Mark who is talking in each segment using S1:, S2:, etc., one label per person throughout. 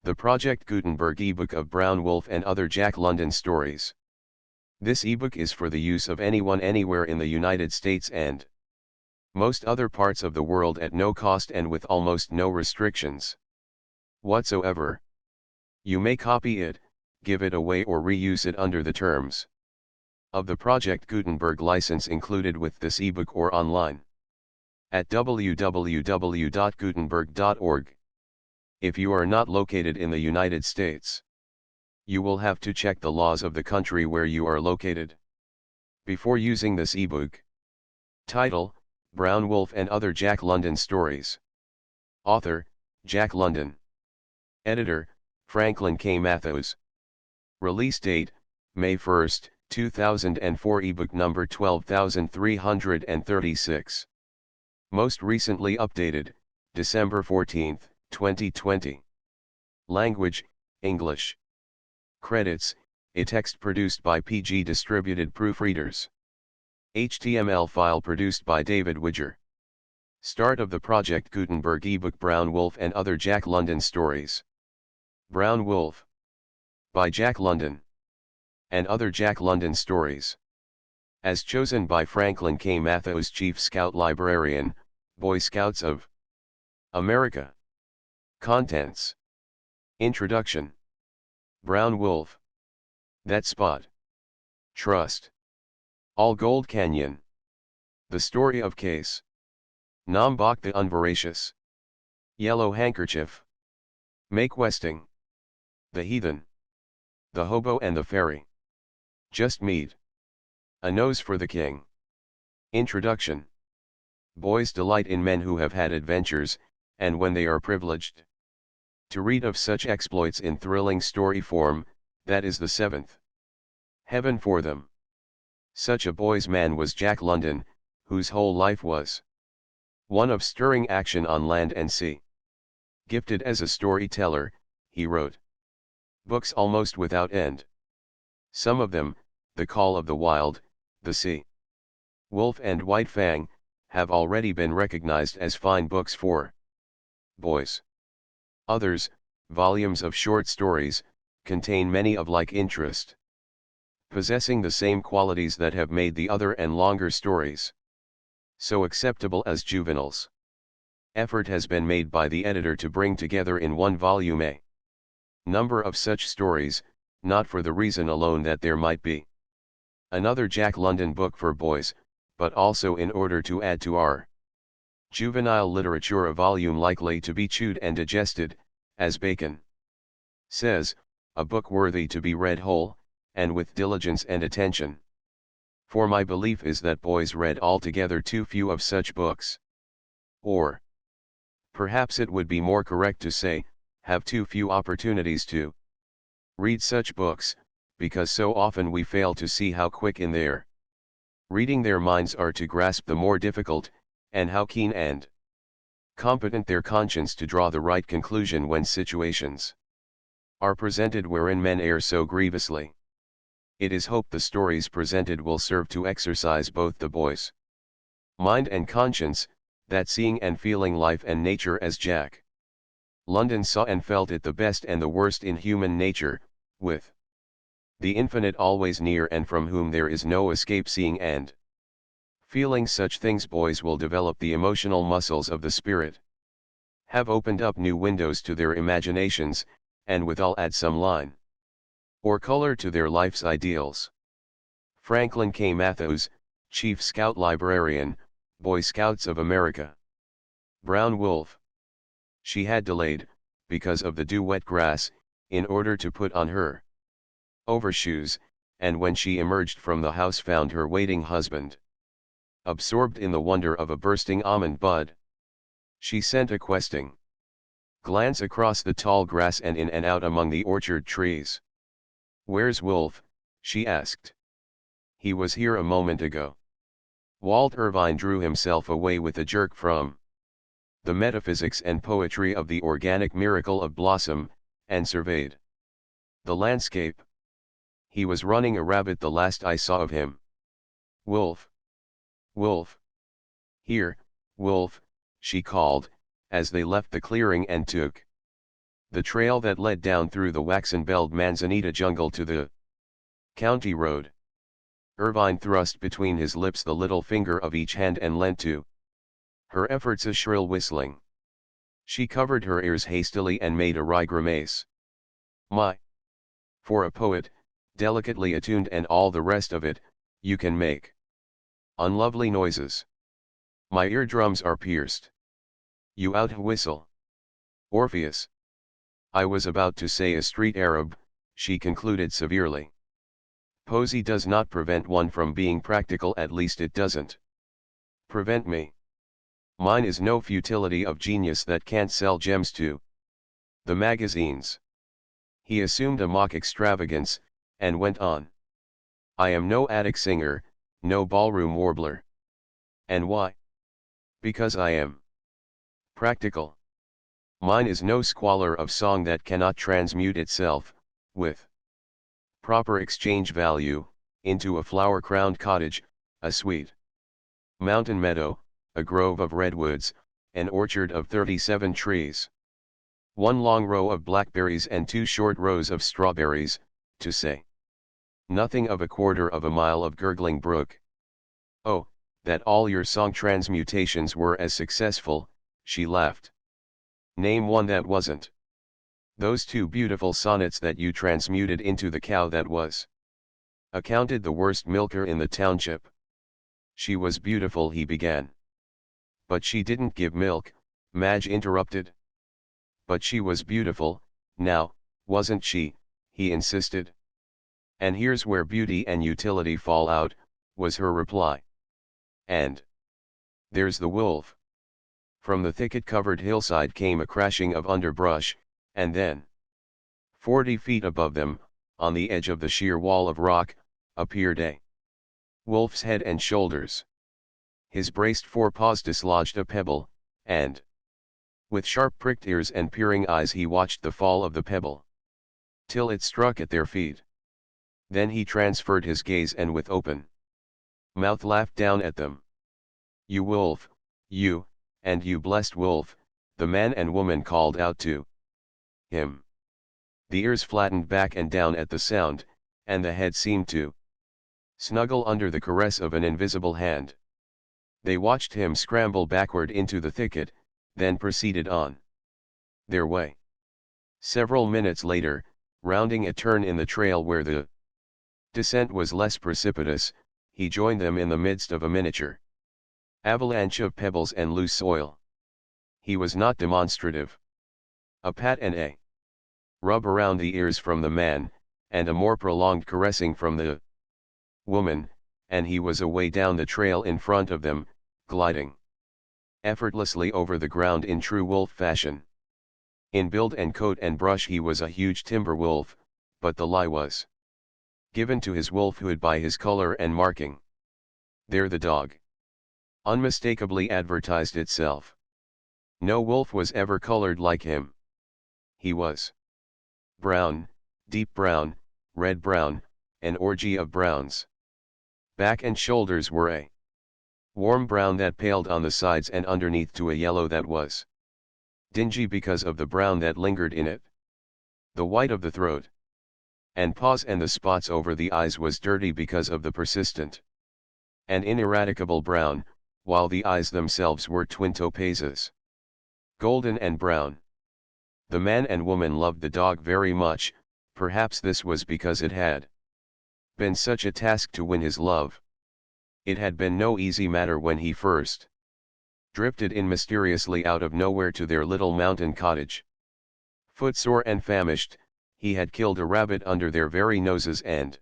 S1: The Project Gutenberg ebook of Brown Wolf and Other Jack London Stories. This ebook is for the use of anyone anywhere in the United States and most other parts of the world at no cost and with almost no restrictions whatsoever. You may copy it, give it away or reuse it under the terms of the Project Gutenberg license included with this ebook or online at www.gutenberg.org. If you are not located in the United States, you will have to check the laws of the country where you are located before using this ebook. Title: Brown Wolf and Other Jack London Stories. Author: Jack London. Editor: Franklin K. Mathiews. Release date: May 1, 2004. Ebook number 12336. Most recently updated, December 14, 2020. Language: English. Credits: a text produced by PG Distributed Proofreaders. HTML file produced by David Widger. Start of the Project Gutenberg ebook Brown Wolf and Other Jack London Stories. Brown Wolf by Jack London and Other Jack London Stories. As chosen by Franklin K. Mathiews, Chief Scout Librarian, Boy Scouts of America. Contents. Introduction. Brown Wolf. That Spot. Trust. All Gold Canyon. The Story of Case. Nombok the Unveracious. Yellow Handkerchief. Make Westing. The Heathen. The Hobo and the Fairy. Just Meat. A Nose for the King. Introduction. Boys delight in men who have had adventures, and when they are privileged to read of such exploits in thrilling story form, that is the seventh heaven for them. Such a boy's man was Jack London, whose whole life was one of stirring action on land and sea. Gifted as a storyteller, he wrote books almost without end. Some of them, The Call of the Wild, The Sea Wolf and White Fang, have already been recognized as fine books for boys. Others, volumes of short stories, contain many of like interest, possessing the same qualities that have made the other and longer stories so acceptable as juveniles. Effort has been made by the editor to bring together in one volume a number of such stories, not for the reason alone that there might be another Jack London book for boys, but also in order to add to our juvenile literature a volume likely to be chewed and digested, as Bacon says, a book worthy to be read whole, and with diligence and attention. For my belief is that boys read altogether too few of such books. Or, perhaps it would be more correct to say, have too few opportunities to read such books, because so often we fail to see how quick in their reading their minds are to grasp the more difficult, and how keen and competent their conscience to draw the right conclusion when situations are presented wherein men err so grievously. It is hoped the stories presented will serve to exercise both the boy's mind and conscience, that seeing and feeling life and nature as Jack London saw and felt it, the best and the worst in human nature, with the infinite always near and from whom there is no escape. Seeing and feeling such things, boys will develop the emotional muscles of the spirit, have opened up new windows to their imaginations, and withal add some line or color to their life's ideals. Franklin K. Mathiews, Chief Scout Librarian, Boy Scouts of America. Brown Wolf. She had delayed, because of the dew-wet grass, in order to put on her overshoes, and when she emerged from the house found her waiting husband absorbed in the wonder of a bursting almond bud. She sent a questing glance across the tall grass and in and out among the orchard trees. "Where's Wolf?" she asked. "He was here a moment ago." Walt Irvine drew himself away with a jerk from the metaphysics and poetry of the organic miracle of blossom, and surveyed the landscape. "He was running a rabbit the last I saw of him." "Wolf! Wolf! Here, Wolf!" she called, as they left the clearing and took The trail that led down through the waxen-belled manzanita jungle to the county road. Irvine thrust between his lips the little finger of each hand and lent to her efforts a shrill whistling. She covered her ears hastily and made a wry grimace. My! For a poet, delicately attuned and all the rest of it, you can make unlovely noises. My eardrums are pierced. You out-whistle. Orpheus. I was about to say a street Arab, she concluded severely. Poesy does not prevent one from being practical, at least it doesn't prevent me. Mine is no futility of genius that can't sell gems to the magazines. He assumed a mock extravagance, and went on. I am no attic singer, no ballroom warbler. And why? Because I am practical. Mine is no squalor of song that cannot transmute itself, with proper exchange value, into a flower-crowned cottage, a sweet mountain meadow, a grove of redwoods, an orchard of 37 trees. One long row of blackberries and 2 short rows of strawberries, to say nothing of a quarter of a mile of gurgling brook. Oh, that all your song transmutations were as successful, she laughed. Name one that wasn't. Those 2 beautiful sonnets that you transmuted into the cow that was accounted the worst milker in the township. She was beautiful, he began. But she didn't give milk, Madge interrupted. But she was beautiful, now, wasn't she, he insisted. And here's where beauty and utility fall out, was her reply. And there's the wolf. From the thicket-covered hillside came a crashing of underbrush, and then 40 feet above them, on the edge of the sheer wall of rock, appeared a wolf's head and shoulders. His braced forepaws dislodged a pebble, and with sharp pricked ears and peering eyes he watched the fall of the pebble till it struck at their feet. Then he transferred his gaze and with open mouth laughed down at them. You wolf, you, and you blessed wolf, the man and woman called out to him. The ears flattened back and down at the sound, and the head seemed to snuggle under the caress of an invisible hand. They watched him scramble backward into the thicket, then proceeded on their way. Several minutes later, rounding a turn in the trail where the descent was less precipitous, he joined them in the midst of a miniature avalanche of pebbles and loose soil. He was not demonstrative. A pat and a rub around the ears from the man, and a more prolonged caressing from the woman, and he was away down the trail in front of them, gliding effortlessly over the ground in true wolf fashion. In build and coat and brush he was a huge timber wolf, but the lie was given to his wolfhood by his color and marking. There the dog unmistakably advertised itself. No wolf was ever colored like him. He was brown, deep brown, red-brown, an orgy of browns. Back and shoulders were a warm brown that paled on the sides and underneath to a yellow that was dingy because of the brown that lingered in it. The white of the throat and paws and the spots over the eyes was dirty because of the persistent and ineradicable brown, while the eyes themselves were twin topazes, golden and brown. The man and woman loved the dog very much, perhaps this was because it had been such a task to win his love. It had been no easy matter when he first drifted in mysteriously out of nowhere to their little mountain cottage. Footsore and famished, he had killed a rabbit under their very noses and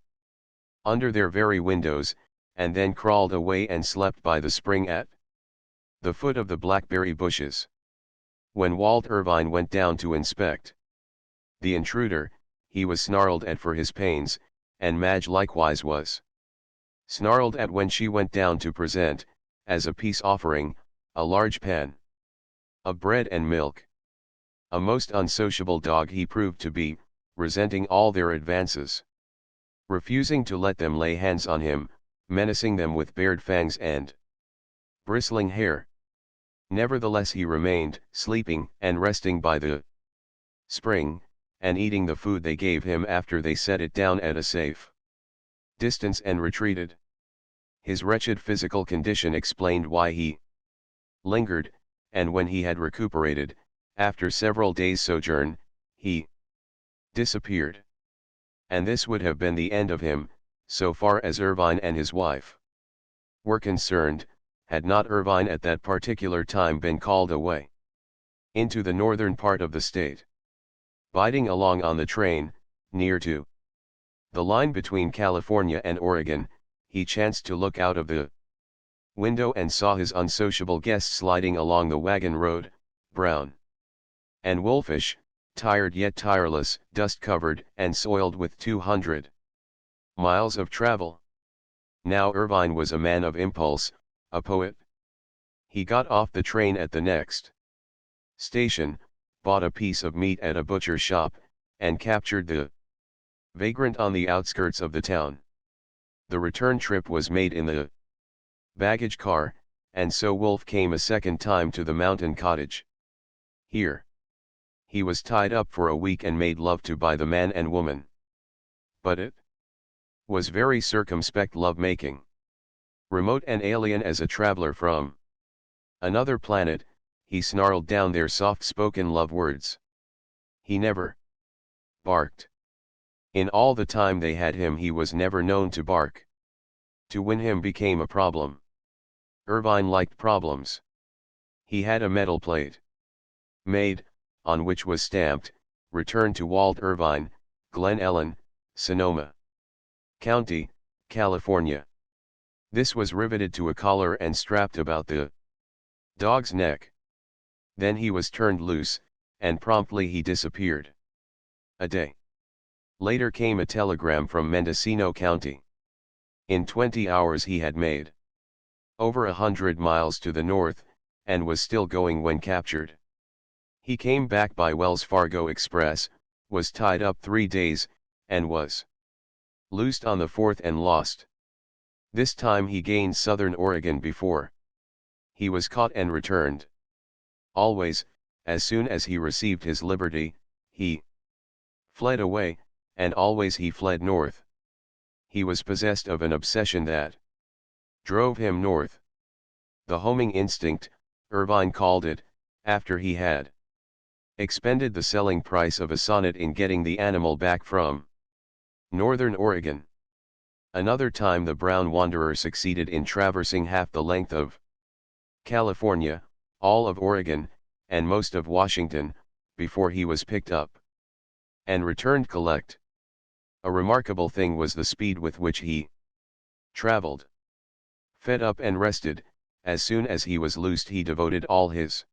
S1: under their very windows, and then crawled away and slept by the spring at the foot of the blackberry bushes. When Walt Irvine went down to inspect the intruder, he was snarled at for his pains, and Madge likewise was snarled at when she went down to present, as a peace offering, a large pan of bread and milk. A most unsociable dog he proved to be, resenting all their advances, refusing to let them lay hands on him, menacing them with bared fangs and bristling hair. Nevertheless he remained, sleeping and resting by the spring, and eating the food they gave him after they set it down at a safe distance and retreated. His wretched physical condition explained why he lingered, and when he had recuperated, after several days' sojourn, he disappeared. And this would have been the end of him, so far as Irvine and his wife were concerned, had not Irvine at that particular time been called away into the northern part of the state. Biding along on the train, near to the line between California and Oregon, he chanced to look out of the window and saw his unsociable guest sliding along the wagon road, brown and wolfish, tired yet tireless, dust-covered and soiled with 200 miles of travel. Now Irvine was a man of impulse, a poet. He got off the train at the next station, bought a piece of meat at a butcher shop, and captured the vagrant on the outskirts of the town. The return trip was made in the baggage car, and so Wolf came a second time to the mountain cottage. Here he was tied up for a week and made love to by the man and woman. But it was very circumspect love-making. Remote and alien as a traveler from another planet, he snarled down their soft-spoken love words. He never barked. In all the time they had him he was never known to bark. To win him became a problem. Irvine liked problems. He had a metal plate made, on which was stamped, "Return to Walt Irvine, Glen Ellen, Sonoma County, California." This was riveted to a collar and strapped about the dog's neck. Then he was turned loose, and promptly he disappeared. A day later came a telegram from Mendocino County. In 20 hours he had made over 100 miles to the north, and was still going when captured. He came back by Wells Fargo Express, was tied up 3 days, and was loosed on the 4th and lost. This time he gained southern Oregon before he was caught and returned. Always, as soon as he received his liberty, he fled away, and always he fled north. He was possessed of an obsession that drove him north. The homing instinct, Irvine called it, after he had expended the selling price of a sonnet in getting the animal back from northern Oregon. Another time the brown wanderer succeeded in traversing half the length of California, all of Oregon, and most of Washington, before he was picked up and returned collect. A remarkable thing was the speed with which he traveled. Fed up and rested, as soon as he was loosed he devoted all his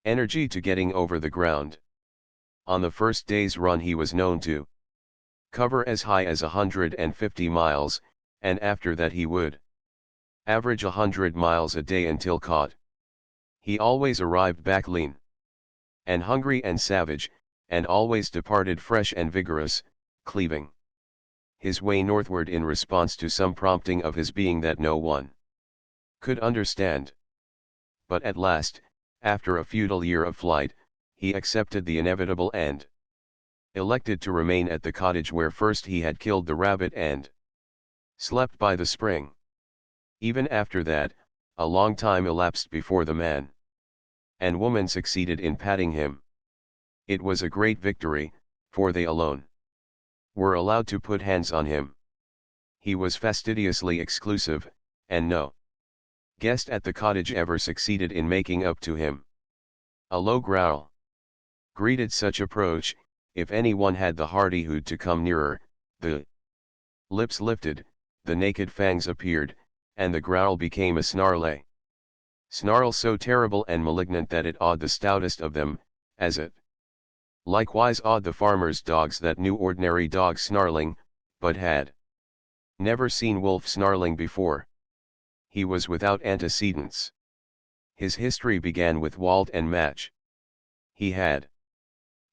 S1: energy to getting over the ground. On the first day's run he was known to cover as high as 150 miles, and after that he would average 100 miles a day until caught. He always arrived back lean and hungry and savage, and always departed fresh and vigorous, cleaving his way northward in response to some prompting of his being that no one could understand. But at last, after a futile year of flight, he accepted the inevitable and elected to remain at the cottage where first he had killed the rabbit and slept by the spring. Even after that, a long time elapsed before the man and woman succeeded in patting him. It was a great victory, for they alone were allowed to put hands on him. He was fastidiously exclusive, and no guest at the cottage ever succeeded in making up to him. A low growl greeted such approach. If anyone had the hardihood to come nearer, the lips lifted, the naked fangs appeared, and the growl became a snarl so terrible and malignant that it awed the stoutest of them, as it likewise awed the farmers' dogs that knew ordinary dog snarling, but had never seen wolf snarling before. He was without antecedents. His history began with Walt and Madge. He had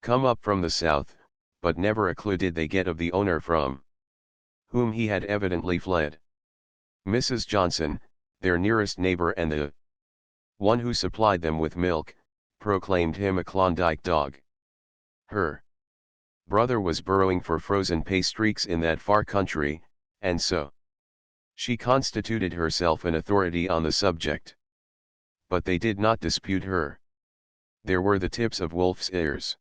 S1: come up from the south, but never a clue did they get of the owner from whom he had evidently fled. Mrs. Johnson, their nearest neighbor and the one who supplied them with milk, proclaimed him a Klondike dog. Her brother was burrowing for frozen pastries in that far country, and so she constituted herself an authority on the subject. But they did not dispute her. There were the tips of Wolf's ears,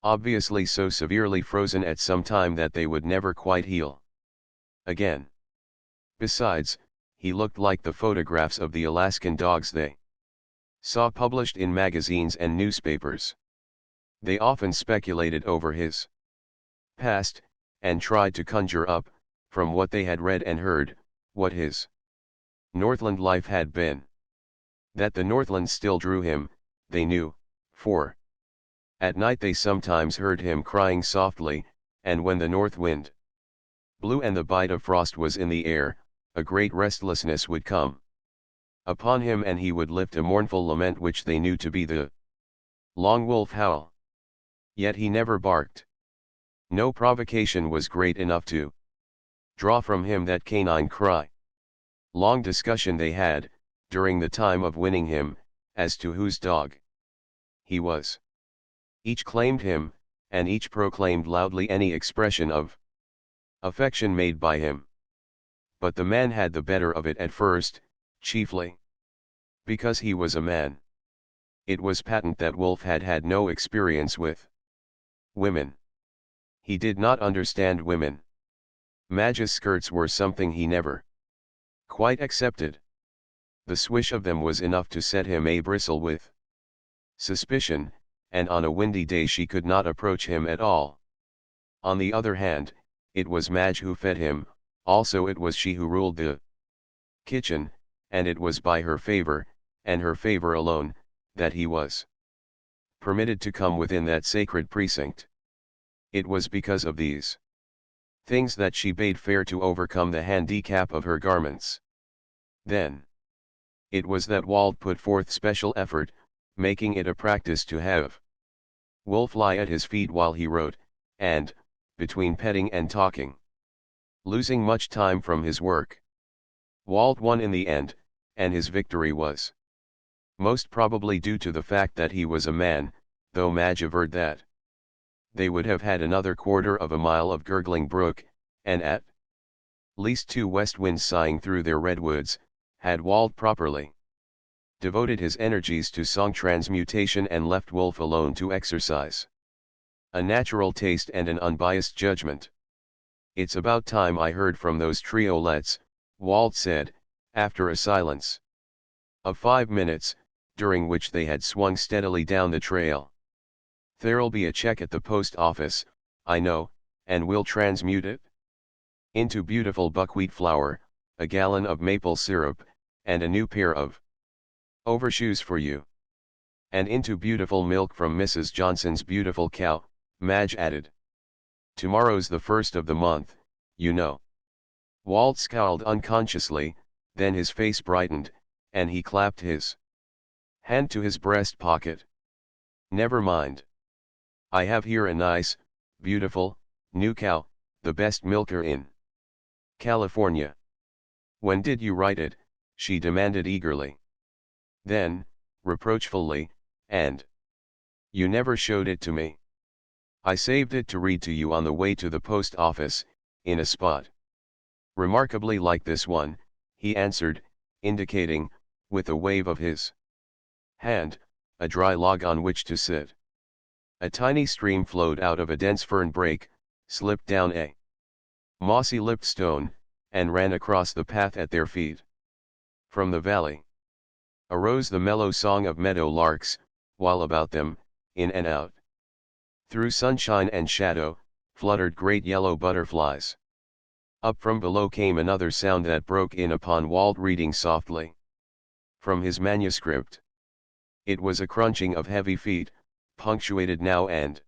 S1: obviously so severely frozen at some time that they would never quite heal again. Besides, he looked like the photographs of the Alaskan dogs they saw published in magazines and newspapers. They often speculated over his past, and tried to conjure up, from what they had read and heard, what his Northland life had been. That the Northland still drew him, they knew, for at night they sometimes heard him crying softly, and when the north wind blew and the bite of frost was in the air, a great restlessness would come upon him and he would lift a mournful lament which they knew to be the long wolf howl. Yet he never barked. No provocation was great enough to draw from him that canine cry. Long discussion they had, during the time of winning him, as to whose dog he was. Each claimed him, and each proclaimed loudly any expression of affection made by him. But the man had the better of it at first, chiefly because he was a man. It was patent that Wolf had had no experience with women. He did not understand women. Madge's skirts were something he never quite accepted. The swish of them was enough to set him a bristle with suspicion, and on a windy day she could not approach him at all. On the other hand, it was Madge who fed him, also it was she who ruled the kitchen, and it was by her favor, and her favor alone, that he was permitted to come within that sacred precinct. It was because of these things that she bade fair to overcome the handicap of her garments. Then it was that Wald put forth special effort, making it a practice to have Wolf lie at his feet while he wrote, and, between petting and talking, losing much time from his work, Wald won in the end, and his victory was most probably due to the fact that he was a man, though Madge averred that they would have had another quarter of a mile of gurgling brook, and at least 2 west winds sighing through their redwoods, had Wald properly devoted his energies to song transmutation and left Wolf alone to exercise a natural taste and an unbiased judgment. "It's about time I heard from those triolets," Wald said, after a silence of 5 minutes, during which they had swung steadily down the trail. "There'll be a check at the post office, I know, and we'll transmute it into beautiful buckwheat flour, a gallon of maple syrup, and a new pair of overshoes for you. And into beautiful milk from Mrs. Johnson's beautiful cow," Madge added. "Tomorrow's the 1st of the month, you know." Wald scowled unconsciously, then his face brightened, and he clapped his hand to his breast pocket. "Never mind. I have here a nice, beautiful, new cow, the best milker in California." "When did you write it?" she demanded eagerly. Then, reproachfully, "And you never showed it to me." "I saved it to read to you on the way to the post office, in a spot remarkably like this one," he answered, indicating, with a wave of his hand, a dry log on which to sit. A tiny stream flowed out of a dense fern brake, slipped down a mossy-lipped stone, and ran across the path at their feet. From the valley arose the mellow song of meadow larks, while about them, in and out, through sunshine and shadow, fluttered great yellow butterflies. Up from below came another sound that broke in upon Wald reading softly from his manuscript. It was a crunching of heavy feet, punctuated now and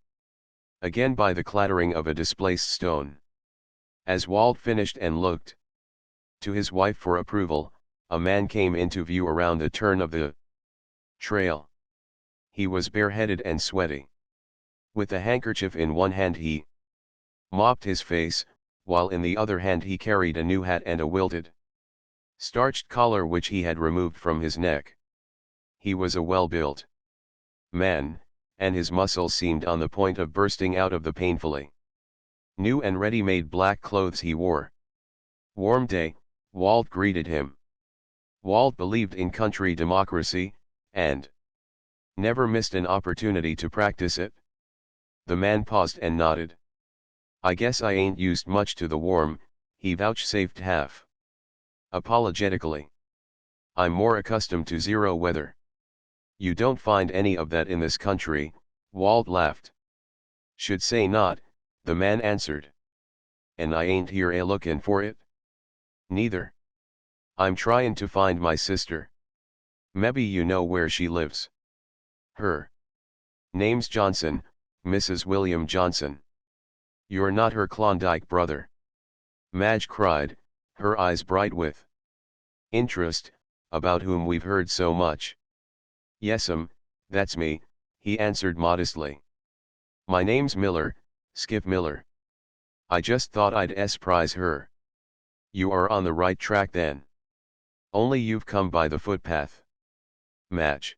S1: again by the clattering of a displaced stone. As Wald finished and looked to his wife for approval, a man came into view around the turn of the trail. He was bareheaded and sweaty. With a handkerchief in one hand he mopped his face, while in the other hand he carried a new hat and a wilted, starched collar which he had removed from his neck. He was a well-built man, and his muscles seemed on the point of bursting out of the painfully new and ready-made black clothes he wore. "Warm day," Walt greeted him. Walt believed in country democracy, and never missed an opportunity to practice it. The man paused and nodded. "I guess I ain't used much to the warm," he vouchsafed half apologetically. "I'm more accustomed to zero weather." "You don't find any of that in this country," Walt laughed. "Should say not," the man answered. "And I ain't here a-lookin' for it." "Neither. I'm tryin' to find my sister. Mebbe you know where she lives." "Her name's Johnson, Mrs. William Johnson." "You're not her Klondike brother?" Madge cried, her eyes bright with interest, "about whom we've heard so much." "Yes'm, that's me," he answered modestly. "My name's Miller, Skip Miller. I just thought I'd surprise her." "You are on the right track then. Only you've come by the footpath." Madge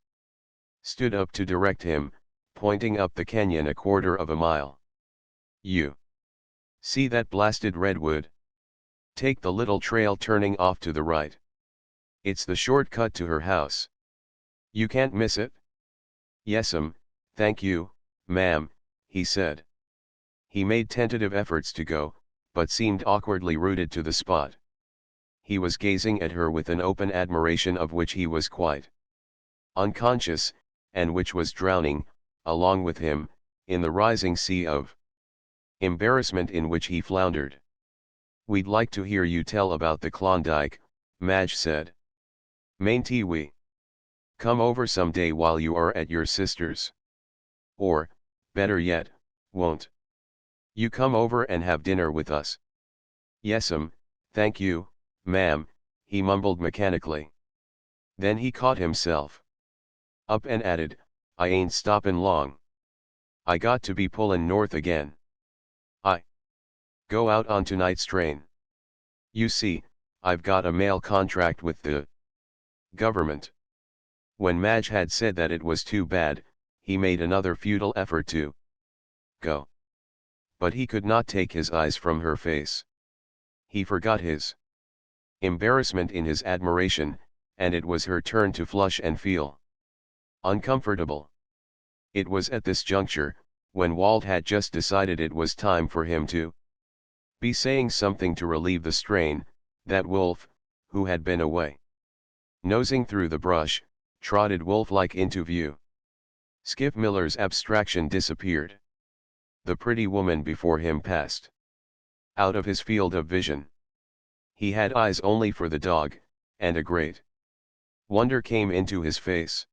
S1: stood up to direct him, pointing up the canyon 1/4 of a mile. "You see that blasted redwood? Take the little trail turning off to the right. It's the shortcut to her house. You can't miss it." "Yes'm, thank you, ma'am," he said. He made tentative efforts to go, but seemed awkwardly rooted to the spot. He was gazing at her with an open admiration of which he was quite unconscious, and which was drowning, along with him, in the rising sea of embarrassment in which he floundered. "We'd like to hear you tell about the Klondike," Madge said. "Mayn't we come over some day while you are at your sister's? Or, better yet, won't you come over and have dinner with us?" "Yes'm, thank you, ma'am," he mumbled mechanically. Then he caught himself up and added, "I ain't stoppin' long. I got to be pullin' north again. I go out on tonight's train. You see, I've got a mail contract with the government." When Madge had said that it was too bad, he made another futile effort to go. But he could not take his eyes from her face. He forgot his embarrassment in his admiration, and it was her turn to flush and feel uncomfortable. It was at this juncture, when Walt had just decided it was time for him to be saying something to relieve the strain, that Wolf, who had been away nosing through the brush, trotted wolf-like into view. Skip Miller's abstraction disappeared. The pretty woman before him passed out of his field of vision. He had eyes only for the dog, and a great wonder came into his face.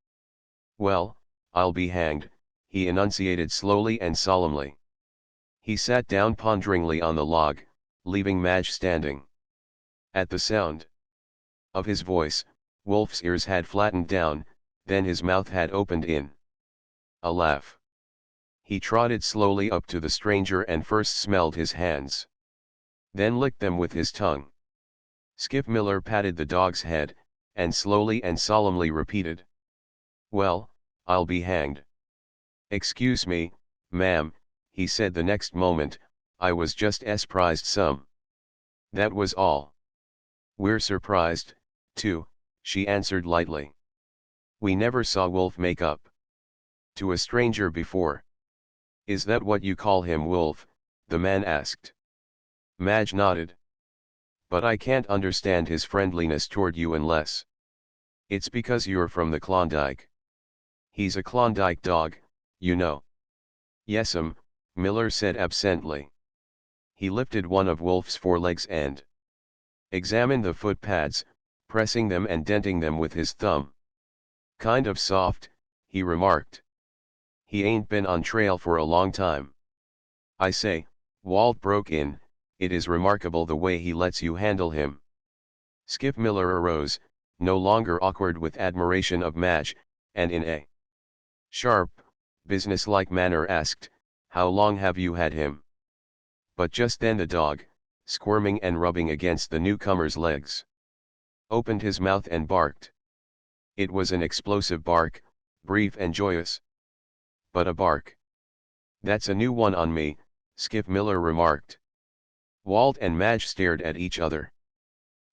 S1: "Well, I'll be hanged," he enunciated slowly and solemnly. He sat down ponderingly on the log, leaving Madge standing. At the sound of his voice, Wolf's ears had flattened down, then his mouth had opened in a laugh. He trotted slowly up to the stranger and first smelled his hands, then licked them with his tongue. Skip Miller patted the dog's head, and slowly and solemnly repeated, "Well, I'll be hanged." "Excuse me, ma'am," he said the next moment, "I was just surprised some. That was all." "We're surprised, too," she answered lightly. "We never saw Wolf make up to a stranger before." "Is that what you call him, Wolf?" the man asked. Madge nodded. "But I can't understand his friendliness toward you unless it's because you're from the Klondike. He's a Klondike dog, you know." "Yes'm," Miller said absently. He lifted one of Wolf's forelegs and examined the footpads, pressing them and denting them with his thumb. "Kind of soft," he remarked. "He ain't been on trail for a long time." "I say," Walt broke in, "it is remarkable the way he lets you handle him." Skip Miller arose, no longer awkward with admiration of Madge, and in a sharp, businesslike manner asked, "How long have you had him?" But just then the dog, squirming and rubbing against the newcomer's legs, opened his mouth and barked. It was an explosive bark, brief and joyous, But a bark. That's a new one on me, Skip Miller remarked. Walt and Madge stared at each other.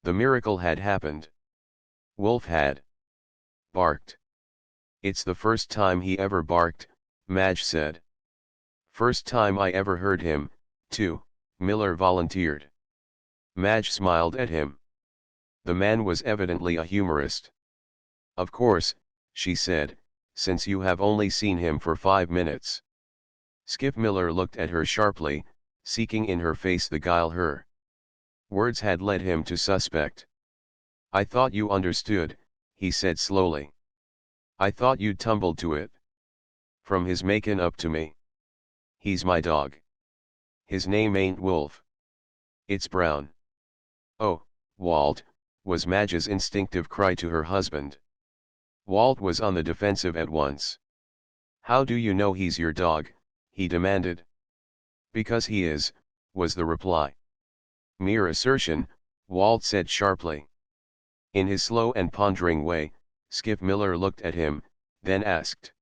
S1: The miracle had happened. Wolf had barked. It's the first time he ever barked, Madge said. First time I ever heard him, too, Miller volunteered. Madge smiled at him. The man was evidently a humorist. Of course, she said, since you have only seen him for 5 minutes. Skip Miller looked at her sharply, seeking in her face the guile her words had led him to suspect. I thought you understood, he said slowly. I thought you'd tumbled to it. From his makin' up to me. He's my dog. His name ain't Wolf. It's Brown. Oh, Walt, was Madge's instinctive cry to her husband. Walt was on the defensive at once. How do you know he's your dog? He demanded. Because he is, was the reply. Mere assertion, Walt said sharply. In his slow and pondering way, Skip Miller looked at him, then asked.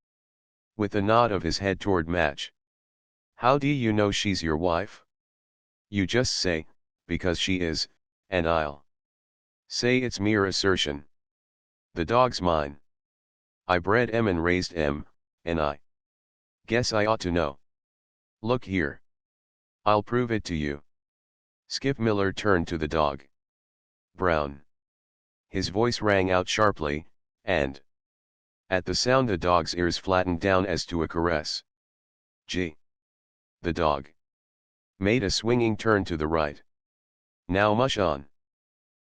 S1: With a nod of his head toward Madge. How do you know she's your wife? You just say, because she is, and I'll say it's mere assertion. The dog's mine. I bred M and raised M, and I guess I ought to know. Look here. I'll prove it to you. Skip Miller turned to the dog. Brown. His voice rang out sharply, and at the sound the dog's ears flattened down as to a caress. Gee. The dog made a swinging turn to the right. Now mush on.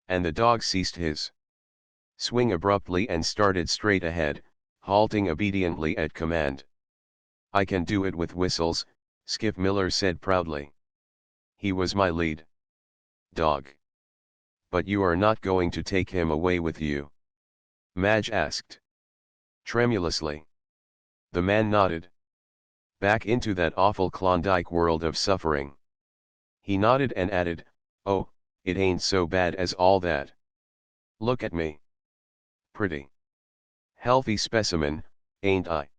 S1: And the dog ceased his swing abruptly and started straight ahead, halting obediently at command. I can do it with whistles, Skip Miller said proudly. He was my lead dog. But you are not going to take him away with you? Madge asked. Tremulously. The man nodded. Back into that awful Klondike world of suffering. He nodded and added, oh, it ain't so bad as all that. Look at me. Pretty healthy specimen, ain't I?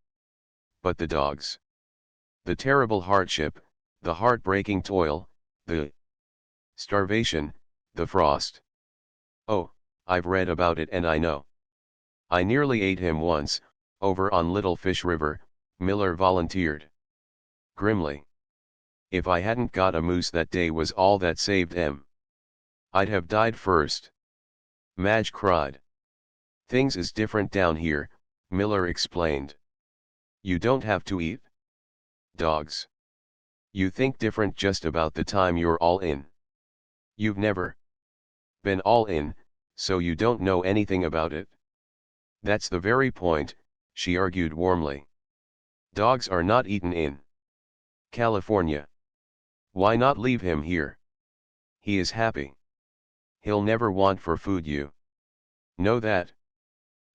S1: But the dogs. The terrible hardship, the heartbreaking toil, the starvation, the frost. Oh, I've read about it and I know. I nearly ate him once, over on Little Fish River, Miller volunteered. Grimly. If I hadn't got a moose that day was all that saved him. I'd have died first. Madge cried. Things is different down here, Miller explained. You don't have to eat dogs. You think different just about the time you're all in. You've never been all in, so you don't know anything about it. That's the very point, she argued warmly. Dogs are not eaten in California. Why not leave him here? He is happy. He'll never want for food, you know that.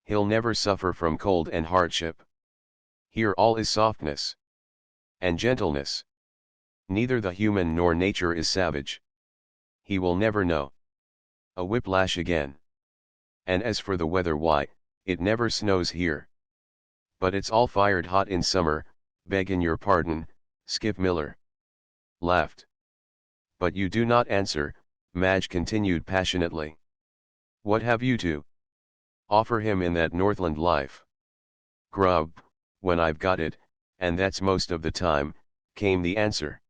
S1: He'll never suffer from cold and hardship. Here all is softness and gentleness. Neither the human nor nature is savage. He will never know a whiplash again. And as for the weather, why, it never snows here. But it's all fired hot in summer, beggin' your pardon, Skip Miller laughed. But you do not answer, Madge continued passionately. What have you to offer him in that Northland life? Grub, when I've got it, and that's most of the time, came the answer.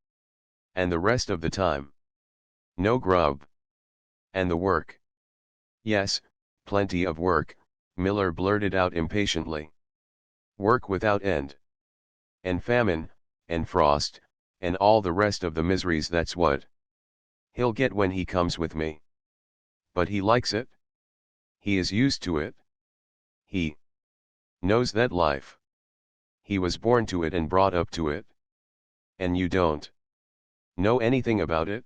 S1: And the rest of the time? No grub. And the work? Yes, plenty of work, Miller blurted out impatiently. Work without end. And famine, and frost, and all the rest of the miseries, that's what he'll get when he comes with me. But he likes it. He is used to it. He knows that life. He was born to it and brought up to it. And you don't know anything about it?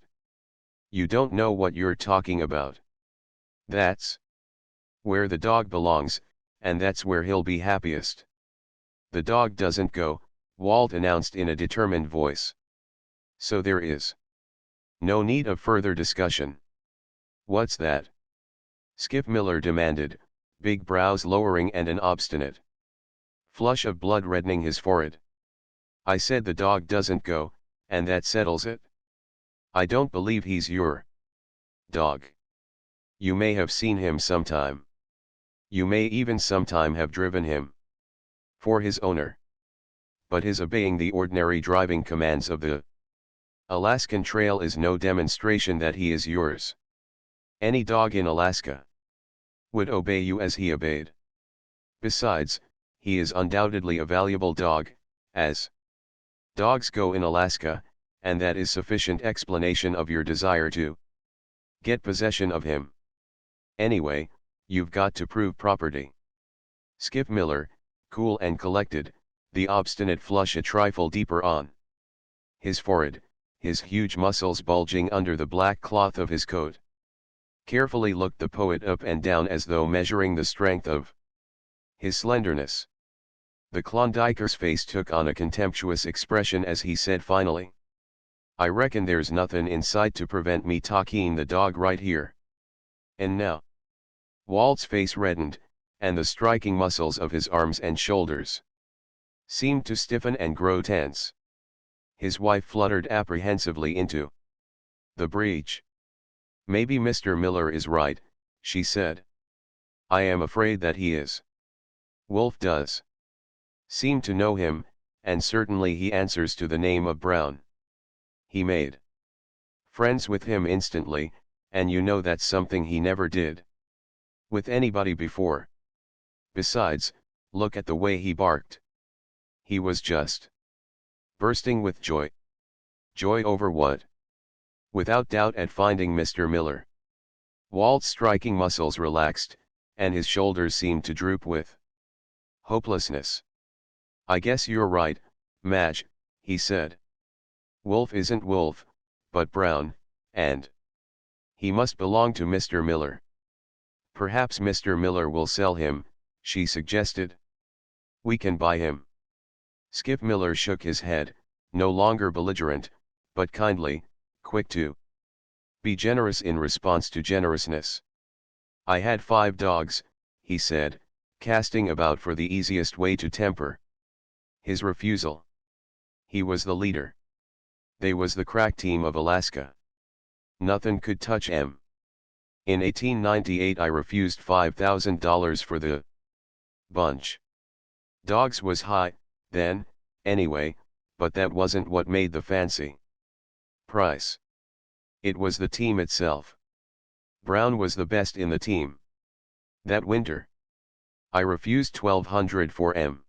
S1: You don't know what you're talking about. That's where the dog belongs, and that's where he'll be happiest. The dog doesn't go, Walt announced in a determined voice. So there is no need of further discussion. What's that? Skip Miller demanded, big brows lowering and an obstinate flush of blood reddening his forehead. I said the dog doesn't go, and that settles it. I don't believe he's your dog. You may have seen him sometime. You may even sometime have driven him. For his owner. But his obeying the ordinary driving commands of the Alaskan Trail is no demonstration that he is yours. Any dog in Alaska would obey you as he obeyed. Besides, he is undoubtedly a valuable dog, as dogs go in Alaska, and that is sufficient explanation of your desire to get possession of him. Anyway, you've got to prove property. Skip Miller, cool and collected, the obstinate flush a trifle deeper on his forehead, his huge muscles bulging under the black cloth of his coat. Carefully looked the poet up and down as though measuring the strength of his slenderness. The Klondiker's face took on a contemptuous expression as he said finally, I reckon there's nothin' inside to prevent me talking the dog right here. And now? Walt's face reddened, and the striking muscles of his arms and shoulders seemed to stiffen and grow tense. His wife fluttered apprehensively into the breach. Maybe Mr. Miller is right, she said. I am afraid that he is. Wolf does seem to know him, and certainly he answers to the name of Brown. He made friends with him instantly, and you know that's something he never did with anybody before. Besides, look at the way he barked. He was just bursting with joy. Joy over what? Without doubt at finding Mr. Miller. Walt's striking muscles relaxed, and his shoulders seemed to droop with hopelessness. I guess you're right, Madge, he said. Wolf isn't Wolf, but Brown, and he must belong to Mr. Miller. Perhaps Mr. Miller will sell him, she suggested. We can buy him. Skip Miller shook his head, no longer belligerent, but kindly, quick to be generous in response to generousness. I had 5 dogs, he said, casting about for the easiest way to temper his refusal. He was the leader. They was the crack team of Alaska. Nothing could touch 'em. In 1898 I refused $5,000 for the bunch. Dogs was high, then, anyway, but that wasn't what made the fancy price. It was the team itself. Brown was the best in the team. That winter, I refused $1,200 for M.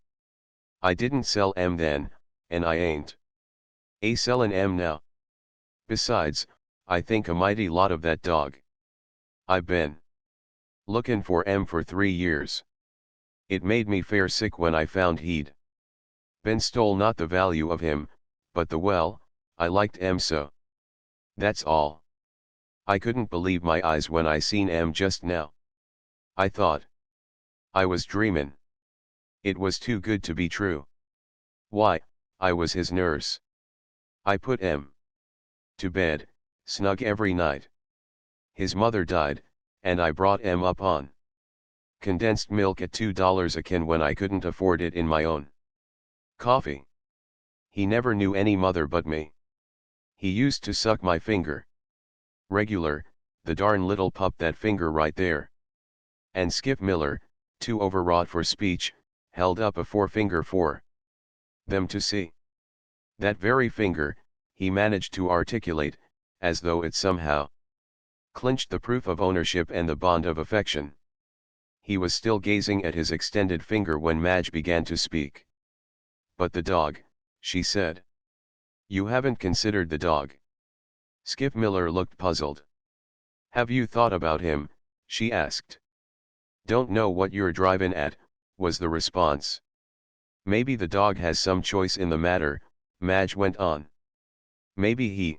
S1: I didn't sell M then, and I ain't sellin' M now. Besides, I think a mighty lot of that dog. I've been lookin' for M for 3 years. It made me fair sick when I found he'd been stole, not the value of him, but the well, I liked M so. That's all. I couldn't believe my eyes when I seen M just now. I thought I was dreamin'. It was too good to be true. Why, I was his nurse. I put M to bed, snug every night. His mother died, and I brought M up on condensed milk at $2 a can when I couldn't afford it in my own coffee. He never knew any mother but me. He used to suck my finger. Regular, the darn little pup, that finger right there. And Skip Miller, too overwrought for speech, held up a forefinger for them to see. That very finger, he managed to articulate, as though it somehow clinched the proof of ownership and the bond of affection. He was still gazing at his extended finger when Madge began to speak. But the dog, she said. You haven't considered the dog. Skip Miller looked puzzled. Have you thought about him? She asked. Don't know what you're driving at, was the response. Maybe the dog has some choice in the matter, Madge went on. Maybe he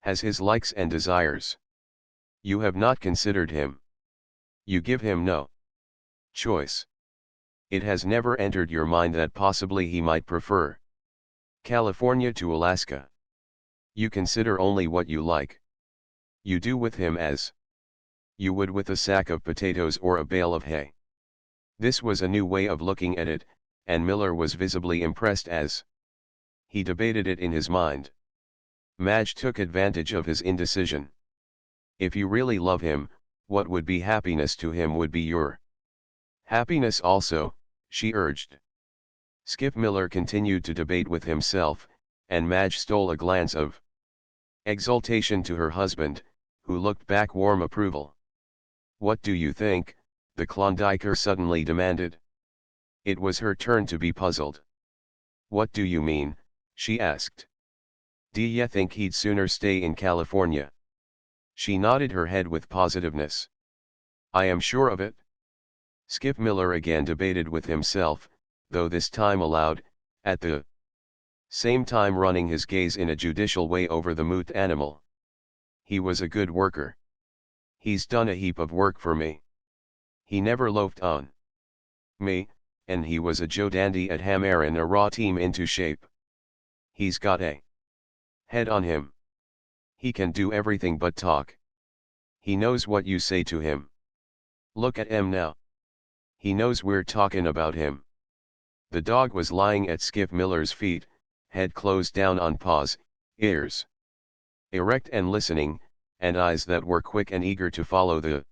S1: has his likes and desires. You have not considered him. You give him no choice. It has never entered your mind that possibly he might prefer California to Alaska. You consider only what you like. You do with him as you would with a sack of potatoes or a bale of hay. This was a new way of looking at it, and Miller was visibly impressed, as He debated it in his mind. Madge took advantage of his indecision. If you really love him, what would be happiness to him would be your happiness also, she urged. Skip Miller continued to debate with himself, and Madge stole a glance of exultation to her husband, who looked back warm approval. What do you think? The Klondiker suddenly demanded. It was her turn to be puzzled. What do you mean? She asked. D'ya think he'd sooner stay in California? She nodded her head with positiveness. I am sure of it. Skip Miller again debated with himself, though this time aloud, at the same time running his gaze in a judicial way over the mute animal. He was a good worker. He's done a heap of work for me. He never loafed on me, and he was a Joe dandy at hammering a raw team into shape. He's got a head on him. He can do everything but talk. He knows what you say to him. Look at him now. He knows we're talking about him. The dog was lying at Skip Miller's feet, head closed down on paws, ears erect and listening, and eyes that were quick and eager to follow the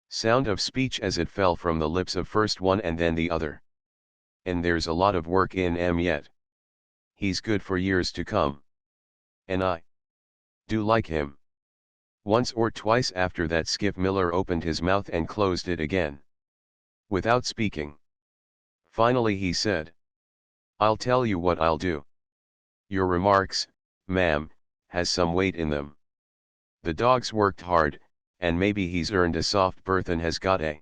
S1: sound of speech as it fell from the lips of first one and then the other. And there's a lot of work in him yet. He's good for years to come. And I do like him. Once or twice after that Skip Miller opened his mouth and closed it again, without speaking. Finally he said, I'll tell you what I'll do. Your remarks, ma'am, has some weight in them. The dog's worked hard, and maybe he's earned a soft berth and has got a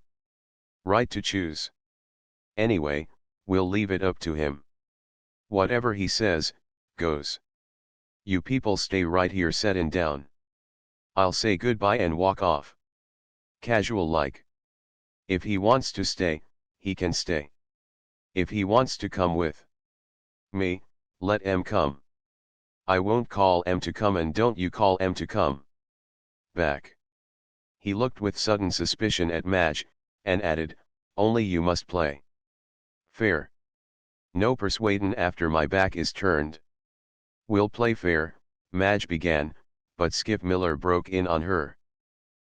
S1: right to choose. Anyway, we'll leave it up to him. Whatever he says, goes. You people stay right here settin' down. I'll say goodbye and walk off. Casual like. If he wants to stay, he can stay. If he wants to come with me, let em come. I won't call em to come and don't you call em to come back. He looked with sudden suspicion at Madge, and added, only you must play fair. No persuadin' after my back is turned. We'll play fair, Madge began, but Skip Miller broke in on her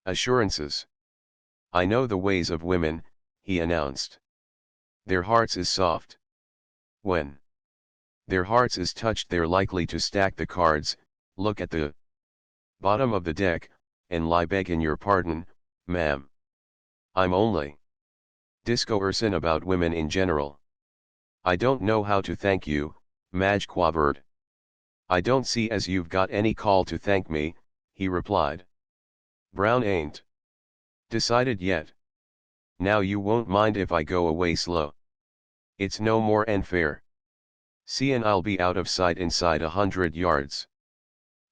S1: assurances. I know the ways of women, he announced. Their hearts is soft. When their hearts is touched they're likely to stack the cards, look at the bottom of the deck, and lie beggin' your pardon, ma'am. I'm only discoursin' about women in general. I don't know how to thank you, Madge quavered. I don't see as you've got any call to thank me, he replied. Brown ain't decided yet. Now you won't mind if I go away slow. It's no more and fair. Seein' I'll be out of sight inside 100 yards.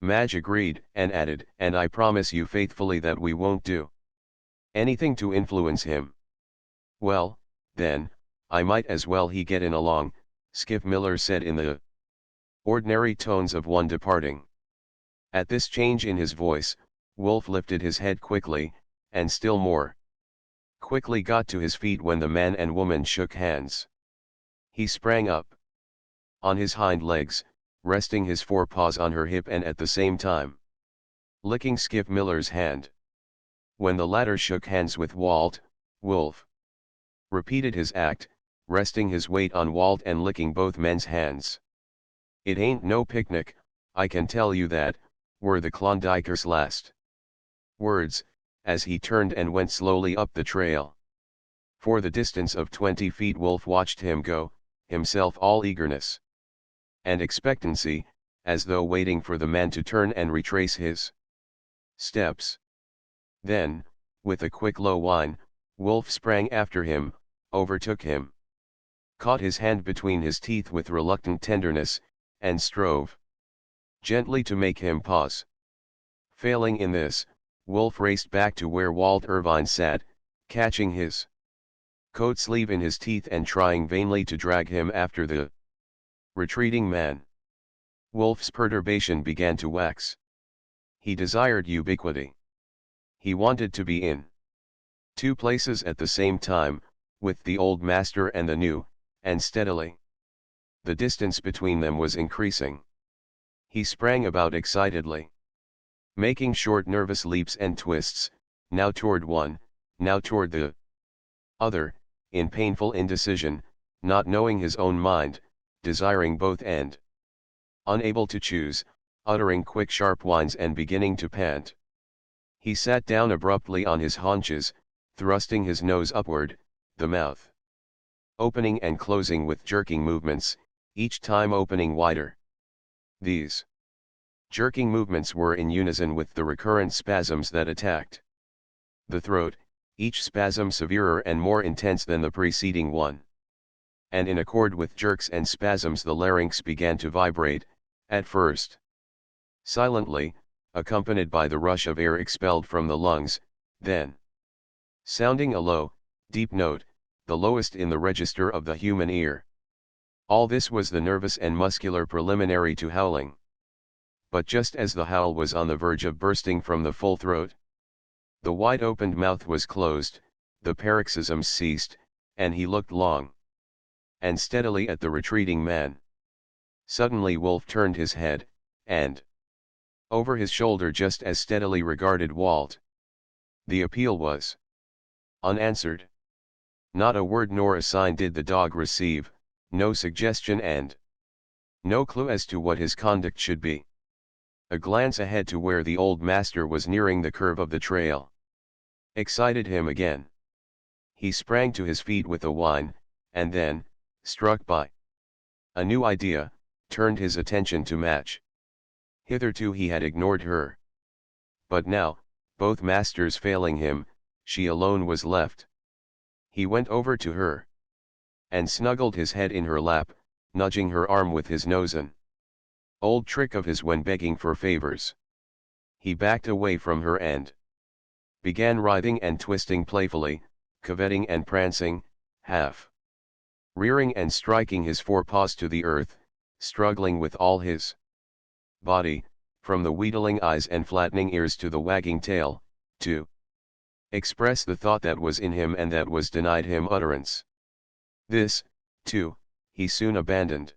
S1: Madge agreed and added, and I promise you faithfully that we won't do anything to influence him. Well, then, I might as well he get in along, Skip Miller said in the ordinary tones of one departing. At this change in his voice, Wolf lifted his head quickly, and still more quickly got to his feet when the man and woman shook hands. He sprang up on his hind legs, resting his forepaws on her hip and at the same time licking Skip Miller's hand. When the latter shook hands with Walt, Wolf repeated his act, resting his weight on Walt and licking both men's hands. It ain't no picnic, I can tell you that, were the Klondiker's last words, as he turned and went slowly up the trail. For the distance of 20 feet Wolf watched him go, himself all eagerness and expectancy, as though waiting for the man to turn and retrace his steps. Then, with a quick low whine, Wolf sprang after him, overtook him, caught his hand between his teeth with reluctant tenderness, and strove gently to make him pause. Failing in this, Wolf raced back to where Walt Irvine sat, catching his coat sleeve in his teeth and trying vainly to drag him after the retreating man. Wolf's perturbation began to wax. He desired ubiquity. He wanted to be in two places at the same time, with the old master and the new, and steadily. The distance between them was increasing. He sprang about excitedly, making short nervous leaps and twists, now toward one, now toward the other, in painful indecision, not knowing his own mind, desiring both and unable to choose, uttering quick sharp whines and beginning to pant. He sat down abruptly on his haunches, thrusting his nose upward, the mouth opening and closing with jerking movements, each time opening wider. These jerking movements were in unison with the recurrent spasms that attacked the throat, each spasm severer and more intense than the preceding one. And in accord with jerks and spasms the larynx began to vibrate, at first silently, accompanied by the rush of air expelled from the lungs, then sounding a low, deep note, the lowest in the register of the human ear. All this was the nervous and muscular preliminary to howling. But just as the howl was on the verge of bursting from the full throat, the wide-opened mouth was closed, the paroxysms ceased, and he looked long and steadily at the retreating man. Suddenly Wolf turned his head, and over his shoulder just as steadily regarded Walt. The appeal was unanswered. Not a word nor a sign did the dog receive, no suggestion and no clue as to what his conduct should be. A glance ahead to where the old master was nearing the curve of the trail excited him again. He sprang to his feet with a whine, and then, struck by a new idea, turned his attention to Match. Hitherto he had ignored her. But now, both masters failing him, she alone was left. He went over to her and snuggled his head in her lap, nudging her arm with his nose, an old trick of his when begging for favors. He backed away from her and began writhing and twisting playfully, curvetting and prancing, half rearing and striking his forepaws to the earth, struggling with all his body, from the wheedling eyes and flattening ears to the wagging tail, to express the thought that was in him and that was denied him utterance. This, too, he soon abandoned.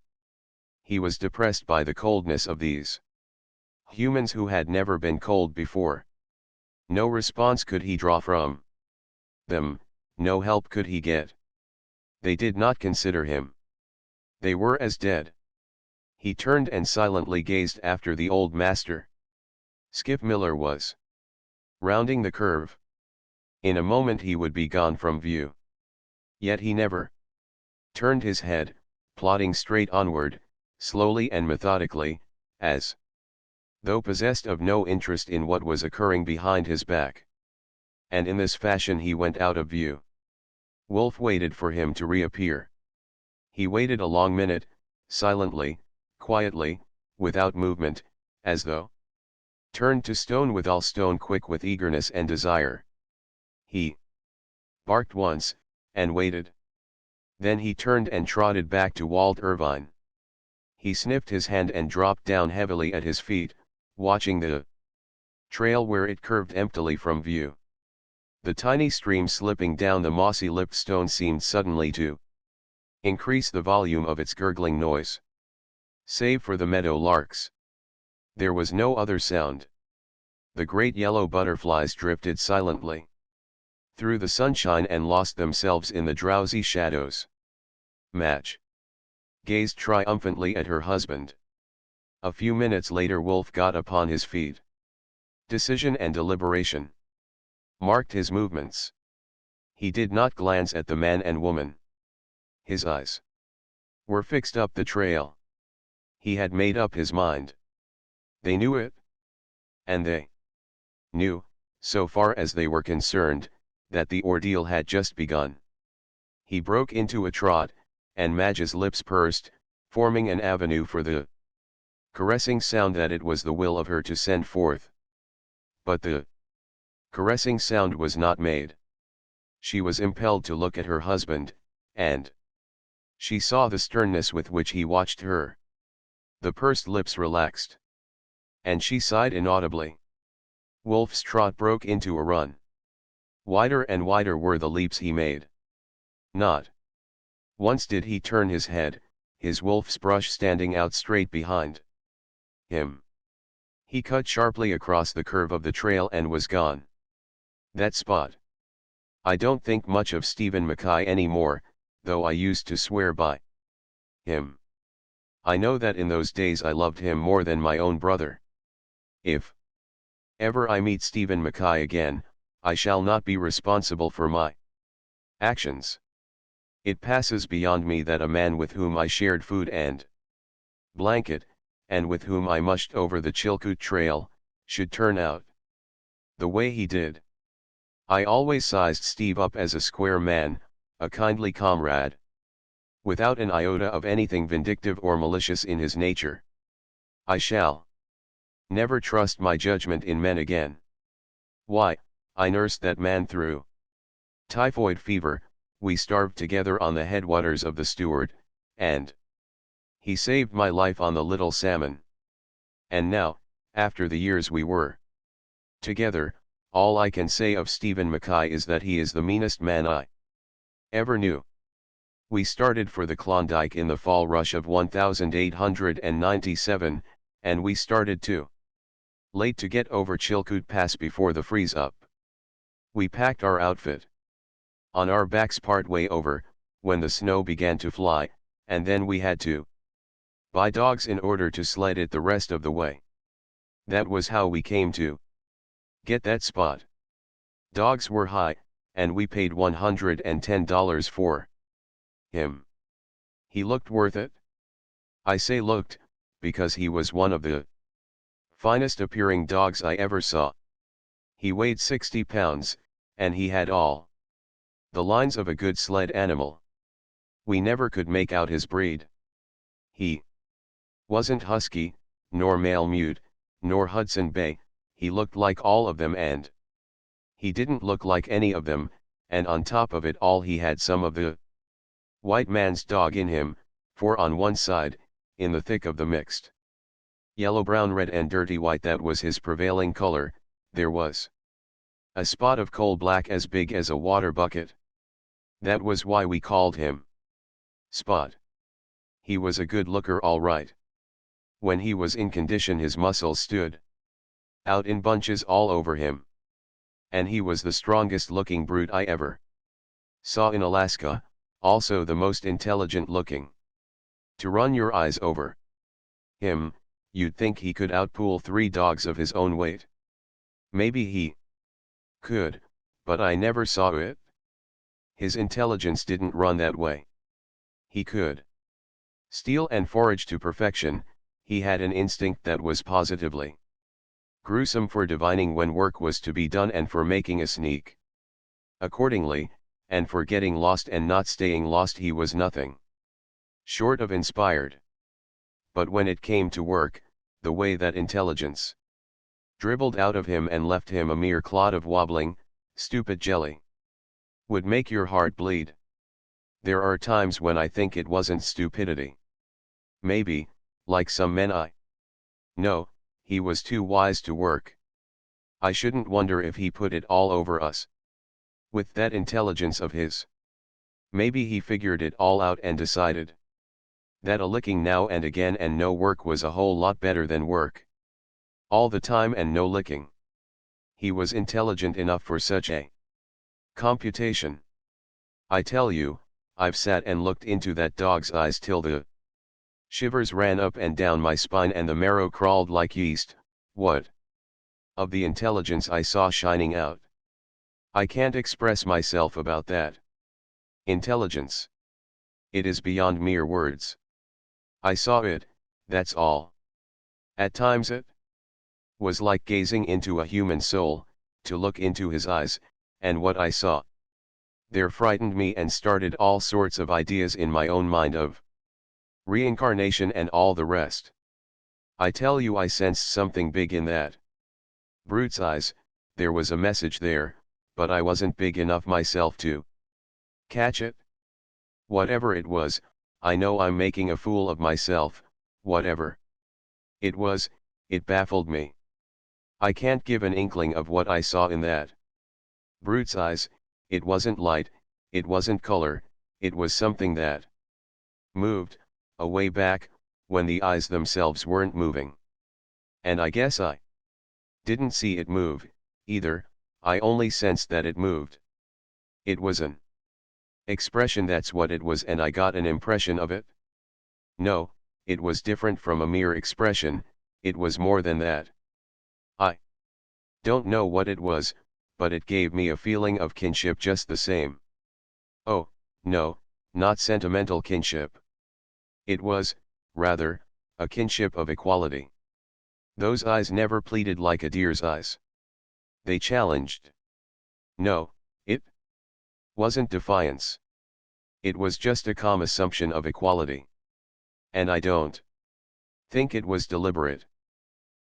S1: He was depressed by the coldness of these humans who had never been cold before. No response could he draw from them, no help could he get. They did not consider him. They were as dead. He turned and silently gazed after the old master. Skip Miller was rounding the curve. In a moment he would be gone from view. Yet he never turned his head, plodding straight onward, slowly and methodically, as though possessed of no interest in what was occurring behind his back. And in this fashion he went out of view. Wolf waited for him to reappear. He waited a long minute, silently, quietly, without movement, as though turned to stone, with all stone quick with eagerness and desire. He barked once, and waited. Then he turned and trotted back to Walt Irvine. He sniffed his hand and dropped down heavily at his feet, watching the trail where it curved emptily from view. The tiny stream slipping down the mossy-lipped stone seemed suddenly to increase the volume of its gurgling noise. Save for the meadow larks, there was no other sound. The great yellow butterflies drifted silently through the sunshine and lost themselves in the drowsy shadows. Match gazed triumphantly at her husband. A few minutes later Wolf got upon his feet. Decision and deliberation marked his movements. He did not glance at the man and woman. His eyes were fixed up the trail. He had made up his mind. They knew it. And they knew, so far as they were concerned, that the ordeal had just begun. He broke into a trot, and Madge's lips pursed, forming an avenue for the caressing sound that it was the will of her to send forth. But the caressing sound was not made. She was impelled to look at her husband, and she saw the sternness with which he watched her. The pursed lips relaxed, and she sighed inaudibly. Wolf's trot broke into a run. Wider and wider were the leaps he made. Not once did he turn his head, his wolf's brush standing out straight behind him. He cut sharply across the curve of the trail and was gone. That spot. I don't think much of Stephen Mackay anymore, though I used to swear by him. I know that in those days I loved him more than my own brother. If ever I meet Stephen Mackay again, I shall not be responsible for my actions. It passes beyond me that a man with whom I shared food and blanket, and with whom I mushed over the Chilkoot Trail, should turn out the way he did. I always sized Steve up as a square man, a kindly comrade, without an iota of anything vindictive or malicious in his nature. I shall never trust my judgment in men again. Why, I nursed that man through typhoid fever, we starved together on the headwaters of the Stewart, and he saved my life on the Little Salmon. And now, after the years we were together, all I can say of Stephen Mackay is that he is the meanest man I ever knew. We started for the Klondike in the fall rush of 1897, and we started too late to get over Chilkoot Pass before the freeze-up. We packed our outfit on our backs part way over, when the snow began to fly, and then we had to buy dogs in order to sled it the rest of the way. That was how we came to get that spot. Dogs were high, and we paid $110 for him. He looked worth it. I say looked, because he was one of the finest appearing dogs I ever saw. He weighed 60 pounds, and he had all the lines of a good sled animal. We never could make out his breed. He wasn't husky, nor Malamute, nor Hudson Bay. He looked like all of them, and he didn't look like any of them, and on top of it all he had some of the white man's dog in him, for on one side, in the thick of the mixed yellow, brown, red and dirty white that was his prevailing color, there was a spot of coal black as big as a water bucket. That was why we called him Spot. He was a good looker all right. When he was in condition his muscles stood out in bunches all over him. And he was the strongest looking brute I ever saw in Alaska, also the most intelligent looking. To run your eyes over him, you'd think he could outpool 3 dogs of his own weight. Maybe he could, but I never saw it. His intelligence didn't run that way. He could steal and forage to perfection. He had an instinct that was positively gruesome for divining when work was to be done and for making a sneak accordingly, and for getting lost and not staying lost he was nothing short of inspired. But when it came to work, the way that intelligence dribbled out of him and left him a mere clod of wobbling, stupid jelly would make your heart bleed. There are times when I think it wasn't stupidity. Maybe, like some men I know, he was too wise to work. I shouldn't wonder if he put it all over us. With that intelligence of his. Maybe he figured it all out and decided that a licking now and again and no work was a whole lot better than work all the time and no licking. He was intelligent enough for such a computation. I tell you, I've sat and looked into that dog's eyes till the shivers ran up and down my spine and the marrow crawled like yeast. What of the intelligence I saw shining out. I can't express myself about that intelligence. It is beyond mere words. I saw it, that's all. At times it was like gazing into a human soul, to look into his eyes, and what I saw there frightened me and started all sorts of ideas in my own mind of reincarnation and all the rest. I tell you I sensed something big in that brute's eyes. There was a message there, but I wasn't big enough myself to catch it. Whatever it was, I know I'm making a fool of myself. Whatever it was, it baffled me. I can't give an inkling of what I saw in that brute's eyes. It wasn't light, it wasn't color, it was something that moved, a way back, when the eyes themselves weren't moving. And I guess I didn't see it move, either, I only sensed that it moved. It was an expression, that's what it was, and I got an impression of it. No, it was different from a mere expression, it was more than that. I don't know what it was, but it gave me a feeling of kinship just the same. Oh, no, not sentimental kinship. It was, rather, a kinship of equality. Those eyes never pleaded like a deer's eyes. They challenged. No, it wasn't defiance. It was just a calm assumption of equality. And I don't think it was deliberate.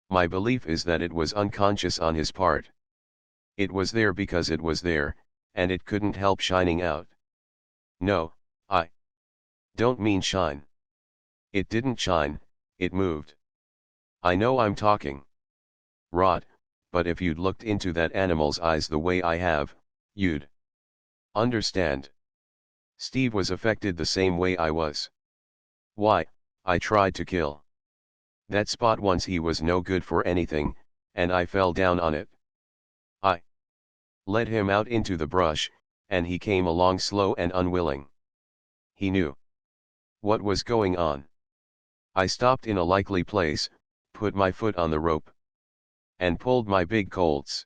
S1: My belief is that it was unconscious on his part. It was there because it was there, and it couldn't help shining out. No, I don't mean shine. It didn't shine, it moved. I know I'm talking rot, but if you'd looked into that animal's eyes the way I have, you'd understand. Steve was affected the same way I was. Why, I tried to kill that spot once. He was no good for anything, and I fell down on it. I led him out into the brush, and he came along slow and unwilling. He knew what was going on. I stopped in a likely place, put my foot on the rope, and pulled my big Colts.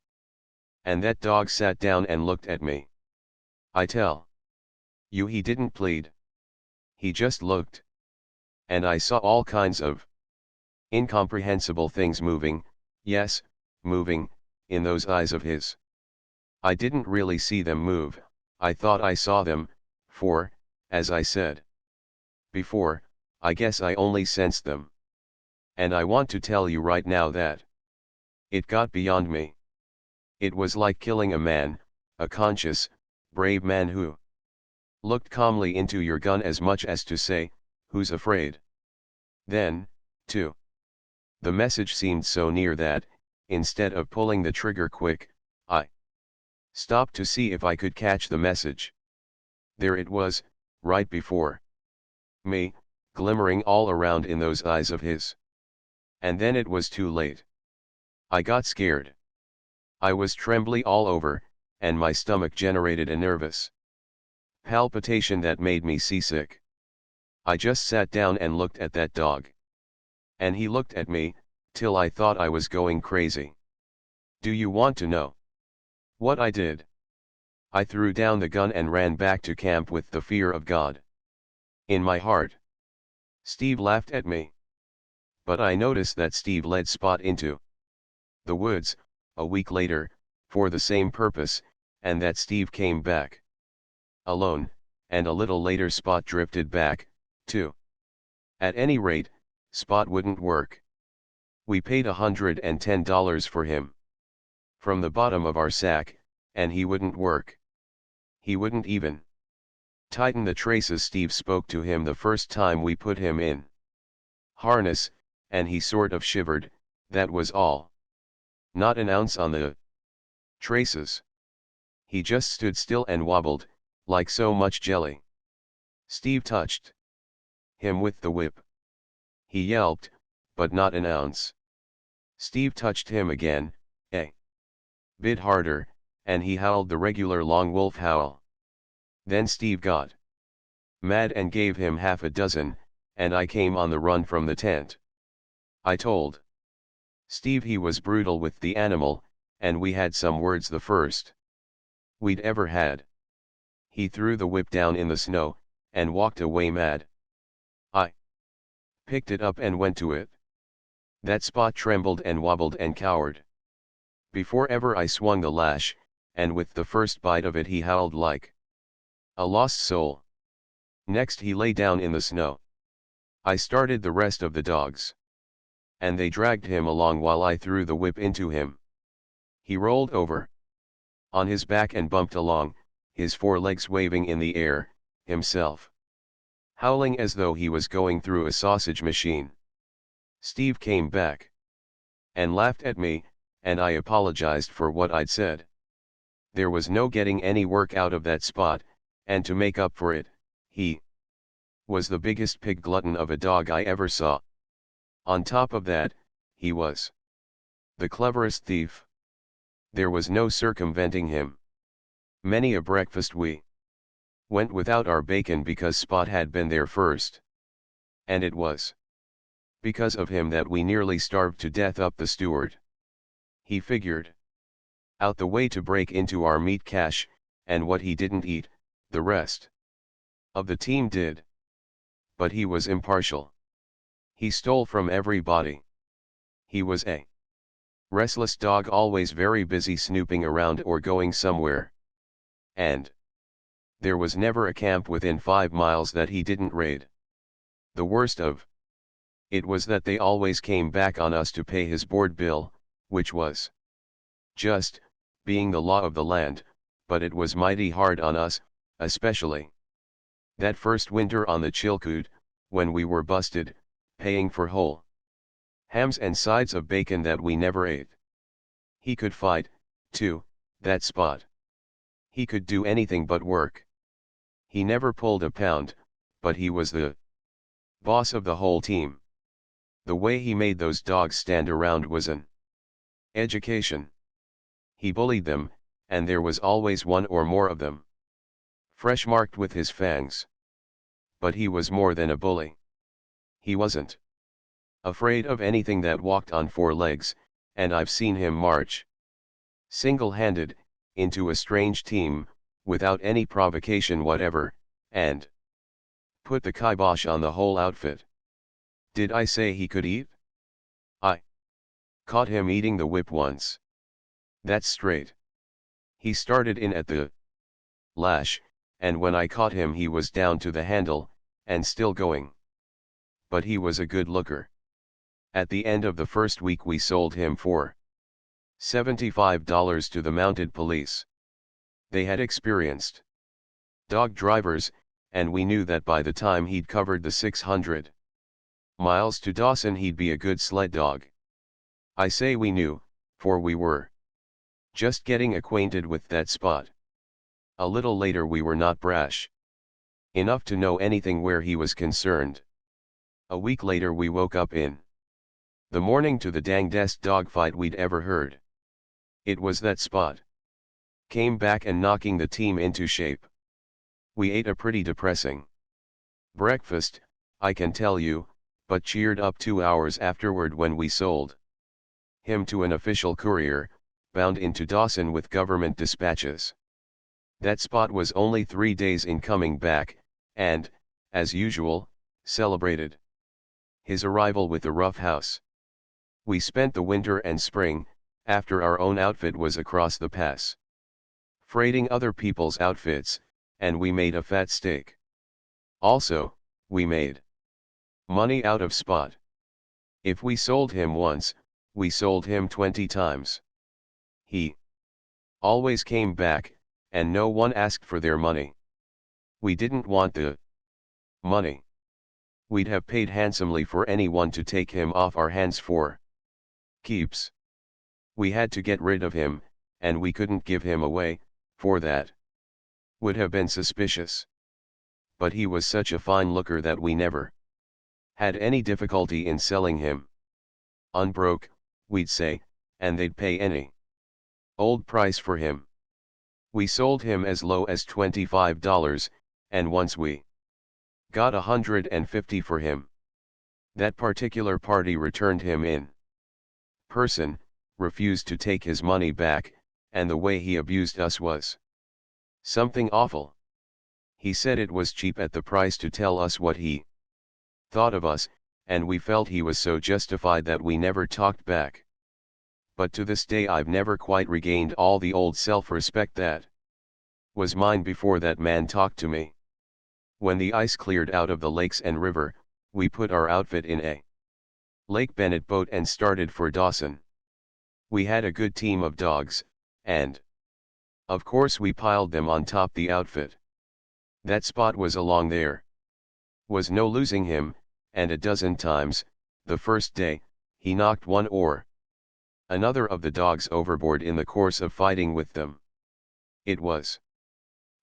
S1: And that dog sat down and looked at me. I tell you, he didn't plead. He just looked. And I saw all kinds of incomprehensible things moving, yes, moving, in those eyes of his. I didn't really see them move, I thought I saw them, for, as I said before, I guess I only sensed them. And I want to tell you right now that it got beyond me. It was like killing a man, a conscious, brave man who looked calmly into your gun as much as to say, who's afraid? Then, too, the message seemed so near that, instead of pulling the trigger quick, I stopped to see if I could catch the message. There it was, right before me, glimmering all around in those eyes of his. And then it was too late. I got scared. I was trembly all over, and my stomach generated a nervous palpitation that made me seasick. I just sat down and looked at that dog. And he looked at me, till I thought I was going crazy. Do you want to know what I did? I threw down the gun and ran back to camp with the fear of God in my heart. Steve laughed at me. But I noticed that Steve led Spot into the woods, a week later, for the same purpose, and that Steve came back alone, and a little later Spot drifted back, too. At any rate, Spot wouldn't work. We paid $110 for him from the bottom of our sack, and he wouldn't work. He wouldn't even tighten the traces. Steve spoke to him the first time we put him in harness, and he sort of shivered, that was all. Not an ounce on the traces. He just stood still and wobbled, like so much jelly. Steve touched him with the whip. He yelped, but not an ounce. Steve touched him again, a bit harder, and he howled the regular long wolf howl. Then Steve got mad and gave him half a dozen, and I came on the run from the tent. I told Steve he was brutal with the animal, and we had some words the first we'd ever had. He threw the whip down in the snow, and walked away mad. I picked it up and went to it. That Spot trembled and wobbled and cowered. Before ever I swung the lash, and with the first bite of it he howled like a lost soul. Next he lay down in the snow. I started the rest of the dogs. And they dragged him along while I threw the whip into him. He rolled over on his back and bumped along, his forelegs waving in the air, himself howling as though he was going through a sausage machine. Steve came back and laughed at me, and I apologized for what I'd said. There was no getting any work out of that Spot, and to make up for it, he was the biggest pig glutton of a dog I ever saw. On top of that, he was the cleverest thief. There was no circumventing him. Many a breakfast we went without our bacon because Spot had been there first. And it was because of him that we nearly starved to death up the Stewart. He figured out the way to break into our meat cache, and what he didn't eat, the rest of the team did. But he was impartial. He stole from everybody. He was a restless dog, always very busy snooping around or going somewhere. And there was never a camp within 5 miles that he didn't raid. The worst of it was that they always came back on us to pay his board bill, which was just being the law of the land, but it was mighty hard on us, especially that first winter on the Chilkoot, when we were busted, paying for whole hams and sides of bacon that we never ate. He could fight, too, that Spot. He could do anything but work. He never pulled a pound, but he was the boss of the whole team. The way he made those dogs stand around was an education. He bullied them, and there was always one or more of them fresh marked with his fangs. But he was more than a bully. He wasn't afraid of anything that walked on 4 legs, and I've seen him march single-handed into a strange team, without any provocation whatever, and put the kibosh on the whole outfit. Did I say he could eat? I caught him eating the whip once. That's straight. He started in at the lash, and when I caught him he was down to the handle, and still going. But he was a good looker. At the end of the first week we sold him for $75 to the mounted police. They had experienced dog drivers, and we knew that by the time he'd covered the 600 miles to Dawson he'd be a good sled dog. I say we knew, for we were just getting acquainted with that Spot. A little later we were not brash enough to know anything where he was concerned. A week later we woke up in the morning to the dangdest dogfight we'd ever heard. It was that Spot came back and knocking the team into shape. We ate a pretty depressing breakfast, I can tell you, but cheered up 2 hours afterward when we sold him to an official courier, bound into Dawson with government dispatches. That Spot was only 3 days in coming back, and, as usual, celebrated his arrival with the rough house. We spent the winter and spring, after our own outfit was across the pass, freighting other people's outfits, and we made a fat stake. Also, we made money out of Spot. If we sold him once, we sold him 20 times. He always came back, and no one asked for their money. We didn't want the money. We'd have paid handsomely for anyone to take him off our hands for keeps. We had to get rid of him, and we couldn't give him away, for that would have been suspicious. But he was such a fine looker that we never had any difficulty in selling him. Unbroke, we'd say, and they'd pay any old price for him. We sold him as low as $25, and once we got $150 for him. That particular party returned him in person, refused to take his money back, and the way he abused us was something awful. He said it was cheap at the price to tell us what he thought of us, and we felt he was so justified that we never talked back. But to this day I've never quite regained all the old self-respect that was mine before that man talked to me. When the ice cleared out of the lakes and river, we put our outfit in a Lake Bennett boat and started for Dawson. We had a good team of dogs, and of course we piled them on top the outfit. That Spot was along there. Was no losing him, and a dozen times, the first day, he knocked one or another of the dogs overboard in the course of fighting with them. It was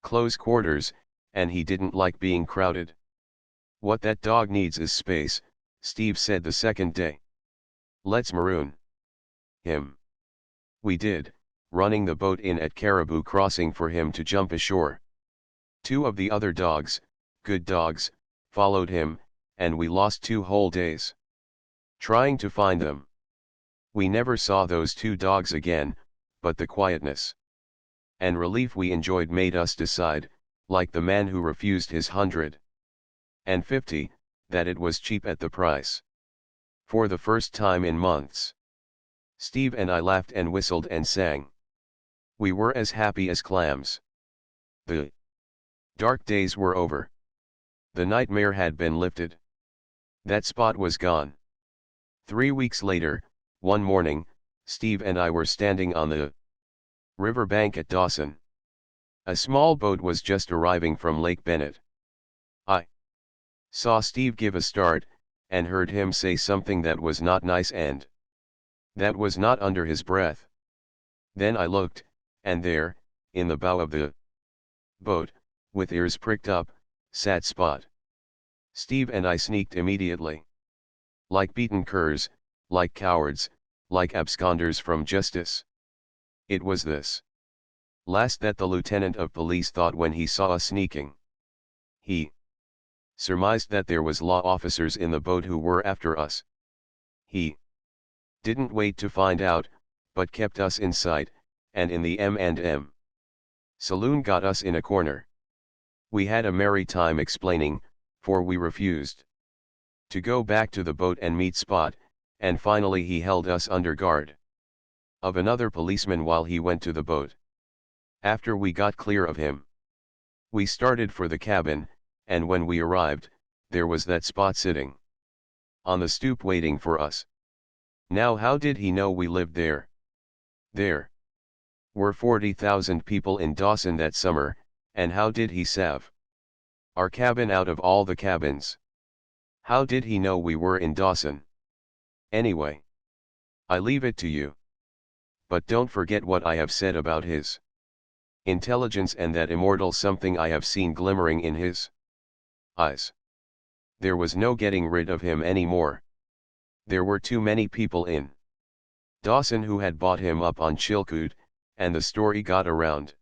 S1: close quarters, and he didn't like being crowded. What that dog needs is space, Steve said the second day. Let's maroon him. We did, running the boat in at Caribou Crossing for him to jump ashore. Two of the other dogs, good dogs, followed him, and we lost 2 whole days trying to find them. We never saw those 2 dogs again, but the quietness and relief we enjoyed made us decide, like the man who refused his $150, that it was cheap at the price. For the first time in months, Steve and I laughed and whistled and sang. We were as happy as clams. The dark days were over. The nightmare had been lifted. That spot was gone. 3 weeks later, one morning, Steve and I were standing on the river bank at Dawson. A small boat was just arriving from Lake Bennett. I saw Steve give a start, and heard him say something that was not nice and that was not under his breath. Then I looked, and there, in the bow of the boat, with ears pricked up, sat Spot. Steve and I sneaked immediately. Like beaten curs, like cowards, like absconders from justice. It was this last that the lieutenant of police thought when he saw us sneaking. He surmised that there was law officers in the boat who were after us. He didn't wait to find out, but kept us in sight, and in the M&M saloon got us in a corner. We had a merry time explaining, for we refused to go back to the boat and meet Spot, and finally he held us under guard of another policeman while he went to the boat. After we got clear of him, we started for the cabin, and when we arrived, there was that Spot sitting on the stoop waiting for us. Now how did he know we lived there? There were 40,000 people in Dawson that summer, and how did he salve our cabin out of all the cabins? How did he know we were in Dawson? Anyway, I leave it to you. But don't forget what I have said about his intelligence and that immortal something I have seen glimmering in his eyes. There was no getting rid of him anymore. There were too many people in Dawson who had bought him up on Chilkoot, and the story got around.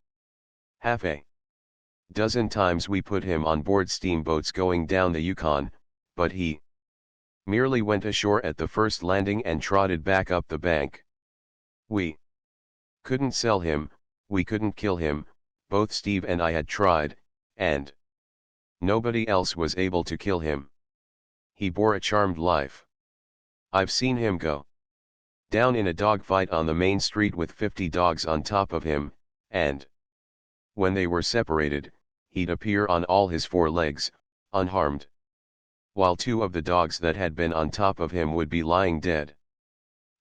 S1: Half a dozen times we put him on board steamboats going down the Yukon, but he merely went ashore at the first landing and trotted back up the bank. We couldn't sell him, we couldn't kill him, both Steve and I had tried, and nobody else was able to kill him. He bore a charmed life. I've seen him go down in a dogfight on the main street with 50 dogs on top of him, and when they were separated, he'd appear on all his 4 legs, unharmed, while 2 of the dogs that had been on top of him would be lying dead.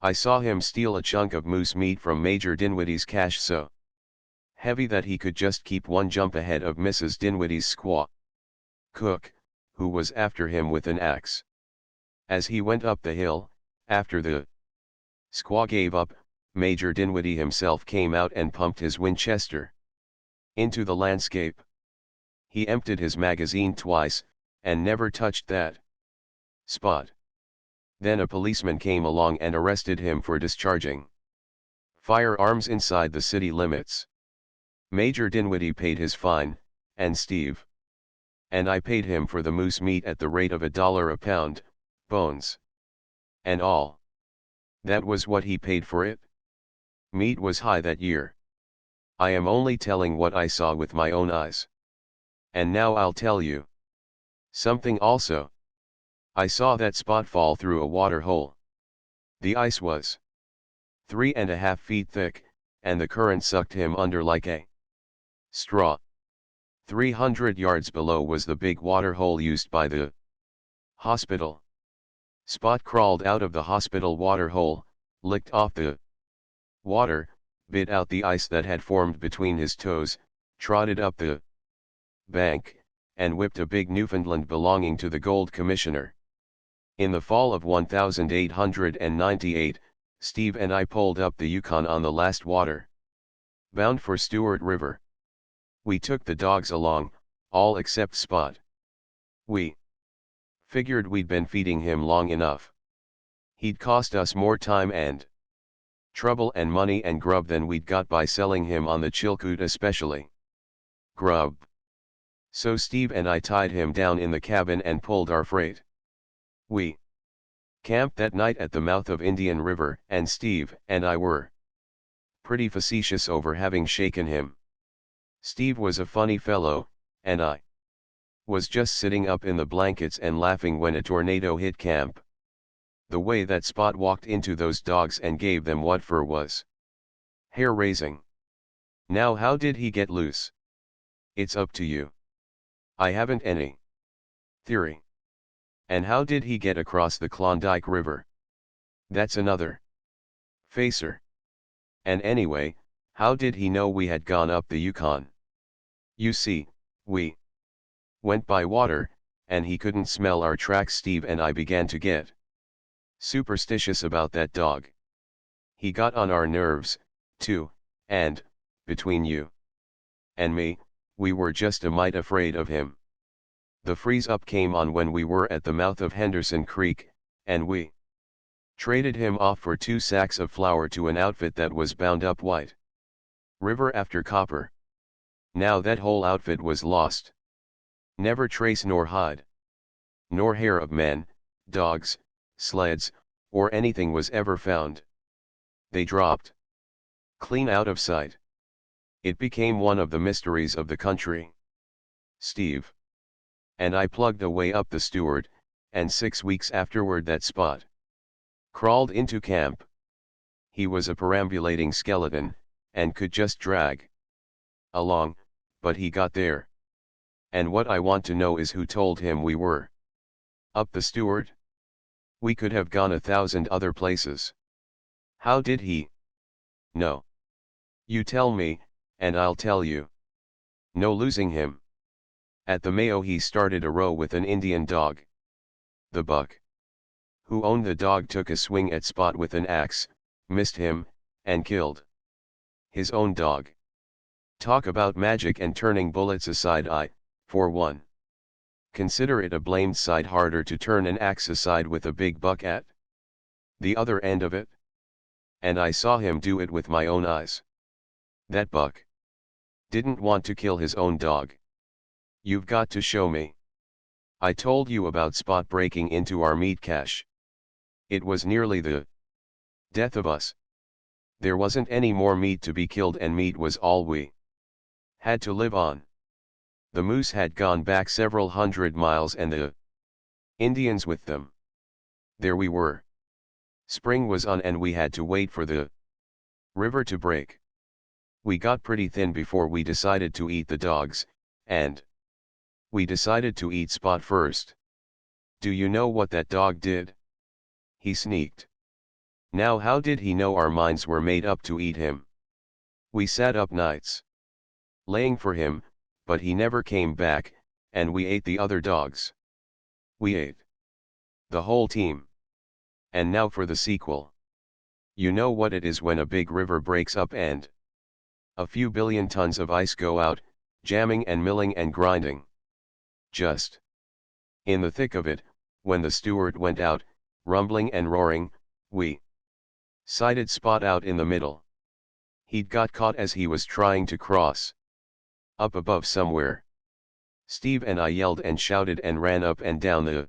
S1: I saw him steal a chunk of moose meat from Major Dinwiddie's cache so heavy that he could just keep 1 jump ahead of Mrs. Dinwiddie's squaw cook, who was after him with an axe. As he went up the hill, after the squaw gave up, Major Dinwiddie himself came out and pumped his Winchester into the landscape. He emptied his magazine twice, and never touched that Spot. Then a policeman came along and arrested him for discharging firearms inside the city limits. Major Dinwiddie paid his fine, and Steve and I paid him for the moose meat at the rate of $1 a pound, bones and all. That was what he paid for it. Meat was high that year. I am only telling what I saw with my own eyes. And now I'll tell you something also. I saw that Spot fall through a water hole. The ice was 3.5 feet thick, and the current sucked him under like a straw. 300 yards below was the big water hole used by the hospital. Spot crawled out of the hospital water hole, licked off the water, bit out the ice that had formed between his toes, trotted up the bank, and whipped a big Newfoundland belonging to the Gold Commissioner. In the fall of 1898, Steve and I pulled up the Yukon on the last water bound for Stewart River. We took the dogs along, all except Spot. We Figured we'd been feeding him long enough. He'd cost us more time and trouble and money and grub than we'd got by selling him on the Chilkoot, especially grub. So Steve and I tied him down in the cabin and pulled our freight. We camped that night at the mouth of Indian River, and Steve and I were pretty facetious over having shaken him. Steve was a funny fellow, and I was just sitting up in the blankets and laughing when a tornado hit camp. The way that Spot walked into those dogs and gave them what for was hair-raising. Now how did he get loose? It's up to you. I haven't any theory. And how did he get across the Klondike River? That's another facer. And anyway, how did he know we had gone up the Yukon? You see, we went by water, and he couldn't smell our tracks. Steve and I began to get superstitious about that dog. He got on our nerves, too, and, between you and me, we were just a mite afraid of him. The freeze-up came on when we were at the mouth of Henderson Creek, and we traded him off for 2 sacks of flour to an outfit that was bound up White River after copper. Now that whole outfit was lost. Never trace nor hide, nor hair of men, dogs, sleds, or anything was ever found. They dropped clean out of sight. It became one of the mysteries of the country. Steve and I plugged away up the Stewart, and 6 weeks afterward that Spot crawled into camp. He was a perambulating skeleton, and could just drag along, but he got there. And what I want to know is who told him we were up the Stewart? We could have gone 1,000 other places. How did he know? You tell me, and I'll tell you. No losing him. At the Mayo he started a row with an Indian dog. The buck who owned the dog took a swing at Spot with an axe, missed him, and killed his own dog. Talk about magic and turning bullets aside. I, for one, consider it a blamed sight harder to turn an axe aside with a big buck at the other end of it. And I saw him do it with my own eyes. That buck didn't want to kill his own dog. You've got to show me. I told you about Spot breaking into our meat cache. It was nearly the death of us. There wasn't any more meat to be killed, and meat was all we had to live on. The moose had gone back several hundred miles and the Indians with them. There we were. Spring was on and we had to wait for the river to break. We got pretty thin before we decided to eat the dogs, and we decided to eat Spot first. Do you know what that dog did? He sneaked. Now how did he know our minds were made up to eat him? We sat up nights laying for him, but he never came back, and we ate the other dogs. We ate the whole team. And now for the sequel. You know what it is when a big river breaks up and a few billion tons of ice go out, jamming and milling and grinding. Just in the thick of it, when the Stewart went out, rumbling and roaring, we sighted Spot out in the middle. He'd got caught as he was trying to cross up above somewhere. Steve and I yelled and shouted and ran up and down the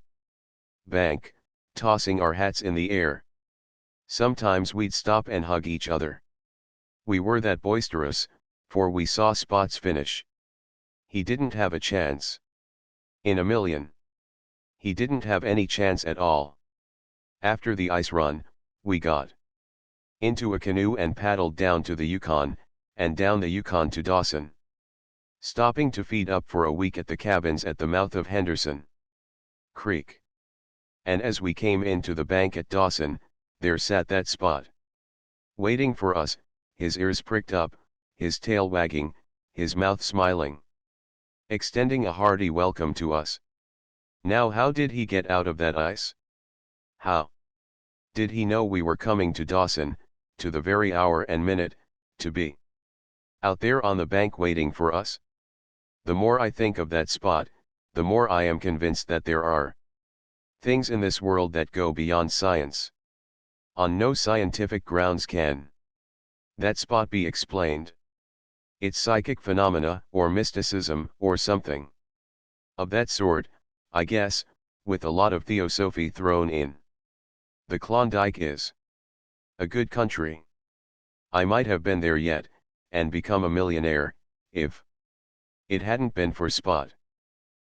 S1: bank, tossing our hats in the air. Sometimes we'd stop and hug each other. We were that boisterous, for we saw Spot's finish. He didn't have a chance in a million. He didn't have any chance at all. After the ice run, we got into a canoe and paddled down to the Yukon, and down the Yukon to Dawson, stopping to feed up for a week at the cabins at the mouth of Henderson Creek. And as we came into the bank at Dawson, there sat that Spot, waiting for us, his ears pricked up, his tail wagging, his mouth smiling, extending a hearty welcome to us. Now how did he get out of that ice? How did he know we were coming to Dawson, to the very hour and minute, to be out there on the bank waiting for us? The more I think of that Spot, the more I am convinced that there are Things in this world that go beyond science. On no scientific grounds can that spot be explained. It's psychic phenomena, or mysticism, or something of that sort, I guess, with a lot of theosophy thrown in. The Klondike is a good country. I might have been there yet, and become a millionaire, if it hadn't been for Spot.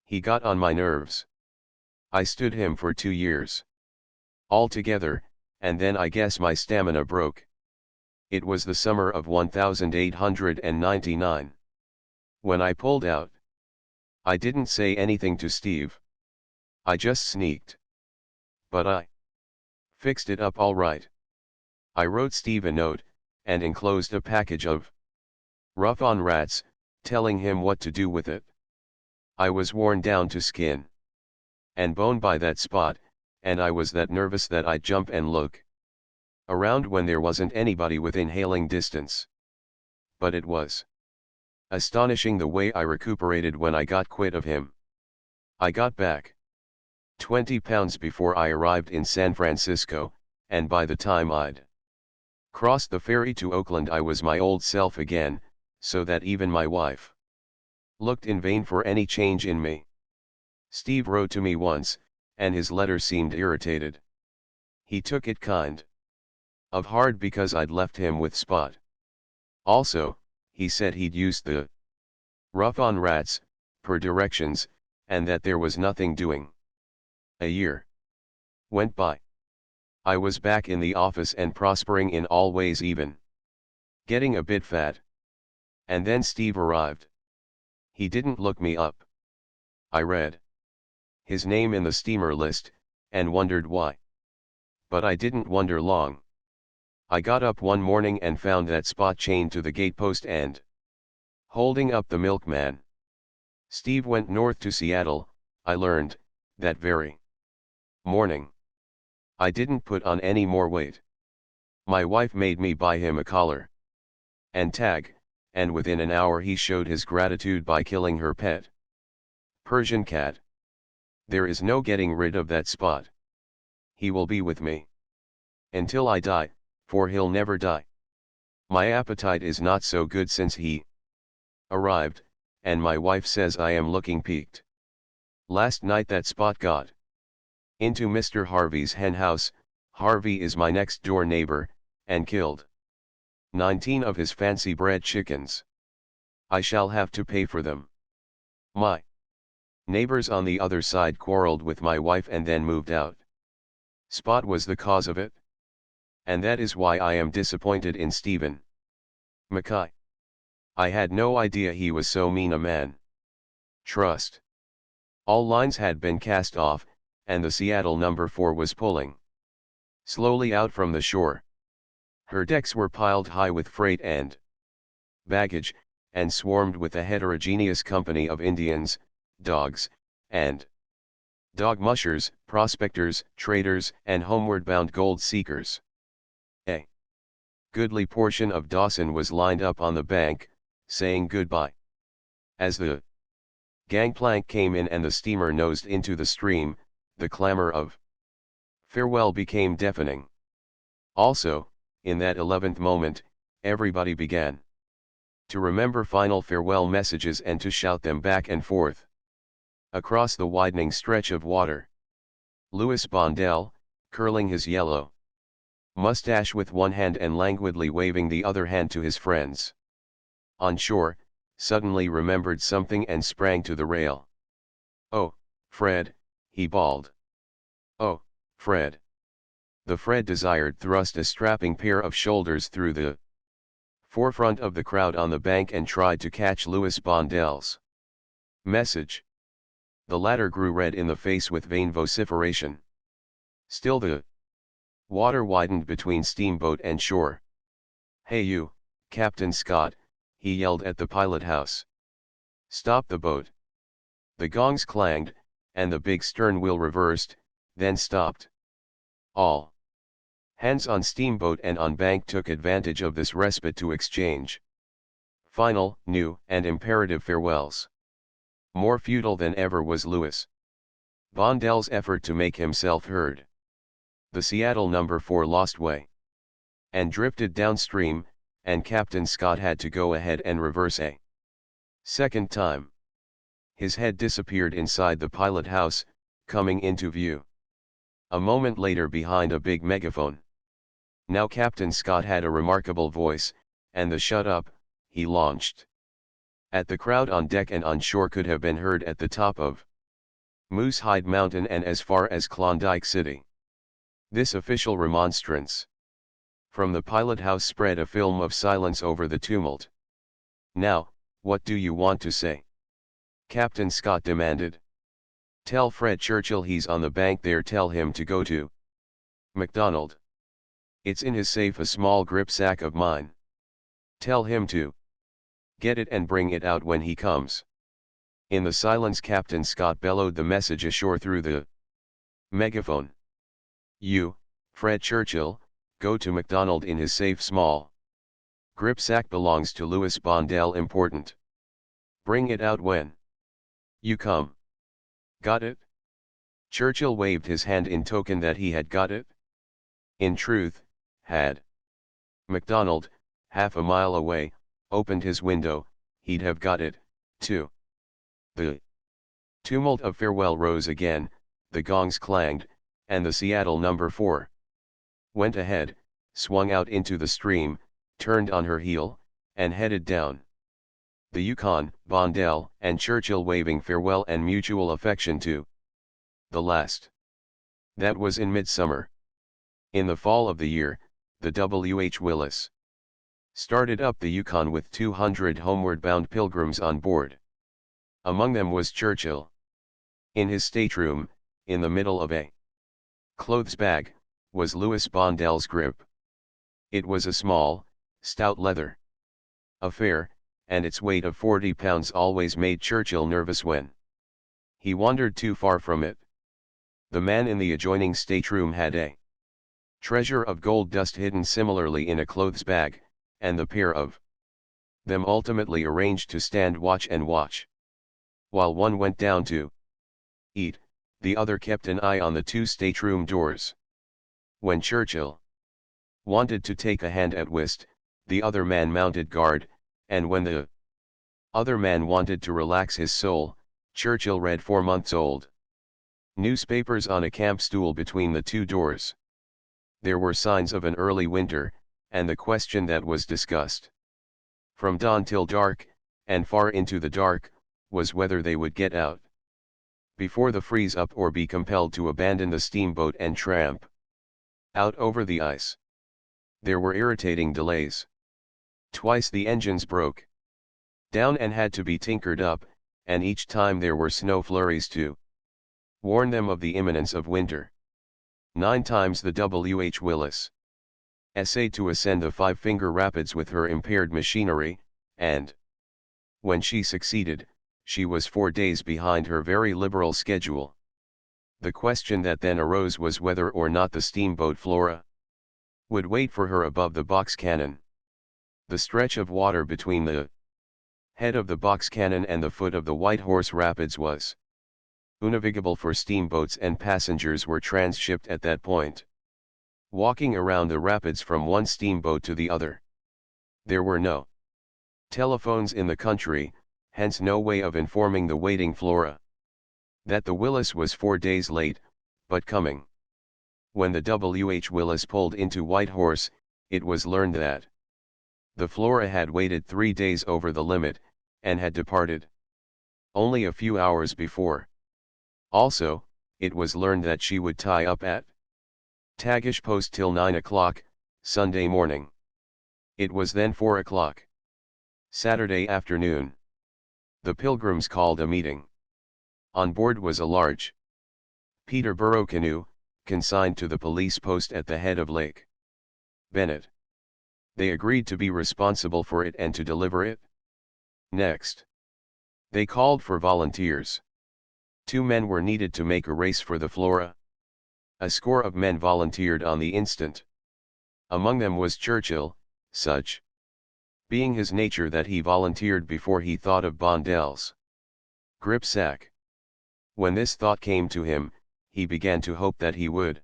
S1: He got on my nerves. I stood him for 2 years altogether, and then I guess my stamina broke. It was the summer of 1899. When I pulled out, I didn't say anything to Steve. I just sneaked. But I fixed it up all right. I wrote Steve a note, and enclosed a package of rough on rats, telling him what to do with it. I was worn down to skin and bone by that Spot, and I was that nervous that I'd jump and look around when there wasn't anybody within hailing distance. But it was astonishing the way I recuperated when I got quit of him. I got back 20 pounds before I arrived in San Francisco, and by the time I'd crossed the ferry to Oakland I was my old self again, so that even my wife looked in vain for any change in me. Steve wrote to me once, and his letter seemed irritated. He took it kind of hard because I'd left him with Spot. Also, he said he'd used the rough on rats, per directions, and that there was nothing doing. A year went by. I was back in the office and prospering in all ways, even getting a bit fat. And then Steve arrived. He didn't look me up. I read his name in the steamer list, and wondered why. But I didn't wonder long. I got up one morning and found that Spot chained to the gatepost and holding up the milkman. Steve went north to Seattle, I learned, that very morning. I didn't put on any more weight. My wife made me buy him a collar and tag, and within an hour he showed his gratitude by killing her pet Persian cat. There is no getting rid of that Spot. He will be with me until I die, for he'll never die. My appetite is not so good since he arrived, and my wife says I am looking peaked. Last night that Spot got into Mr. Harvey's hen house. Harvey is my next door neighbor, and killed 19 of his fancy bred chickens. I shall have to pay for them. My neighbors on the other side quarreled with my wife and then moved out. Spot was the cause of it. And that is why I am disappointed in Stephen Mackay. I had no idea he was so mean a man. Trust. All lines had been cast off, and the Seattle number 4 was pulling slowly out from the shore. Her decks were piled high with freight and baggage, and swarmed with a heterogeneous company of Indians, dogs, and dog mushers, prospectors, traders, and homeward-bound gold seekers. A goodly portion of Dawson was lined up on the bank, saying goodbye. As the gangplank came in and the steamer nosed into the stream, the clamor of farewell became deafening. Also, in that 11th moment, everybody began to remember final farewell messages and to shout them back and forth across the widening stretch of water. Louis Bondel, curling his yellow mustache with one hand and languidly waving the other hand to his friends on shore, suddenly remembered something and sprang to the rail. "Oh, Fred," he bawled. "Oh, Fred." The Fred desired thrust a strapping pair of shoulders through the forefront of the crowd on the bank and tried to catch Louis Bondel's message. The latter grew red in the face with vain vociferation. Still the water widened between steamboat and shore. "Hey you, Captain Scott," he yelled at the pilot house. "Stop the boat." The gongs clanged, and the big stern wheel reversed, then stopped. All hands on steamboat and on bank took advantage of this respite to exchange final, new, and imperative farewells. More futile than ever was Louis. Bondell's effort to make himself heard. The Seattle number 4 lost way and drifted downstream, and Captain Scott had to go ahead and reverse a second time. His head disappeared inside the pilot house, coming into view a moment later behind a big megaphone. Now Captain Scott had a remarkable voice, and the "shut up" he launched at the crowd on deck and on shore could have been heard at the top of Moosehide Mountain and as far as Klondike City. This official remonstrance from the pilot house spread a film of silence over the tumult. "Now, what do you want to say?" Captain Scott demanded. "Tell Fred Churchill he's on the bank there. Tell him to go to McDonald. It's in his safe, a small grip sack of mine. Tell him to get it and bring it out when he comes." In the silence Captain Scott bellowed the message ashore through the megaphone. "You, Fred Churchill, go to McDonald in his safe small grip sack belongs to Louis Bondell. Important. Bring it out when you come. Got it?" Churchill waved his hand in token that he had got it. In truth, had McDonald, half a mile away, opened his window, he'd have got it, too. The tumult of farewell rose again, the gongs clanged, and the Seattle number 4 went ahead, swung out into the stream, turned on her heel, and headed down the Yukon, Bondell and Churchill waving farewell and mutual affection to the last. That was in midsummer. In the fall of the year, the W.H. Willis started up the Yukon with 200 homeward-bound pilgrims on board. Among them was Churchill. In his stateroom, in the middle of a clothes bag, was Louis Bondell's grip. It was a small, stout leather affair, and its weight of 40 pounds always made Churchill nervous when he wandered too far from it. The man in the adjoining stateroom had a treasure of gold dust hidden similarly in a clothes bag, and the pair of them ultimately arranged to stand watch and watch. While one went down to eat, the other kept an eye on the 2 stateroom doors. When Churchill wanted to take a hand at whist, the other man mounted guard, and when the other man wanted to relax his soul, Churchill read 4-month-old newspapers on a camp stool between the 2 doors. There were signs of an early winter, and the question that was discussed from dawn till dark, and far into the dark, was whether they would get out before the freeze up or be compelled to abandon the steamboat and tramp out over the ice. There were irritating delays. Twice the engines broke down and had to be tinkered up, and each time there were snow flurries to warn them of the imminence of winter. 9 times the W.H. Willis essayed to ascend the Five Finger Rapids with her impaired machinery, and when she succeeded, she was 4 days behind her very liberal schedule. The question that then arose was whether or not the steamboat Flora would wait for her above the box cannon. The stretch of water between the head of the box cannon and the foot of the White Horse Rapids was unnavigable for steamboats, and passengers were transshipped at that point, walking around the rapids from one steamboat to the other. There were no telephones in the country, hence no way of informing the waiting Flora that the Willis was 4 days late, but coming. When the W.H. Willis pulled into White Horse, it was learned that the Flora had waited 3 days over the limit, and had departed only a few hours before. Also, it was learned that she would tie up at Tagish Post till 9 o'clock, Sunday morning. It was then 4 o'clock Saturday afternoon. The pilgrims called a meeting. On board was a large Peterborough canoe, consigned to the police post at the head of Lake Bennett. They agreed to be responsible for it and to deliver it. Next, they called for volunteers. 2 men were needed to make a race for the Flora. A score of men volunteered on the instant. Among them was Churchill, such being his nature that he volunteered before he thought of Bondell's grip sack. When this thought came to him, he began to hope that he would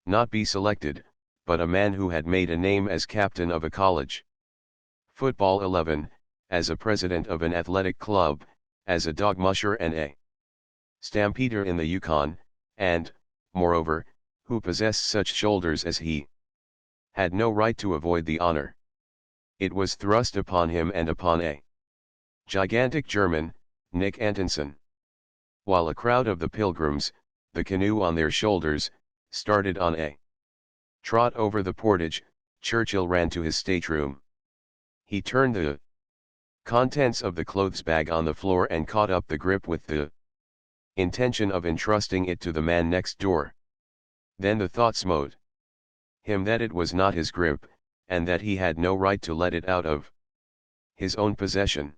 S1: not be selected, but a man who had made a name as captain of a college football 11, as a president of an athletic club, as a dog musher and a stampeder in the Yukon, and, moreover, who possessed such shoulders as he had no right to avoid the honor. It was thrust upon him and upon a gigantic German, Nick Antonsen. While a crowd of the pilgrims, the canoe on their shoulders, started on a trot over the portage, Churchill ran to his stateroom. He turned the contents of the clothes bag on the floor and caught up the grip with the intention of entrusting it to the man next door. Then the thought smote him that it was not his grip, and that he had no right to let it out of his own possession.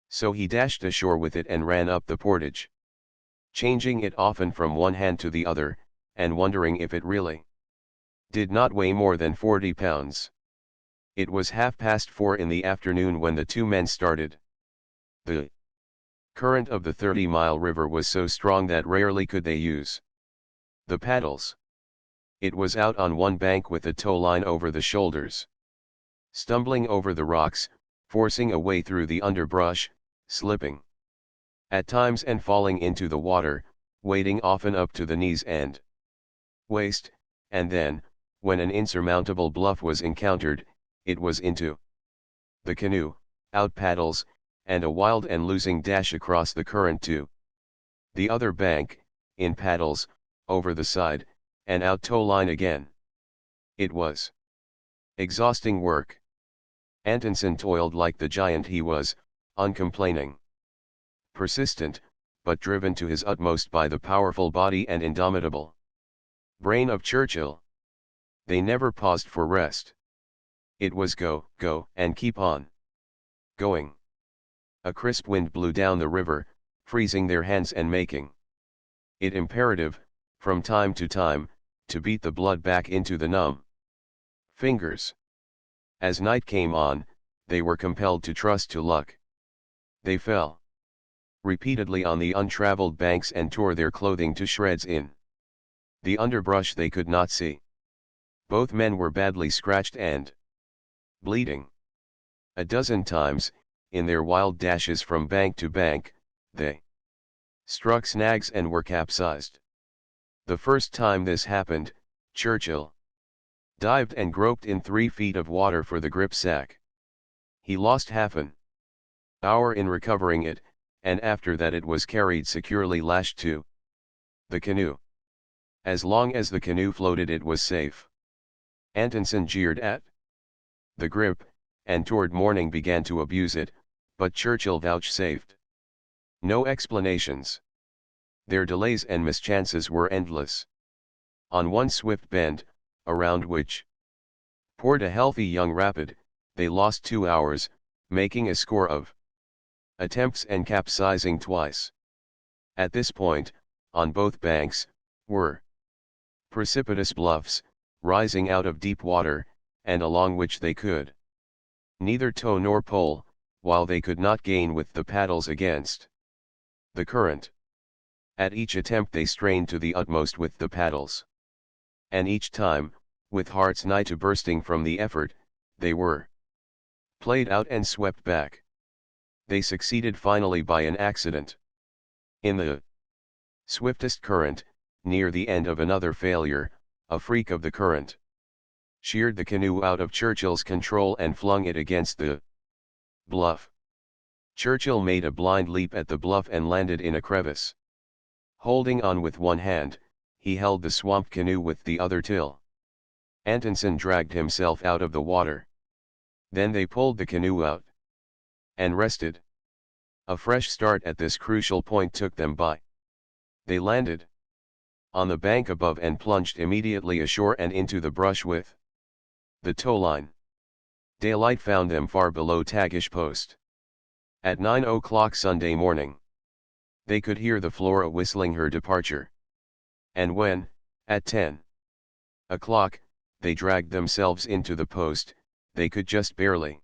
S1: So he dashed ashore with it and ran up the portage, changing it often from one hand to the other, and wondering if it really did not weigh more than 40 pounds. It was 4:30 in the afternoon when the two men started. The current of the 30-mile river was so strong that rarely could they use the paddles. It was out on one bank with a tow line over the shoulders. Stumbling over the rocks, forcing a way through the underbrush, slipping at times and falling into the water, wading often up to the knees and waist, and then, when an insurmountable bluff was encountered, it was into the canoe, out paddles, and a wild and losing dash across the current to the other bank, in paddles, over the side, and out tow line again. It was exhausting work. Antonsen toiled like the giant he was, uncomplaining, persistent, but driven to his utmost by the powerful body and indomitable brain of Churchill. They never paused for rest. It was go, go, and keep on going. A crisp wind blew down the river, freezing their hands and making it imperative, from time to time, to beat the blood back into the numb fingers. As night came on, they were compelled to trust to luck. They fell repeatedly on the untraveled banks and tore their clothing to shreds in the underbrush they could not see. Both men were badly scratched and bleeding. A dozen times, in their wild dashes from bank to bank, they struck snags and were capsized. The first time this happened, Churchill dived and groped in 3 feet of water for the grip sack. He lost half an hour in recovering it, and after that it was carried securely lashed to the canoe. As long as the canoe floated it was safe. Antonsen jeered at the grip, and toward morning began to abuse it, but Churchill vouchsafed no explanations. Their delays and mischances were endless. On one swift bend, around which poured a healthy young rapid, they lost 2 hours, making a score of attempts and capsizing twice. At this point, on both banks, were precipitous bluffs, rising out of deep water, and along which they could neither tow nor pole, while they could not gain with the paddles against the current. At each attempt they strained to the utmost with the paddles. And each time, with hearts nigh to bursting from the effort, they were played out and swept back. They succeeded finally by an accident. In the swiftest current, near the end of another failure, a freak of the current sheared the canoe out of Churchill's control and flung it against the bluff. Churchill made a blind leap at the bluff and landed in a crevice. Holding on with one hand, he held the swamp canoe with the other till Antonsen dragged himself out of the water. Then they pulled the canoe out and rested. A fresh start at this crucial point took them by. They landed on the bank above and plunged immediately ashore and into the brush with the tow line. Daylight found them far below Tagish Post. At 9 o'clock Sunday morning, they could hear the Flora whistling her departure. And when, at 10 o'clock, they dragged themselves into the post, they could just barely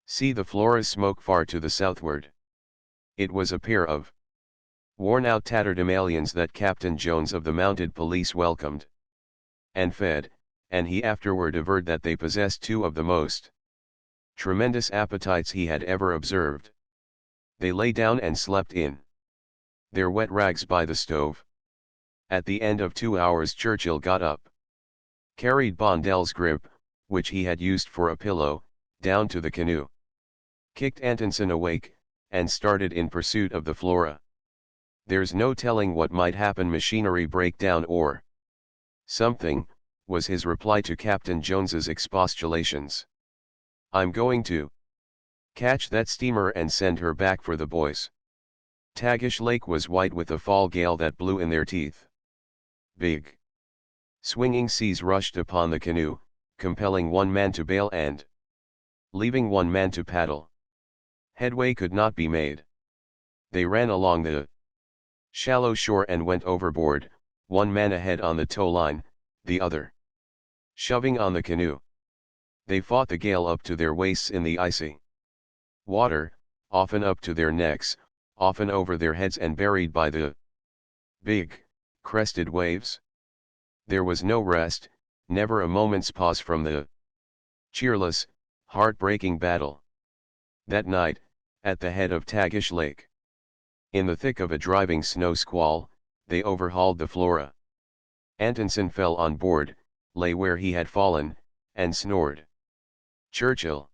S1: see the Flora's smoke far to the southward. It was a pair of Worn-out tatterdemalions that Captain Jones of the mounted police welcomed and fed, and he afterward averred that they possessed two of the most tremendous appetites he had ever observed. They lay down and slept in their wet rags by the stove. At the end of 2 hours Churchill got up, carried Bondell's grip, which he had used for a pillow, down to the canoe, kicked Antonsen awake, and started in pursuit of the Flora. "There's no telling what might happen, machinery breakdown or something," was his reply to Captain Jones's expostulations. "I'm going to catch that steamer and send her back for the boys." Tagish Lake was white with a fall gale that blew in their teeth. Big, swinging seas rushed upon the canoe, compelling one man to bail and leaving one man to paddle. Headway could not be made. They ran along the shallow shore and went overboard, one man ahead on the tow line, the other shoving on the canoe. They fought the gale up to their waists in the icy water, often up to their necks, often over their heads and buried by the big, crested waves. There was no rest, never a moment's pause from the cheerless, heartbreaking battle. That night, at the head of Tagish Lake, in the thick of a driving snow squall, they overhauled the Flora. Antonsen fell on board, lay where he had fallen, and snored. Churchill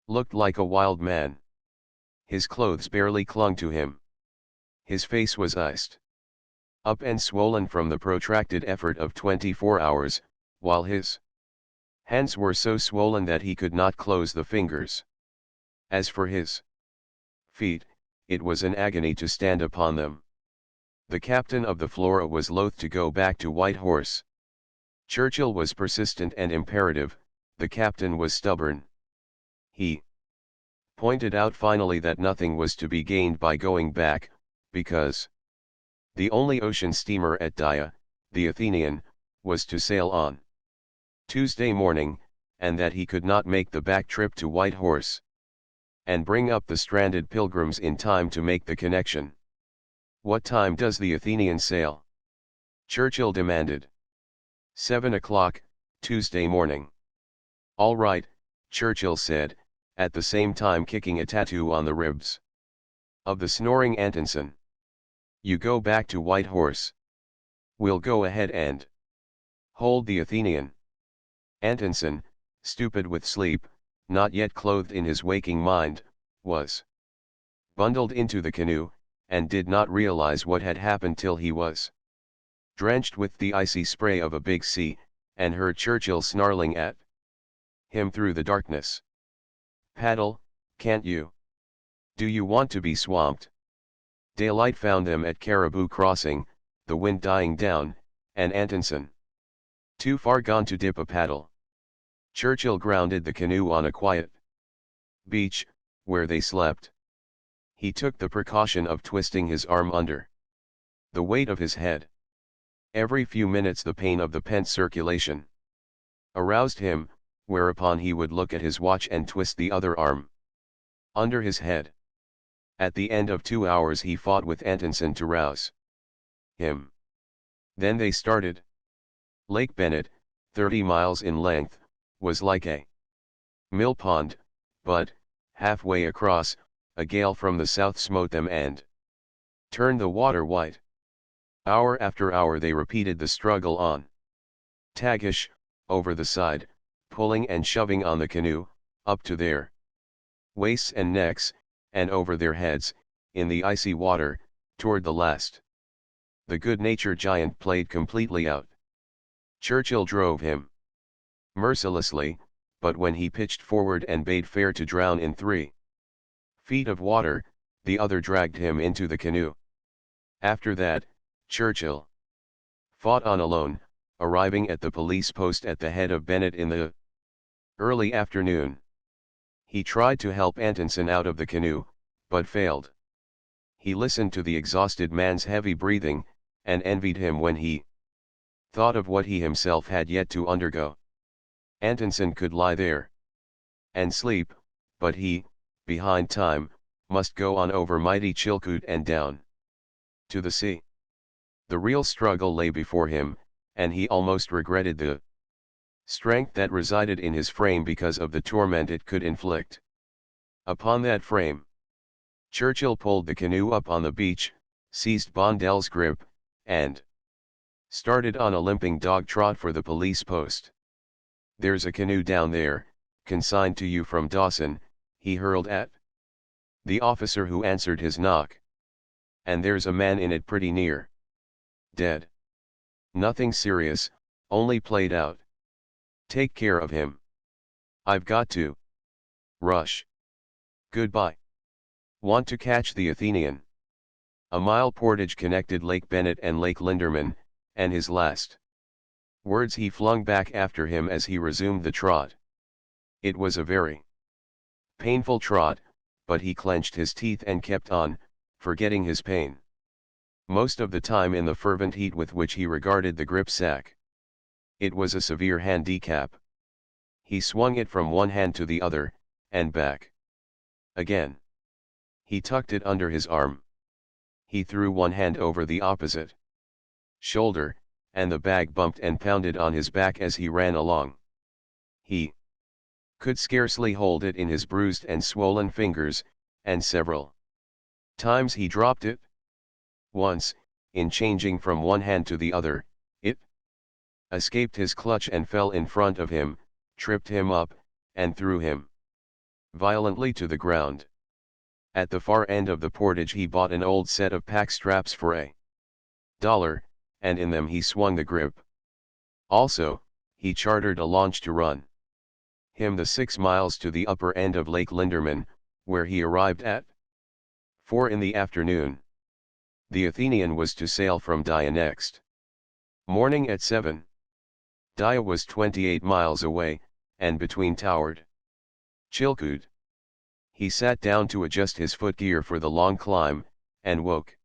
S1: looked like a wild man. His clothes barely clung to him. His face was iced up and swollen from the protracted effort of 24 hours, while his hands were so swollen that he could not close the fingers. As for his feet, it was an agony to stand upon them. The captain of the Flora was loath to go back to White Horse. Churchill was persistent and imperative, the captain was stubborn. He pointed out finally that nothing was to be gained by going back, because the only ocean steamer at Dia, the Athenian, was to sail on Tuesday morning, and that he could not make the back trip to White Horse and bring up the stranded pilgrims in time to make the connection. "What time does the Athenian sail?" Churchill demanded. 7 o'clock, Tuesday morning. "All right," Churchill said, at the same time kicking a tattoo on the ribs of the snoring Antonsen. "You go back to White Horse. We'll go ahead and hold the Athenian." Antonsen, stupid with sleep, not yet clothed in his waking mind, was bundled into the canoe, and did not realize what had happened till he was drenched with the icy spray of a big sea, and heard Churchill snarling at him through the darkness. "Paddle, can't you? Do you want to be swamped?" Daylight found them at Caribou Crossing, the wind dying down, and Antonsen too far gone to dip a paddle. Churchill grounded the canoe on a quiet beach, where they slept. He took the precaution of twisting his arm under the weight of his head. Every few minutes the pain of the pent circulation aroused him, whereupon he would look at his watch and twist the other arm under his head. At the end of 2 hours he fought with Antonsen to rouse him. Then they started. Lake Bennett, 30 miles in length, was like a mill pond, but, halfway across, a gale from the south smote them and turned the water white. Hour after hour they repeated the struggle on Tagish, over the side, pulling and shoving on the canoe, up to their waists and necks, and over their heads, in the icy water, toward the last. The good-natured giant played completely out. Churchill drove him mercilessly, but when he pitched forward and bade fair to drown in 3 feet of water, the other dragged him into the canoe. After that, Churchill fought on alone, arriving at the police post at the head of Bennett in the early afternoon. He tried to help Antonsen out of the canoe, but failed. He listened to the exhausted man's heavy breathing, and envied him when he thought of what he himself had yet to undergo. Antonsen could lie there and sleep, but he, behind time, must go on over mighty Chilkoot and down to the sea. The real struggle lay before him, and he almost regretted the strength that resided in his frame because of the torment it could inflict. Upon that frame, Churchill pulled the canoe up on the beach, seized Bondell's grip, and started on a limping dog trot for the police post. "There's a canoe down there, consigned to you from Dawson," he hurled at the officer who answered his knock. "And there's a man in it pretty near. Dead. Nothing serious, only played out. Take care of him. I've got to rush. Goodbye. Want to catch the Athenian?" A mile portage connected Lake Bennett and Lake Linderman, and his last words he flung back after him as he resumed the trot. It was a very painful trot, but he clenched his teeth and kept on, forgetting his pain most of the time in the fervent heat with which he regarded the grip sack. It was a severe handicap. He swung it from one hand to the other, and back again. He tucked it under his arm. He threw one hand over the opposite shoulder, and the bag bumped and pounded on his back as he ran along. He could scarcely hold it in his bruised and swollen fingers, and several times he dropped it. Once, in changing from one hand to the other, it escaped his clutch and fell in front of him, tripped him up, and threw him violently to the ground. At the far end of the portage he bought an old set of pack straps for $1, and in them he swung the grip. Also, he chartered a launch to run him the 6 miles to the upper end of Lake Linderman, where he arrived at 4 in the afternoon. The Athenian was to sail from Dia next morning at 7. Dia was 28 miles away, and between towered Chilkoot. He sat down to adjust his footgear for the long climb, and woke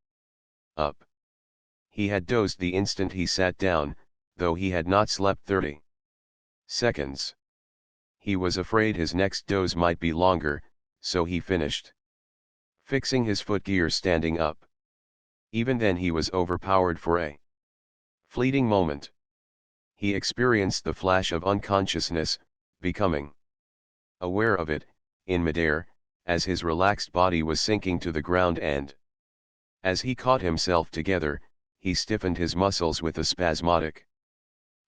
S1: up. He had dozed the instant he sat down, though he had not slept 30 seconds. He was afraid his next doze might be longer, so he finished fixing his footgear standing up. Even then he was overpowered for a fleeting moment. He experienced the flash of unconsciousness, becoming aware of it, in midair, as his relaxed body was sinking to the ground, and as he caught himself together, he stiffened his muscles with a spasmodic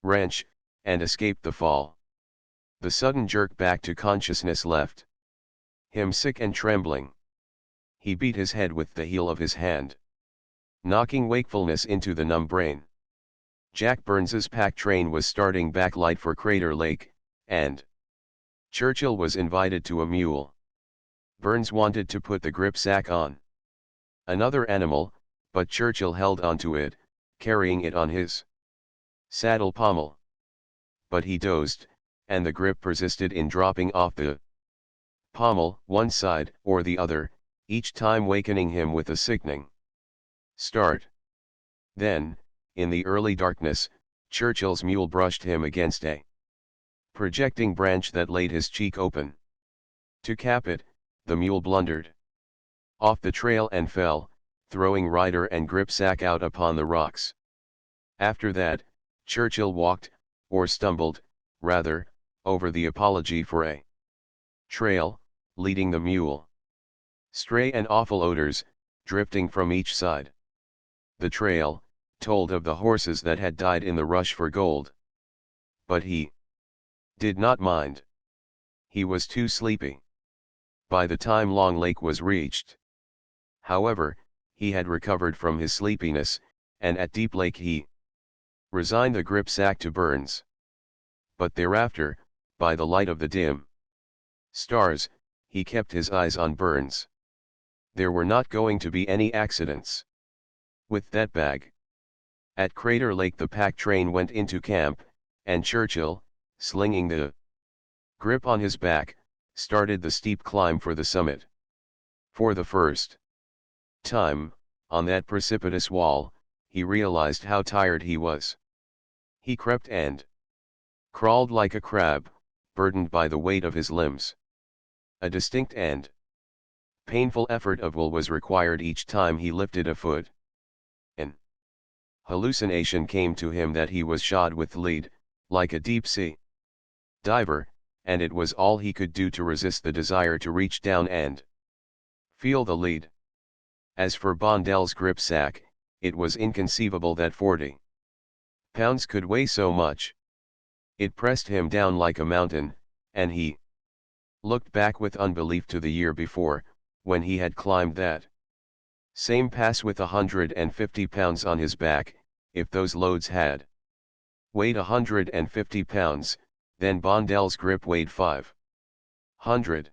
S1: wrench, and escaped the fall. The sudden jerk back to consciousness left him sick and trembling. He beat his head with the heel of his hand, knocking wakefulness into the numb brain. Jack Burns's pack train was starting back light for Crater Lake, and Churchill was invited to a mule. Burns wanted to put the grip sack on another animal, but Churchill held onto it, carrying it on his saddle pommel. But he dozed, and the grip persisted in dropping off the pommel, one side or the other, each time wakening him with a sickening start. Then, in the early darkness, Churchill's mule brushed him against a projecting branch that laid his cheek open. To cap it, the mule blundered off the trail and fell, throwing rider and grip sack out upon the rocks. After that, Churchill walked, or stumbled, rather, over the apology for a trail, leading the mule. Stray and awful odors, drifting from each side. The trail, told of the horses that had died in the rush for gold. But he did not mind. He was too sleepy. By the time Long Lake was reached, however, he had recovered from his sleepiness, and at Deep Lake he resigned the grip sack to Burns. But thereafter, by the light of the dim stars, he kept his eyes on Burns. There were not going to be any accidents with that bag. At Crater Lake the pack train went into camp, and Churchill, slinging the grip on his back, started the steep climb for the summit. For the first time, on that precipitous wall, he realized how tired he was. He crept and crawled like a crab, burdened by the weight of his limbs. A distinct and painful effort of will was required each time he lifted a foot. hallucination came to him that he was shod with lead, like a deep-sea diver, and it was all he could do to resist the desire to reach down and feel the lead. As for Bondel's grip sack, it was inconceivable that 40 pounds could weigh so much. It pressed him down like a mountain, and he looked back with unbelief to the year before, when he had climbed that same pass with 150 pounds on his back. If those loads had weighed 150 pounds, then Bondel's grip weighed 500.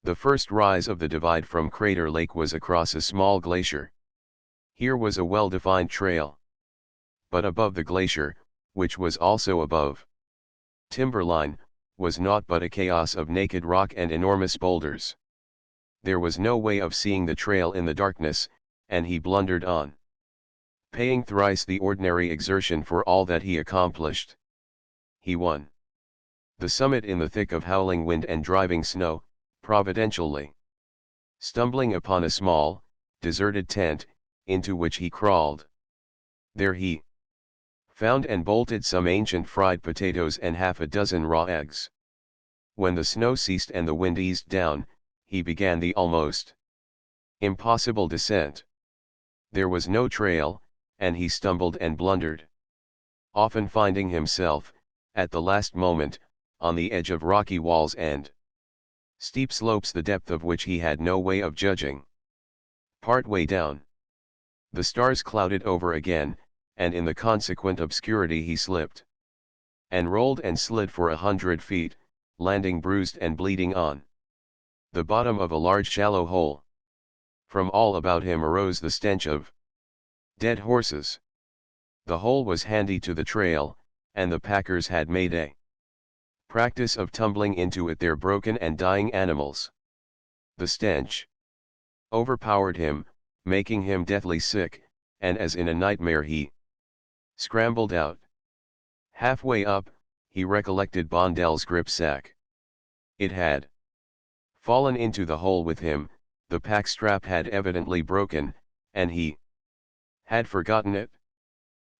S1: The first rise of the divide from Crater Lake was across a small glacier. Here was a well-defined trail. But above the glacier, which was also above timberline, was naught but a chaos of naked rock and enormous boulders. There was no way of seeing the trail in the darkness, and he blundered on, paying thrice the ordinary exertion for all that he accomplished. He won the summit in the thick of howling wind and driving snow, providentially stumbling upon a small, deserted tent, into which he crawled. There he found and bolted some ancient fried potatoes and half a dozen raw eggs. When the snow ceased and the wind eased down, he began the almost impossible descent. There was no trail, and he stumbled and blundered, often finding himself, at the last moment, on the edge of rocky walls and steep slopes the depth of which he had no way of judging. Part way down, the stars clouded over again, and in the consequent obscurity he slipped and rolled and slid for 100 feet, landing bruised and bleeding on the bottom of a large shallow hole. From all about him arose the stench of dead horses. The hole was handy to the trail, and the packers had made a practice of tumbling into it their broken and dying animals. The stench overpowered him, making him deathly sick, and as in a nightmare he scrambled out. Halfway up, he recollected Bondel's grip sack. It had fallen into the hole with him, the pack strap had evidently broken, and he had forgotten it.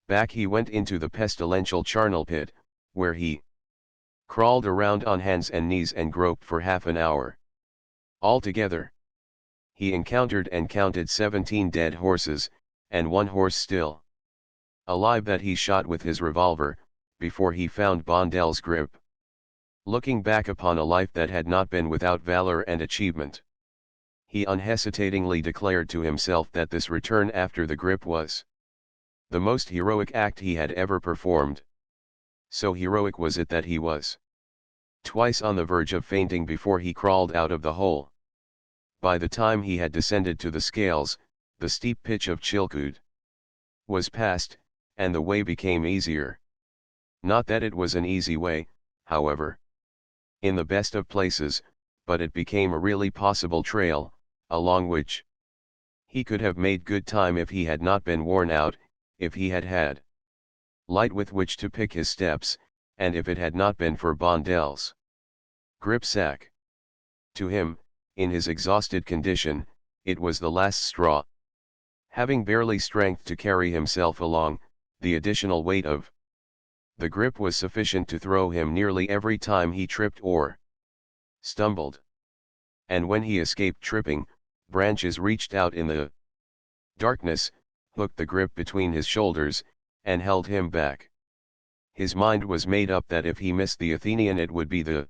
S1: Back he went into the pestilential charnel pit, where he crawled around on hands and knees and groped for half an hour. Altogether, he encountered and counted 17 dead horses, and one horse still alive that he shot with his revolver, before he found Bondel's grip. Looking back upon a life that had not been without valor and achievement, he unhesitatingly declared to himself that this return after the grip was the most heroic act he had ever performed. So heroic was it that he was twice on the verge of fainting before he crawled out of the hole. By the time he had descended to the scales, the steep pitch of Chilkoot was past, and the way became easier. Not that it was an easy way, however, in the best of places, but it became a really possible trail, along which he could have made good time if he had not been worn out, if he had had light with which to pick his steps, and if it had not been for Bondel's grip sack. To him, in his exhausted condition, it was the last straw. Having barely strength to carry himself along, the additional weight of the grip was sufficient to throw him nearly every time he tripped or stumbled. And when he escaped tripping, branches reached out in the darkness, hooked the grip between his shoulders, and held him back. His mind was made up that if he missed the Athenian it would be the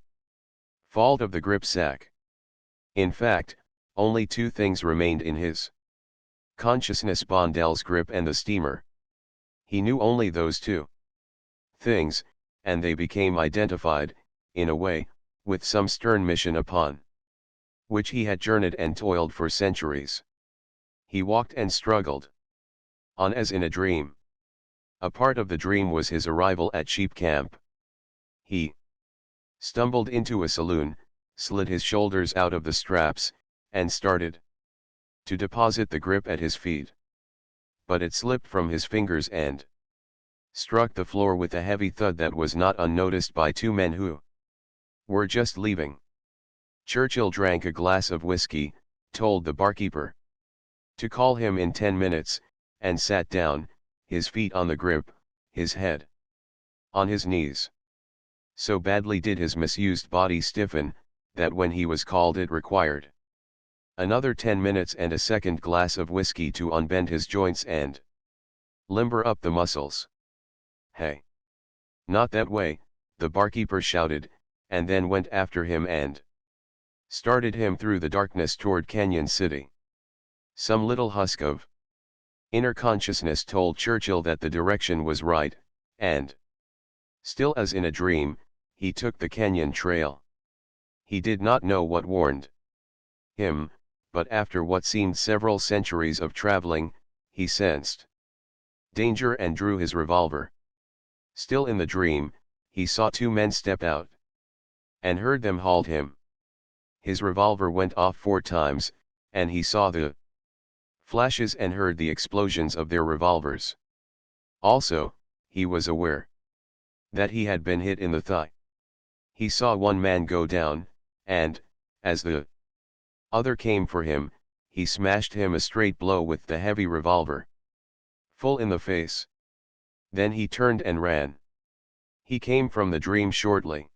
S1: fault of the grip sack. In fact, only two things remained in his consciousness: Bondel's grip and the steamer. He knew only those two things, and they became identified, in a way, with some stern mission upon which he had journeyed and toiled for centuries. He walked and struggled on as in a dream. A part of the dream was his arrival at Sheep Camp. He stumbled into a saloon, slid his shoulders out of the straps, and started to deposit the grip at his feet. But it slipped from his fingers and struck the floor with a heavy thud that was not unnoticed by two men who were just leaving. Churchill drank a glass of whiskey, told the barkeeper to call him in 10 minutes, and sat down, his feet on the grip, his head on his knees. So badly did his misused body stiffen, that when he was called it required another 10 minutes and a second glass of whiskey to unbend his joints and limber up the muscles. "Hey! Not that way," the barkeeper shouted, and then went after him and started him through the darkness toward Canyon City. Some little husk of inner consciousness told Churchill that the direction was right, and, still as in a dream, he took the canyon trail. He did not know what warned him, but after what seemed several centuries of traveling, he sensed danger and drew his revolver. Still in the dream, he saw two men step out and heard them halt him. His revolver went off 4 times, and he saw the flashes and heard the explosions of their revolvers. Also, he was aware that he had been hit in the thigh. He saw one man go down, and, as the other came for him, he smashed him a straight blow with the heavy revolver, full in the face. Then he turned and ran. He came from the dream shortly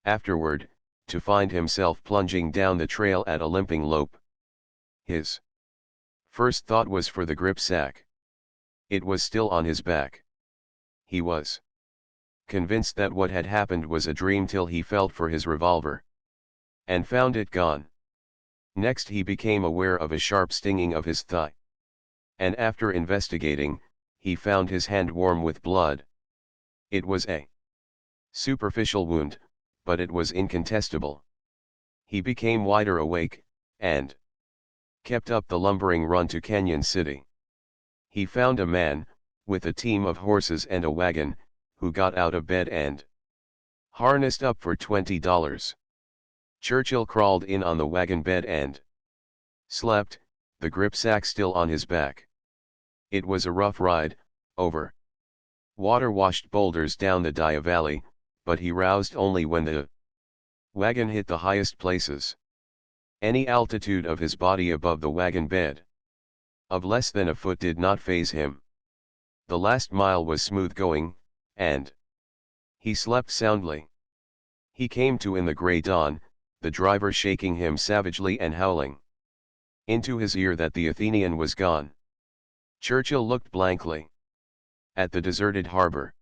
S1: afterward, to find himself plunging down the trail at a limping lope. His first thought was for the grip sack. It was still on his back. He was convinced that what had happened was a dream till he felt for his revolver and found it gone. Next he became aware of a sharp stinging of his thigh. And after investigating, he found his hand warm with blood. It was a superficial wound, but it was incontestable. He became wider awake, and kept up the lumbering run to Canyon City. He found a man, with a team of horses and a wagon, who got out of bed and harnessed up for $20. Churchill crawled in on the wagon bed and slept, the grip sack still on his back. It was a rough ride, over water-washed boulders down the Dia Valley, but he roused only when the wagon hit the highest places. Any altitude of his body above the wagon bed of less than a foot did not faze him. The last mile was smooth going, and he slept soundly. He came to in the grey dawn, the driver shaking him savagely and howling into his ear that the Athenian was gone. Churchill looked blankly at the deserted harbor.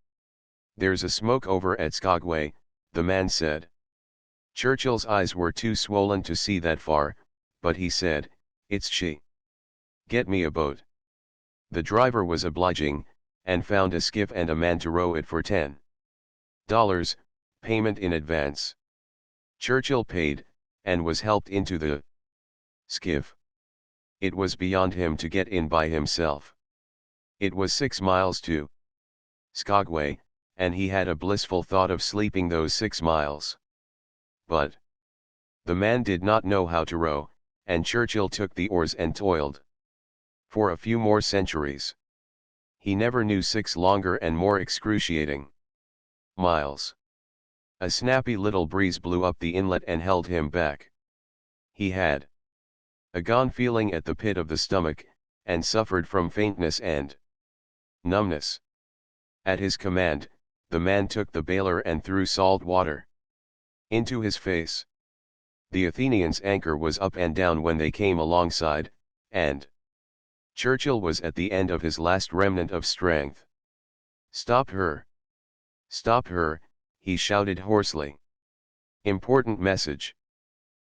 S1: "There's a smoke over at Skagway," the man said. Churchill's eyes were too swollen to see that far, but he said, "It's she. Get me a boat." The driver was obliging, and found a skiff and a man to row it for $10, payment in advance. Churchill paid, and was helped into the skiff. It was beyond him to get in by himself. It was 6 miles to Skagway, and he had a blissful thought of sleeping those 6 miles. But the man did not know how to row, and Churchill took the oars and toiled for a few more centuries. He never knew 6 longer and more excruciating miles. A snappy little breeze blew up the inlet and held him back. He had a gone feeling at the pit of the stomach, and suffered from faintness and numbness. At his command, the man took the bailer and threw salt water into his face. The Athenian's anchor was up and down when they came alongside, and Churchill was at the end of his last remnant of strength. "Stop her! Stop her!" he shouted hoarsely. "Important message!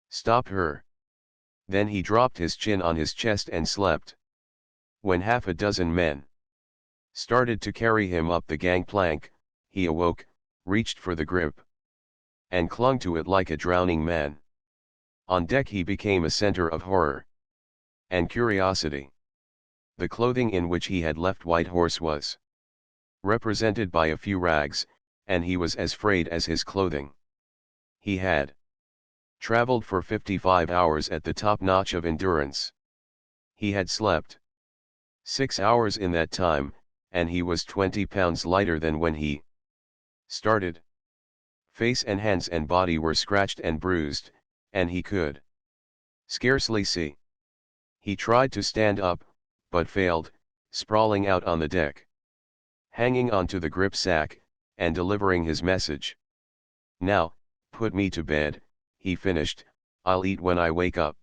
S1: Stop her!" Then he dropped his chin on his chest and slept. When half a dozen men started to carry him up the gangplank, he awoke, reached for the grip, and clung to it like a drowning man. On deck he became a center of horror and curiosity. The clothing in which he had left White Horse was represented by a few rags, and he was as frayed as his clothing. He had traveled for 55 hours at the top notch of endurance. He had slept 6 hours in that time, and he was 20 pounds lighter than when he started. Face and hands and body were scratched and bruised, and he could scarcely see. He tried to stand up, but failed, sprawling out on the deck. hanging onto the grip sack, and delivering his message. "Now, put me to bed," he finished, "I'll eat when I wake up."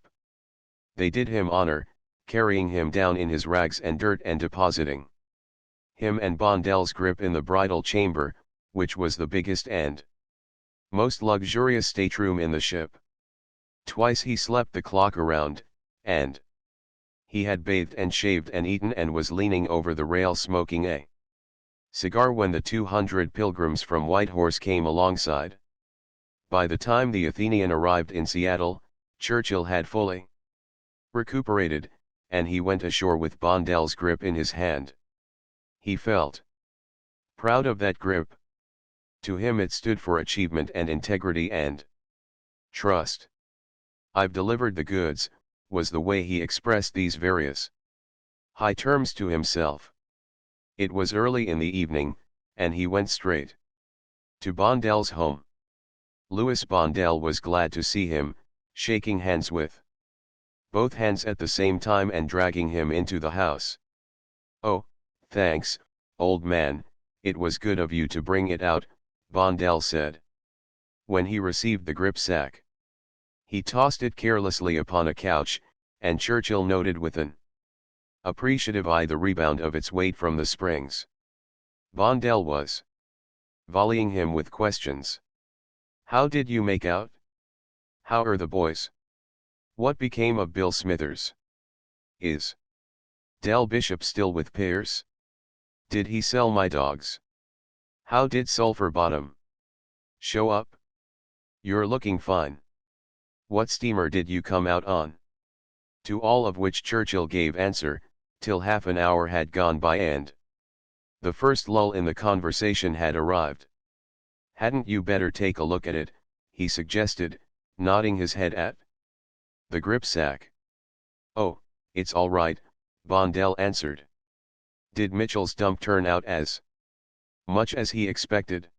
S1: They did him honor, carrying him down in his rags and dirt and depositing him and Bondel's grip in the bridal chamber, which was the biggest and most luxurious stateroom in the ship. Twice he slept the clock around, and he had bathed and shaved and eaten and was leaning over the rail smoking a cigar when the 200 pilgrims from Whitehorse came alongside. By the time the Athenian arrived in Seattle, Churchill had fully recuperated, and he went ashore with Bondel's grip in his hand. He felt proud of that grip. To him it stood for achievement and integrity and trust. "I've delivered the goods," was the way he expressed these various high terms to himself. It was early in the evening, and he went straight to Bondel's home. Louis Bondel was glad to see him, shaking hands with both hands at the same time and dragging him into the house. "Oh, thanks, old man, it was good of you to bring it out," Bondel said. When he received the grip sack, he tossed it carelessly upon a couch, and Churchill noted with an appreciative eye the rebound of its weight from the springs. Bondel was volleying him with questions. "How did you make out? How are the boys? What became of Bill Smithers? Is Del Bishop still with Pierce? Did he sell my dogs? How did Sulphur Bottom show up? You're looking fine. What steamer did you come out on?" To all of which Churchill gave answer, till half an hour had gone by and the first lull in the conversation had arrived. "Hadn't you better take a look at it?" he suggested, nodding his head at the grip sack. "Oh, it's all right," Bondel answered. "Did Mitchell's dump turn out as much as he expected?"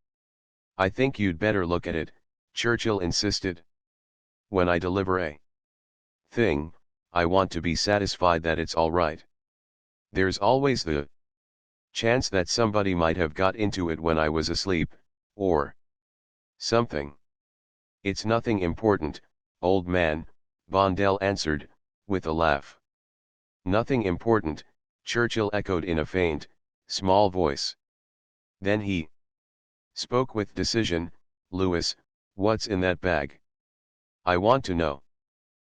S1: "I think you'd better look at it," Churchill insisted. "When I deliver a thing, I want to be satisfied that it's all right. There's always the chance that somebody might have got into it when I was asleep, or something." "It's nothing important, old man," Bondel answered, with a laugh. "Nothing important," Churchill echoed in a faint, small voice. Then he spoke with decision. "Louis, what's in that bag? I want to know."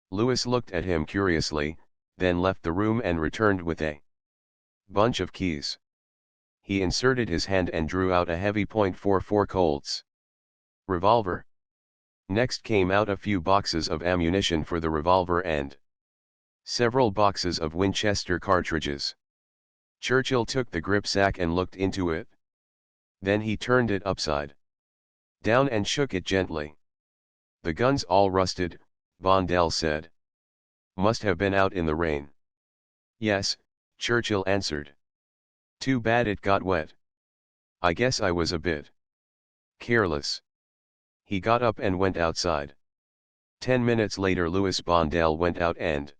S1: Louis looked at him curiously, then left the room and returned with a bunch of keys. He inserted his hand and drew out a heavy .44 Colt's revolver. Next came out a few boxes of ammunition for the revolver and several boxes of Winchester cartridges. Churchill took the grip sack and looked into it. Then he turned it upside down and shook it gently. "The gun's all rusted," Bondel said. "Must have been out in the rain." "Yes," Churchill answered. "Too bad it got wet. I guess I was a bit careless." He got up and went outside. 10 minutes later Louis Bondel went out and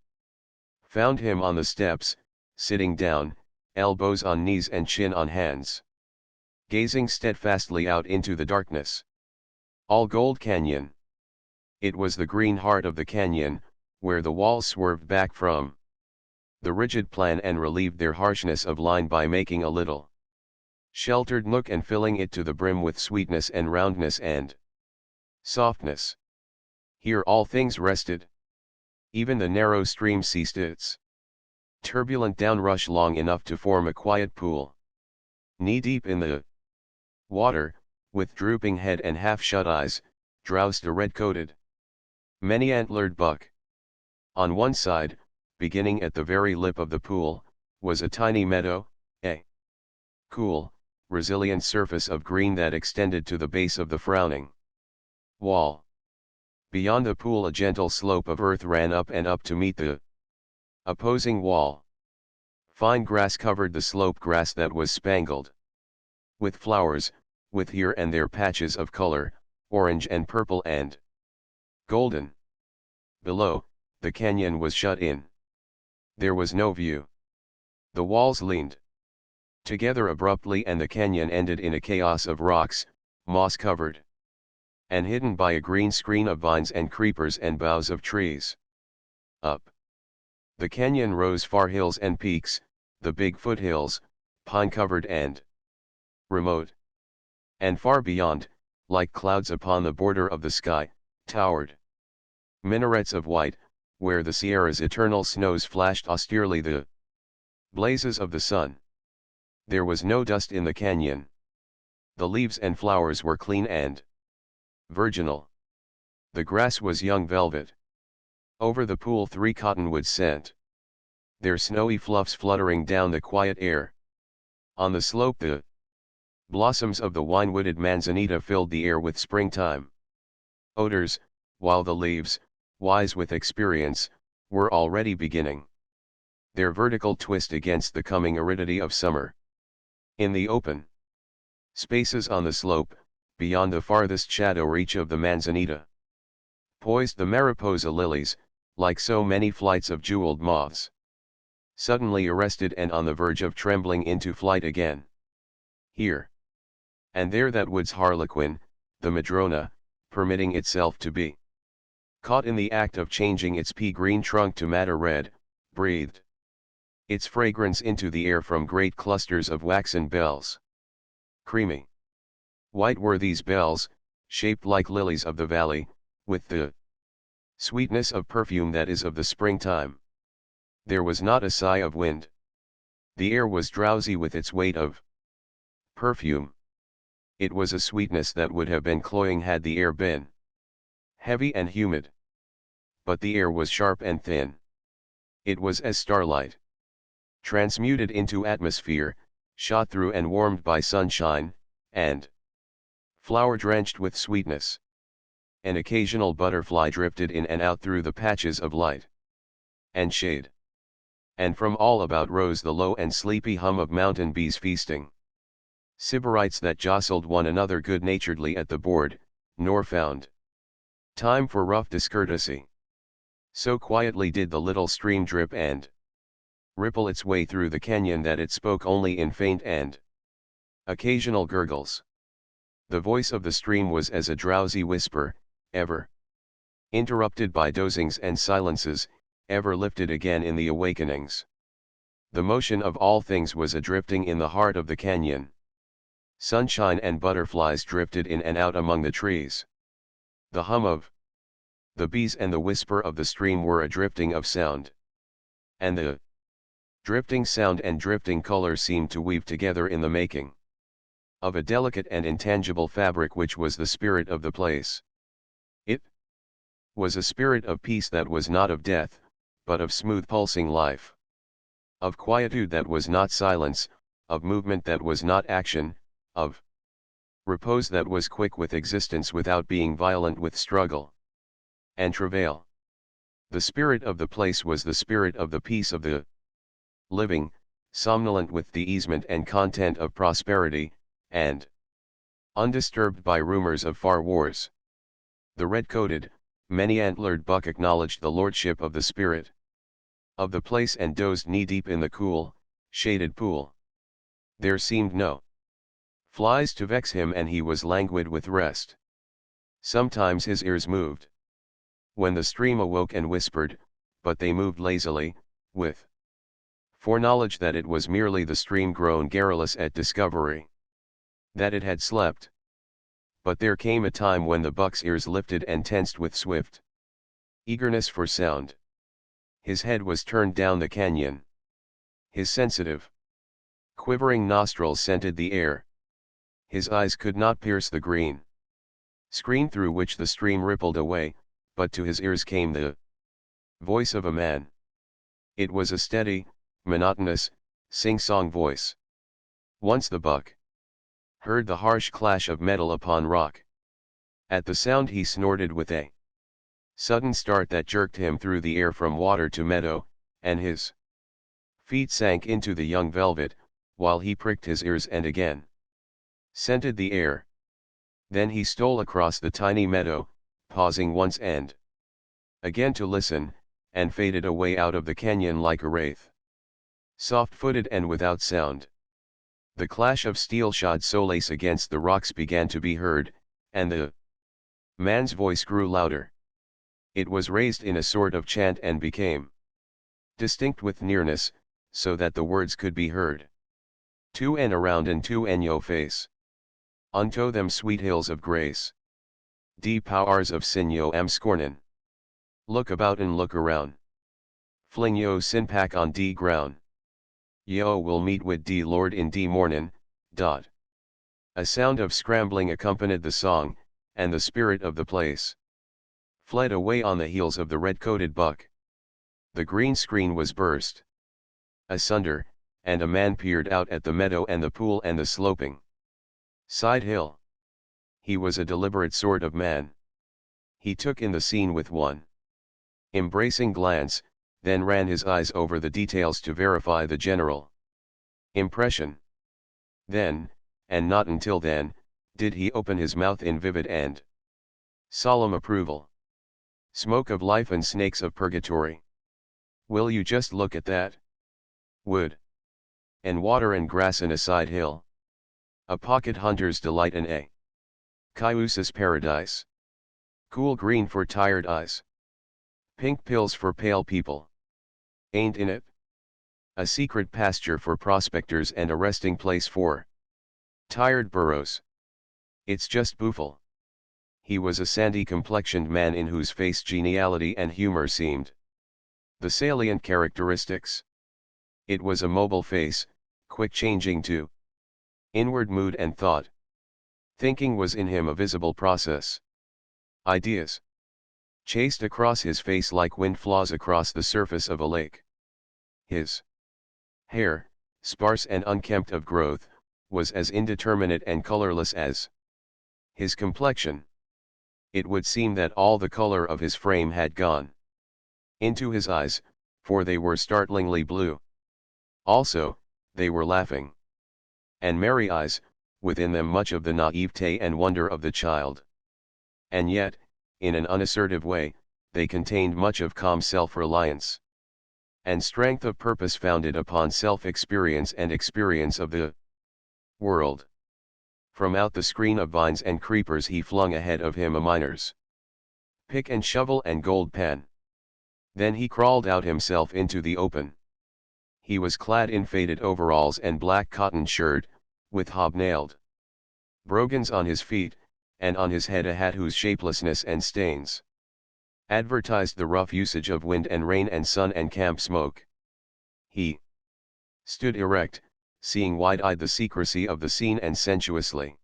S1: found him on the steps, sitting down, elbows on knees and chin on hands, gazing steadfastly out into the darkness. All Gold Canyon. It was the green heart of the canyon, where the walls swerved back from the rigid plan and relieved their harshness of line by making a little sheltered nook and filling it to the brim with sweetness and roundness and softness. Here all things rested. Even the narrow stream ceased its turbulent downrush long enough to form a quiet pool. Knee-deep in the water, with drooping head and half-shut eyes, drowsed a red-coated, many-antlered buck. On one side, beginning at the very lip of the pool, was a tiny meadow, a cool, resilient surface of green that extended to the base of the frowning wall. Beyond the pool a gentle slope of earth ran up and up to meet the opposing wall. Fine grass covered the slope, grass that was spangled with flowers, with here and there patches of color, orange and purple and golden. Below, the canyon was shut in. There was no view. The walls leaned together abruptly, and the canyon ended in a chaos of rocks, moss-covered, and hidden by a green screen of vines and creepers and boughs of trees. Up the canyon rose far hills and peaks, the big foothills, pine-covered and remote. And far beyond, like clouds upon the border of the sky, towered minarets of white, where the Sierra's eternal snows flashed austerely the blazes of the sun. There was no dust in the canyon. The leaves and flowers were clean and virginal. The grass was young velvet. Over the pool 3 cottonwoods sent their snowy fluffs fluttering down the quiet air. On the slope the blossoms of the wine-wooded manzanita filled the air with springtime odors, while the leaves, wise with experience, were already beginning their vertical twist against the coming aridity of summer. In the open spaces on the slope, beyond the farthest shadow reach of the manzanita, poised the mariposa lilies, like so many flights of jeweled moths, suddenly arrested and on the verge of trembling into flight again. Here and there that wood's harlequin, the madrona, permitting itself to be caught in the act of changing its pea-green trunk to madder red, breathed its fragrance into the air from great clusters of waxen bells. Creamy white were these bells, shaped like lilies of the valley, with the sweetness of perfume that is of the springtime. There was not a sigh of wind. The air was drowsy with its weight of perfume. It was a sweetness that would have been cloying had the air been heavy and humid. But the air was sharp and thin. It was as starlight, transmuted into atmosphere, shot through and warmed by sunshine, and flower-drenched with sweetness. An occasional butterfly drifted in and out through the patches of light and shade. And from all about rose the low and sleepy hum of mountain bees feasting. Sybarites that jostled one another good-naturedly at the board, nor found time for rough discourtesy. So quietly did the little stream drip and ripple its way through the canyon that it spoke only in faint and occasional gurgles. The voice of the stream was as a drowsy whisper, ever interrupted by dozings and silences, ever lifted again in the awakenings. The motion of all things was a drifting in the heart of the canyon. Sunshine and butterflies drifted in and out among the trees. The hum of the bees and the whisper of the stream were a drifting of sound. And the drifting sound and drifting color seemed to weave together in the making of a delicate and intangible fabric which was the spirit of the place. It was a spirit of peace that was not of death, but of smooth pulsing life. Of quietude that was not silence, of movement that was not action, of repose that was quick with existence without being violent with struggle and travail. The spirit of the place was the spirit of the peace of the living, somnolent with the easement and content of prosperity, and undisturbed by rumors of far wars. The red-coated, many-antlered buck acknowledged the lordship of the spirit of the place and dozed knee-deep in the cool, shaded pool. There seemed no flies to vex him, and he was languid with rest. Sometimes his ears moved when the stream awoke and whispered, but they moved lazily, with foreknowledge that it was merely the stream grown garrulous at discovery that it had slept. But there came a time when the buck's ears lifted and tensed with swift eagerness for sound. His head was turned down the canyon. His sensitive, quivering nostrils scented the air. His eyes could not pierce the green screen through which the stream rippled away, but to his ears came the voice of a man. It was a steady, monotonous, sing-song voice. Once the buck heard the harsh clash of metal upon rock. At the sound he snorted with a sudden start that jerked him through the air from water to meadow, and his feet sank into the young velvet, while he pricked his ears and again scented the air. Then he stole across the tiny meadow, pausing once and again to listen, and faded away out of the canyon like a wraith. Soft-footed and without sound. The clash of steel-shod soles against the rocks began to be heard, and the man's voice grew louder. It was raised in a sort of chant and became distinct with nearness, so that the words could be heard. To and around and to and yo face. Unto them sweet hills of grace. De powers of sin yo am scornin. Look about and look around. Fling yo sin pack on de ground. Yo will meet wid de Lord in de mornin. Dot. A sound of scrambling accompanied the song, and the spirit of the place fled away on the heels of the red-coated buck. The green screen was burst asunder, and a man peered out at the meadow and the pool and the sloping side hill. He was a deliberate sort of man. He took in the scene with one embracing glance, then ran his eyes over the details to verify the general impression. Then, and not until then, did he open his mouth in vivid and solemn approval. Smoke of life and snakes of purgatory. Will you just look at that? Wood and water and grass in a side hill. A pocket hunter's delight and a cayusa's paradise. Cool green for tired eyes. Pink pills for pale people. Ain't in it? A secret pasture for prospectors and a resting place for tired burros. It's just booful. He was a sandy-complexioned man in whose face geniality and humor seemed the salient characteristics. It was a mobile face, quick-changing to inward mood and thought. Thinking was in him a visible process. Ideas chased across his face like wind flaws across the surface of a lake. His hair, sparse and unkempt of growth, was as indeterminate and colorless as his complexion. It would seem that all the color of his frame had gone into his eyes, for they were startlingly blue. Also, they were laughing and merry eyes, within them much of the naivete and wonder of the child. And yet, in an unassertive way, they contained much of calm self-reliance and strength of purpose founded upon self-experience and experience of the world. From out the screen of vines and creepers he flung ahead of him a miner's pick and shovel and gold pen. Then he crawled out himself into the open. He was clad in faded overalls and black cotton shirt, with hobnailed brogans on his feet, and on his head a hat whose shapelessness and stains advertised the rough usage of wind and rain and sun and camp smoke. He stood erect, seeing wide-eyed the secrecy of the scene and sensuously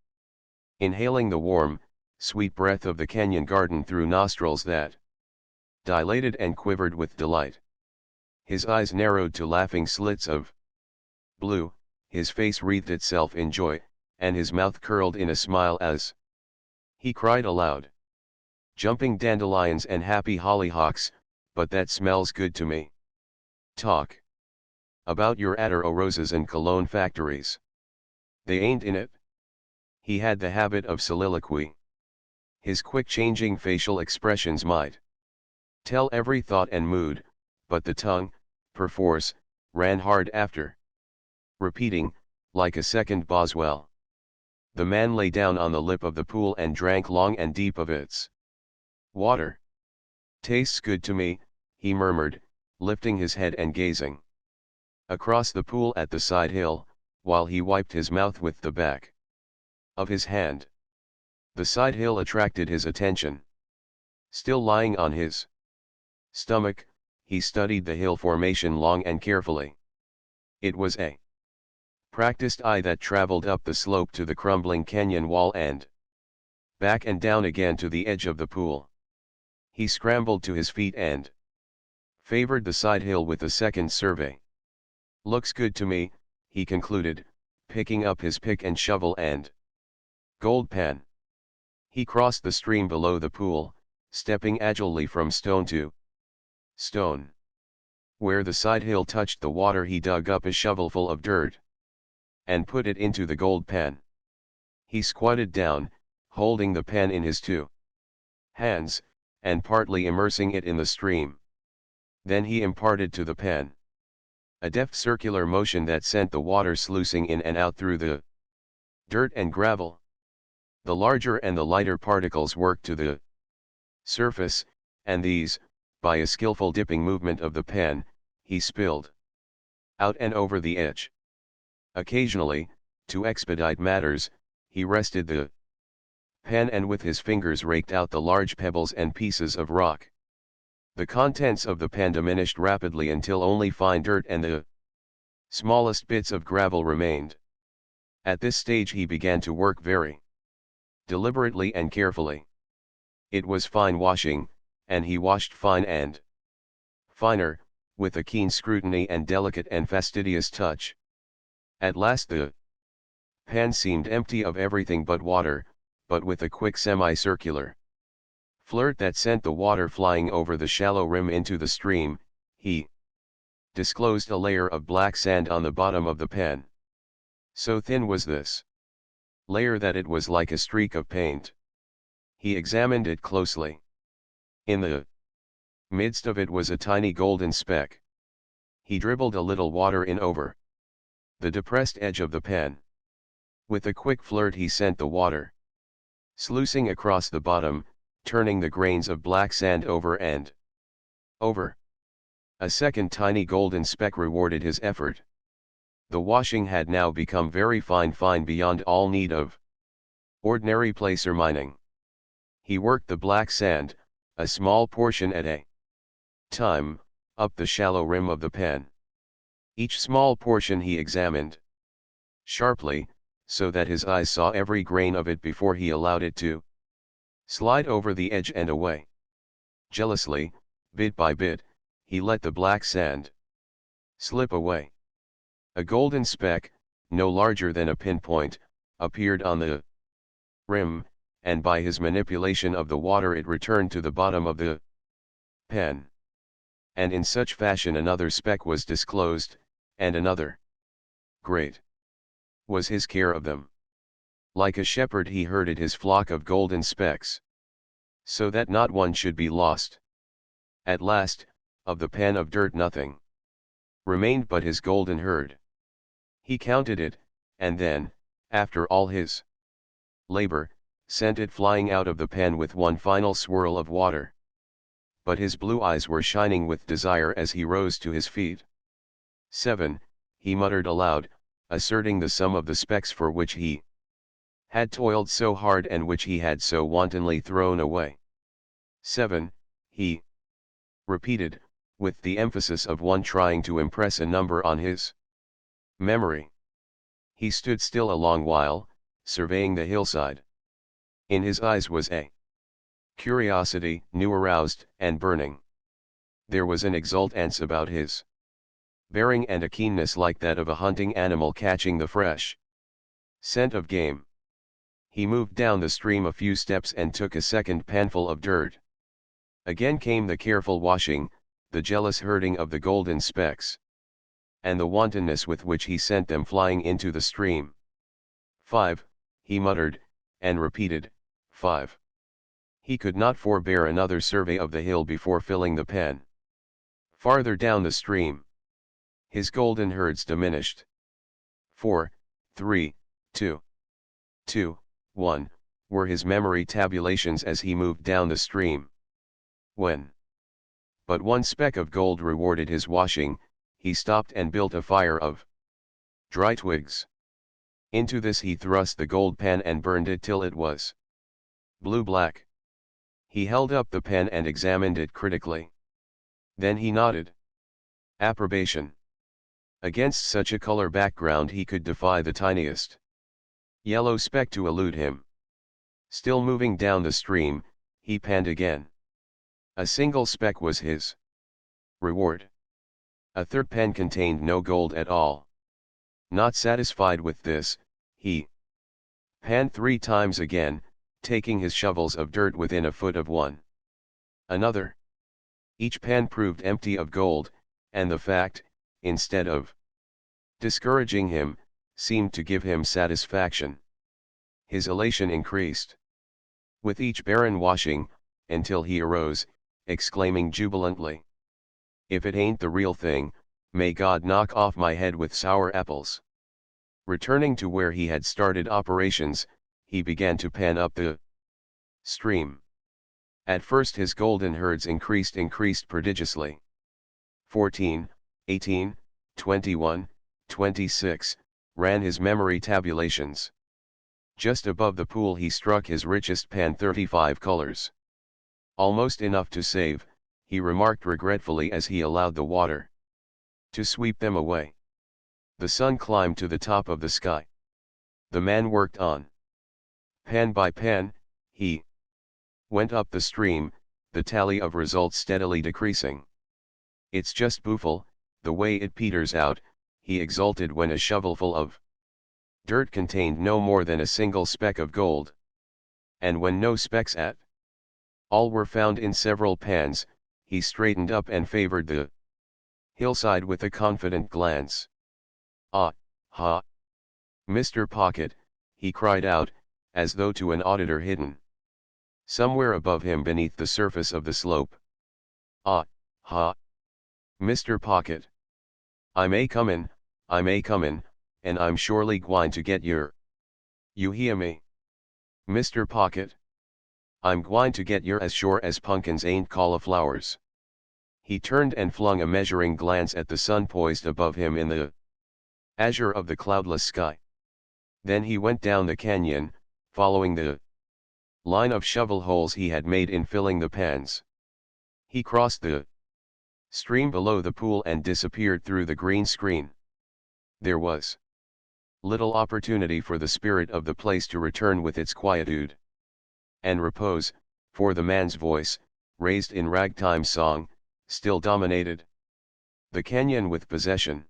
S1: inhaling the warm, sweet breath of the canyon garden through nostrils that dilated and quivered with delight. His eyes narrowed to laughing slits of blue, his face wreathed itself in joy, and his mouth curled in a smile as he cried aloud. Jumping dandelions and happy hollyhocks, but that smells good to me. Talk about your attar-o roses and cologne factories. They ain't in it. He had the habit of soliloquy. His quick-changing facial expressions might tell every thought and mood, but the tongue, perforce, ran hard after repeating, like a second Boswell. The man lay down on the lip of the pool and drank long and deep of its water. Tastes good to me, he murmured, lifting his head and gazing across the pool at the side hill, while he wiped his mouth with the back of his hand. The side hill attracted his attention. Still lying on his stomach, he studied the hill formation long and carefully. It was a practiced eye that traveled up the slope to the crumbling canyon wall and back and down again to the edge of the pool. He scrambled to his feet and favored the side hill with a second survey. Looks good to me, he concluded, picking up his pick and shovel and gold pen. He crossed the stream below the pool, stepping agilely from stone to stone. Where the side hill touched the water he dug up a shovelful of dirt and put it into the gold pen. He squatted down, holding the pen in his two hands, and partly immersing it in the stream. Then he imparted to the pen A deft circular motion that sent the water sluicing in and out through the dirt and gravel. The larger and the lighter particles worked to the surface, and these, by a skillful dipping movement of the pen, he spilled out and over the edge. Occasionally, to expedite matters, he rested the pen and with his fingers raked out the large pebbles and pieces of rock. The contents of the pen diminished rapidly until only fine dirt and the smallest bits of gravel remained. At this stage he began to work very deliberately and carefully. It was fine washing, and he washed fine and finer, with a keen scrutiny and delicate and fastidious touch. At last the pan seemed empty of everything but water, but with a quick semicircular flirt that sent the water flying over the shallow rim into the stream, he disclosed a layer of black sand on the bottom of the pen. So thin was this layer that it was like a streak of paint. He examined it closely. In the midst of it was a tiny golden speck. He dribbled a little water in over the depressed edge of the pen. With a quick flirt he sent the water sluicing across the bottom, turning the grains of black sand over and over. A second tiny golden speck rewarded his effort. The washing had now become very fine beyond all need of ordinary placer mining. He worked the black sand, a small portion at a time, up the shallow rim of the pen. Each small portion he examined sharply, so that his eyes saw every grain of it before he allowed it to slide over the edge and away. Jealously, bit by bit, he let the black sand slip away. A golden speck, no larger than a pinpoint, appeared on the rim, and by his manipulation of the water it returned to the bottom of the pen. And in such fashion another speck was disclosed, and another. Great was his care of them. Like a shepherd he herded his flock of golden specks, so that not one should be lost. At last, of the pen of dirt nothing remained but his golden herd. He counted it, and then, after all his labor, sent it flying out of the pen with one final swirl of water. But his blue eyes were shining with desire as he rose to his feet. 7, he muttered aloud, asserting the sum of the specks for which he had toiled so hard and which he had so wantonly thrown away. 7, he repeated, with the emphasis of one trying to impress a number on his memory. He stood still a long while, surveying the hillside. In his eyes was a curiosity, new aroused and burning. There was an exultance about his bearing and a keenness like that of a hunting animal catching the fresh scent of game. He moved down the stream a few steps and took a second panful of dirt. Again came the careful washing, the jealous herding of the golden specks, and the wantonness with which he sent them flying into the stream. 5, he muttered, and repeated, 5. He could not forbear another survey of the hill before filling the pen. Farther down the stream, his golden herds diminished. 4, 3, 2, 2, 1, were his memory tabulations as he moved down the stream. When but one speck of gold rewarded his washing, he stopped and built a fire of dry twigs. Into this he thrust the gold pen and burned it till it was blue-black. He held up the pen and examined it critically. Then he nodded approbation. Against such a color background he could defy the tiniest yellow speck to elude him. Still moving down the stream, he panned again. A single speck was his reward. A third pen contained no gold at all. Not satisfied with this, he panned 3 times again, taking his shovels of dirt within a foot of one another. Each pan proved empty of gold, and the fact, instead of discouraging him, seemed to give him satisfaction. His elation increased with each barren washing, until he arose, exclaiming jubilantly, "If it ain't the real thing, May God knock off my head with sour apples. Returning to where he had started operations, he began to pan up the stream. At first his golden herds increased prodigiously. 14, 18, 21, 26, ran his memory tabulations. Just above the pool he struck his richest pan 35 colors. Almost enough to save, he remarked regretfully as he allowed the water to sweep them away. The sun climbed to the top of the sky. The man worked on. Pan by pan, he went up the stream, the tally of results steadily decreasing. It's just booful, the way it peters out, he exulted when a shovelful of dirt contained no more than a single speck of gold. And when no specks at all were found in several pans, he straightened up and favored the hillside with a confident glance. Ah, ha! Mr. Pocket, he cried out, as though to an auditor hidden somewhere above him beneath the surface of the slope. Ah, ha! Mr. Pocket. I may come in, and I'm surely gwine to get yer. You hear me? Mr. Pocket. I'm gwine to get yer as sure as pumpkins ain't cauliflowers. He turned and flung a measuring glance at the sun poised above him in the azure of the cloudless sky. Then he went down the canyon, following the line of shovel holes he had made in filling the pans. He crossed the stream below the pool and disappeared through the green screen. There was little opportunity for the spirit of the place to return with its quietude and repose, for the man's voice, raised in ragtime song, still dominated the canyon with possession.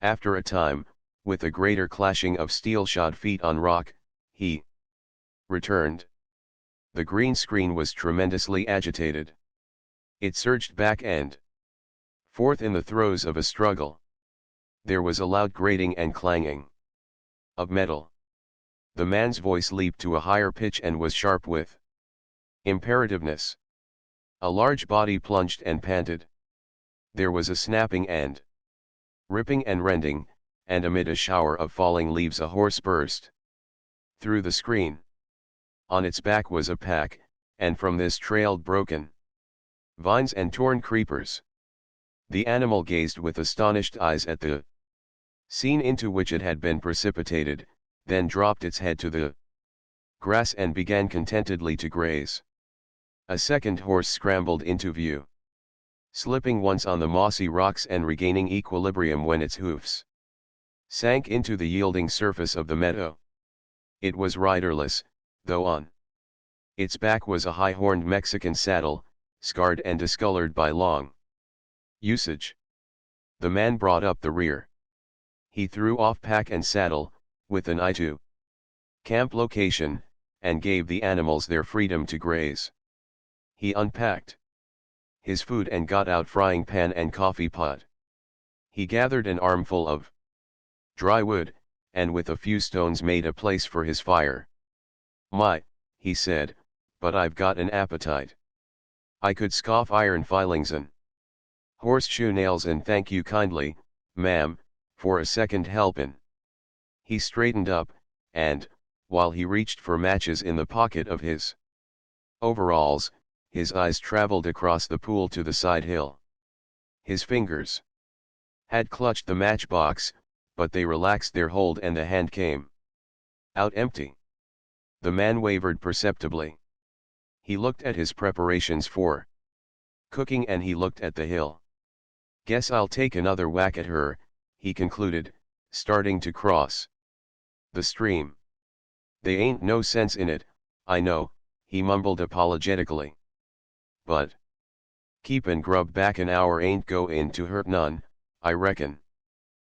S1: After a time, with a greater clashing of steel-shod feet on rock, he returned. The green screen was tremendously agitated. It surged back and forth in the throes of a struggle. There was a loud grating and clanging of metal. The man's voice leaped to a higher pitch and was sharp with imperativeness. A large body plunged and panted. There was a snapping and ripping and rending, and amid a shower of falling leaves a horse burst through the screen. On its back was a pack, and from this trailed broken vines and torn creepers. The animal gazed with astonished eyes at the scene into which it had been precipitated, then dropped its head to the grass and began contentedly to graze. A second horse scrambled into view, slipping once on the mossy rocks and regaining equilibrium when its hoofs sank into the yielding surface of the meadow. It was riderless, though on its back was a high-horned Mexican saddle, scarred and discolored by long usage. The man brought up the rear. He threw off pack and saddle, with an eye to camp location, and gave the animals their freedom to graze. He unpacked his food and got out frying pan and coffee pot. He gathered an armful of dry wood, and with a few stones made a place for his fire. My, he said, but I've got an appetite. I could scoff iron filings and horseshoe nails and thank you kindly, ma'am, for a second helpin'. He straightened up, and, while he reached for matches in the pocket of his overalls, his eyes traveled across the pool to the side hill. His fingers had clutched the matchbox, but they relaxed their hold and the hand came out empty. The man wavered perceptibly. He looked at his preparations for cooking and he looked at the hill. Guess I'll take another whack at her, he concluded, starting to cross the stream. They ain't no sense in it, I know, he mumbled apologetically. But keepin' grub back an hour ain't goin' to hurt none, I reckon.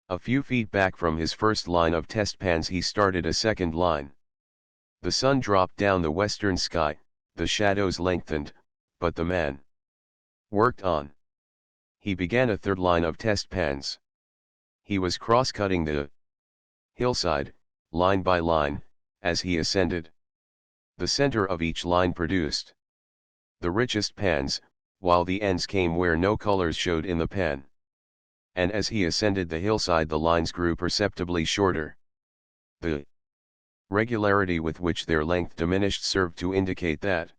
S1: A few feet back from his first line of test pans he started a second line. The sun dropped down the western sky, the shadows lengthened, but the man worked on. He began a third line of test pans. He was cross-cutting the hillside, line by line, as he ascended. The center of each line produced the richest pans, while the ends came where no colors showed in the pan. and as he ascended the hillside the lines grew perceptibly shorter. The regularity with which their length diminished served to indicate that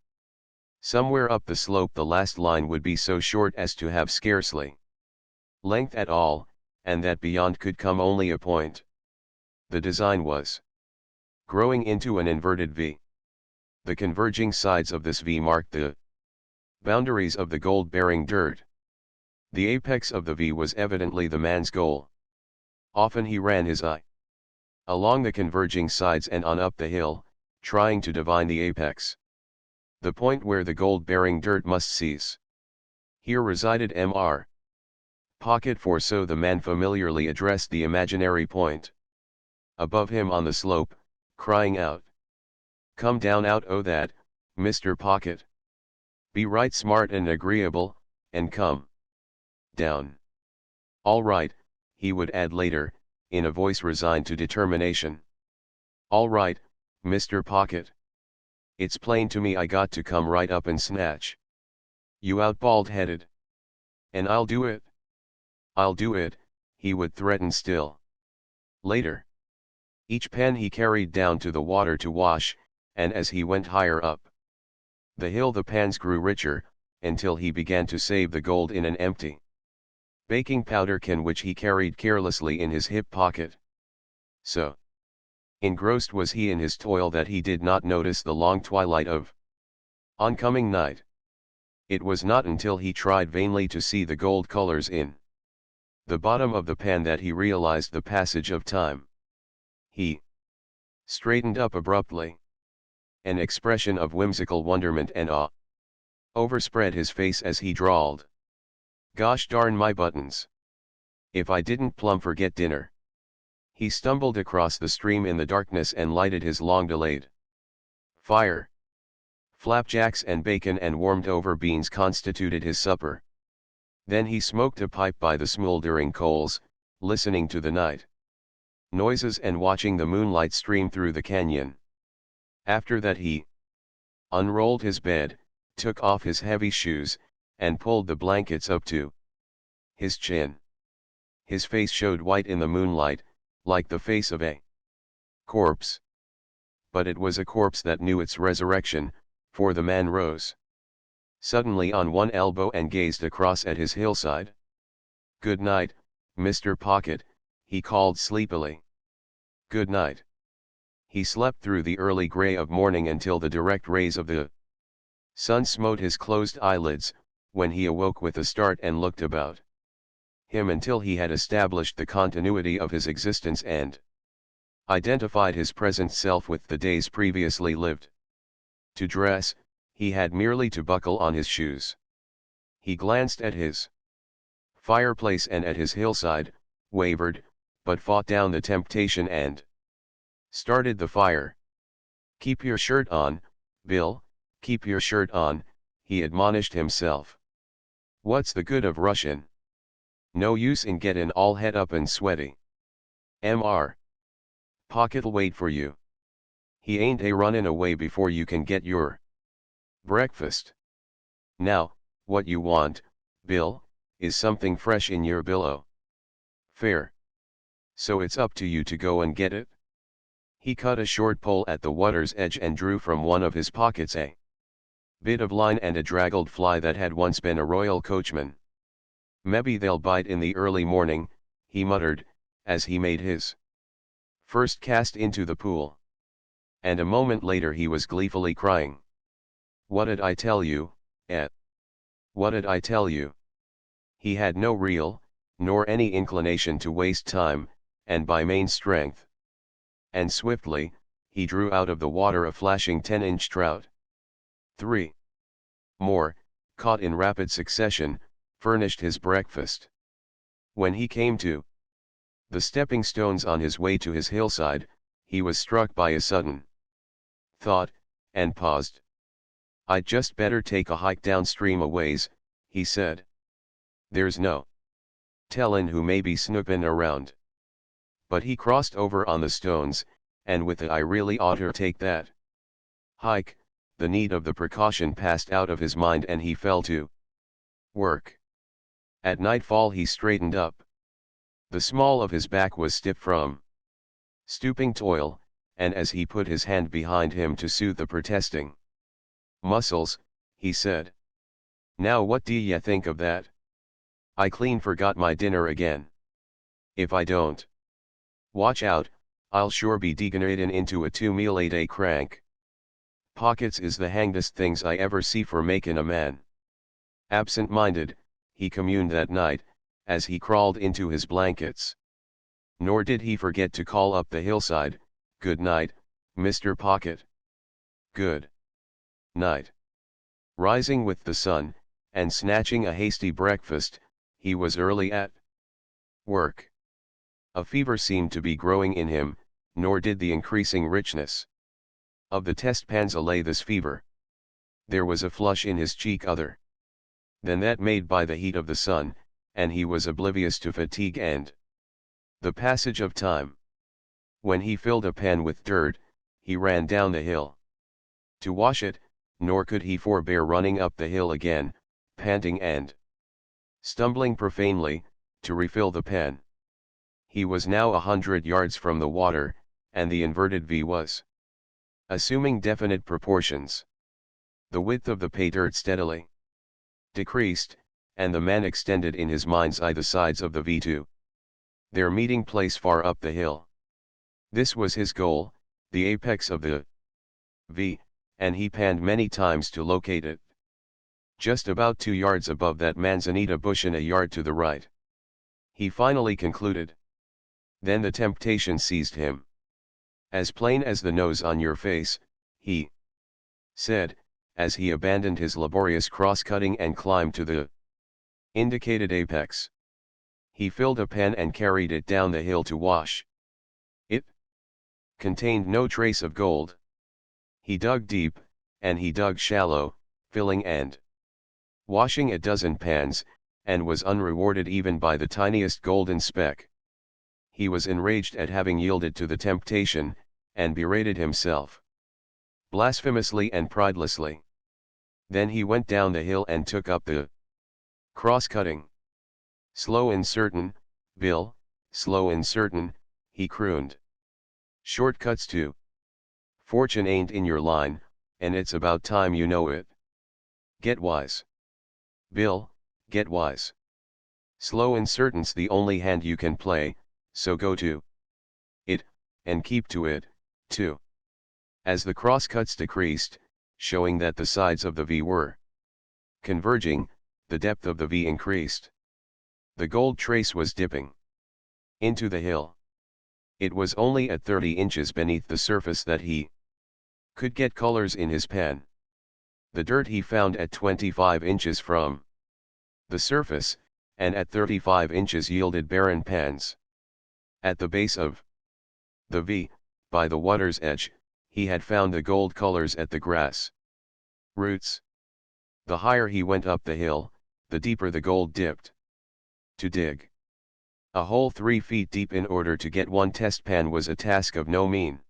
S1: somewhere up the slope the last line would be so short as to have scarcely length at all, and that beyond could come only a point. The design was growing into an inverted V. The converging sides of this V marked the boundaries of the gold-bearing dirt. The apex of the V was evidently the man's goal. Often he ran his eye along the converging sides and on up the hill, trying to divine the apex, the point where the gold-bearing dirt must cease. Here resided Mr. Pocket, for so the man familiarly addressed the imaginary point. Above him on the slope, crying out, "Come down out o' that, Mr. Pocket. Be right smart and agreeable, and come down." "All right," he would add later, in a voice resigned to determination. "All right, Mr. Pocket. It's plain to me I got to come right up and snatch you out bald-headed. And I'll do it. I'll do it," he would threaten still. Later. Each pan he carried down to the water to wash, and as he went higher up the hill the pans grew richer, until he began to save the gold in an empty baking powder can which he carried carelessly in his hip pocket. So engrossed was he in his toil that he did not notice the long twilight of oncoming night. It was not until he tried vainly to see the gold colors in the bottom of the pan that he realized the passage of time. He straightened up abruptly. An expression of whimsical wonderment and awe overspread his face as he drawled, "Gosh darn my buttons! If I didn't plumb forget dinner." He stumbled across the stream in the darkness and lighted his long-delayed fire. Flapjacks and bacon and warmed-over beans constituted his supper. Then he smoked a pipe by the smoldering coals, listening to the night noises and watching the moonlight stream through the canyon. After that he unrolled his bed, took off his heavy shoes, and pulled the blankets up to his chin. His face showed white in the moonlight, like the face of a corpse. But it was a corpse that knew its resurrection, for the man rose suddenly on one elbow and gazed across at his hillside. "Good night, Mr. Pocket," he called sleepily. "Good night." He slept through the early gray of morning until the direct rays of the sun smote his closed eyelids, when he awoke with a start and looked about him until he had established the continuity of his existence and identified his present self with the days previously lived. To dress, he had merely to buckle on his shoes. He glanced at his fireplace and at his hillside, wavered, but fought down the temptation and started the fire. "Keep your shirt on, Bill, keep your shirt on," he admonished himself. "What's the good of rushin'? No use in gettin' all het up and sweaty. Mr. Pocket'll wait for you. He ain't a runnin' away before you can get your breakfast. Now, what you want, Bill, is something fresh in your billow fare. So it's up to you to go and get it." He cut a short pole at the water's edge and drew from one of his pockets a bit of line and a draggled fly that had once been a royal coachman. "Mebbe they'll bite in the early morning," he muttered, as he made his first cast into the pool. And a moment later he was gleefully crying, "What'd I tell you, eh? What'd I tell you?" He had no real, nor any inclination to waste time, and by main strength and swiftly, he drew out of the water a flashing 10-inch trout. 3 more, caught in rapid succession, furnished his breakfast. When he came to the stepping stones on his way to his hillside, he was struck by a sudden thought, and paused. "I'd just better take a hike downstream a ways," he said. "There's no tellin' who may be snoopin' around." But he crossed over on the stones, and with the "I really oughter take that hike," the need of the precaution passed out of his mind and he fell to work. At nightfall he straightened up. The small of his back was stiff from stooping toil, and as he put his hand behind him to soothe the protesting muscles, he said, "Now what do ye think of that? I clean forgot my dinner again. If I don't watch out, I'll sure be degeneratin' into a 2 meal a day crank. Pockets is the hangdest things I ever see for makin' a man." Absent-minded, he communed that night, as he crawled into his blankets. Nor did he forget to call up the hillside, "Good night, Mr. Pocket. Good night." Rising with the sun, and snatching a hasty breakfast, he was early at work. A fever seemed to be growing in him, nor did the increasing richness of the test pans allay this fever. There was a flush in his cheek other than that made by the heat of the sun, and he was oblivious to fatigue and the passage of time. When he filled a pan with dirt, he ran down the hill to wash it, nor could he forbear running up the hill again, panting and stumbling profanely, to refill the pan. He was now 100 yards from the water, and the inverted V was assuming definite proportions. The width of the pay dirt steadily decreased, and the man extended in his mind's eye the sides of the V to their meeting place far up the hill. This was his goal, the apex of the V, and he panned many times to locate it. Just about 2 yards above that manzanita bush and a yard to the right, he finally concluded. Then the temptation seized him. "As plain as the nose on your face," he said, as he abandoned his laborious cross-cutting and climbed to the indicated apex. He filled a pan and carried it down the hill to wash. It contained no trace of gold. He dug deep, and he dug shallow, filling and washing a dozen pans, and was unrewarded even by the tiniest golden speck. He was enraged at having yielded to the temptation, and berated himself blasphemously and pridelessly. Then he went down the hill and took up the cross-cutting. "Slow and certain, Bill, slow and certain," he crooned. "Shortcuts to fortune ain't in your line, and it's about time you know it. Get wise, Bill, get wise. Slow and certain's the only hand you can play, so go to it, and keep to it, too." As the crosscuts decreased, showing that the sides of the V were converging, the depth of the V increased. The gold trace was dipping into the hill. It was only at 30 inches beneath the surface that he could get colors in his pen. The dirt he found at 25 inches from the surface, and at 35 inches yielded barren pans. At the base of the V, by the water's edge, he had found the gold colors at the grass roots. The higher he went up the hill, the deeper the gold dipped. To dig a hole 3 feet deep in order to get one test pan was a task of no mean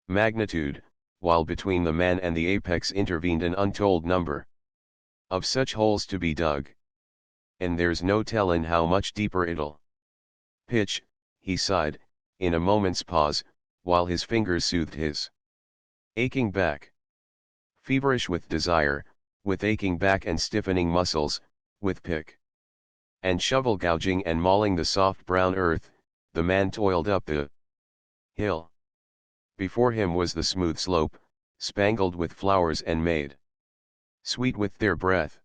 S1: magnitude, while between the man and the apex intervened an untold number of such holes to be dug. "And there's no tellin' how much deeper it'll pitch," he sighed, in a moment's pause, while his fingers soothed his aching back. Feverish with desire, with aching back and stiffening muscles, with pick and shovel gouging and mauling the soft brown earth, the man toiled up the hill. Before him was the smooth slope, spangled with flowers and made sweet with their breath.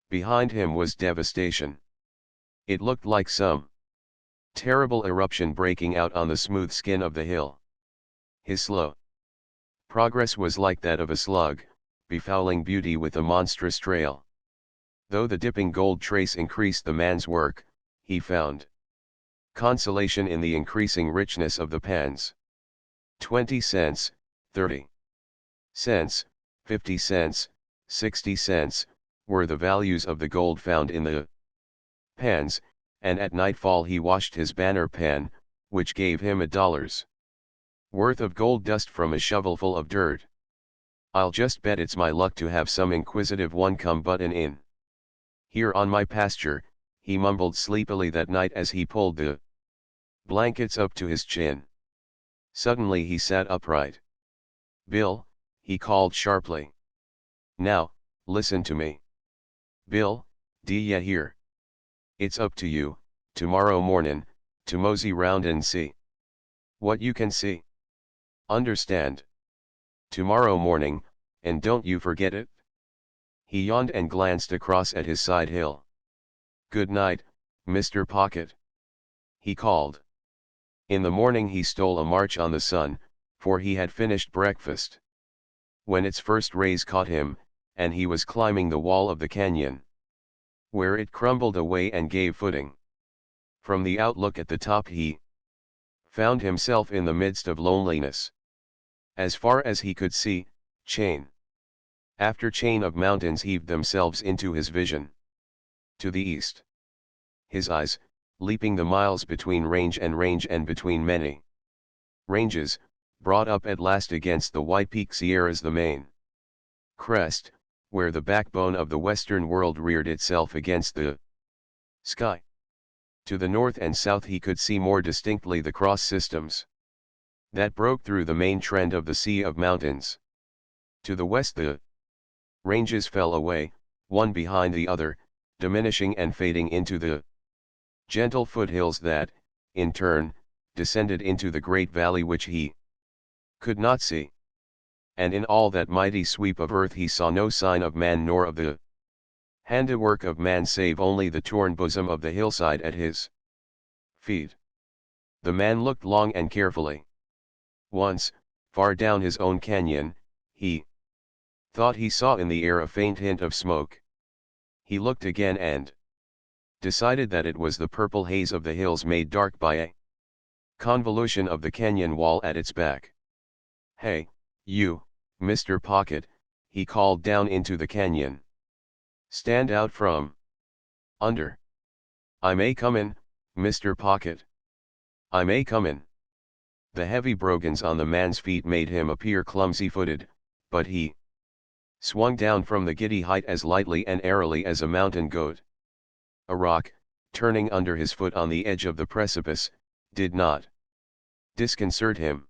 S1: Behind him was devastation. It looked like some terrible eruption breaking out on the smooth skin of the hill. His slow progress was like that of a slug, befouling beauty with a monstrous trail. Though the dipping gold trace increased the man's work, he found consolation in the increasing richness of the pans. 20 cents, 30 cents, 50 cents, 60 cents, were the values of the gold found in the pans, and at nightfall he washed his banner pan, which gave him $1 worth of gold dust from a shovelful of dirt. "I'll just bet it's my luck to have some inquisitive one come buttin' in here on my pasture," he mumbled sleepily that night as he pulled the blankets up to his chin. Suddenly he sat upright. "Bill," he called sharply. "Now, listen to me. Bill, d'ye hear? It's up to you, tomorrow mornin', to mosey round and see what you can see. Understand? Tomorrow morning, and don't you forget it." He yawned and glanced across at his side hill. "Good night, Mr. Pocket," he called. In the morning he stole a march on the sun, for he had finished breakfast. When its first rays caught him, and he was climbing the wall of the canyon, where it crumbled away and gave footing. From the outlook at the top he found himself in the midst of loneliness. As far as he could see, chain after chain of mountains heaved themselves into his vision. To the east, his eyes, leaping the miles between range and between many ranges, brought up at last against the white peak Sierras the main crest, where the backbone of the western world reared itself against the sky. To the north and south he could see more distinctly the cross systems that broke through the main trend of the sea of mountains. To the west the ranges fell away, one behind the other, diminishing and fading into the gentle foothills that, in turn, descended into the great valley which he could not see. And in all that mighty sweep of earth he saw no sign of man nor of the handiwork of man save only the torn bosom of the hillside at his feet. The man looked long and carefully. Once, far down his own canyon, he thought he saw in the air a faint hint of smoke. He looked again and decided that it was the purple haze of the hills made dark by a convolution of the canyon wall at its back. "Hey, you, Mr. Pocket," he called down into the canyon. "Stand out from under. I may come in, Mr. Pocket. I may come in." The heavy brogans on the man's feet made him appear clumsy-footed, but he swung down from the giddy height as lightly and airily as a mountain goat. A rock, turning under his foot on the edge of the precipice, did not disconcert him.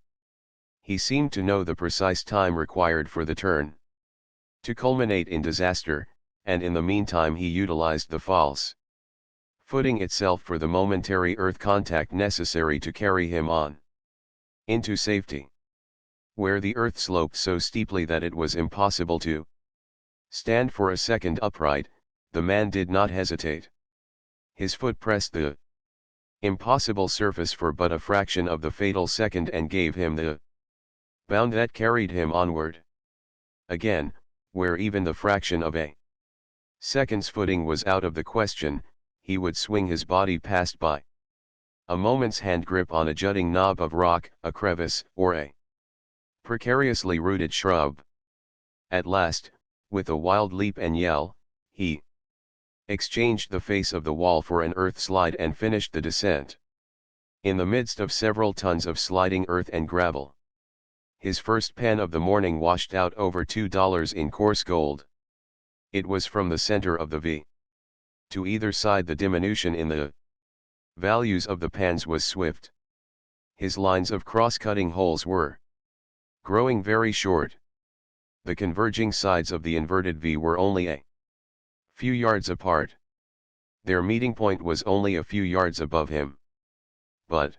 S1: He seemed to know the precise time required for the turn to culminate in disaster, and in the meantime he utilized the false footing itself for the momentary earth contact necessary to carry him on into safety. Where the earth sloped so steeply that it was impossible to stand for a second upright, the man did not hesitate. His foot pressed the impossible surface for but a fraction of the fatal second and gave him the bound that carried him onward. Again, where even the fraction of a second's footing was out of the question, he would swing his body past by a moment's hand grip on a jutting knob of rock, a crevice, or a precariously rooted shrub. At last, with a wild leap and yell, he exchanged the face of the wall for an earth slide and finished the descent. In the midst of several tons of sliding earth and gravel, his first pen of the morning washed out over $2 in coarse gold. It was from the center of the V. To either side the diminution in the values of the pans was swift. His lines of cross-cutting holes were growing very short. The converging sides of the inverted V were only a few yards apart. Their meeting point was only a few yards above him. But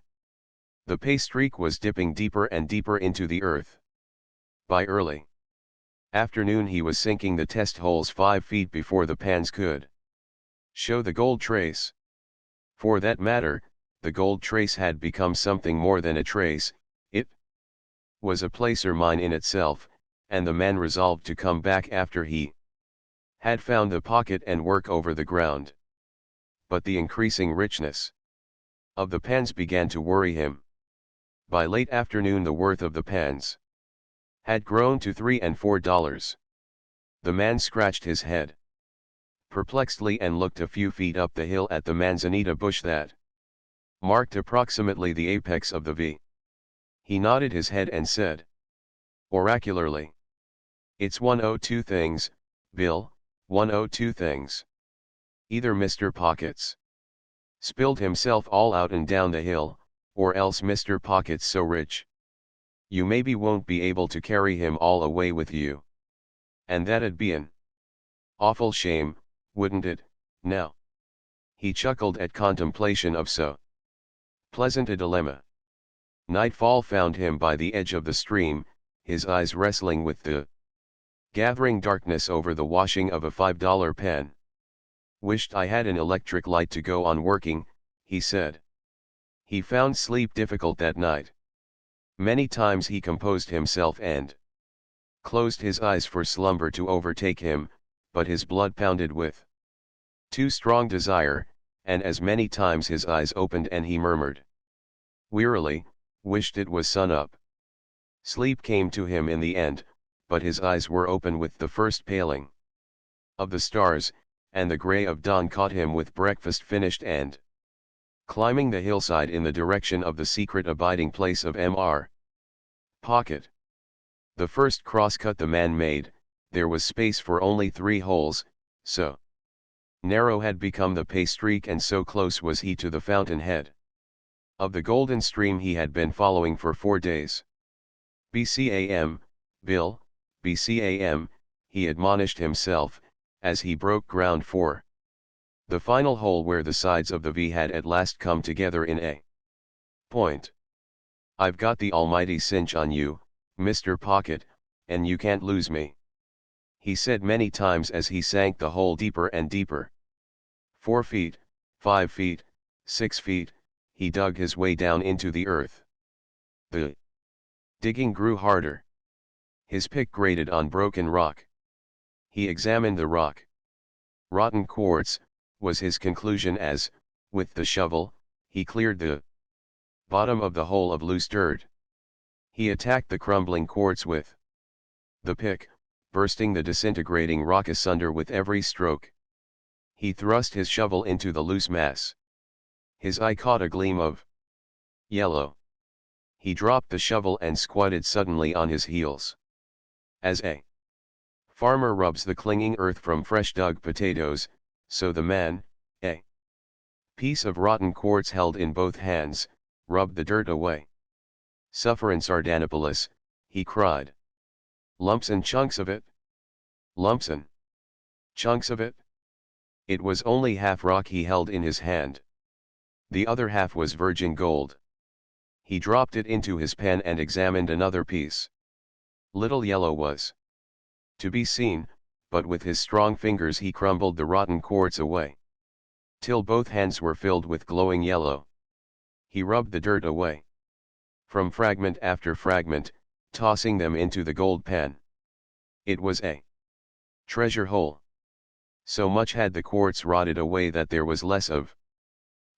S1: the pay streak was dipping deeper and deeper into the earth. By early afternoon he was sinking the test holes 5 feet before the pans could show the gold trace. For that matter, the gold trace had become something more than a trace, it was a placer mine in itself, and the man resolved to come back after he had found the pocket and work over the ground. But the increasing richness of the pans began to worry him. By late afternoon the worth of the pans had grown to $3 and $4. The man scratched his head perplexedly and looked a few feet up the hill at the manzanita bush that marked approximately the apex of the V. He nodded his head and said oracularly, "It's 102 things, Bill, 102 things. Either Mr. Pockets Spilled himself all out and down the hill, or else Mr. Pocket's so rich. You maybe won't be able to carry him all away with you. And that'd be an awful shame, wouldn't it, now? He chuckled at contemplation of so pleasant a dilemma. Nightfall found him by the edge of the stream, his eyes wrestling with the gathering darkness over the washing of a $5 pen. Wished I had an electric light to go on working, he said. He found sleep difficult that night. Many times he composed himself and closed his eyes for slumber to overtake him, but his blood pounded with too strong desire, and as many times his eyes opened and he murmured wearily, wished it was sun up. Sleep came to him in the end, but his eyes were open with the first paling of the stars, and the grey of dawn caught him with breakfast finished and climbing the hillside in the direction of the secret abiding place of Mr. Pocket. The first cross-cut the man made, there was space for only 3 holes, so narrow had become the pay streak and so close was he to the fountainhead of the golden stream he had been following for 4 days. "BCAM, Bill, BCAM, he admonished himself, as he broke ground for the final hole where the sides of the V had at last come together in a point. I've got the almighty cinch on you, Mr. Pocket, and you can't lose me," he said many times as he sank the hole deeper and deeper. 4 feet, 5 feet, 6 feet, he dug his way down into the earth. The digging grew harder. His pick grated on broken rock. He examined the rock. Rotten quartz, was his conclusion as, with the shovel, he cleared the bottom of the hole of loose dirt. He attacked the crumbling quartz with the pick, bursting the disintegrating rock asunder with every stroke. He thrust his shovel into the loose mass. His eye caught a gleam of yellow. He dropped the shovel and squatted suddenly on his heels. As a farmer rubs the clinging earth from fresh dug potatoes, so the man, a piece of rotten quartz held in both hands, rubbed the dirt away. "Sufferin' Sardanapalus," he cried. "Lumps and chunks of it? Lumps and chunks of it?" It was only half rock he held in his hand. The other half was virgin gold. He dropped it into his pen and examined another piece. Little yellow was to be seen, but with his strong fingers he crumbled the rotten quartz away, till both hands were filled with glowing yellow. He rubbed the dirt away from fragment after fragment, tossing them into the gold pan. It was a treasure hole. So much had the quartz rotted away that there was less of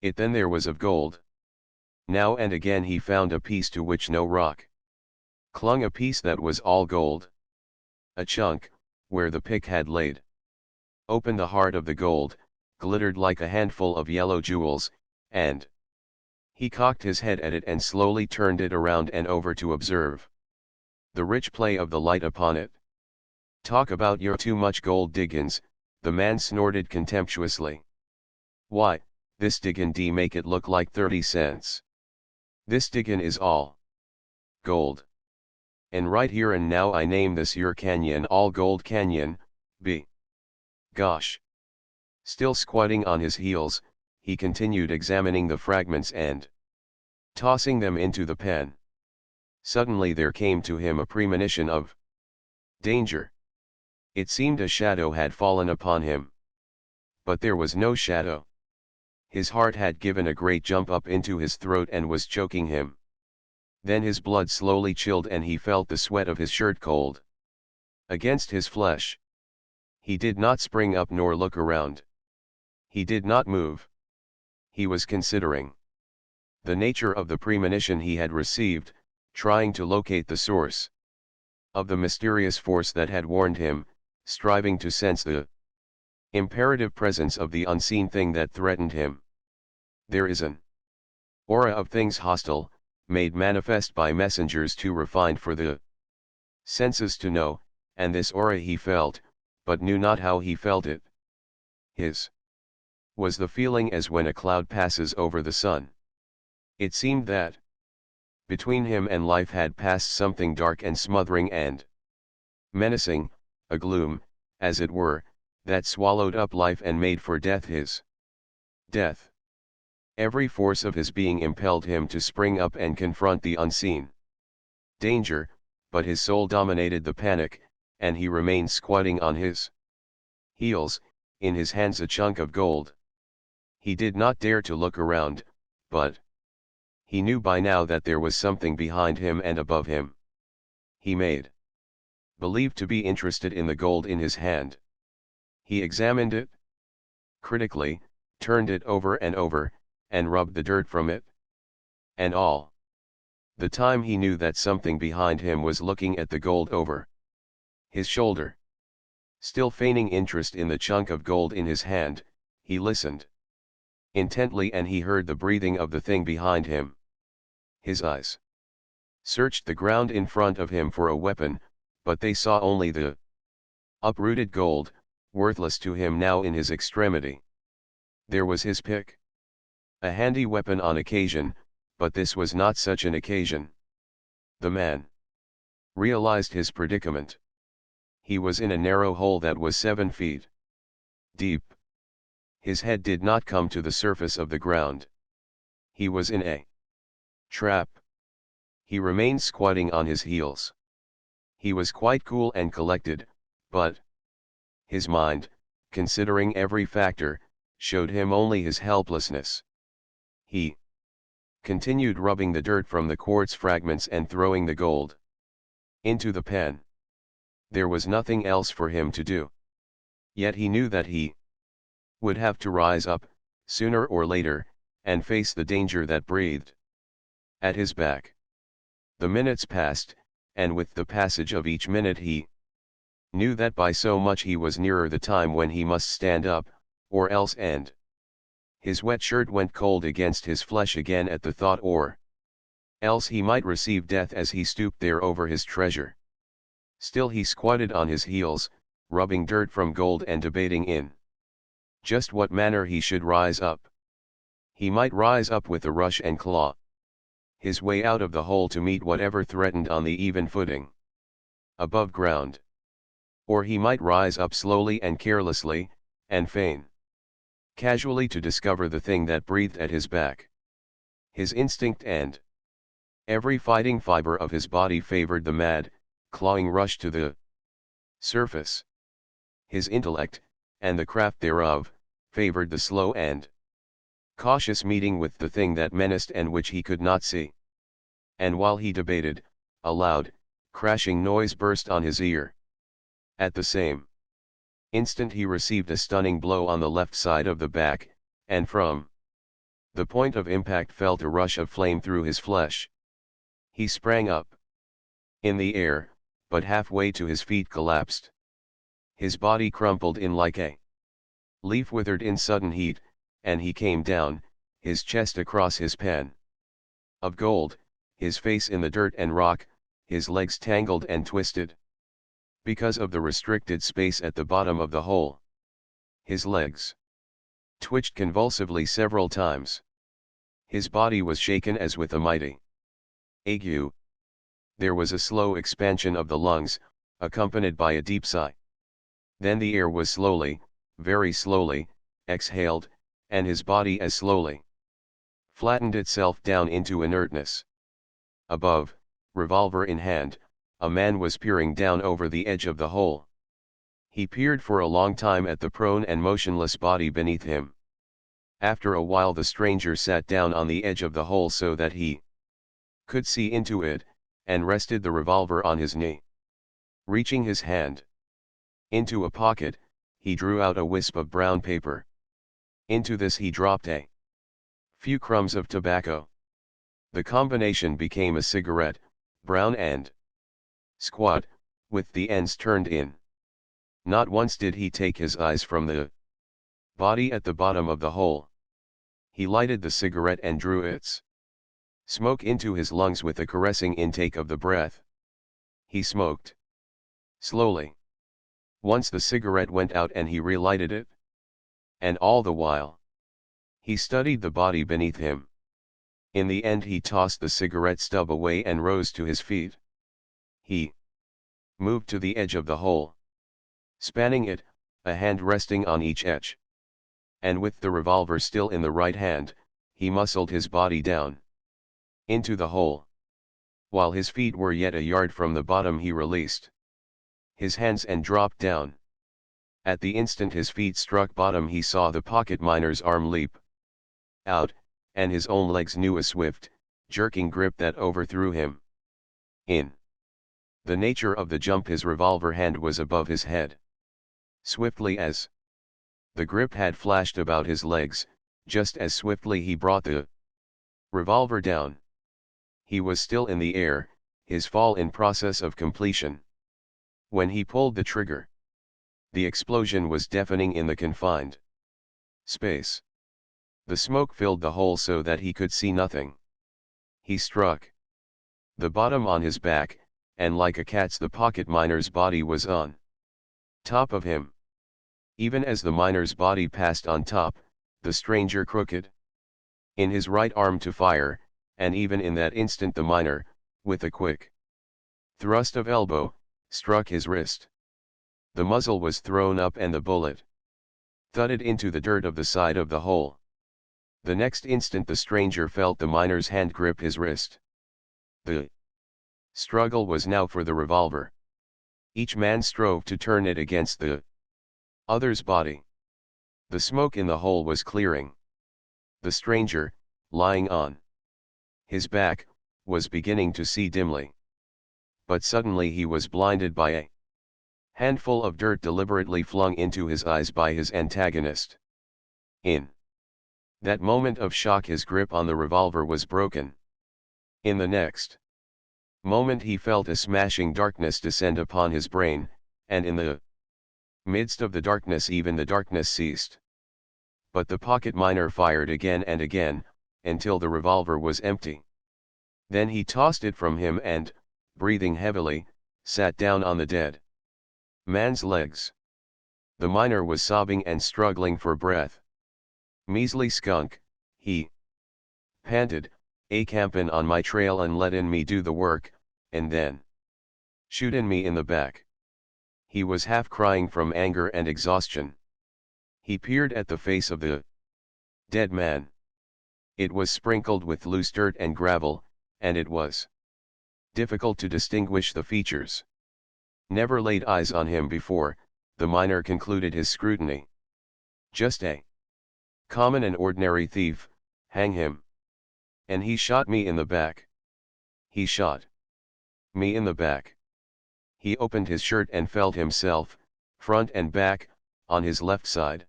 S1: it than there was of gold. Now and again he found a piece to which no rock clung, a piece that was all gold. A chunk, where the pick had laid open the heart of the gold, glittered like a handful of yellow jewels, and he cocked his head at it and slowly turned it around and over to observe the rich play of the light upon it. "Talk about your too much gold diggins," the man snorted contemptuously. "Why, this diggin' d make it look like 30 cents. This diggin' is all gold. And right here and now I name this your canyon all gold canyon, b. Gosh." Still squatting on his heels, he continued examining the fragments and tossing them into the pen. Suddenly there came to him a premonition of danger. It seemed a shadow had fallen upon him. But there was no shadow. His heart had given a great jump up into his throat and was choking him. Then his blood slowly chilled and he felt the sweat of his shirt cold against his flesh. He did not spring up nor look around. He did not move. He was considering the nature of the premonition he had received, trying to locate the source of the mysterious force that had warned him, striving to sense the imperative presence of the unseen thing that threatened him. There is an aura of things hostile, made manifest by messengers too refined for the senses to know, and this aura he felt, but knew not how he felt it. His was the feeling as when a cloud passes over the sun. It seemed that between him and life had passed something dark and smothering and menacing, a gloom, as it were, that swallowed up life and made for death his death. Every force of his being impelled him to spring up and confront the unseen danger, but his soul dominated the panic, and he remained squatting on his heels, in his hands a chunk of gold. He did not dare to look around, but he knew by now that there was something behind him and above him. He made believe to be interested in the gold in his hand. He examined it critically, turned it over and rubbed the dirt from it. And all the time he knew that something behind him was looking at the gold over his shoulder. Still feigning interest in the chunk of gold in his hand, he listened intently and he heard the breathing of the thing behind him. His eyes searched the ground in front of him for a weapon, but they saw only the uprooted gold, worthless to him now in his extremity. There was his pick. A handy weapon on occasion, but this was not such an occasion. The man realized his predicament. He was in a narrow hole that was 7 feet deep. His head did not come to the surface of the ground. He was in a trap. He remained squatting on his heels. He was quite cool and collected, but his mind, considering every factor, showed him only his helplessness. He continued rubbing the dirt from the quartz fragments and throwing the gold into the pen. There was nothing else for him to do. Yet he knew that he would have to rise up, sooner or later, and face the danger that breathed at his back. The minutes passed, and with the passage of each minute he knew that by so much he was nearer the time when he must stand up, or else end. His wet shirt went cold against his flesh again at the thought, or else he might receive death as he stooped there over his treasure. Still he squatted on his heels, rubbing dirt from gold and debating in just what manner he should rise up. He might rise up with a rush and claw his way out of the hole to meet whatever threatened on the even footing above ground. Or he might rise up slowly and carelessly, and feign casually to discover the thing that breathed at his back. His instinct and every fighting fiber of his body favored the mad, clawing rush to the surface. His intellect, and the craft thereof, favored the slow and cautious meeting with the thing that menaced and which he could not see. And while he debated, a loud, crashing noise burst on his ear. At the same instant he received a stunning blow on the left side of the back, and from the point of impact felt a rush of flame through his flesh. He sprang up in the air, but halfway to his feet collapsed. His body crumpled in like a leaf withered in sudden heat, and he came down, his chest across his pen of gold, his face in the dirt and rock, his legs tangled and twisted because of the restricted space at the bottom of the hole. His legs twitched convulsively several times. His body was shaken as with a mighty ague. There was a slow expansion of the lungs, accompanied by a deep sigh. Then the air was slowly, very slowly, exhaled, and his body as slowly flattened itself down into inertness. Above, revolver in hand, a man was peering down over the edge of the hole. He peered for a long time at the prone and motionless body beneath him. After a while the stranger sat down on the edge of the hole so that he could see into it, and rested the revolver on his knee. Reaching his hand into a pocket, he drew out a wisp of brown paper. Into this he dropped a few crumbs of tobacco. The combination became a cigarette, brown and squat, with the ends turned in. Not once did he take his eyes from the body at the bottom of the hole. He lighted the cigarette and drew its smoke into his lungs with a caressing intake of the breath. He smoked slowly. Once the cigarette went out and he relighted it. And all the while, He studied the body beneath him. In the end he tossed the cigarette stub away and rose to his feet. He moved to the edge of the hole, spanning it, a hand resting on each edge. And with the revolver still in the right hand, he muscled his body down into the hole. While his feet were yet a yard from the bottom, he released his hands and dropped down. At the instant his feet struck bottom, he saw the pocket miner's arm leap out, and his own legs knew a swift, jerking grip that overthrew him. In the nature of the jump, his revolver hand was above his head. Swiftly as the grip had flashed about his legs, just as swiftly he brought the revolver down. He was still in the air, his fall in process of completion. When he pulled the trigger, the explosion was deafening in the confined space. The smoke filled the hole so that he could see nothing. He struck the bottom on his back, and like a cat's the pocket miner's body was on top of him. Even as the miner's body passed on top, the stranger crooked in his right arm to fire, and even in that instant the miner, with a quick thrust of elbow, struck his wrist. The muzzle was thrown up and the bullet thudded into the dirt of the side of the hole. The next instant the stranger felt the miner's hand grip his wrist. The struggle was now for the revolver. Each man strove to turn it against the other's body. The smoke in the hole was clearing. The stranger, lying on his back, was beginning to see dimly. But suddenly he was blinded by a handful of dirt deliberately flung into his eyes by his antagonist. In that moment of shock his grip on the revolver was broken. In the next moment he felt a smashing darkness descend upon his brain, and in the midst of the darkness even the darkness ceased. But the pocket miner fired again and again, until the revolver was empty. Then he tossed it from him and, breathing heavily, sat down on the dead man's legs. The miner was sobbing and struggling for breath. "Measly skunk," he panted, "a campin' on my trail and lettin' me do the work, and then shootin' me in the back." He was half crying from anger and exhaustion. He peered at the face of the dead man. It was sprinkled with loose dirt and gravel, and it was difficult to distinguish the features. Never laid eyes on him before, the miner concluded his scrutiny. "Just a common and ordinary thief, hang him. And he shot me in the back. He shot me in the back." He opened his shirt and felt himself, front and back, on his left side.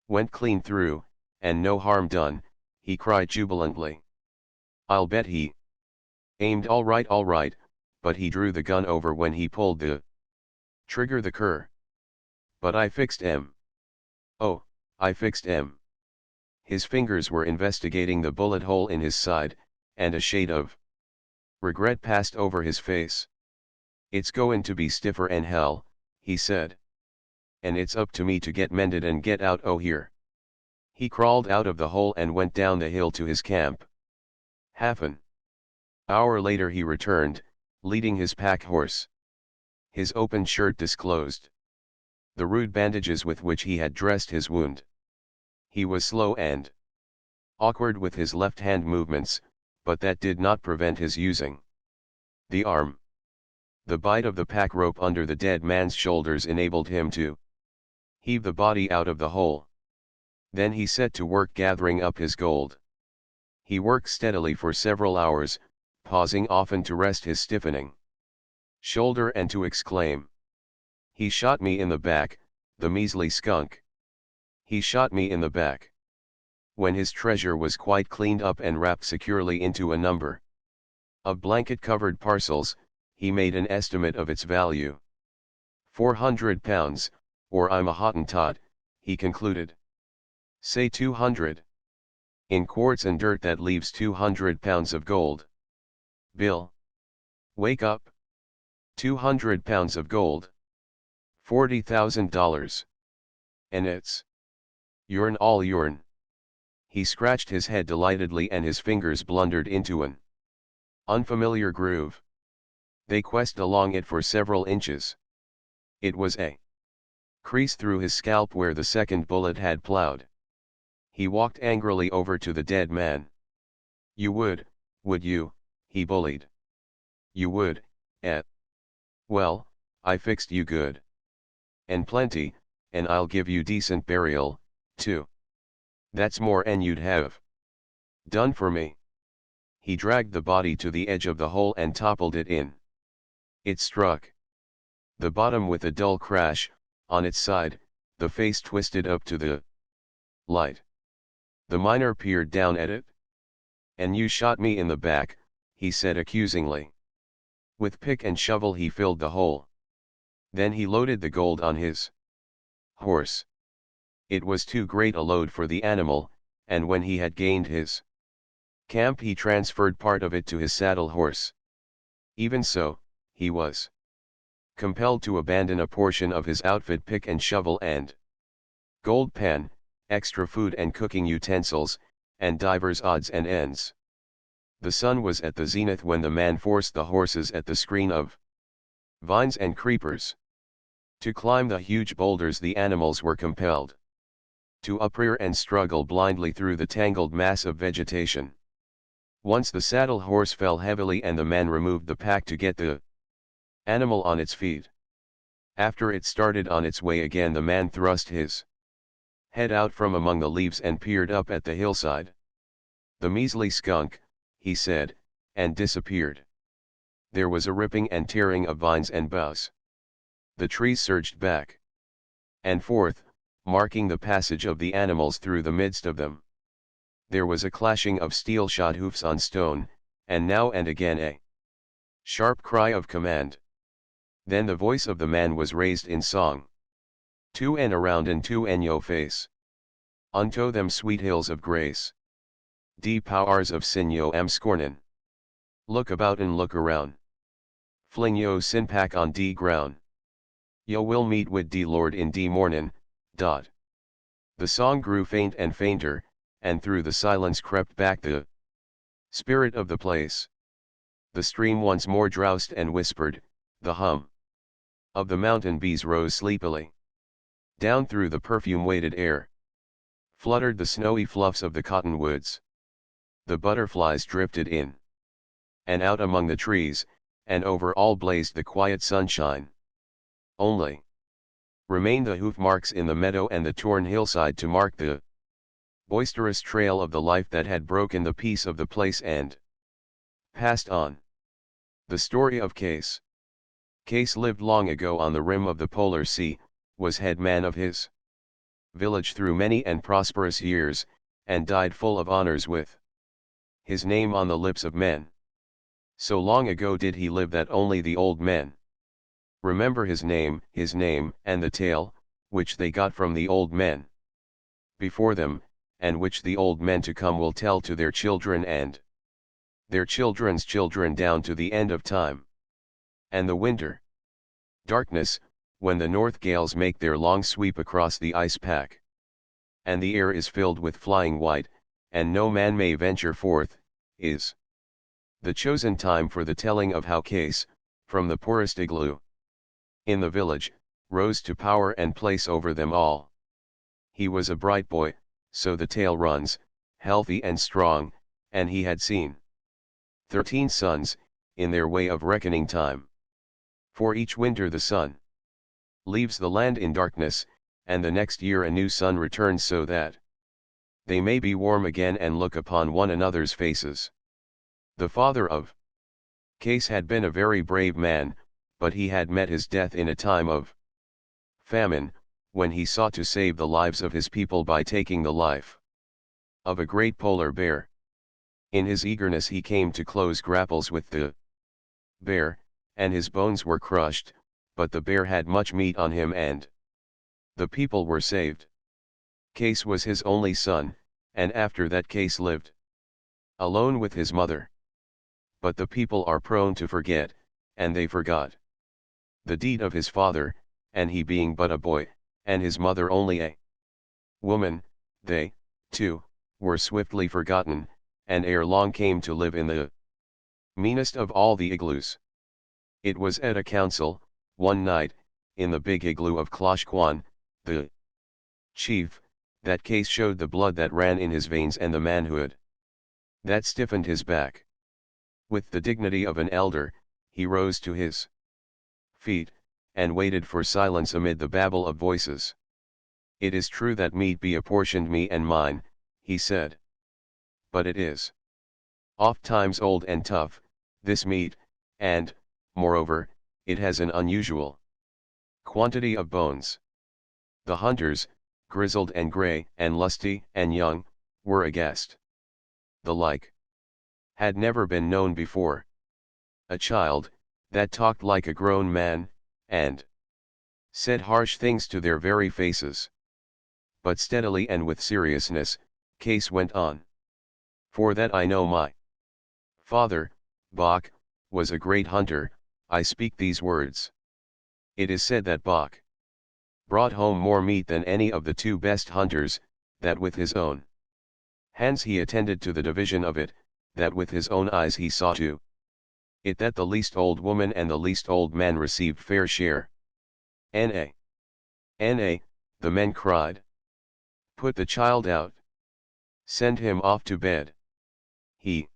S1: "Went clean through, and no harm done," he cried jubilantly. "I'll bet he aimed all right, but he drew the gun over when he pulled the trigger the cur. But I fixed him. Oh, I fixed him." His fingers were investigating the bullet hole in his side, and a shade of regret passed over his face. "It's goin' to be stiffer 'n hell," he said. "And it's up to me to get mended and get out o' here." He crawled out of the hole and went down the hill to his camp. Half an hour later he returned, leading his pack horse. His open shirt disclosed the rude bandages with which he had dressed his wound. He was slow and awkward with his left-hand movements, but that did not prevent his using the arm. The bite of the pack rope under the dead man's shoulders enabled him to heave the body out of the hole. Then he set to work gathering up his gold. He worked steadily for several hours, pausing often to rest his stiffening shoulder and to exclaim, "He shot me in the back, the measly skunk. He shot me in the back." When his treasure was quite cleaned up and wrapped securely into a number of blanket-covered parcels, he made an estimate of its value. £400, or I'm a Hottentot, he concluded. "Say 200. In quartz and dirt that leaves £200 of gold. Bill. Wake up. £200 of gold. $40,000. And it's yourn all yourn." He scratched his head delightedly and his fingers blundered into an unfamiliar groove. They quested along it for several inches. It was a crease through his scalp where the second bullet had plowed. He walked angrily over to the dead man. "You would you?" he bullied. "You would, eh? Well, I fixed you good. And plenty, and I'll give you decent burial, too. That's more'n you'd have done for me." He dragged the body to the edge of the hole and toppled it in. It struck the bottom with a dull crash. On its side, the face twisted up to the light. The miner peered down at it. "And you shot me in the back," he said accusingly. With pick and shovel he filled the hole. Then he loaded the gold on his horse. It was too great a load for the animal, and when he had gained his camp he transferred part of it to his saddle horse. Even so, he was compelled to abandon a portion of his outfit, pick and shovel and gold pan, extra food and cooking utensils, and divers odds and ends. The sun was at the zenith when the man forced the horses at the screen of vines and creepers. To climb the huge boulders the animals were compelled to uprear and struggle blindly through the tangled mass of vegetation. Once the saddle horse fell heavily and the man removed the pack to get the animal on its feet. After it started on its way again, the man thrust his head out from among the leaves and peered up at the hillside. "The measly skunk," he said, and disappeared. There was a ripping and tearing of vines and boughs. The trees surged back and forth, marking the passage of the animals through the midst of them. There was a clashing of steel-shod hoofs on stone, and now and again a sharp cry of command. Then the voice of the man was raised in song. "To and around and to and yo face. Unto them sweet hills of grace. De powers of sin yo am scornin'. Look about and look around. Fling yo sin pack on de ground. Yo will meet wid de Lord in de mornin', dot." The song grew faint and fainter, and through the silence crept back the spirit of the place. The stream once more drowsed and whispered, the hum of the mountain bees rose sleepily. Down through the perfume-weighted air fluttered the snowy fluffs of the cottonwoods. The butterflies drifted in and out among the trees, and over all blazed the quiet sunshine. Only remained the hoof marks in the meadow and the torn hillside to mark the boisterous trail of the life that had broken the peace of the place and passed on. The story of Case. Case lived long ago on the rim of the polar sea, was head man of his village through many and prosperous years, and died full of honors with his name on the lips of men. So long ago did he live that only the old men remember his name, and the tale, which they got from the old men before them, and which the old men to come will tell to their children and their children's children down to the end of time. And the winter darkness, when the north gales make their long sweep across the ice pack, and the air is filled with flying white, and no man may venture forth, is the chosen time for the telling of how Case, from the poorest igloo in the village, rose to power and place over them all. He was a bright boy, so the tale runs, healthy and strong, and he had seen 13 sons, in their way of reckoning time. For each winter the sun leaves the land in darkness, and the next year a new sun returns so that they may be warm again and look upon one another's faces. The father of Case had been a very brave man, but he had met his death in a time of famine, when he sought to save the lives of his people by taking the life of a great polar bear. In his eagerness he came to close grapples with the bear, and his bones were crushed, but the bear had much meat on him and the people were saved. Case was his only son, and after that Case lived alone with his mother. But the people are prone to forget, and they forgot the deed of his father, and he being but a boy, and his mother only a woman, they, too, were swiftly forgotten, and ere long came to live in the meanest of all the igloos. It was at a council, one night, in the big igloo of Kloshkwan, the chief, that Case showed the blood that ran in his veins and the manhood that stiffened his back. With the dignity of an elder, he rose to his feet, and waited for silence amid the babble of voices. "It is true that meat be apportioned me and mine," he said. "But it is oft times old and tough, this meat, and, moreover, it has an unusual quantity of bones." The hunters, grizzled and grey and lusty and young, were aghast. The like had never been known before. A child, that talked like a grown man, and said harsh things to their very faces. But steadily and with seriousness, Case went on. "For that I know my father, Bok, was a great hunter, I speak these words. It is said that Bok brought home more meat than any of the two best hunters, that with his own hands he attended to the division of it, that with his own eyes he saw to it that the least old woman and the least old man received fair share." "N.A. N.A., the men cried. "Put the child out. Send him off to bed. He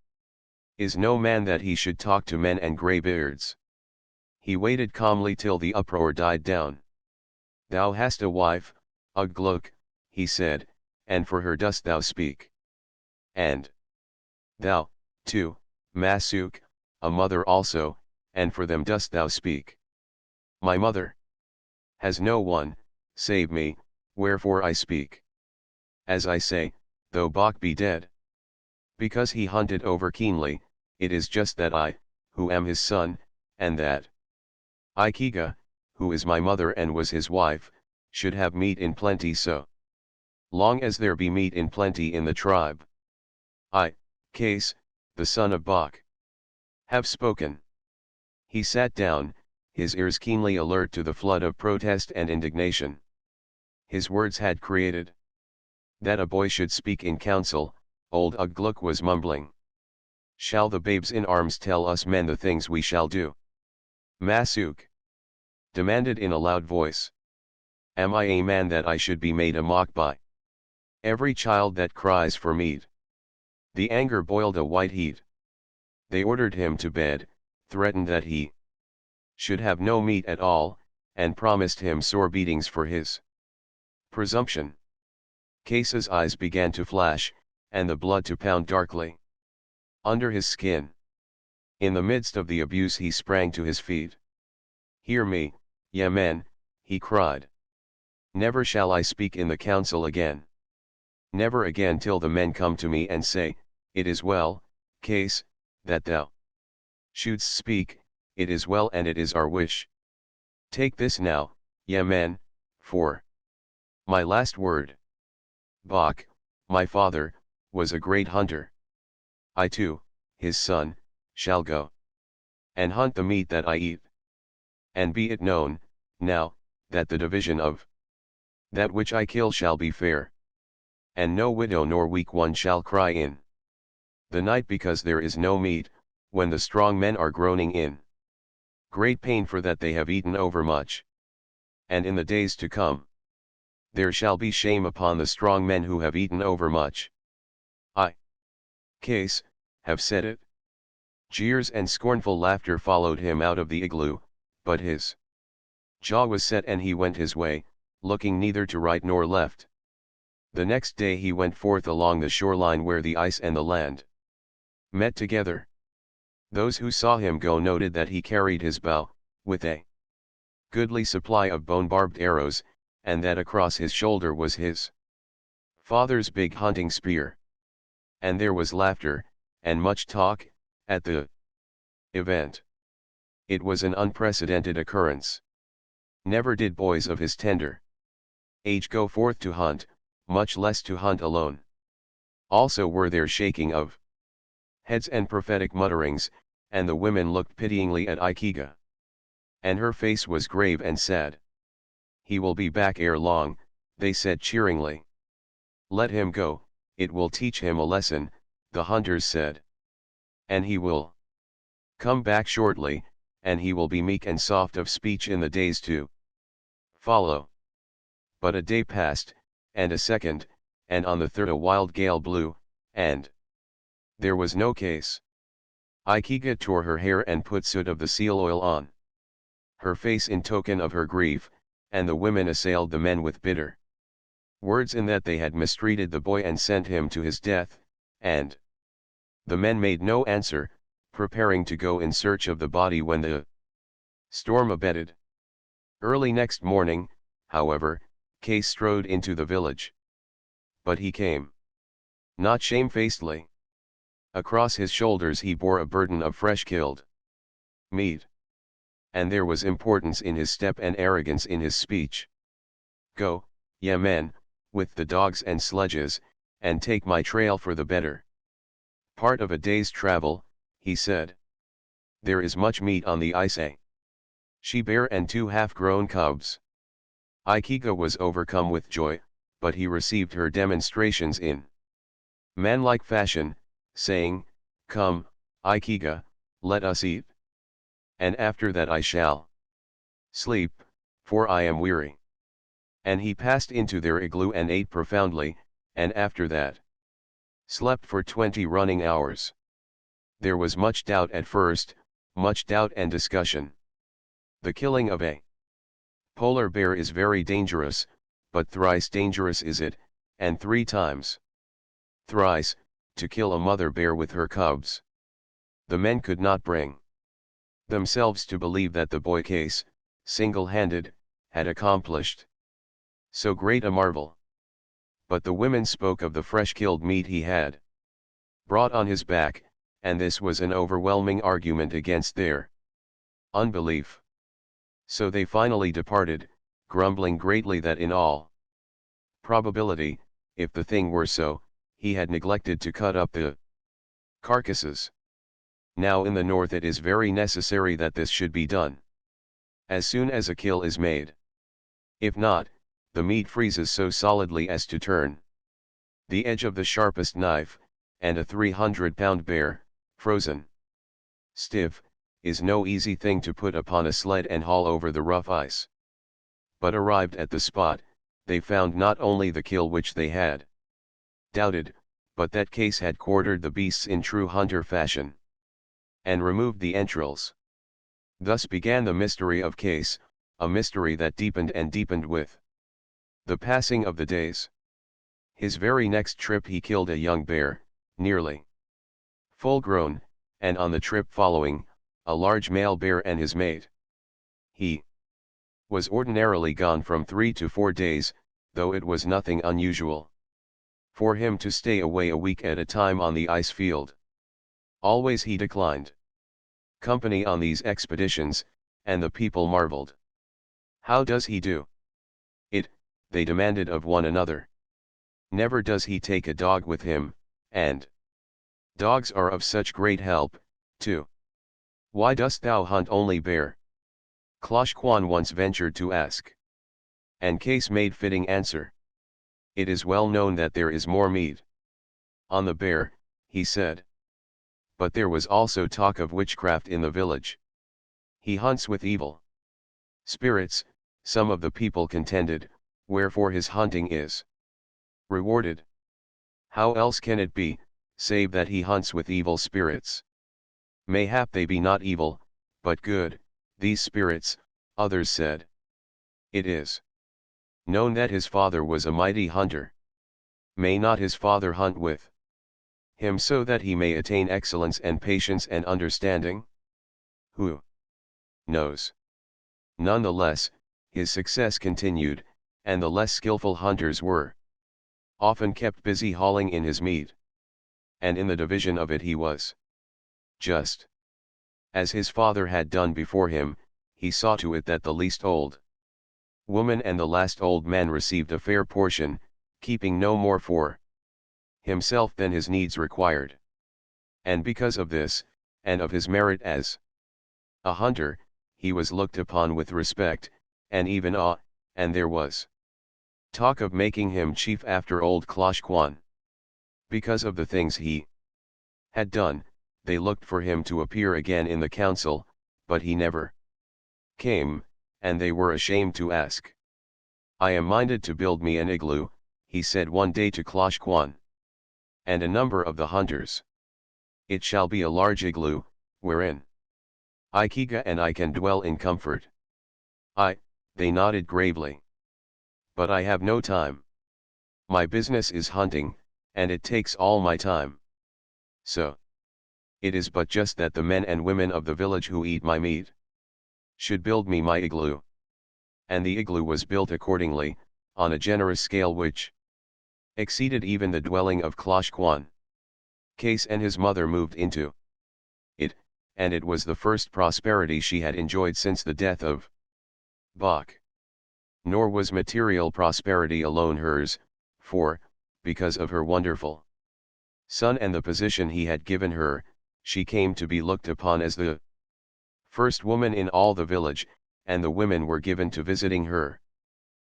S1: is no man that he should talk to men and greybeards." He waited calmly till the uproar died down. "Thou hast a wife, Uggluk," he said, "and for her dost thou speak. And thou, too, Masuk, a mother also, and for them dost thou speak. My mother has no one, save me, wherefore I speak. As I say, though Bok be dead, because he hunted over keenly, it is just that I, who am his son, and that Ikega, who is my mother and was his wife, should have meat in plenty so long as there be meat in plenty in the tribe. I, Case, the son of Bok, have spoken." He sat down, his ears keenly alert to the flood of protest and indignation his words had created. That a boy should speak in council, old Uggluk was mumbling. "Shall the babes in arms tell us men the things we shall do?" Masuk demanded in a loud voice. "Am I a man that I should be made a mock by every child that cries for meat?" The anger boiled a white heat. They ordered him to bed, threatened that he should have no meat at all, and promised him sore beatings for his presumption. Case's eyes began to flash, and the blood to pound darkly under his skin. In the midst of the abuse he sprang to his feet. "Hear me, ye men," he cried. "Never shall I speak in the council again. Never again till the men come to me and say, 'It is well, Case, that thou shouldst speak, it is well and it is our wish.' Take this now, ye men, for my last word. Bok, my father, was a great hunter. I too, his son, shall go and hunt the meat that I eat. And be it known, now, that the division of that which I kill shall be fair. And no widow nor weak one shall cry in the night because there is no meat, when the strong men are groaning in great pain for that they have eaten overmuch. And in the days to come, there shall be shame upon the strong men who have eaten overmuch. I, Case, have said it." Jeers and scornful laughter followed him out of the igloo, but his jaw was set and he went his way, looking neither to right nor left. The next day he went forth along the shoreline where the ice and the land met together. Those who saw him go noted that he carried his bow, with a goodly supply of bone-barbed arrows, and that across his shoulder was his father's big hunting spear. And there was laughter, and much talk, at the event. It was an unprecedented occurrence. Never did boys of his tender age go forth to hunt, much less to hunt alone. Also were there shaking of heads and prophetic mutterings, and the women looked pityingly at Ikega. And her face was grave and sad. "He will be back ere long," they said cheeringly. "Let him go, it will teach him a lesson, the hunters said. And he will come back shortly, and he will be meek and soft of speech in the days to follow. But a day passed, and a second, and on the third a wild gale blew, and there was no case. Ikega tore her hair and put soot of the seal oil on her face in token of her grief, and the women assailed the men with bitter words in that they had mistreated the boy and sent him to his death, and the men made no answer, preparing to go in search of the body when the storm abated. Early next morning, however, Case strode into the village. But he came not shamefacedly. Across his shoulders he bore a burden of fresh killed meat. And there was importance in his step and arrogance in his speech. Go, ye men, with the dogs and sledges, and take my trail for the better part of a day's travel, he said. There is much meat on the ice, a she-bear and 2 half-grown cubs. Ikega was overcome with joy, but he received her demonstrations in manlike fashion, saying, Come, Ikega, let us eat. And after that I shall sleep, for I am weary. And he passed into their igloo and ate profoundly, and after that slept for 20 running hours. There was much doubt at first, much doubt and discussion. The killing of a polar bear is very dangerous, but thrice dangerous is it, and 3 times thrice, to kill a mother bear with her cubs. The men could not bring themselves to believe that the boy Case, single-handed, had accomplished so great a marvel. But the women spoke of the fresh killed meat he had brought on his back, and this was an overwhelming argument against their unbelief. So they finally departed, grumbling greatly that in all probability, if the thing were so, he had neglected to cut up the carcasses. Now in the north it is very necessary that this should be done as soon as a kill is made. If not, the meat freezes so solidly as to turn the edge of the sharpest knife, and a 300-pound bear, frozen stiff, is no easy thing to put upon a sled and haul over the rough ice. But arrived at the spot, they found not only the kill which they had doubted, but that Case had quartered the beasts in true hunter fashion, and removed the entrails. Thus began the mystery of Case, a mystery that deepened and deepened with the passing of the days. His very next trip he killed a young bear, nearly full grown, and on the trip following, a large male bear and his mate. He was ordinarily gone from 3 to 4 days, though it was nothing unusual for him to stay away a week at a time on the ice field. Always he declined company on these expeditions, and the people marveled. How does he do it? They demanded of one another. Never does he take a dog with him, and dogs are of such great help, too. Why dost thou hunt only bear? Klosh Kwan once ventured to ask. And Case made fitting answer. It is well known that there is more meat on the bear, he said. But there was also talk of witchcraft in the village. He hunts with evil spirits, some of the people contended, wherefore his hunting is rewarded. How else can it be, save that he hunts with evil spirits? Mayhap they be not evil, but good, these spirits, others said. It is known that his father was a mighty hunter. May not his father hunt with him so that he may attain excellence and patience and understanding? Who knows? Nonetheless, his success continued, and the less skillful hunters were often kept busy hauling in his meat. And in the division of it he was just as his father had done before him. He saw to it that the least old woman and the last old man received a fair portion, keeping no more for himself than his needs required. And because of this, and of his merit as a hunter, he was looked upon with respect, and even awe, and there was talk of making him chief after old Klosh Kwan. Because of the things he had done, they looked for him to appear again in the council, but he never came, and they were ashamed to ask. "I am minded to build me an igloo," he said one day to Klosh Kwan and a number of the hunters. "It shall be a large igloo, wherein Ikega and I can dwell in comfort." They nodded gravely. "But I have no time. My business is hunting, and it takes all my time. So it is but just that the men and women of the village who eat my meat should build me my igloo." And the igloo was built accordingly, on a generous scale which exceeded even the dwelling of Klosh Kwan. Case and his mother moved into it, and it was the first prosperity she had enjoyed since the death of Bok. Nor was material prosperity alone hers, for, because of her wonderful son and the position he had given her, she came to be looked upon as the first woman in all the village, and the women were given to visiting her,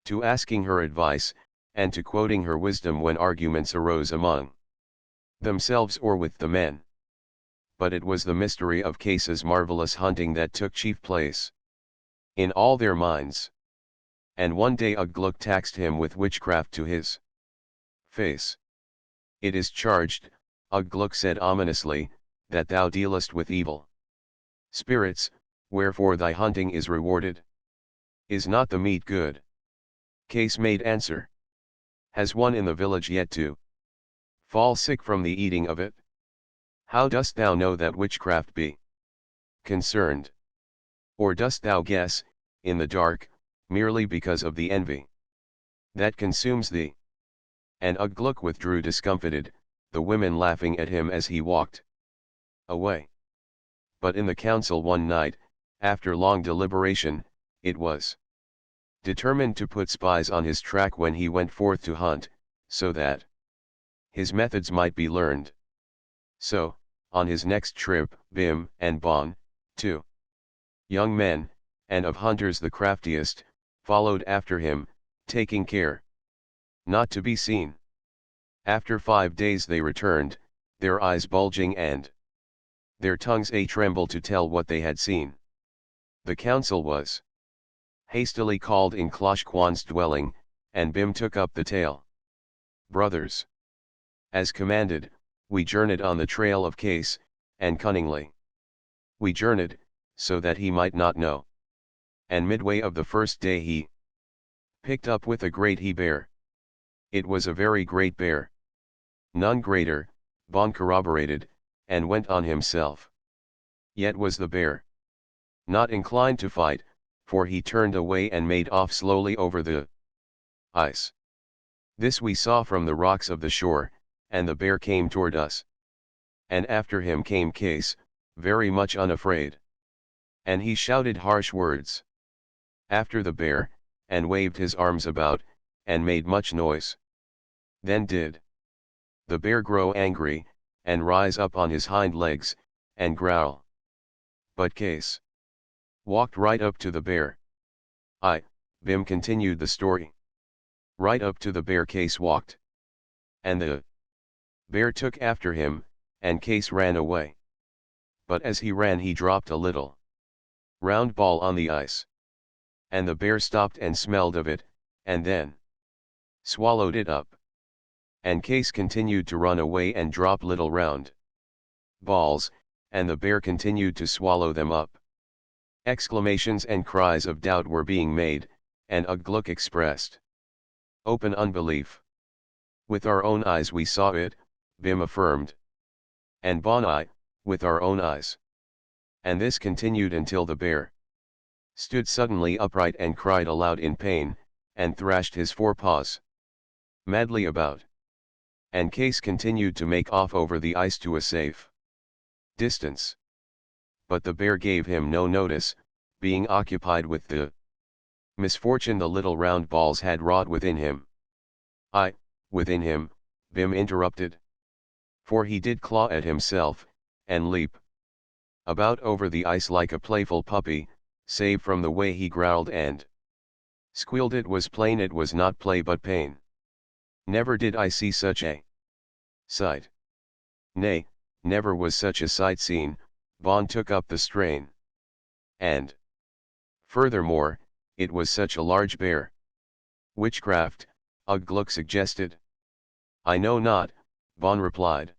S1: to asking her advice, and to quoting her wisdom when arguments arose among themselves or with the men. But it was the mystery of Case's marvelous hunting that took chief place in all their minds. And one day Uggluk taxed him with witchcraft to his face. "It is charged," Uggluk said ominously, "that thou dealest with evil spirits, wherefore thy hunting is rewarded. Is not the meat good?" Case made answer. "Has one in the village yet to fall sick from the eating of it? How dost thou know that witchcraft be concerned? Or dost thou guess, in the dark, merely because of the envy that consumes thee?" And Uggluk withdrew discomfited, the women laughing at him as he walked away. But in the council one night, after long deliberation, it was determined to put spies on his track when he went forth to hunt, so that his methods might be learned. So, on his next trip, Bim and Bon, two young men, and of hunters the craftiest, followed after him, taking care not to be seen. After 5 days they returned, their eyes bulging and their tongues a-tremble to tell what they had seen. The council was hastily called in Klosh Kwan's dwelling, and Bim took up the tale. "Brothers, as commanded, we journeyed on the trail of Case, and cunningly we journeyed, so that he might not know. And midway of the first day he picked up with a great he-bear. It was a very great bear. None greater," Bon corroborated, and went on himself. Yet was the bear not inclined to fight, for he turned away and made off slowly over the ice. This we saw from the rocks of the shore, and the bear came toward us. And after him came Case, very much unafraid. And he shouted harsh words after the bear, and waved his arms about, and made much noise. Then did the bear grow angry, and rise up on his hind legs, and growl. But Case walked right up to the bear. Bim continued the story. Right up to the bear Case walked. And the bear took after him, and Case ran away. But as he ran he dropped a little round ball on the ice. And the bear stopped and smelled of it, and then swallowed it up. And Case continued to run away and drop little round balls, and the bear continued to swallow them up. Exclamations and cries of doubt were being made, and Uggluk expressed open unbelief. "With our own eyes we saw it," Bim affirmed. And Bon, "With our own eyes." And this continued until the bear stood suddenly upright and cried aloud in pain, and thrashed his forepaws madly about. And Case continued to make off over the ice to a safe distance. But the bear gave him no notice, being occupied with the misfortune the little round balls had wrought within him. Within him," Bim interrupted. "For he did claw at himself, and leap about over the ice like a playful puppy, save from the way he growled and squealed it was plain it was not play but pain. Never did I see such a Sight. Nay, never was such a sight seen, Bon took up the strain. And, furthermore, it was such a large bear. Witchcraft, Ugh Gluk suggested. I know not, Bon replied.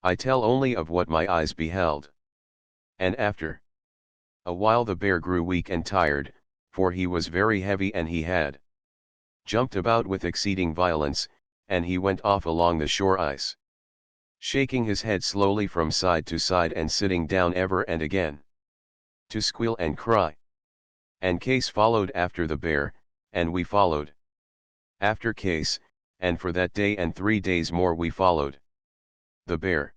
S1: I tell only of what my eyes beheld. And after a while the bear grew weak and tired, for he was very heavy and he had jumped about with exceeding violence, and he went off along the shore ice, shaking his head slowly from side to side and sitting down ever and again, to squeal and cry. And Case followed after the bear, and we followed after Case, and for that day and 3 days more we followed. The bear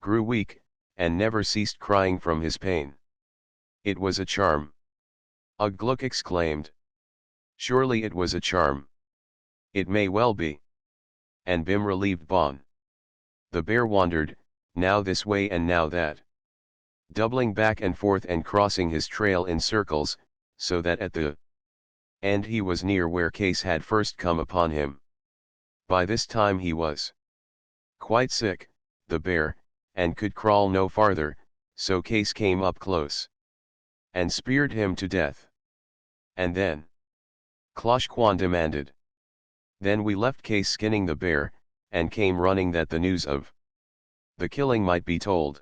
S1: grew weak, and never ceased crying from his pain. It was a charm. Ugh Gluk exclaimed. Surely it was a charm. It may well be. And Bim relieved Bon. The bear wandered, now this way and now that, doubling back and forth and crossing his trail in circles, so that at the end he was near where Case had first come upon him. By this time he was quite sick, the bear, and could crawl no farther, so Case came up close and speared him to death. And then Klosh Kwan demanded. Then we left Case skinning the bear, and came running that the news of the killing might be told.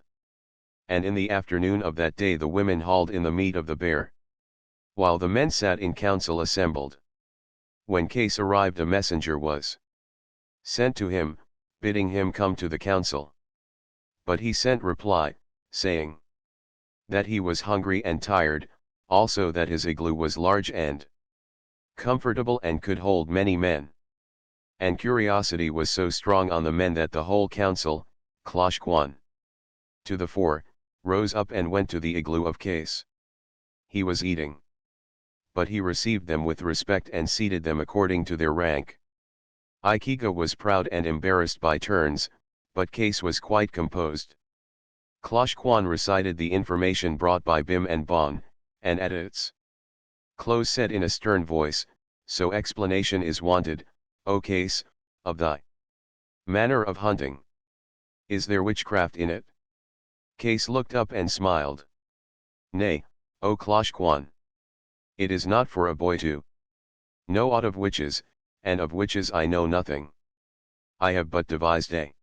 S1: And in the afternoon of that day the women hauled in the meat of the bear, while the men sat in council assembled. When Case arrived a messenger was sent to him, bidding him come to the council. But he sent reply, saying that he was hungry and tired, also that his igloo was large and comfortable and could hold many men. And curiosity was so strong on the men that the whole council, Klosh Kwan to the fore, rose up and went to the igloo of Case. He was eating, but he received them with respect and seated them according to their rank. Ikega was proud and embarrassed by turns, but Case was quite composed. Klosh Kwan recited the information brought by Bim and Bon, and at its close said in a stern voice, so explanation is wanted, O Case, of thy manner of hunting. Is there witchcraft in it? Case looked up and smiled. Nay, O Klosh Kwan. It is not for a boy to know aught of witches, and of witches I know nothing. I have but devised a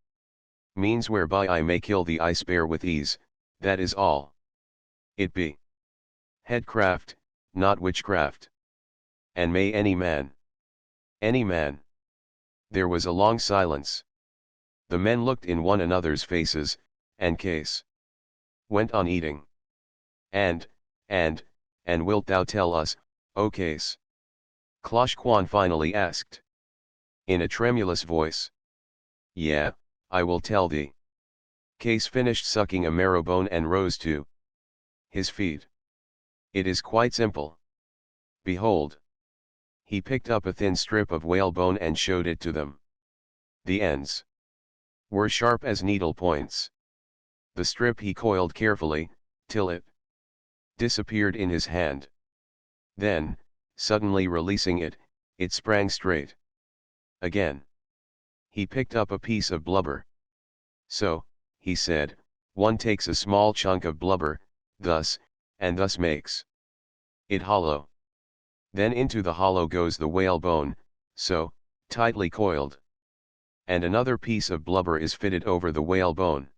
S1: means whereby I may kill the ice bear with ease, that is all. It be headcraft, not witchcraft. And may any man. There was a long silence. The men looked in one another's faces, and Case went on eating. And wilt thou tell us, O Case? Klosh Kwan finally asked, in a tremulous voice. Yeah, I will tell thee. Case finished sucking a marrow bone and rose to his feet. It is quite simple. Behold. He picked up a thin strip of whalebone and showed it to them. The ends were sharp as needle points. The strip he coiled carefully, till it disappeared in his hand. Then, suddenly releasing it, it sprang straight again. He picked up a piece of blubber. So, he said, one takes a small chunk of blubber, thus, and thus makes it hollow. Then into the hollow goes the whalebone, so, tightly coiled. And another piece of blubber is fitted over the whalebone.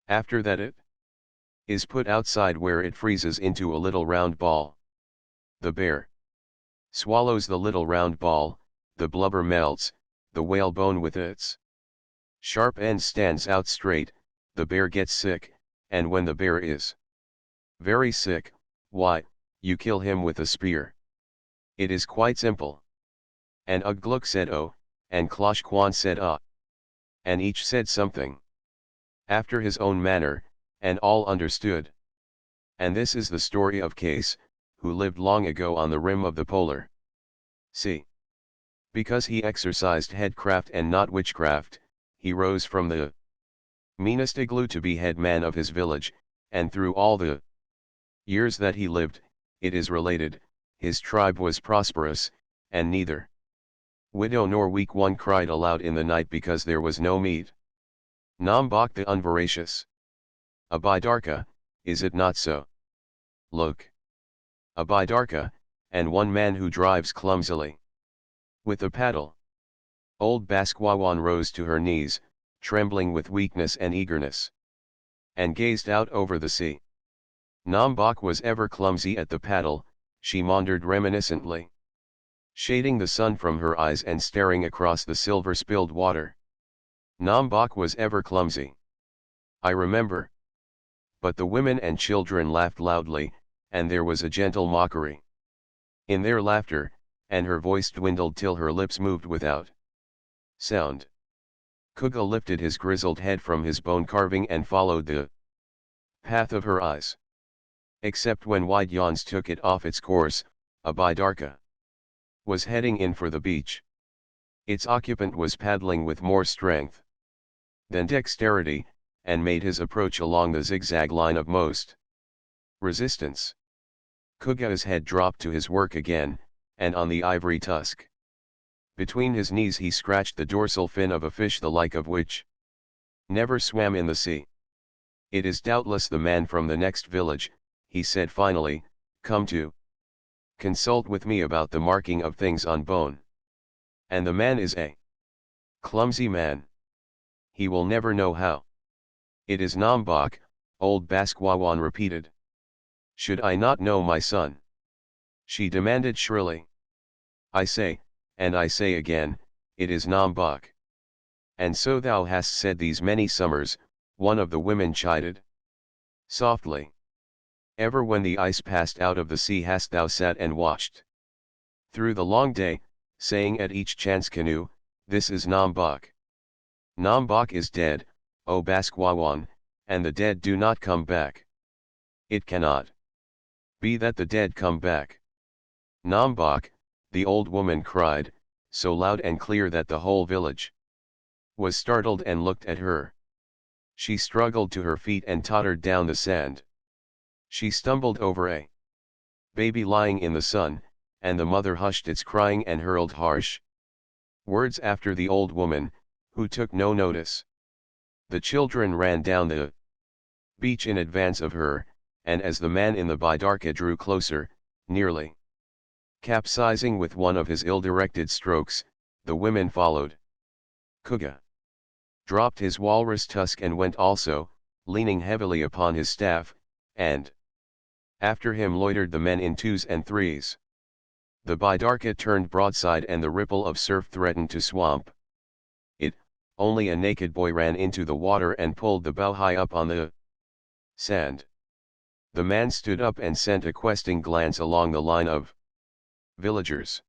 S1: After that it is put outside where it freezes into a little round ball. The bear swallows the little round ball, the blubber melts, the whalebone with its sharp end stands out straight, the bear gets sick, and when the bear is very sick, why, you kill him with a spear. It is quite simple. And Ugh Gluk said oh, and Klosh Kwan said ah. And each said something after his own manner, and all understood. And this is the story of Case, who lived long ago on the rim of the polar sea. Because he exercised headcraft and not witchcraft, he rose from the meanest igloo to be head man of his village, and through all the years that he lived, it is related, his tribe was prosperous, and neither Widow nor weak one cried aloud in the night because there was no meat. Nombok the unveracious. A Bidarka, is it not so? Look. A Bidarka, and one man who drives clumsily. With a paddle. Old Basquawan rose to her knees, trembling with weakness and eagerness. And gazed out over the sea. Nombok was ever clumsy at the paddle, she maundered reminiscently. Shading the sun from her eyes and staring across the silver-spilled water. Nombok was ever clumsy. I remember. But the women and children laughed loudly, and there was a gentle mockery in their laughter, and her voice dwindled till her lips moved without sound. Kuga lifted his grizzled head from his bone carving and followed the path of her eyes. Except when wide yawns took it off its course, a Bidarka was heading in for the beach. Its occupant was paddling with more strength than dexterity, and made his approach along the zigzag line of most resistance. Kuga's head dropped to his work again, and on the ivory tusk between his knees he scratched the dorsal fin of a fish the like of which never swam in the sea. It is doubtless the man from the next village, he said finally, come to consult with me about the marking of things on bone. And the man is a clumsy man. He will never know how. It is Nombok, old Basquawan repeated. Should I not know, my son? She demanded shrilly. I say, and I say again, it is Nombok. And so thou hast said these many summers, one of the women chided softly. Ever when the ice passed out of the sea hast thou sat and watched through the long day, saying at each chance canoe, this is Nombok. Nombok is dead, O Basquawan, and the dead do not come back. It cannot be that the dead come back. Nombok, the old woman cried, so loud and clear that the whole village was startled and looked at her. She struggled to her feet and tottered down the sand. She stumbled over a baby lying in the sun, and the mother hushed its crying and hurled harsh words after the old woman, who took no notice. The children ran down the beach in advance of her, and as the man in the Bidarka drew closer, nearly capsizing with one of his ill-directed strokes, the women followed. Kuga dropped his walrus tusk and went also, leaning heavily upon his staff, and after him loitered the men in twos and threes. The Bidarka turned broadside and the ripple of surf threatened to swamp it. Only a naked boy ran into the water and pulled the bow high up on the sand. The man stood up and sent a questing glance along the line of villagers.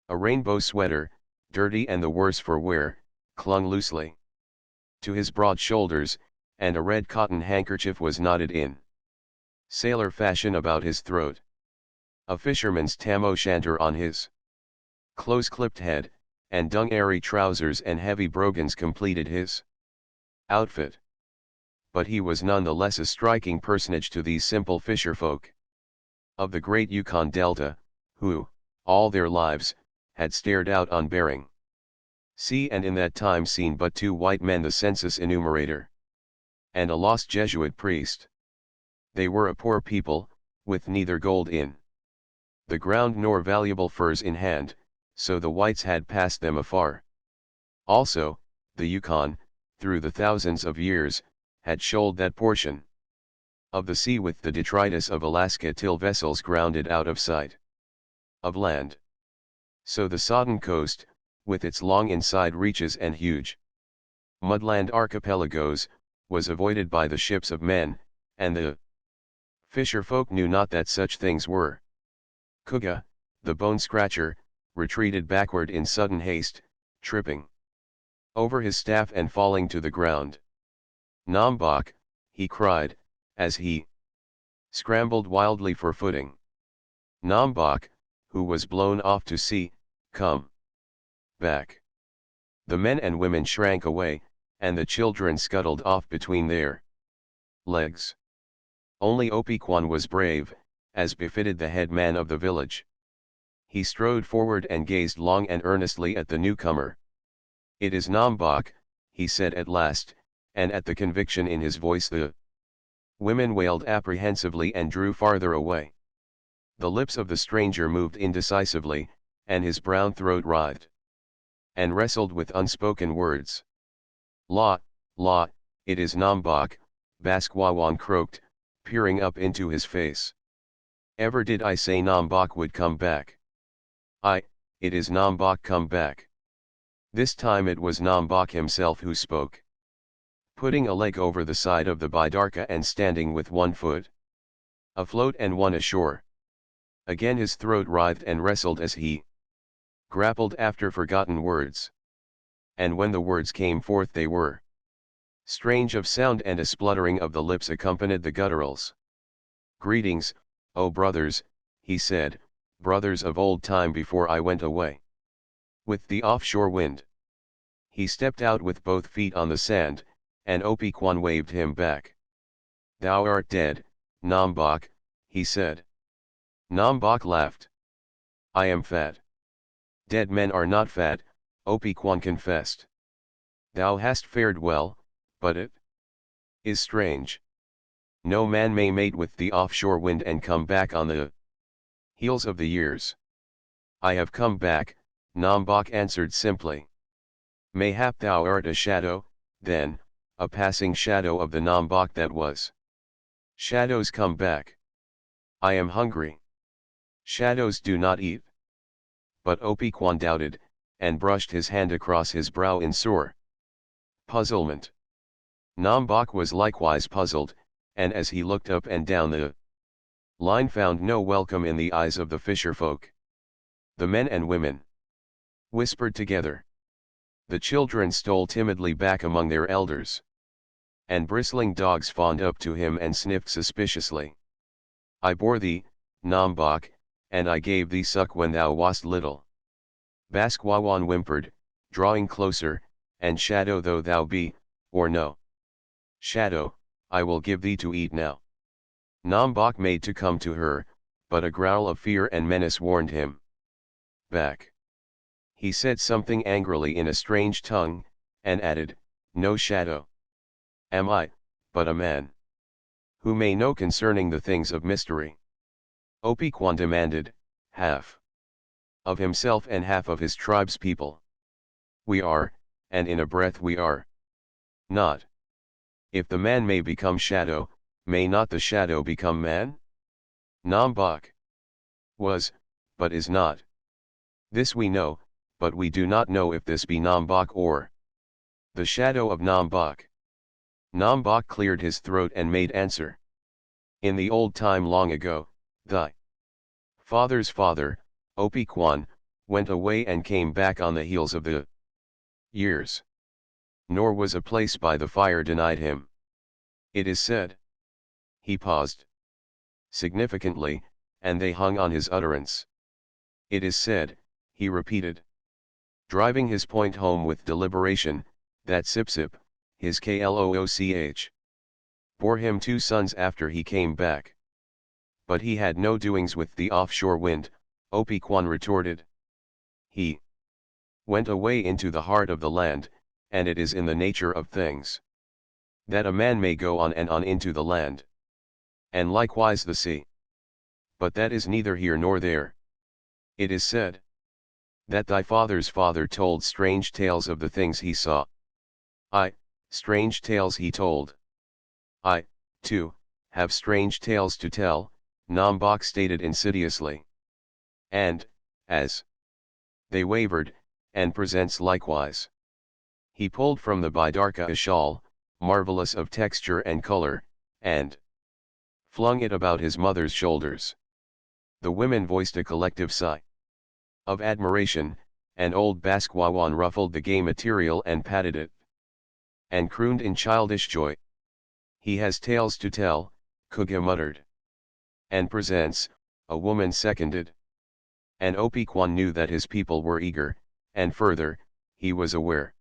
S1: A rainbow sweater, dirty and the worse for wear, clung loosely to his broad shoulders, and a red cotton handkerchief was knotted in sailor fashion about his throat. A fisherman's tam o' shanter on his close-clipped head, and dung-airy trousers and heavy brogans completed his outfit. But he was none the less a striking personage to these simple fisherfolk of the great Yukon Delta, who, all their lives, had stared out on Bering Sea and in that time seen but two white men, the census enumerator and a lost Jesuit priest. They were a poor people, with neither gold in the ground nor valuable furs in hand, so the whites had passed them afar. Also, the Yukon, through the thousands of years, had shoaled that portion of the sea with the detritus of Alaska till vessels grounded out of sight of land. So the sodden coast, with its long inside reaches and huge mudland archipelagos, was avoided by the ships of men, and the fisher-folk knew not that such things were. Kuga, the bone-scratcher, retreated backward in sudden haste, tripping over his staff and falling to the ground. Nombok, he cried, as he scrambled wildly for footing. Nombok, who was blown off to sea, come back. The men and women shrank away, and the children scuttled off between their legs. Only Opequan was brave, as befitted the head man of the village. He strode forward and gazed long and earnestly at the newcomer. "It is Nombok," he said at last, and at the conviction in his voice the women wailed apprehensively and drew farther away. The lips of the stranger moved indecisively, and his brown throat writhed and wrestled with unspoken words. "La, la, it is Nombok," Basquawan croaked, peering up into his face. "Ever did I say Nombok would come back? It is Nombok come back." This time it was Nombok himself who spoke. Putting a leg over the side of the bidarka and standing with one foot afloat and one ashore. Again his throat writhed and wrestled as he grappled after forgotten words. And when the words came forth they were strange of sound, and a spluttering of the lips accompanied the gutturals. "Greetings, O brothers," he said, "brothers of old time before I went away with the offshore wind." He stepped out with both feet on the sand, and Opequan waved him back. "Thou art dead, Nombok," he said. Nombok laughed. "I am fat." "Dead men are not fat," Opequan confessed. "Thou hast fared well, but it is strange. No man may mate with the offshore wind and come back on the heels of the years." "I have come back," Nombok answered simply. "Mayhap thou art a shadow, then, a passing shadow of the Nombok that was." "Shadows come back. I am hungry." "Shadows do not eat." But Opequan doubted, and brushed his hand across his brow in sore puzzlement. Nombok was likewise puzzled, and as he looked up and down the line found no welcome in the eyes of the fisherfolk. The men and women whispered together. The children stole timidly back among their elders. And bristling dogs fawned up to him and sniffed suspiciously. "I bore thee, Nombok, and I gave thee suck when thou wast little." Basquawan whimpered, drawing closer, "And shadow though thou be, or no shadow, I will give thee to eat now." Nombok made to come to her, but a growl of fear and menace warned him back. He said something angrily in a strange tongue, and added, "No shadow. Am I but a man who may know concerning the things of mystery?" Opequan demanded, half of himself and half of his tribe's people. "We are, and in a breath we are not. If the man may become shadow, may not the shadow become man?" Nombok was, but is not. This we know, but we do not know if this be Nombok or the shadow of Nombok. Nombok cleared his throat and made answer. "In the old time long ago, thy father's father, Opequan, went away and came back on the heels of the years. Nor was a place by the fire denied him. It is said." He paused significantly, and they hung on his utterance. "It is said," he repeated, driving his point home with deliberation, "that Sipsip, his Klooch, bore him 2 sons after he came back." "But he had no doings with the offshore wind," Opequan retorted. "He went away into the heart of the land, and it is in the nature of things that a man may go on and on into the land, and likewise the sea. But that is neither here nor there. It is said that thy father's father told strange tales of the things he saw. Strange tales he told. I, too, have strange tales to tell," Nombok stated insidiously. "And, as they wavered, and presents likewise." He pulled from the bidarka a shawl, marvelous of texture and color, and flung it about his mother's shoulders. The women voiced a collective sigh of admiration, and old Basquawan ruffled the gay material and patted it, and crooned in childish joy. "He has tales to tell," Kuga muttered. "And presents," a woman seconded. And Opequan knew that his people were eager, and further, he was aware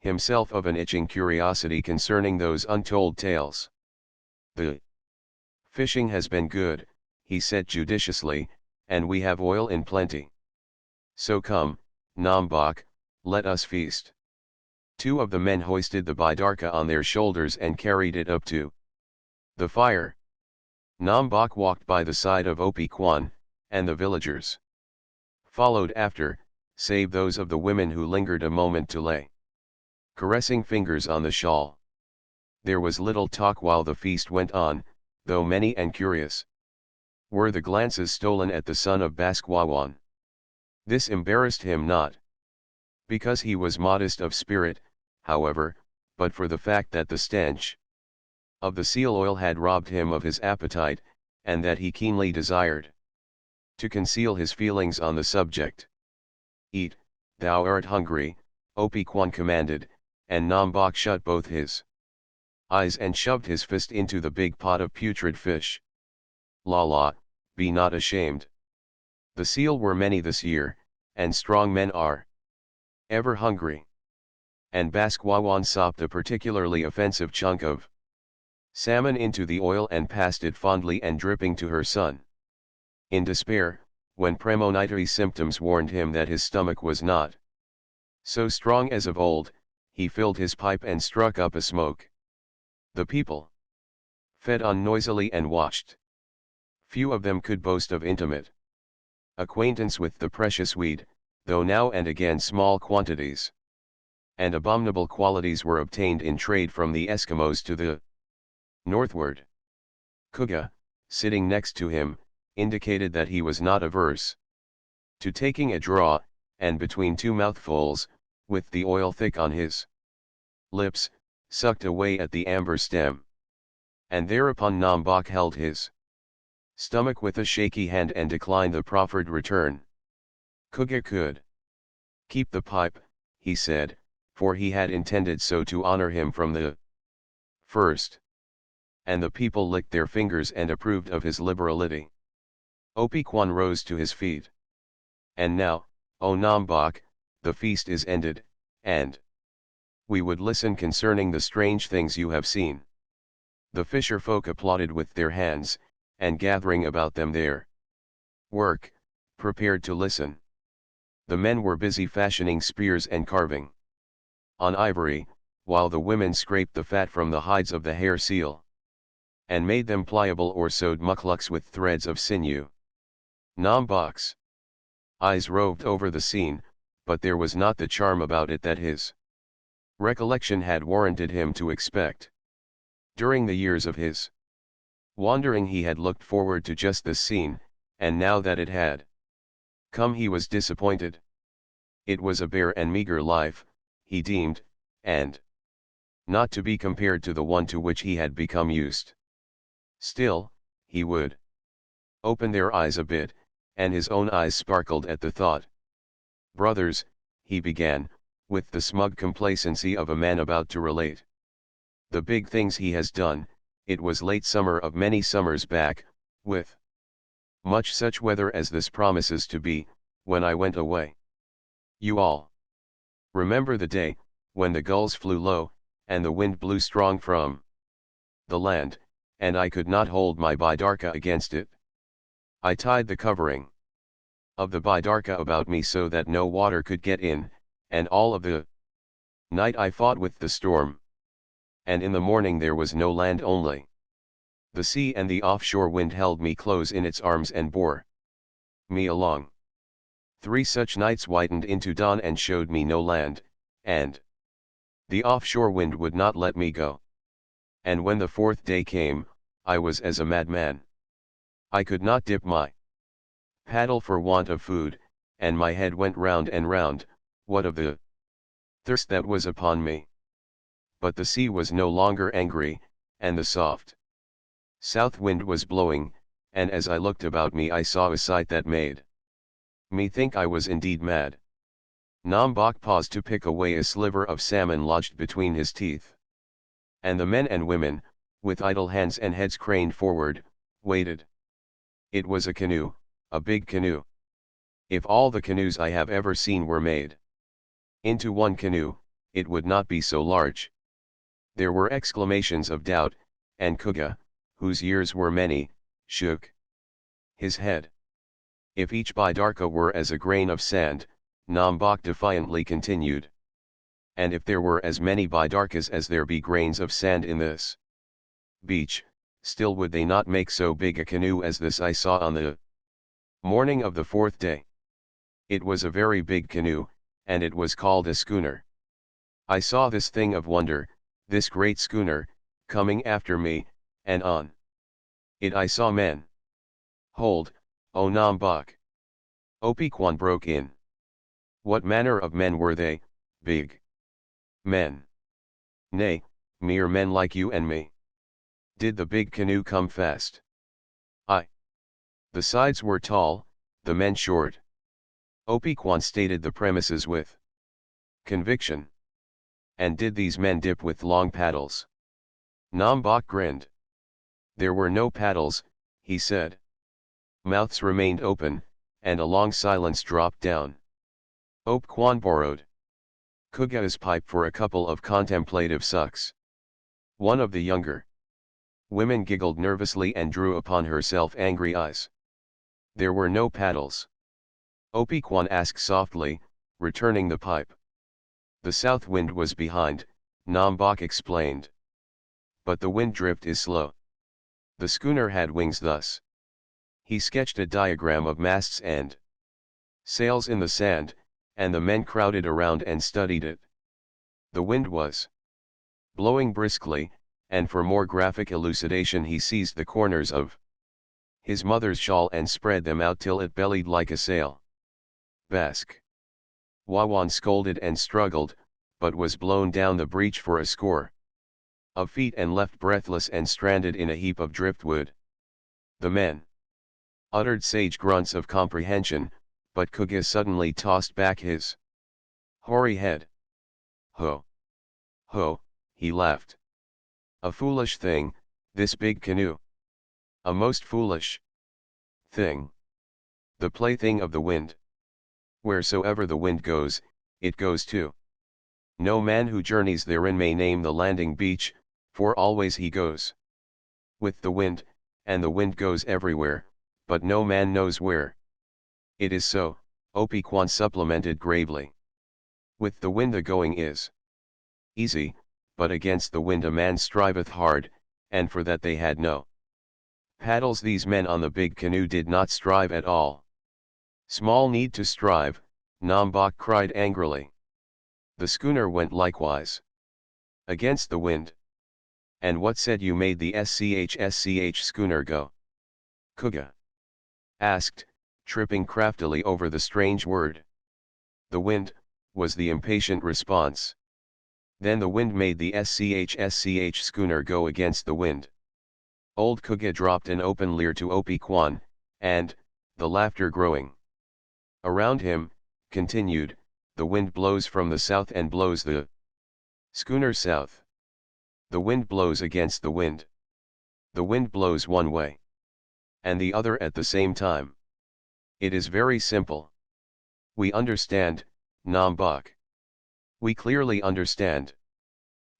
S1: himself of an itching curiosity concerning those untold tales. "The fishing has been good," he said judiciously, and we have oil in plenty. So come, Nambok, let us feast. Two of the men hoisted the bidarka on their shoulders and carried it up to the fire. Nambok walked by the side of Opi Kwan, and the villagers followed after, save those of the women who lingered a moment to lay caressing fingers on the shawl. There was little talk while the feast went on, though many and curious were the glances stolen at the son of Baskwawan. This embarrassed him not because he was modest of spirit, however, but for the fact that the stench of the seal oil had robbed him of his appetite, and that he keenly desired to conceal his feelings on the subject. Eat, thou art hungry, Opi Kwan commanded, and Nambok shut both his eyes and shoved his fist into the big pot of putrid fish. La la, be not ashamed. The seal were many this year, and strong men are ever hungry. And Baskwawan sopped a particularly offensive chunk of salmon into the oil and passed it fondly and dripping to her son. In despair, when premonitory symptoms warned him that his stomach was not so strong as of old, he filled his pipe and struck up a smoke. The people fed on noisily and watched. Few of them could boast of intimate acquaintance with the precious weed, though now and again small quantities and abominable qualities were obtained in trade from the Eskimos to the northward. Kuga, sitting next to him, indicated that he was not averse to taking a draw, and between two mouthfuls, with the oil thick on his lips, sucked away at the amber stem. And thereupon Nambok held his stomach with a shaky hand and declined the proffered return. Kuga could keep the pipe, he said, for he had intended so to honor him from the first. And the people licked their fingers and approved of his liberality. Opi Kwan rose to his feet. And now, O Nambok, the feast is ended, and we would listen concerning the strange things you have seen. The fisher folk applauded with their hands, and gathering about them their work, prepared to listen. The men were busy fashioning spears and carving on ivory, while the women scraped the fat from the hides of the hair seal and made them pliable or sewed mukluks with threads of sinew. Nambok's eyes roved over the scene, but there was not the charm about it that his recollection had warranted him to expect. During the years of his wandering he had looked forward to just this scene, and now that it had come he was disappointed. It was a bare and meager life, he deemed, and not to be compared to the one to which he had become used. Still, he would open their eyes a bit, and his own eyes sparkled at the thought. Brothers, he began, with the smug complacency of a man about to relate the big things he has done. It was late summer of many summers back, with much such weather as this promises to be, when I went away. You all remember the day, when the gulls flew low, and the wind blew strong from the land, and I could not hold my bidarka against it. I tied the covering of the bidarka about me so that no water could get in, and all of the night I fought with the storm. And in the morning there was no land, only the sea, and the offshore wind held me close in its arms and bore me along. 3 such nights whitened into dawn and showed me no land, and the offshore wind would not let me go. And when the 4th day came, I was as a madman. I could not dip my paddle for want of food, and my head went round and round, what of the thirst that was upon me. But the sea was no longer angry, and the soft south wind was blowing, and as I looked about me I saw a sight that made me think I was indeed mad. Nambok paused to pick away a sliver of salmon lodged between his teeth. And the men and women, with idle hands and heads craned forward, waited. It was a canoe, a big canoe. If all the canoes I have ever seen were made into one canoe, it would not be so large. There were exclamations of doubt, and Kuga, whose years were many, shook his head. If each Bidarka were as a grain of sand, Nombok defiantly continued. And if there were as many Bidarkas as there be grains of sand in this beach, still would they not make so big a canoe as this I saw on the morning of the fourth day. It was a very big canoe, and it was called a schooner. I saw this thing of wonder, this great schooner, coming after me, and on it I saw men. Hold, O Nombok. Opequan broke in. What manner of men were they, big men? Nay, mere men like you and me. Did the big canoe come fast? Aye. The sides were tall, the men short. Opequan stated the premises with conviction. And did these men dip with long paddles? Nombok grinned. There were no paddles, he said. Mouths remained open, and a long silence dropped down. Opequan borrowed Kuga's pipe for a couple of contemplative sucks. One of the younger women giggled nervously and drew upon herself angry eyes. There were no paddles. Opequan asked softly, returning the pipe. The south wind was behind, Nombok explained. But the wind drift is slow. The schooner had wings thus. He sketched a diagram of masts and sails in the sand, and the men crowded around and studied it. The wind was blowing briskly, and for more graphic elucidation he seized the corners of his mother's shawl and spread them out till it bellied like a sail. Basque. Wawan scolded and struggled, but was blown down the breach for a score of feet and left breathless and stranded in a heap of driftwood. The men uttered sage grunts of comprehension, but Kuga suddenly tossed back his hoary head. Ho! Ho! He laughed. A foolish thing, this big canoe. A most foolish thing. The plaything of the wind. Wheresoever the wind goes, it goes too. No man who journeys therein may name the landing beach, for always he goes with the wind, and the wind goes everywhere, but no man knows where. It is so, Opequan supplemented gravely. With the wind the going is easy, but against the wind a man striveth hard, and for that they had no paddles. These men on the big canoe did not strive at all. Small need to strive, Nombok cried angrily. The schooner went likewise against the wind. And what said you made the SCH schooner go? Kuga asked, tripping craftily over the strange word. The wind, was the impatient response. Then the wind made the SCH schooner go against the wind. Old Kuga dropped an open leer to Opequan, and, the laughter growing around him, continued, the wind blows from the south and blows the schooner south. The wind blows against the wind. The wind blows one way and the other at the same time. It is very simple. We understand, Nombok. We clearly understand.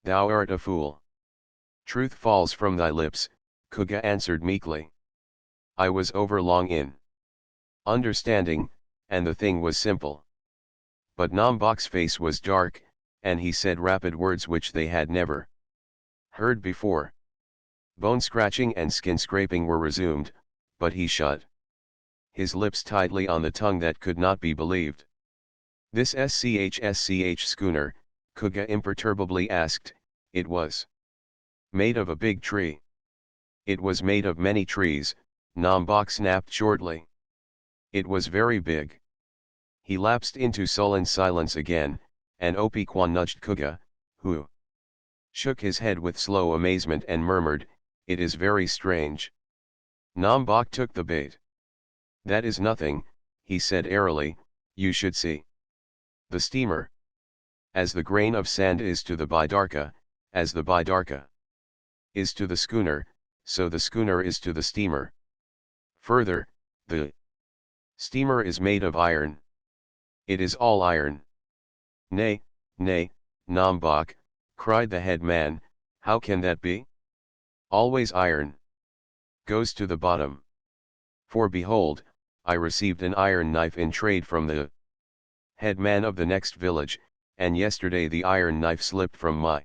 S1: Thou art a fool. Truth falls from thy lips, Kuga answered meekly. I was overlong in understanding, and the thing was simple. But Nombok's face was dark, and he said rapid words which they had never heard before. Bone scratching and skin scraping were resumed, but he shut his lips tightly on the tongue that could not be believed. This SCH schooner, Kuga imperturbably asked, it was made of a big tree. It was made of many trees, Nombok snapped shortly. It was very big. He lapsed into sullen silence again, and Opequan nudged Kuga, who shook his head with slow amazement and murmured, it is very strange. Nombok took the bait. That is nothing, he said airily, you should see the steamer. As the grain of sand is to the Bidarka, as the Bidarka is to the schooner, so the schooner is to the steamer. Further, the steamer is made of iron. It is all iron. Nay, nay, Nombok, cried the head man, how can that be? Always iron goes to the bottom. For behold, I received an iron knife in trade from the head man of the next village, and yesterday the iron knife slipped from my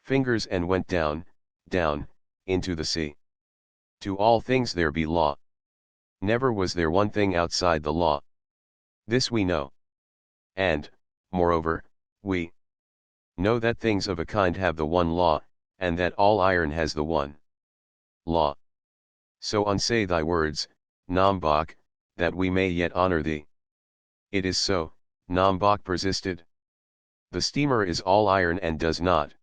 S1: fingers and went down, down, into the sea. To all things there be law. Never was there one thing outside the law. This we know. And, moreover, we know that things of a kind have the one law, and that all iron has the one law. So unsay thy words, Nombok, that we may yet honor thee. It is so, Nombok persisted. The steamer is all iron and does not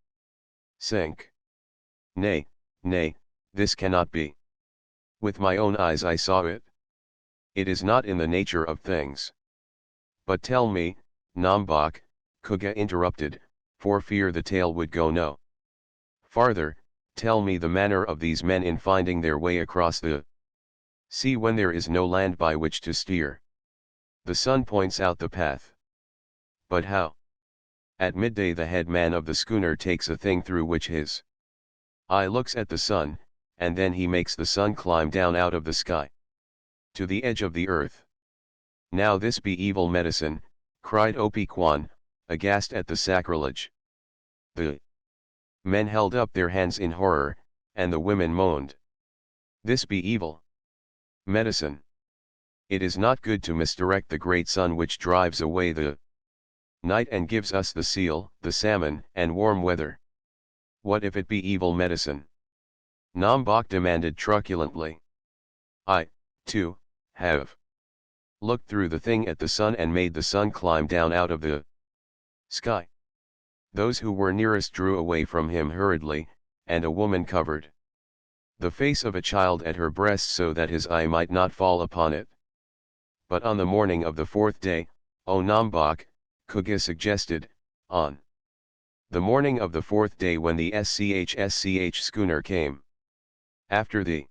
S1: sink. Nay, nay, this cannot be. With my own eyes I saw it. It is not in the nature of things. But tell me, Nombok, Kuga interrupted, for fear the tale would go no farther, tell me the manner of these men in finding their way across the sea when there is no land by which to steer. The sun points out the path. But how? At midday the head man of the schooner takes a thing through which his eye looks at the sun, and then he makes the sun climb down out of the sky to the edge of the earth. Now this be evil medicine, cried Opi-Kwan, aghast at the sacrilege. The men held up their hands in horror, and the women moaned. This be evil medicine. It is not good to misdirect the great sun which drives away the night and gives us the seal, the salmon, and warm weather. What if it be evil medicine? Nombok demanded truculently. I, too, have looked through the thing at the sun and made the sun climb down out of the sky. Those who were nearest drew away from him hurriedly, and a woman covered the face of a child at her breast so that his eye might not fall upon it. But on the morning of the fourth day, O Nombok, Kuga suggested, on the morning of the fourth day when the SCH schooner came after thee,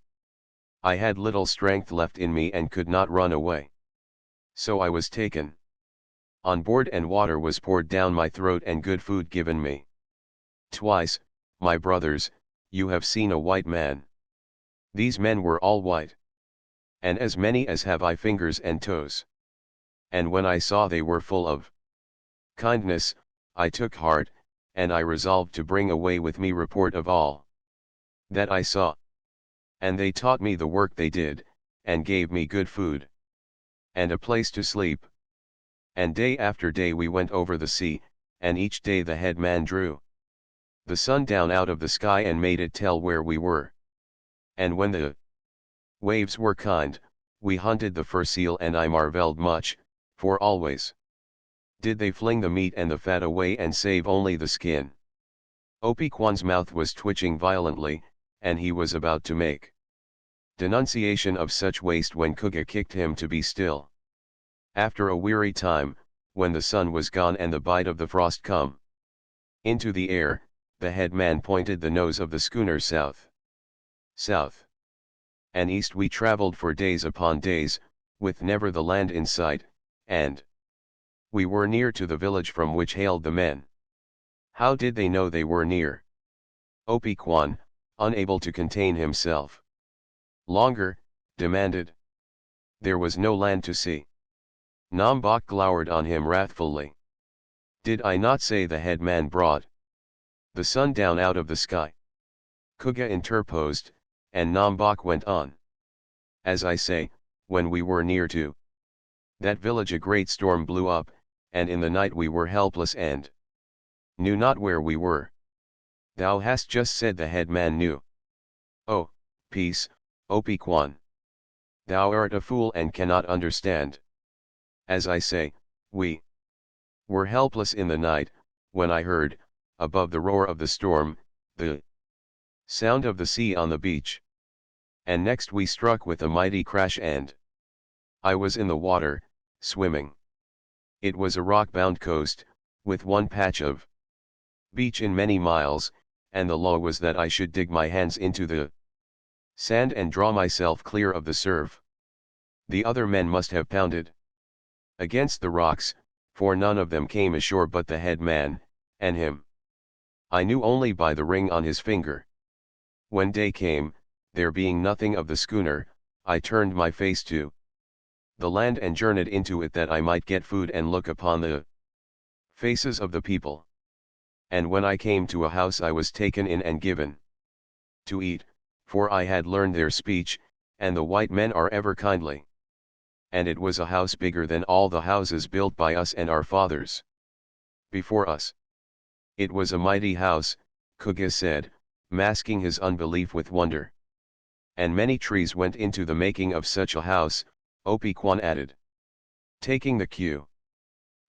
S1: I had little strength left in me and could not run away. So I was taken on board and water was poured down my throat and good food given me. Twice, my brothers, you have seen a white man. These men were all white. And as many as have I fingers and toes. And when I saw they were full of kindness, I took heart, and I resolved to bring away with me report of all that I saw. And they taught me the work they did, and gave me good food and a place to sleep. And day after day we went over the sea, and each day the head man drew the sun down out of the sky and made it tell where we were. And when the waves were kind, we hunted the fur seal, and I marveled much, for always did they fling the meat and the fat away and save only the skin. Opi-Kwan's mouth was twitching violently, and he was about to make denunciation of such waste when Kuga kicked him to be still. After a weary time, when the sun was gone and the bite of the frost come into the air, the head man pointed the nose of the schooner south. South and east we travelled for days upon days, with never the land in sight, and we were near to the village from which hailed the men. How did they know they were near? Opi-Kwan, unable to contain himself longer, demanded. There was no land to see. Nombok glowered on him wrathfully. Did I not say the head man brought the sun down out of the sky? Kuga interposed, and Nombok went on. As I say, when we were near to that village a great storm blew up, and in the night we were helpless and knew not where we were. Thou hast just said the head man knew. Oh, peace, Opi-Kwan. Thou art a fool and cannot understand. As I say, we were helpless in the night, when I heard, above the roar of the storm, the sound of the sea on the beach. And next we struck with a mighty crash, and I was in the water, swimming. It was a rock-bound coast, with one patch of beach in many miles, and the law was that I should dig my hands into the sand and draw myself clear of the surf. The other men must have pounded against the rocks, for none of them came ashore but the head man, and him I knew only by the ring on his finger. When day came, there being nothing of the schooner, I turned my face to the land and journeyed into it that I might get food and look upon the faces of the people. And when I came to a house I was taken in and given to eat, for I had learned their speech, and the white men are ever kindly. And it was a house bigger than all the houses built by us and our fathers before us. It was a mighty house, Kuga said, masking his unbelief with wonder. And many trees went into the making of such a house, Opikwan added. Taking the cue.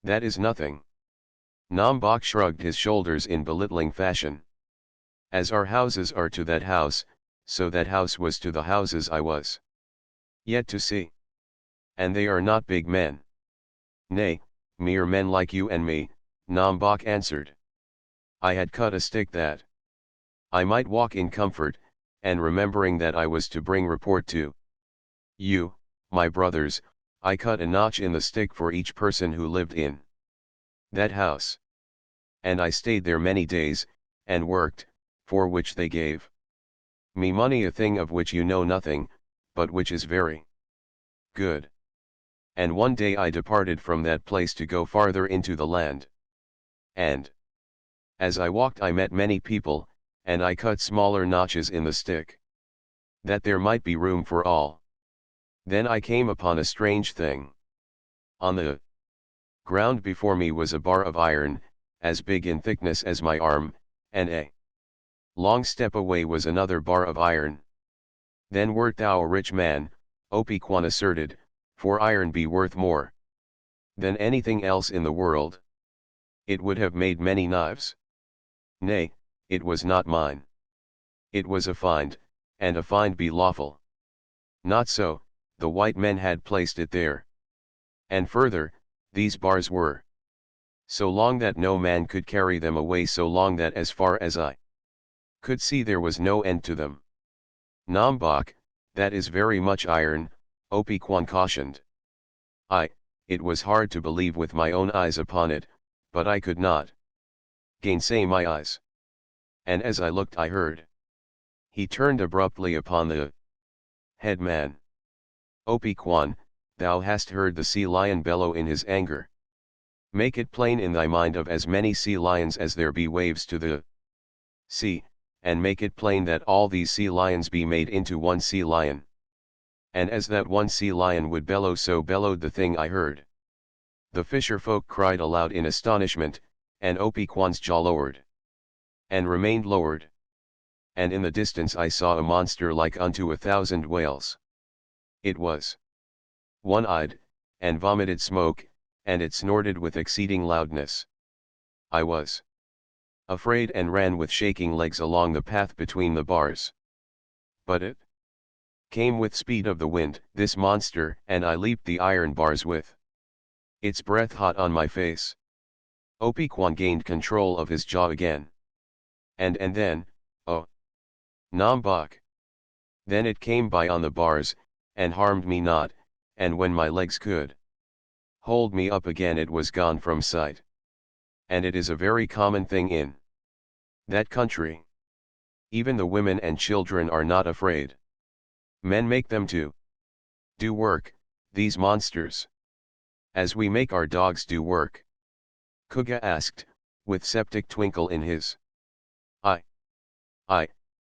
S1: That is nothing. Nambok shrugged his shoulders in belittling fashion. As our houses are to that house, so that house was to the houses I was yet to see. And they are not big men. Nay, mere men like you and me, Nambok answered. I had cut a stick that I might walk in comfort, and remembering that I was to bring report to you, my brothers, I cut a notch in the stick for each person who lived in that house. And I stayed there many days, and worked, for which they gave me money, a thing of which you know nothing, but which is very good. And one day I departed from that place to go farther into the land. And as I walked I met many people, and I cut smaller notches in the stick, that there might be room for all. Then I came upon a strange thing. On the ground before me was a bar of iron, as big in thickness as my arm, and a long step away was another bar of iron. Then wert thou a rich man, Opikwan asserted, for iron be worth more than anything else in the world. It would have made many knives. Nay, it was not mine. It was a find, and a find be lawful. Not so, the white men had placed it there. And further, these bars were so long that no man could carry them away, so long that as far as I could see there was no end to them. Nambok, that is very much iron, Opikwan cautioned. It was hard to believe with my own eyes upon it, but I could not gainsay my eyes. And as I looked I heard. He turned abruptly upon the headman. Opikwan, thou hast heard the sea lion bellow in his anger. Make it plain in thy mind of as many sea lions as there be waves to the sea, and make it plain that all these sea lions be made into one sea lion. And as that one sea lion would bellow, so bellowed the thing I heard. The fisher folk cried aloud in astonishment, and Opikwan's jaw lowered, and remained lowered. And in the distance I saw a monster like unto 1,000 whales. It was one-eyed, and vomited smoke, and it snorted with exceeding loudness. I was afraid and ran with shaking legs along the path between the bars. But it came with speed of the wind, this monster, and I leaped the iron bars with its breath hot on my face. Opikwan gained control of his jaw again. And then, oh, Nambok. Then it came by on the bars, and harmed me not, and when my legs could hold me up again it was gone from sight. And it is a very common thing in that country. Even the women and children are not afraid. Men make them to do work, these monsters. As we make our dogs do work? Kuga asked, with septic twinkle in his eye.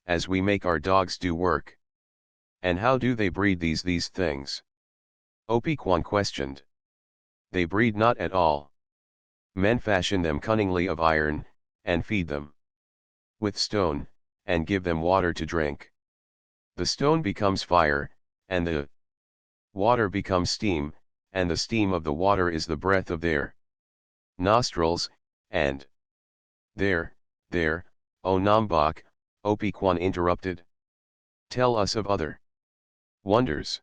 S1: As we make our dogs do work. And how do they breed these things? Opikwan questioned. They breed not at all. Men fashion them cunningly of iron, and feed them with stone, and give them water to drink. The stone becomes fire, and the water becomes steam, and the steam of the water is the breath of their nostrils, and there, O Nambok, Opikwan interrupted. Tell us of other wonders.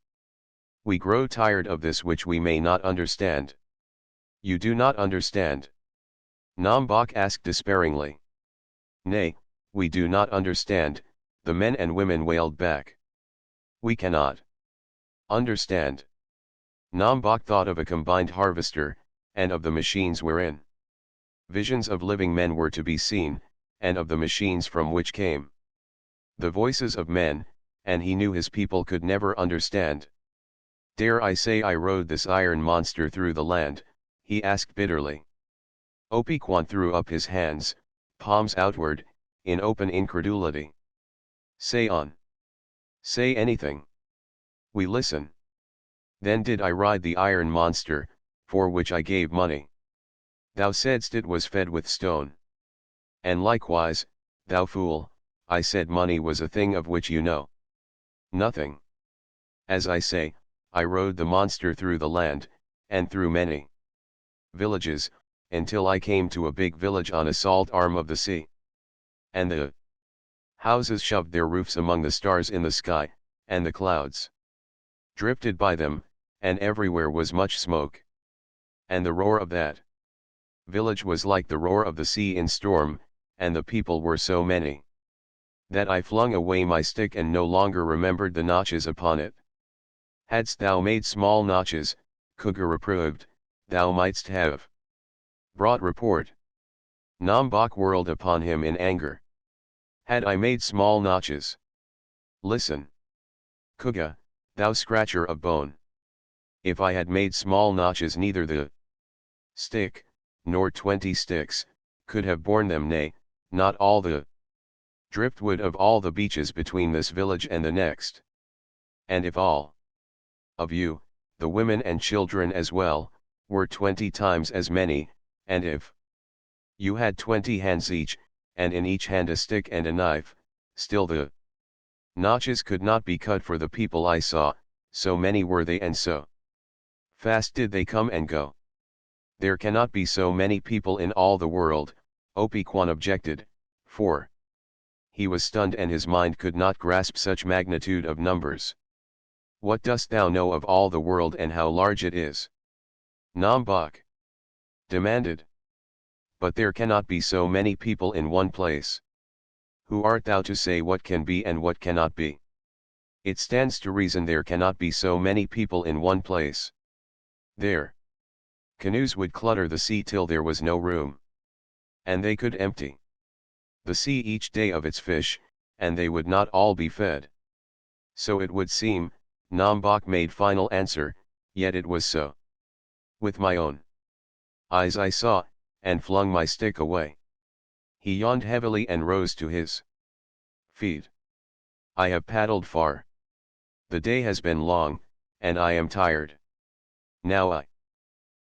S1: We grow tired of this which we may not understand. You do not understand? Nambok asked despairingly. Nay, we do not understand, the men and women wailed back. We cannot understand. Nambok thought of a combined harvester, and of the machines wherein visions of living men were to be seen, and of the machines from which came the voices of men, and he knew his people could never understand. Dare I say I rode this iron monster through the land? He asked bitterly. Opiquan threw up his hands, palms outward, in open incredulity. Say on. Say anything. We listen. Then did I ride the iron monster, for which I gave money. Thou saidst it was fed with stone. And likewise, thou fool, I said money was a thing of which you know nothing. As I say, I rode the monster through the land, and through many villages, until I came to a big village on a salt arm of the sea. And the houses shoved their roofs among the stars in the sky, and the clouds drifted by them, and everywhere was much smoke. And the roar of that village was like the roar of the sea in storm, and the people were so many that I flung away my stick and no longer remembered the notches upon it. Hadst thou made small notches, Cougar reproved, thou mightst have brought report. Nombok whirled upon him in anger. Had I made small notches? Listen. Cougar, thou scratcher of bone. If I had made small notches, neither the stick, nor 20 sticks, could have borne them, nay, not all the driftwood of all the beaches between this village and the next. And if all of you, the women and children as well, were 20 times as many, and if you had 20 hands each, and in each hand a stick and a knife, still the notches could not be cut for the people I saw, so many were they and so fast did they come and go. There cannot be so many people in all the world, Opiquan objected, for he was stunned and his mind could not grasp such magnitude of numbers. What dost thou know of all the world and how large it is? Nombok demanded. But there cannot be so many people in one place. Who art thou to say what can be and what cannot be? It stands to reason there cannot be so many people in one place. There canoes would clutter the sea till there was no room. And they could empty the sea each day of its fish, and they would not all be fed. So it would seem, Nombok made final answer, yet it was so. With my own eyes I saw, and flung my stick away. He yawned heavily and rose to his feet. I have paddled far. The day has been long, and I am tired. Now I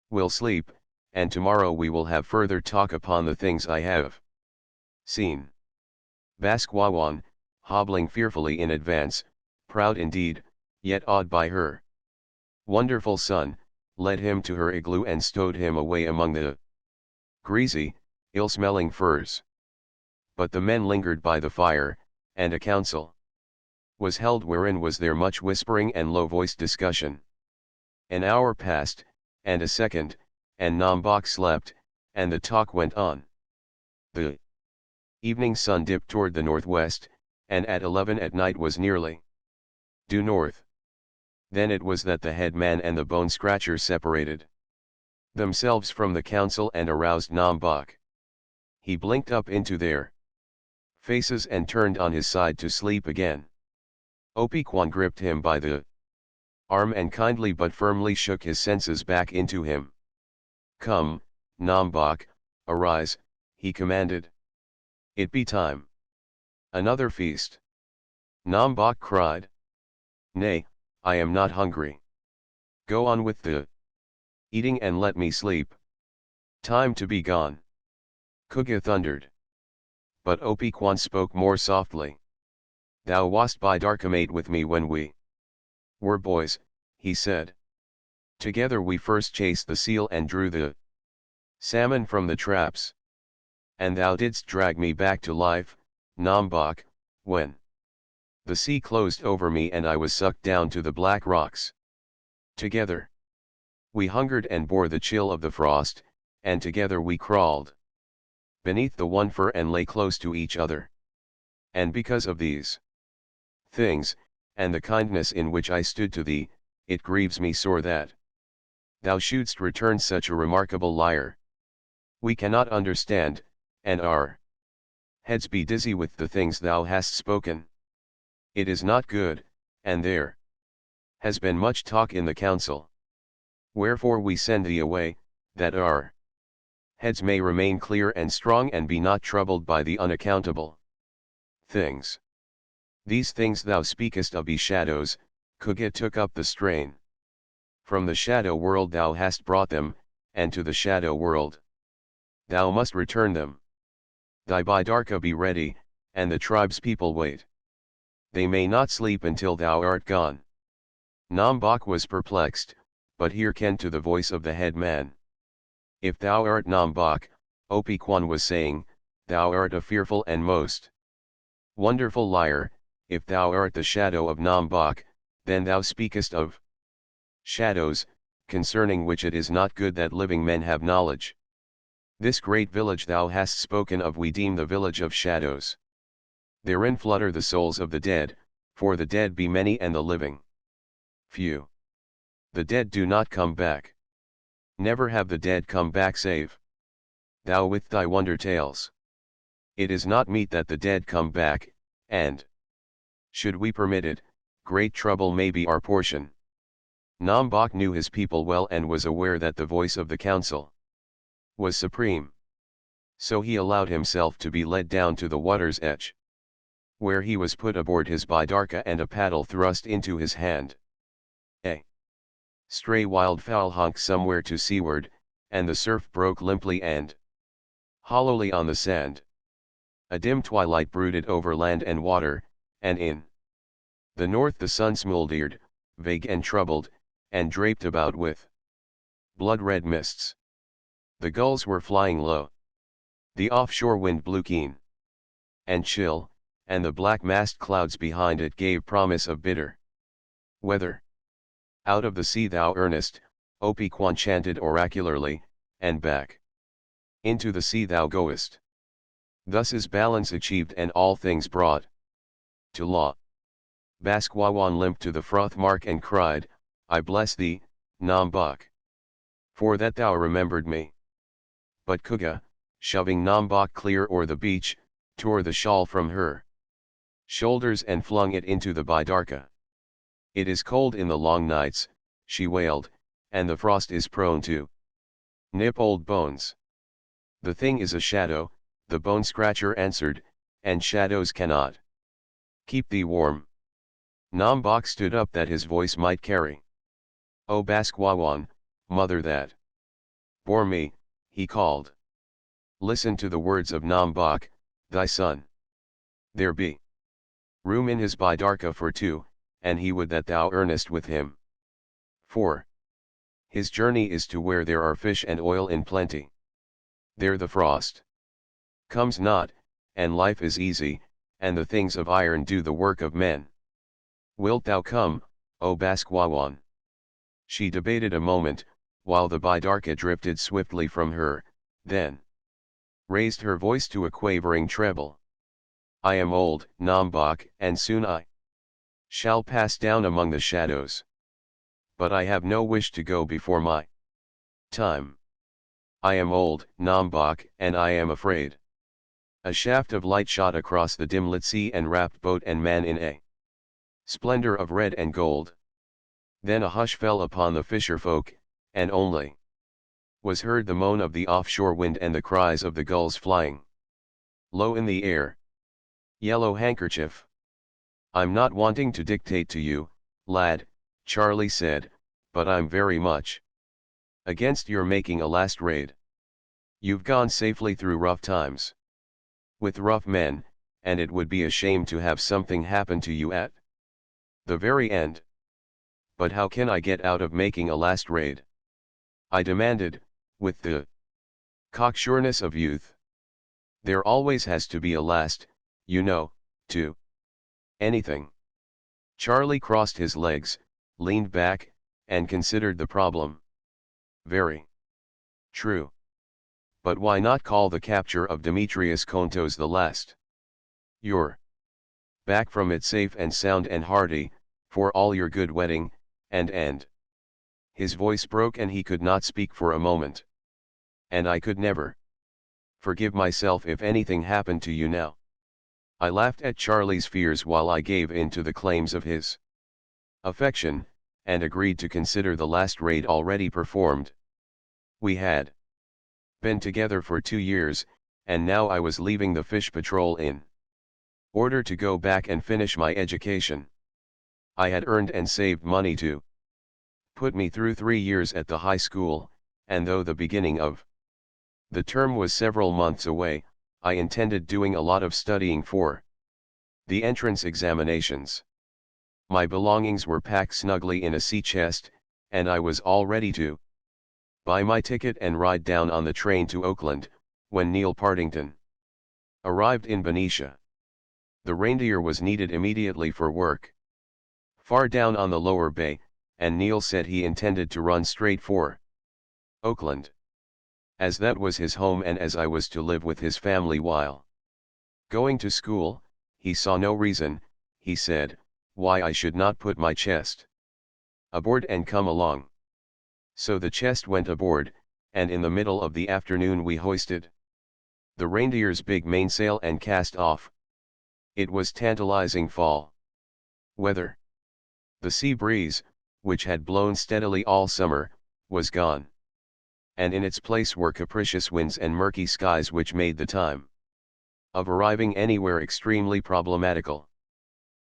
S1: will sleep, and tomorrow we will have further talk upon the things I have seen. Basquawan, hobbling fearfully in advance, proud indeed, yet awed by her wonderful son, led him to her igloo and stowed him away among the greasy, ill-smelling furs. But the men lingered by the fire, and a council was held wherein was there much whispering and low-voiced discussion. An hour passed, and a second, and Nombok slept, and the talk went on. The evening sun dipped toward the northwest, and at 11 at night was nearly due north. Then it was that the head man and the bone scratcher separated themselves from the council and aroused Nombok. He blinked up into their faces and turned on his side to sleep again. Opiquan gripped him by the arm and kindly but firmly shook his senses back into him. Come, Nombok, arise, he commanded. It be time. Another feast. Nombok cried. Nay, I am not hungry. Go on with the eating and let me sleep. Time to be gone. Cougar thundered. But Opiquan spoke more softly. Thou wast by Darkamate with me when we were boys, he said. Together we first chased the seal and drew the salmon from the traps. And thou didst drag me back to life, Nombok, when the sea closed over me and I was sucked down to the black rocks. Together we hungered and bore the chill of the frost, and together we crawled beneath the one fir and lay close to each other. And because of these things, and the kindness in which I stood to thee, it grieves me sore that thou shouldst return such a remarkable liar. We cannot understand, and our heads be dizzy with the things thou hast spoken. It is not good, and there has been much talk in the council. Wherefore we send thee away, that our heads may remain clear and strong and be not troubled by the unaccountable things. These things thou speakest of be shadows. Kuga took up the strain. From the shadow world thou hast brought them, and to the shadow world thou must return them. Thy Bidarka be ready, and the tribe's people wait. They may not sleep until thou art gone. Nambak was perplexed, but hearkened to the voice of the head man. If thou art Nambak, Opikwan was saying, thou art a fearful and most wonderful liar. If thou art the shadow of Nambak, then thou speakest of shadows, concerning which it is not good that living men have knowledge. This great village thou hast spoken of we deem the village of shadows. Therein flutter the souls of the dead, for the dead be many and the living few. The dead do not come back. Never have the dead come back save thou with thy wonder tales. It is not meet that the dead come back, and should we permit it, great trouble may be our portion. Nambak knew his people well and was aware that the voice of the council was supreme. So he allowed himself to be led down to the water's edge, where he was put aboard his Bidarka and a paddle thrust into his hand. A stray wildfowl honked somewhere to seaward, and the surf broke limply and hollowly on the sand. A dim twilight brooded over land and water, and in the north the sun smoldered, vague and troubled, and draped about with blood-red mists. The gulls were flying low. The offshore wind blew keen and chill, and the black-massed clouds behind it gave promise of bitter weather. Out of the sea thou earnest, Opikwan chanted oracularly, and back into the sea thou goest. Thus is balance achieved and all things brought to law. Baskwawan limped to the froth mark and cried, I bless thee, Nambak, for that thou remembered me. But Kuga, shoving Nambak clear o'er the beach, tore the shawl from her shoulders and flung it into the Bidarka. It is cold in the long nights, she wailed, and the frost is prone to nip old bones. The thing is a shadow, the bone scratcher answered, and shadows cannot keep thee warm. Nambak stood up that his voice might carry. O Baskwawan, mother that bore me, he called. Listen to the words of Nambak, thy son. There be room in his Bidarka for two, and he would that thou earnest with him. 4. His journey is to where there are fish and oil in plenty. There the frost comes not, and life is easy, and the things of iron do the work of men. Wilt thou come, O Baskwawan? She debated a moment, while the Bidarka drifted swiftly from her, then raised her voice to a quavering treble. I am old, Nambak, and soon I shall pass down among the shadows. But I have no wish to go before my time. I am old, Nambak, and I am afraid. A shaft of light shot across the dim-lit sea and wrapped boat and man in a splendor of red and gold. Then a hush fell upon the fisher folk, and only was heard the moan of the offshore wind and the cries of the gulls flying low in the air. Yellow Handkerchief. I'm not wanting to dictate to you, lad, Charlie said, but I'm very much against your making a last raid. You've gone safely through rough times with rough men, and it would be a shame to have something happen to you at the very end. But how can I get out of making a last raid? I demanded, with the cocksureness of youth. There always has to be a last, you know, to anything. Charlie crossed his legs, leaned back, and considered the problem. Very true. But why not call the capture of Demetrius Kontos the last? You're back from it safe and sound and hearty, for all your good wedding, and. His voice broke and he could not speak for a moment. And I could never forgive myself if anything happened to you now. I laughed at Charlie's fears while I gave in to the claims of his affection, and agreed to consider the last raid already performed. We had been together for 2 years, and now I was leaving the fish patrol in order to go back and finish my education. I had earned and saved money to put me through 3 years at the high school, and though the beginning of the term was several months away, I intended doing a lot of studying for the entrance examinations. My belongings were packed snugly in a sea chest, and I was all ready to buy my ticket and ride down on the train to Oakland, when Neil Partington arrived in Benicia. The Reindeer was needed immediately for work far down on the lower bay, and Neil said he intended to run straight for Oakland, as that was his home and as I was to live with his family while going to school. He saw no reason, he said, why I should not put my chest aboard and come along. So the chest went aboard, and in the middle of the afternoon we hoisted the Reindeer's big mainsail and cast off. It was tantalizing fall weather. The sea breeze, which had blown steadily all summer, was gone, and in its place were capricious winds and murky skies which made the time of arriving anywhere extremely problematical.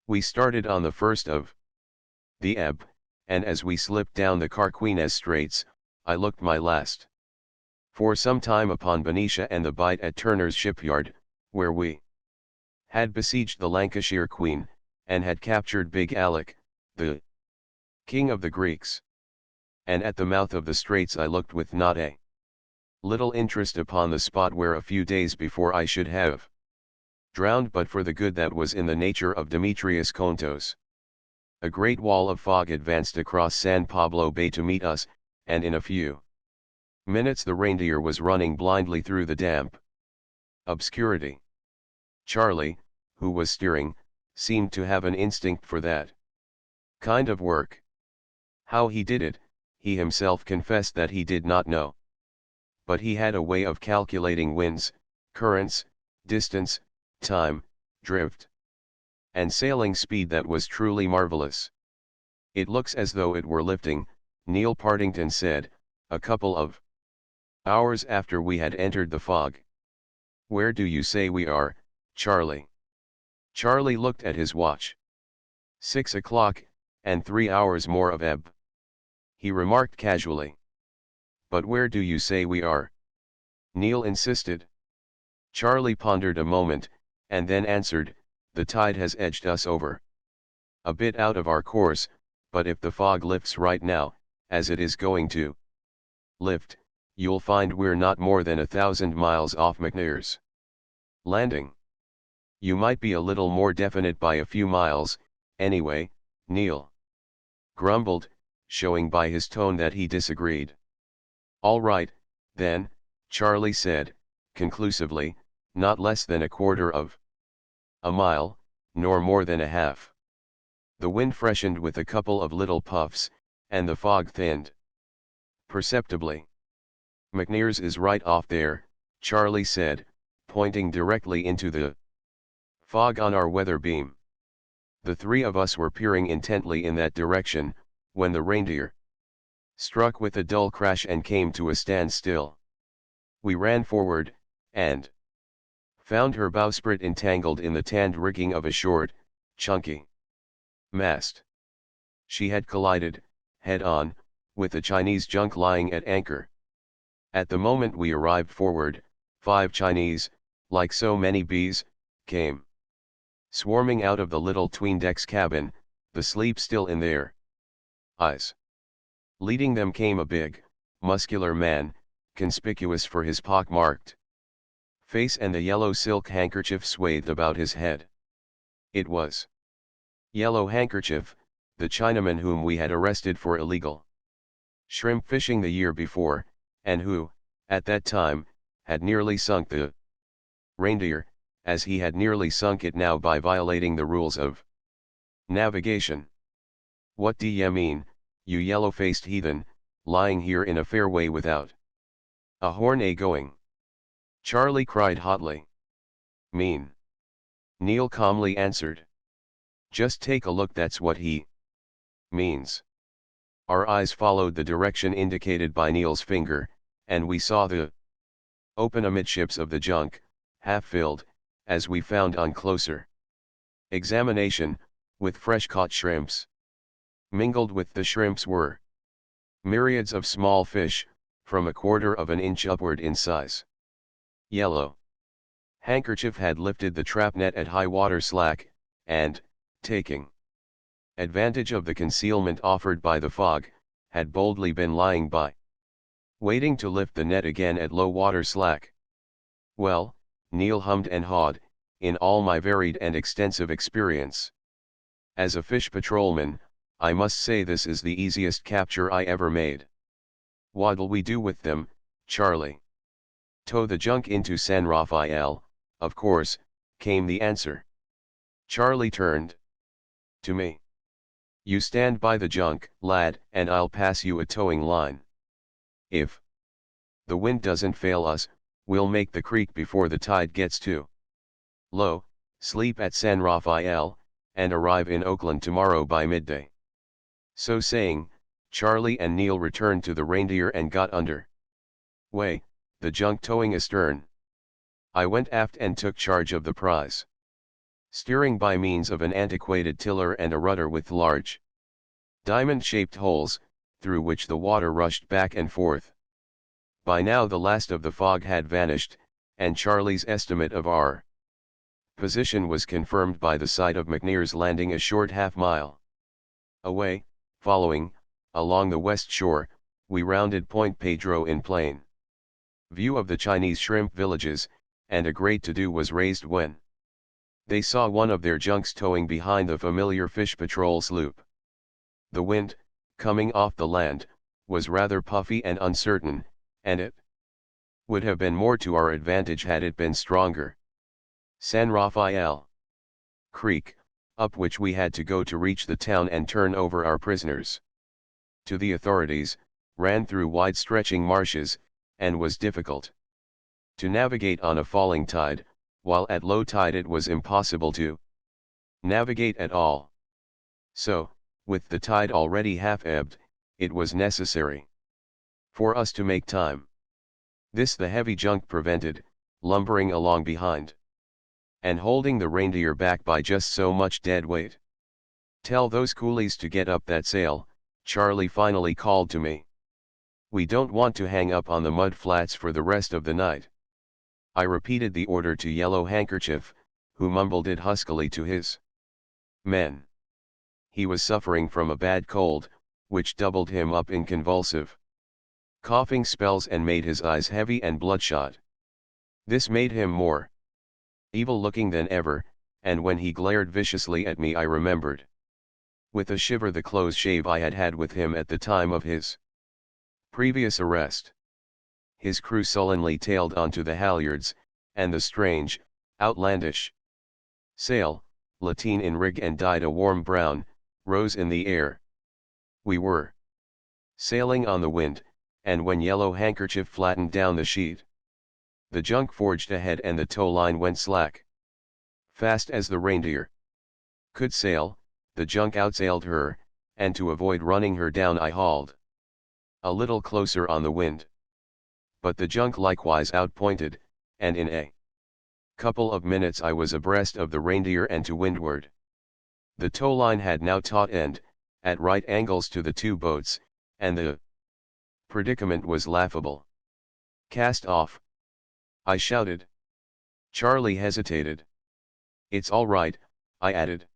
S1: We started on the 1st of the ebb, and as we slipped down the Carquinez Straits, I looked my last for some time upon Benicia and the Bight at Turner's shipyard, where we had besieged the Lancashire Queen, and had captured Big Alec, the king of the Greeks. And at the mouth of the straits I looked with not a little interest upon the spot where a few days before I should have drowned but for the good that was in the nature of Demetrius Contos. A great wall of fog advanced across San Pablo Bay to meet us, and in a few minutes the Reindeer was running blindly through the damp obscurity. Charlie, who was steering, seemed to have an instinct for that kind of work. How he did it, he himself confessed that he did not know. But he had a way of calculating winds, currents, distance, time, drift, and sailing speed that was truly marvelous. It looks as though it were lifting, Neil Partington said, a couple of hours after we had entered the fog. Where do you say we are, Charlie? Charlie looked at his watch. 6 o'clock, and 3 hours more of ebb, he remarked casually. But where do you say we are? Neil insisted. Charlie pondered a moment, and then answered, the tide has edged us over a bit out of our course, but if the fog lifts right now, as it is going to lift, you'll find we're not more than 1,000 miles off McNair's Landing. You might be a little more definite by a few miles, anyway, Neil grumbled, showing by his tone that he disagreed. All right, then, Charlie said, conclusively, not less than a quarter of a mile, nor more than a half. The wind freshened with a couple of little puffs, and the fog thinned perceptibly. McNair's is right off there, Charlie said, pointing directly into the fog on our weather beam. The three of us were peering intently in that direction, when the Reindeer struck with a dull crash and came to a standstill. We ran forward, and found her bowsprit entangled in the tanned rigging of a short, chunky mast. She had collided, head-on, with a Chinese junk lying at anchor. At the moment we arrived forward, 5 Chinese, like so many bees, came swarming out of the little tween-decks cabin, the sleep still in their eyes. Leading them came a big, muscular man, conspicuous for his pock-marked face and the yellow silk handkerchief swathed about his head. It was Yellow Handkerchief, the Chinaman whom we had arrested for illegal shrimp fishing the year before, and who, at that time, had nearly sunk the Reindeer, as he had nearly sunk it now by violating the rules of navigation. What d'ye mean, you yellow-faced heathen, lying here in a fairway without a horn going? Charlie cried hotly. Mean. Neil calmly answered. Just take a look, that's what he means. Our eyes followed the direction indicated by Neil's finger, and we saw the open amidships of the junk, half filled, as we found on closer examination, with fresh-caught shrimps. Mingled with the shrimps were myriads of small fish, from a quarter of an inch upward in size. Yellow Handkerchief had lifted the trap net at high water slack, and, taking advantage of the concealment offered by the fog, had boldly been lying by, waiting to lift the net again at low water slack. Well, Neil hummed and hawed, in all my varied and extensive experience as a fish patrolman, I must say this is the easiest capture I ever made. What'll we do with them, Charlie? Tow the junk into San Rafael, of course, came the answer. Charlie turned to me. You stand by the junk, lad, and I'll pass you a towing line. If the wind doesn't fail us, we'll make the creek before the tide gets too low, sleep at San Rafael, and arrive in Oakland tomorrow by midday. So saying, Charlie and Neil returned to the Reindeer and got under way, the junk towing astern. I went aft and took charge of the prize, steering by means of an antiquated tiller and a rudder with large, diamond-shaped holes, through which the water rushed back and forth. By now the last of the fog had vanished, and Charlie's estimate of our position was confirmed by the sight of McNear's Landing a short half-mile away. Following, along the west shore, we rounded Point Pedro in plain view of the Chinese shrimp villages, and a great to-do was raised when they saw one of their junks towing behind the familiar fish patrol sloop. The wind, coming off the land, was rather puffy and uncertain, and it would have been more to our advantage had it been stronger. San Rafael Creek, up which we had to go to reach the town and turn over our prisoners to the authorities, ran through wide-stretching marshes, and was difficult to navigate on a falling tide, while at low tide it was impossible to navigate at all. So, with the tide already half-ebbed, it was necessary for us to make time. This the heavy junk prevented, lumbering along behind and holding the Reindeer back by just so much dead weight. Tell those coolies to get up that sail, Charlie finally called to me. We don't want to hang up on the mud flats for the rest of the night. I repeated the order to Yellow Handkerchief, who mumbled it huskily to his men. He was suffering from a bad cold, which doubled him up in convulsive coughing spells and made his eyes heavy and bloodshot. This made him more evil-looking than ever, and when he glared viciously at me I remembered with a shiver the close shave I had had with him at the time of his previous arrest. His crew sullenly tailed onto the halyards, and the strange, outlandish sail, lateen in rig and dyed a warm brown, rose in the air. We were sailing on the wind, and when Yellow Handkerchief flattened down the sheet, the junk forged ahead and the tow line went slack. Fast as the Reindeer could sail, the junk outsailed her, and to avoid running her down I hauled a little closer on the wind. But the junk likewise outpointed, and in a couple of minutes I was abreast of the Reindeer and to windward. The tow line had now taut end, at right angles to the two boats, and the predicament was laughable. Cast off, I shouted. Charlie hesitated. It's all right, I added.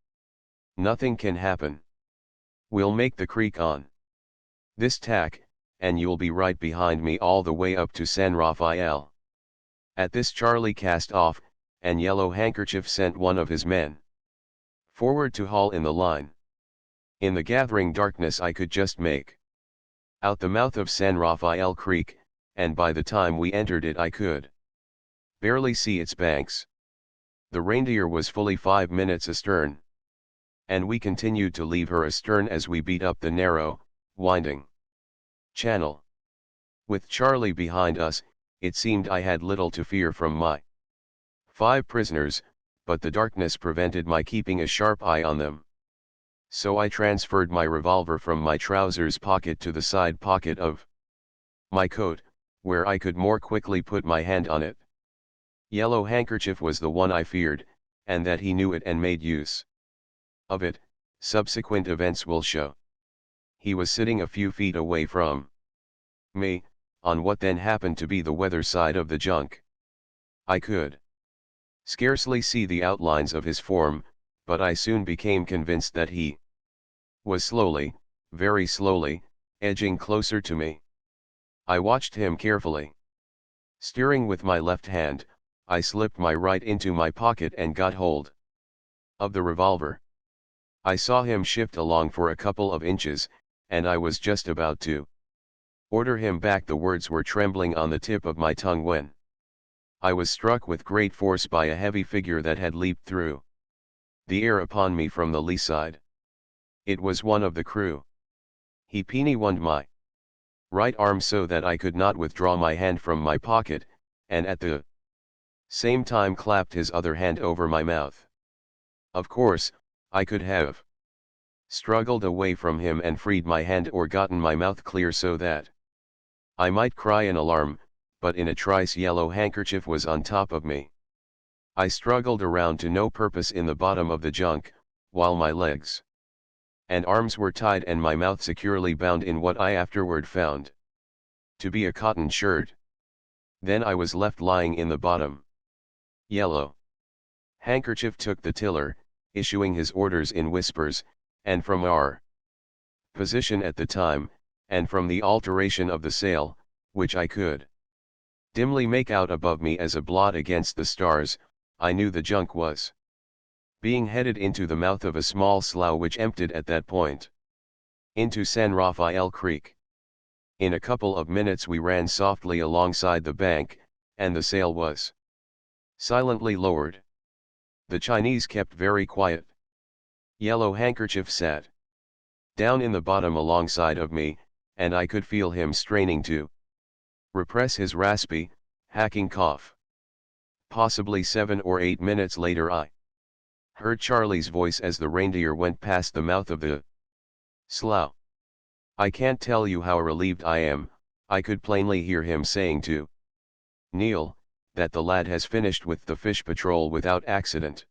S1: Nothing can happen. We'll make the creek on this tack, and you'll be right behind me all the way up to San Rafael. At this Charlie cast off, and Yellow Handkerchief sent one of his men forward to haul in the line. In the gathering darkness I could just make out the mouth of San Rafael Creek, and by the time we entered it I could barely see its banks. The Reindeer was fully 5 minutes astern, and we continued to leave her astern as we beat up the narrow, winding channel. With Charlie behind us, it seemed I had little to fear from my 5 prisoners, but the darkness prevented my keeping a sharp eye on them. So I transferred my revolver from my trousers pocket to the side pocket of my coat, where I could more quickly put my hand on it. Yellow Handkerchief was the one I feared, and that he knew it and made use of it, subsequent events will show. He was sitting a few feet away from me, on what then happened to be the weather side of the junk. I could scarcely see the outlines of his form, but I soon became convinced that he was slowly, very slowly, edging closer to me. I watched him carefully. Steering with my left hand, I slipped my right into my pocket and got hold of the revolver. I saw him shift along for a couple of inches, and I was just about to order him back. The words were trembling on the tip of my tongue when I was struck with great force by a heavy figure that had leaped through the air upon me from the lee side. It was one of the crew. He pinioned my right arm so that I could not withdraw my hand from my pocket, and at the same time clapped his other hand over my mouth. Of course, I could have struggled away from him and freed my hand or gotten my mouth clear so that I might cry in alarm, but in a trice Yellow Handkerchief was on top of me. I struggled around to no purpose in the bottom of the junk, while my legs and arms were tied and my mouth securely bound in what I afterward found to be a cotton shirt. Then I was left lying in the bottom. Yellow Handkerchief took the tiller, issuing his orders in whispers, and from our position at the time, and from the alteration of the sail, which I could dimly make out above me as a blot against the stars, I knew the junk was being headed into the mouth of a small slough which emptied at that point into San Rafael Creek. In a couple of minutes we ran softly alongside the bank, and the sail was silently lowered. The Chinese kept very quiet. Yellow Handkerchief sat down in the bottom alongside of me, and I could feel him straining to repress his raspy, hacking cough. Possibly 7 or 8 minutes later I heard Charlie's voice as the reindeer went past the mouth of the slough. I can't tell you how relieved I am, I could plainly hear him saying to Neil, that the lad has finished with the fish patrol without accident.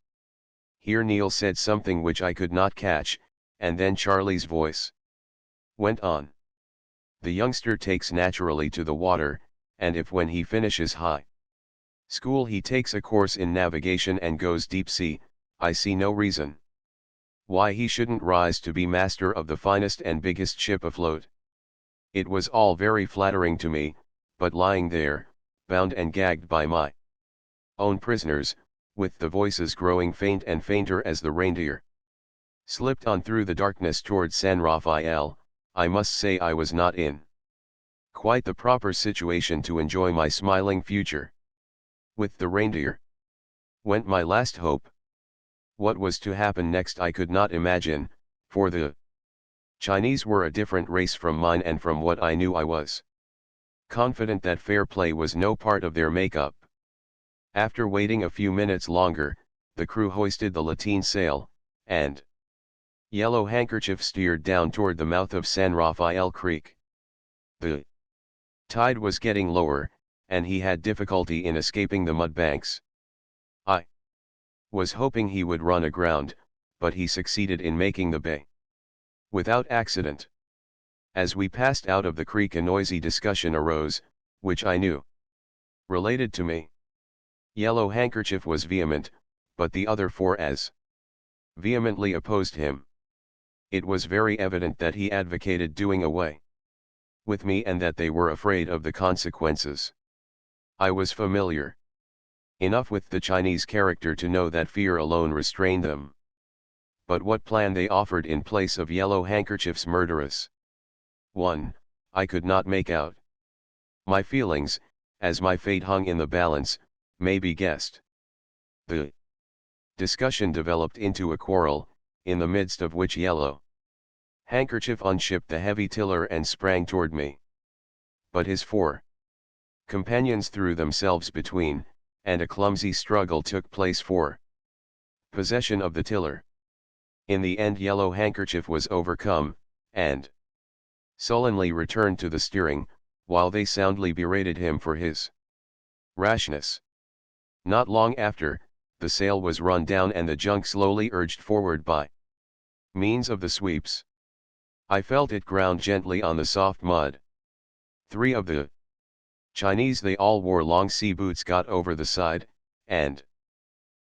S1: Here Neil said something which I could not catch, and then Charlie's voice went on. The youngster takes naturally to the water, and if when he finishes high school he takes a course in navigation and goes deep sea, I see no reason why he shouldn't rise to be master of the finest and biggest ship afloat. It was all very flattering to me, but lying there, bound and gagged by my own prisoners, with the voices growing faint and fainter as the reindeer slipped on through the darkness towards San Rafael, I must say I was not in quite the proper situation to enjoy my smiling future. With the reindeer went my last hope. What was to happen next I could not imagine, for the Chinese were a different race from mine, and from what I knew I was confident that fair play was no part of their makeup. After waiting a few minutes longer, the crew hoisted the lateen sail, and Yellow Handkerchief steered down toward the mouth of San Rafael Creek. The tide was getting lower, and he had difficulty in escaping the mud banks. I was hoping he would run aground, but he succeeded in making the bay without accident. As we passed out of the creek a noisy discussion arose, which I knew related to me. Yellow Handkerchief was vehement, but the other four as vehemently opposed him. It was very evident that he advocated doing away with me and that they were afraid of the consequences. I was familiar enough with the Chinese character to know that fear alone restrained them. But what plan they offered in place of Yellow Handkerchief's murderous one, I could not make out. My feelings, as my fate hung in the balance, may be guessed. The discussion developed into a quarrel, in the midst of which Yellow Handkerchief unshipped the heavy tiller and sprang toward me. But his four companions threw themselves between, and a clumsy struggle took place for possession of the tiller. In the end Yellow Handkerchief was overcome, and sullenly returned to the steering, while they soundly berated him for his rashness. Not long after, the sail was run down and the junk slowly urged forward by means of the sweeps. I felt it ground gently on the soft mud. 3 of the Chinese, they all wore long sea boots, got over the side, and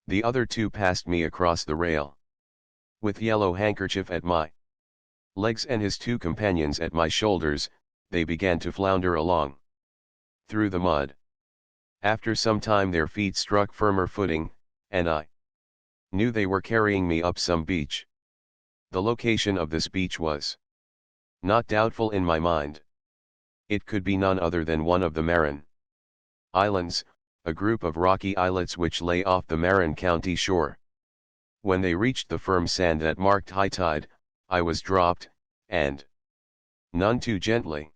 S1: the other 2 passed me across the rail. With Yellow Handkerchief at my legs and his 2 companions at my shoulders, they began to flounder along through the mud. After some time their feet struck firmer footing, and I knew they were carrying me up some beach. The location of this beach was not doubtful in my mind. It could be none other than one of the Marin Islands, a group of rocky islets which lay off the Marin County shore. When they reached the firm sand that marked high tide, I was dropped, and none too gently.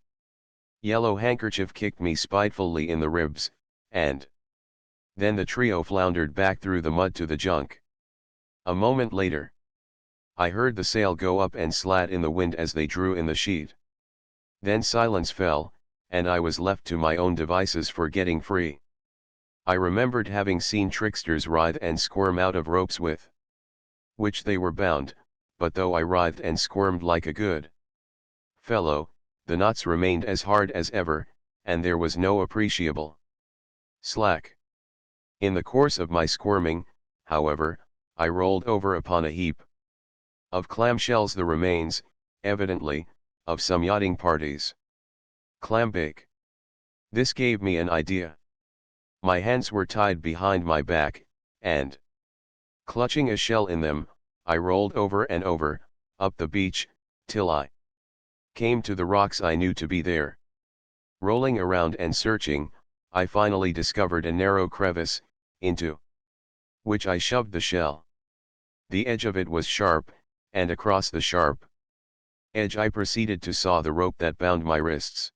S1: Yellow Handkerchief kicked me spitefully in the ribs, and then the trio floundered back through the mud to the junk. A moment later, I heard the sail go up and slat in the wind as they drew in the sheet. Then silence fell, and I was left to my own devices for getting free. I remembered having seen tricksters writhe and squirm out of ropes with which they were bound, but though I writhed and squirmed like a good fellow, the knots remained as hard as ever, and there was no appreciable slack. In the course of my squirming, however, I rolled over upon a heap of clamshells, the remains, evidently, of some yachting parties. Clambake. This gave me an idea. My hands were tied behind my back, and clutching a shell in them, I rolled over and over, up the beach, till I came to the rocks I knew to be there. Rolling around and searching, I finally discovered a narrow crevice, into which I shoved the shell. The edge of it was sharp, and across the sharp edge I proceeded to saw the rope that bound my wrists.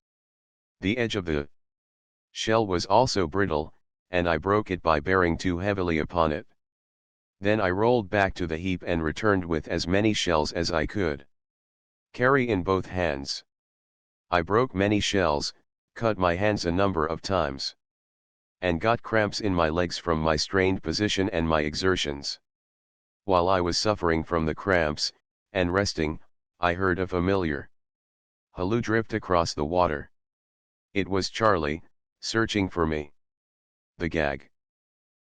S1: The edge of the shell was also brittle, and I broke it by bearing too heavily upon it. Then I rolled back to the heap and returned with as many shells as I could carry in both hands. I broke many shells, cut my hands a number of times, and got cramps in my legs from my strained position and my exertions. While I was suffering from the cramps, and resting, I heard a familiar halloo drift across the water. It was Charlie, searching for me. The gag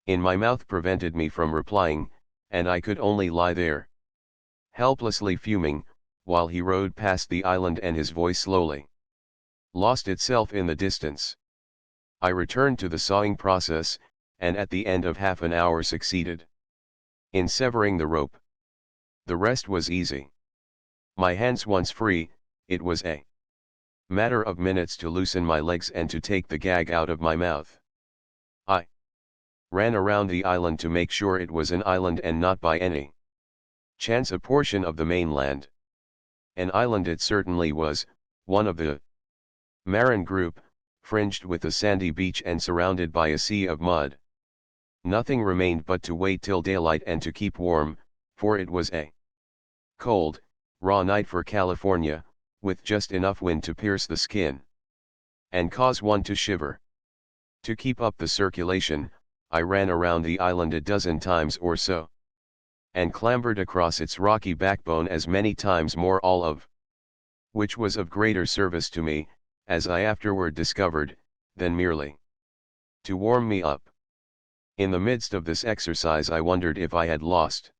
S1: in my mouth prevented me from replying, and I could only lie there, helplessly fuming, while he rowed past the island and his voice slowly lost itself in the distance. I returned to the sawing process, and at the end of half an hour succeeded in severing the rope. The rest was easy. My hands once free, it was a matter of minutes to loosen my legs and to take the gag out of my mouth. I ran around the island to make sure it was an island and not by any chance a portion of the mainland. An island it certainly was, one of the Marin group, fringed with a sandy beach and surrounded by a sea of mud. Nothing remained but to wait till daylight and to keep warm, for it was a cold, raw night for California, with just enough wind to pierce the skin and cause one to shiver. To keep up the circulation, I ran around the island a dozen times or so, and clambered across its rocky backbone as many times more, all of which was of greater service to me, as I afterward discovered, than merely to warm me up. In the midst of this exercise I wondered if I had lost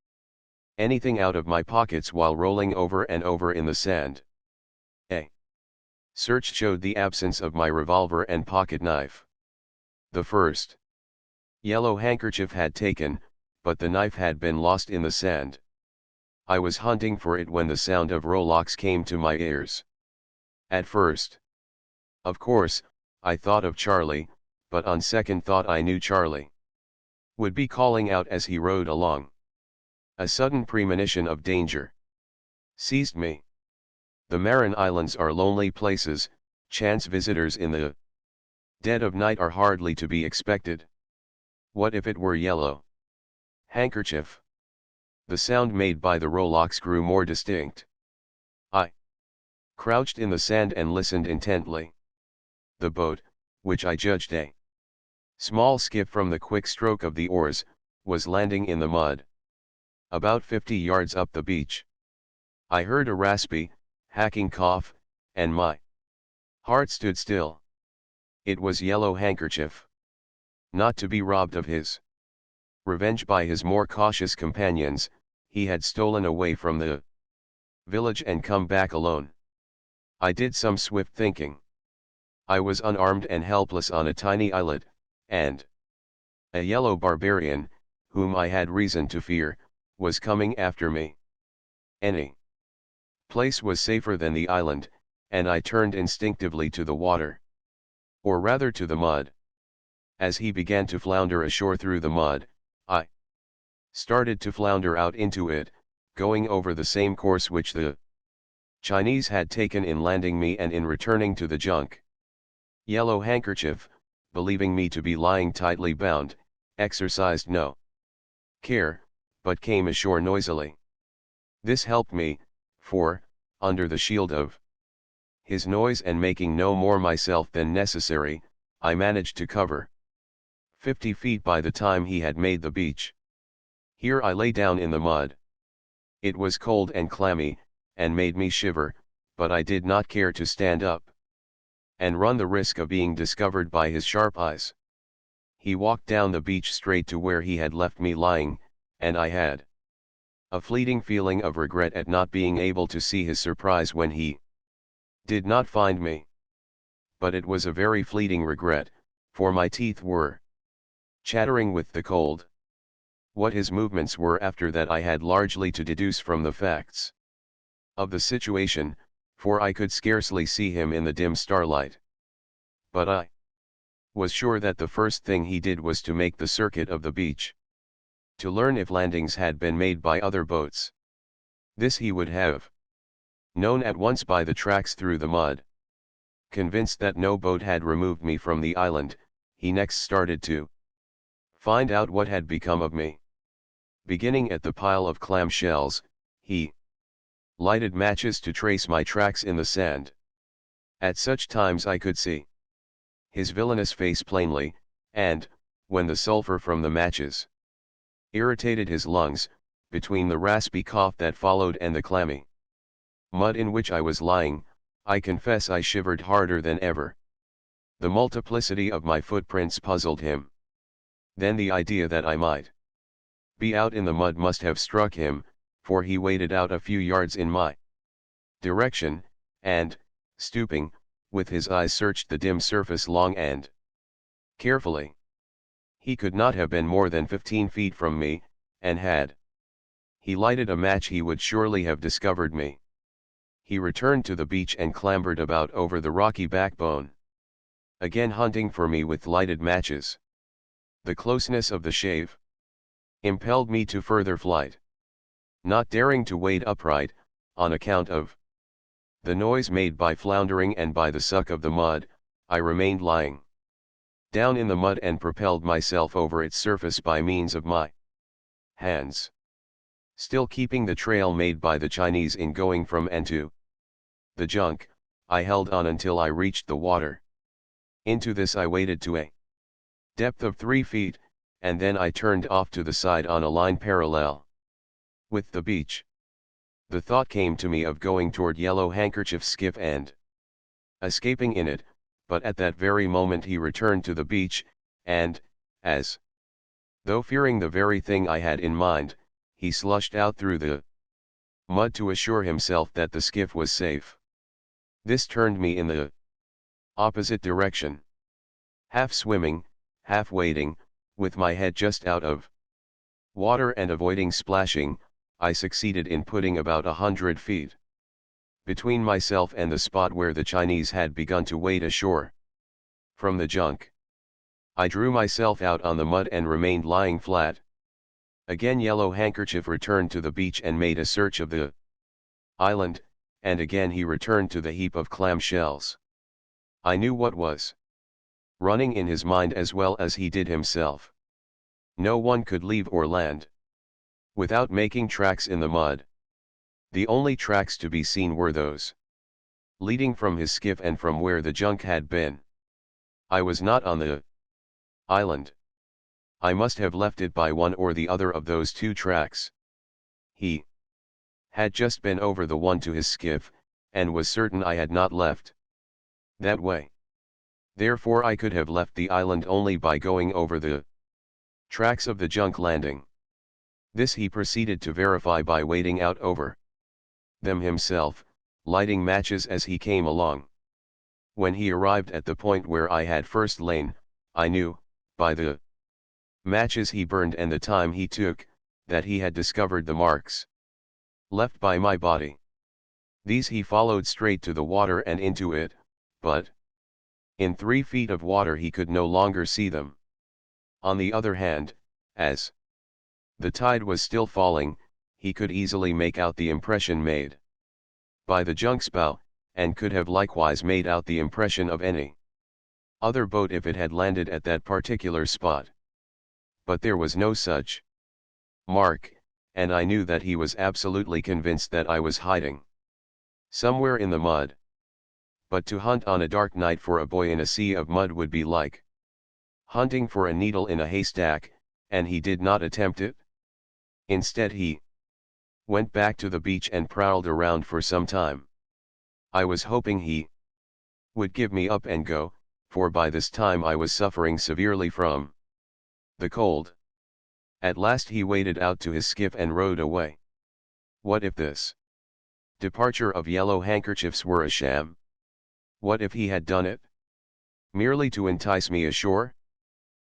S1: anything out of my pockets while rolling over and over in the sand. A search showed the absence of my revolver and pocket knife. The first Yellow Handkerchief had taken, but the knife had been lost in the sand. I was hunting for it when the sound of rowlocks came to my ears. At first, of course, I thought of Charlie, but on second thought I knew Charlie would be calling out as he rowed along. A sudden premonition of danger seized me. The Marin Islands are lonely places, chance visitors in the dead of night are hardly to be expected. What if it were Yellow Handkerchief? The sound made by the rowlocks grew more distinct. I crouched in the sand and listened intently. The boat, which I judged a small skiff from the quick stroke of the oars, was landing in the mud. About 50 yards up the beach. I heard a raspy, hacking cough, and my heart stood still. It was Yellow Handkerchief. Not to be robbed of his revenge by his more cautious companions, he had stolen away from the village and come back alone. I did some swift thinking. I was unarmed and helpless on a tiny islet, and a yellow barbarian, whom I had reason to fear, was coming after me. Any place was safer than the island, and I turned instinctively to the water. Or rather to the mud. As he began to flounder ashore through the mud, I started to flounder out into it, going over the same course which the Chinese had taken in landing me and in returning to the junk. Yellow Handkerchief, believing me to be lying tightly bound, exercised no care, but came ashore noisily. This helped me, for, under the shield of his noise and making no more myself than necessary, I managed to cover 50 feet by the time he had made the beach. Here I lay down in the mud. It was cold and clammy, and made me shiver, but I did not care to stand up and run the risk of being discovered by his sharp eyes. He walked down the beach straight to where he had left me lying, and I had a fleeting feeling of regret at not being able to see his surprise when he did not find me. But it was a very fleeting regret, for my teeth were chattering with the cold. What his movements were after that I had largely to deduce from the facts of the situation, for I could scarcely see him in the dim starlight. But I was sure that the first thing he did was to make the circuit of the beach, to learn if landings had been made by other boats. This he would have known at once by the tracks through the mud. Convinced that no boat had removed me from the island, he next started to find out what had become of me. Beginning at the pile of clam shells, he lighted matches to trace my tracks in the sand. At such times I could see his villainous face plainly, and, when the sulfur from the matches irritated his lungs, between the raspy cough that followed and the clammy mud in which I was lying, I confess I shivered harder than ever. The multiplicity of my footprints puzzled him. Then the idea that I might be out in the mud must have struck him, for he waded out a few yards in my direction, and, stooping, with his eyes searched the dim surface long and carefully. He could not have been more than 15 feet from me, and had he lighted a match he would surely have discovered me. He returned to the beach and clambered about over the rocky backbone, again hunting for me with lighted matches. The closeness of the shave impelled me to further flight. Not daring to wade upright, on account of the noise made by floundering and by the suck of the mud, I remained lying down in the mud and propelled myself over its surface by means of my hands. Still keeping the trail made by the Chinese in going from and to the junk, I held on until I reached the water. Into this I waded to a depth of 3 feet, and then I turned off to the side on a line parallel with the beach. The thought came to me of going toward Yellow Handkerchief's skiff and escaping in it, but at that very moment he returned to the beach, and, as though fearing the very thing I had in mind, he slushed out through the mud to assure himself that the skiff was safe. This turned me in the opposite direction. Half swimming, half wading, with my head just out of water and avoiding splashing, I succeeded in putting about 100 feet between myself and the spot where the Chinese had begun to wade ashore from the junk. I drew myself out on the mud and remained lying flat. Again Yellow Handkerchief returned to the beach and made a search of the island, and again he returned to the heap of clam shells. I knew what was running in his mind as well as he did himself. No one could leave or land without making tracks in the mud. The only tracks to be seen were those leading from his skiff and from where the junk had been. I was not on the island. I must have left it by one or the other of those two tracks. He had just been over the one to his skiff, and was certain I had not left that way. Therefore I could have left the island only by going over the tracks of the junk landing. This he proceeded to verify by wading out over them himself, lighting matches as he came along. When he arrived at the point where I had first lain, I knew, by the matches he burned and the time he took, that he had discovered the marks left by my body. These he followed straight to the water and into it, but in 3 feet of water he could no longer see them. On the other hand, as the tide was still falling, he could easily make out the impression made by the junk's bow, and could have likewise made out the impression of any other boat if it had landed at that particular spot. But there was no such mark, and I knew that he was absolutely convinced that I was hiding somewhere in the mud. But to hunt on a dark night for a boy in a sea of mud would be like hunting for a needle in a haystack, and he did not attempt it. Instead he went back to the beach and prowled around for some time. I was hoping he would give me up and go, for by this time I was suffering severely from the cold. At last he waded out to his skiff and rowed away. What if this departure of Yellow Handkerchief's were a sham? What if he had done it merely to entice me ashore?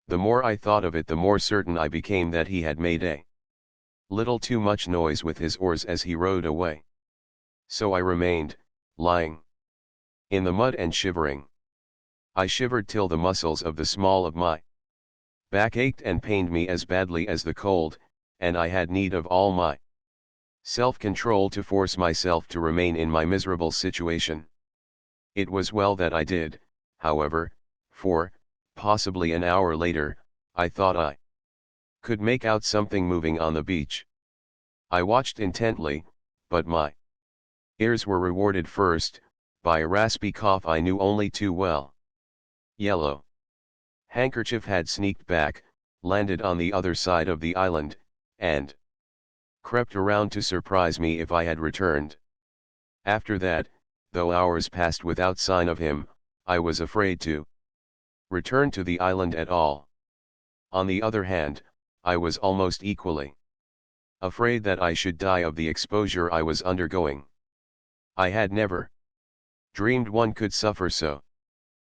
S1: The more I thought of it, the more certain I became that he had made a little too much noise with his oars as he rowed away. So I remained, lying in the mud and shivering. I shivered till the muscles of the small of my back ached and pained me as badly as the cold, and I had need of all my self-control to force myself to remain in my miserable situation. It was well that I did, however, for, possibly an hour later, I thought I could make out something moving on the beach. I watched intently, but my ears were rewarded first by a raspy cough I knew only too well. Yellow Handkerchief had sneaked back, landed on the other side of the island, and crept around to surprise me if I had returned. After that, though hours passed without sign of him, I was afraid to return to the island at all. On the other hand, I was almost equally afraid that I should die of the exposure I was undergoing. I had never dreamed one could suffer so.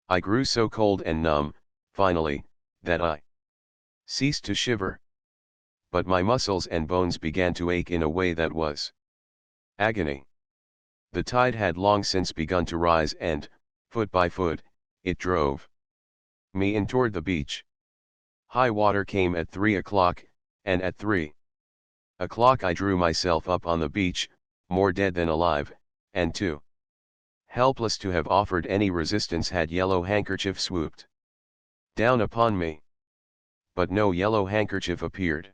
S1: I grew so cold and numb, finally, that I ceased to shiver. But my muscles and bones began to ache in a way that was agony. The tide had long since begun to rise and, foot by foot, it drove me in toward the beach. High water came at 3 o'clock, and at 3 o'clock I drew myself up on the beach, more dead than alive, and too helpless to have offered any resistance had Yellow Handkerchief swooped down upon me. But no Yellow Handkerchief appeared.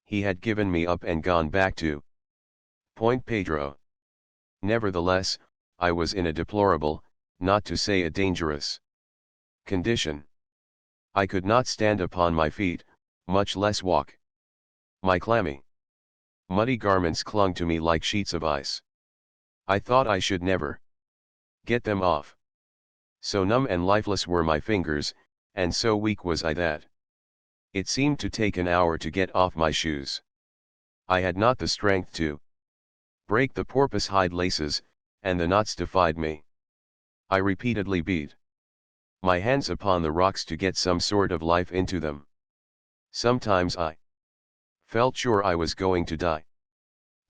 S1: He had given me up and gone back to Point Pedro. Nevertheless, I was in a deplorable, not to say a dangerous, condition. I could not stand upon my feet, much less walk. My clammy, muddy garments clung to me like sheets of ice. I thought I should never get them off. So numb and lifeless were my fingers, and so weak was I that it seemed to take an hour to get off my shoes. I had not the strength to break the porpoise hide laces, and the knots defied me. I repeatedly beat my hands upon the rocks to get some sort of life into them. Sometimes I felt sure I was going to die.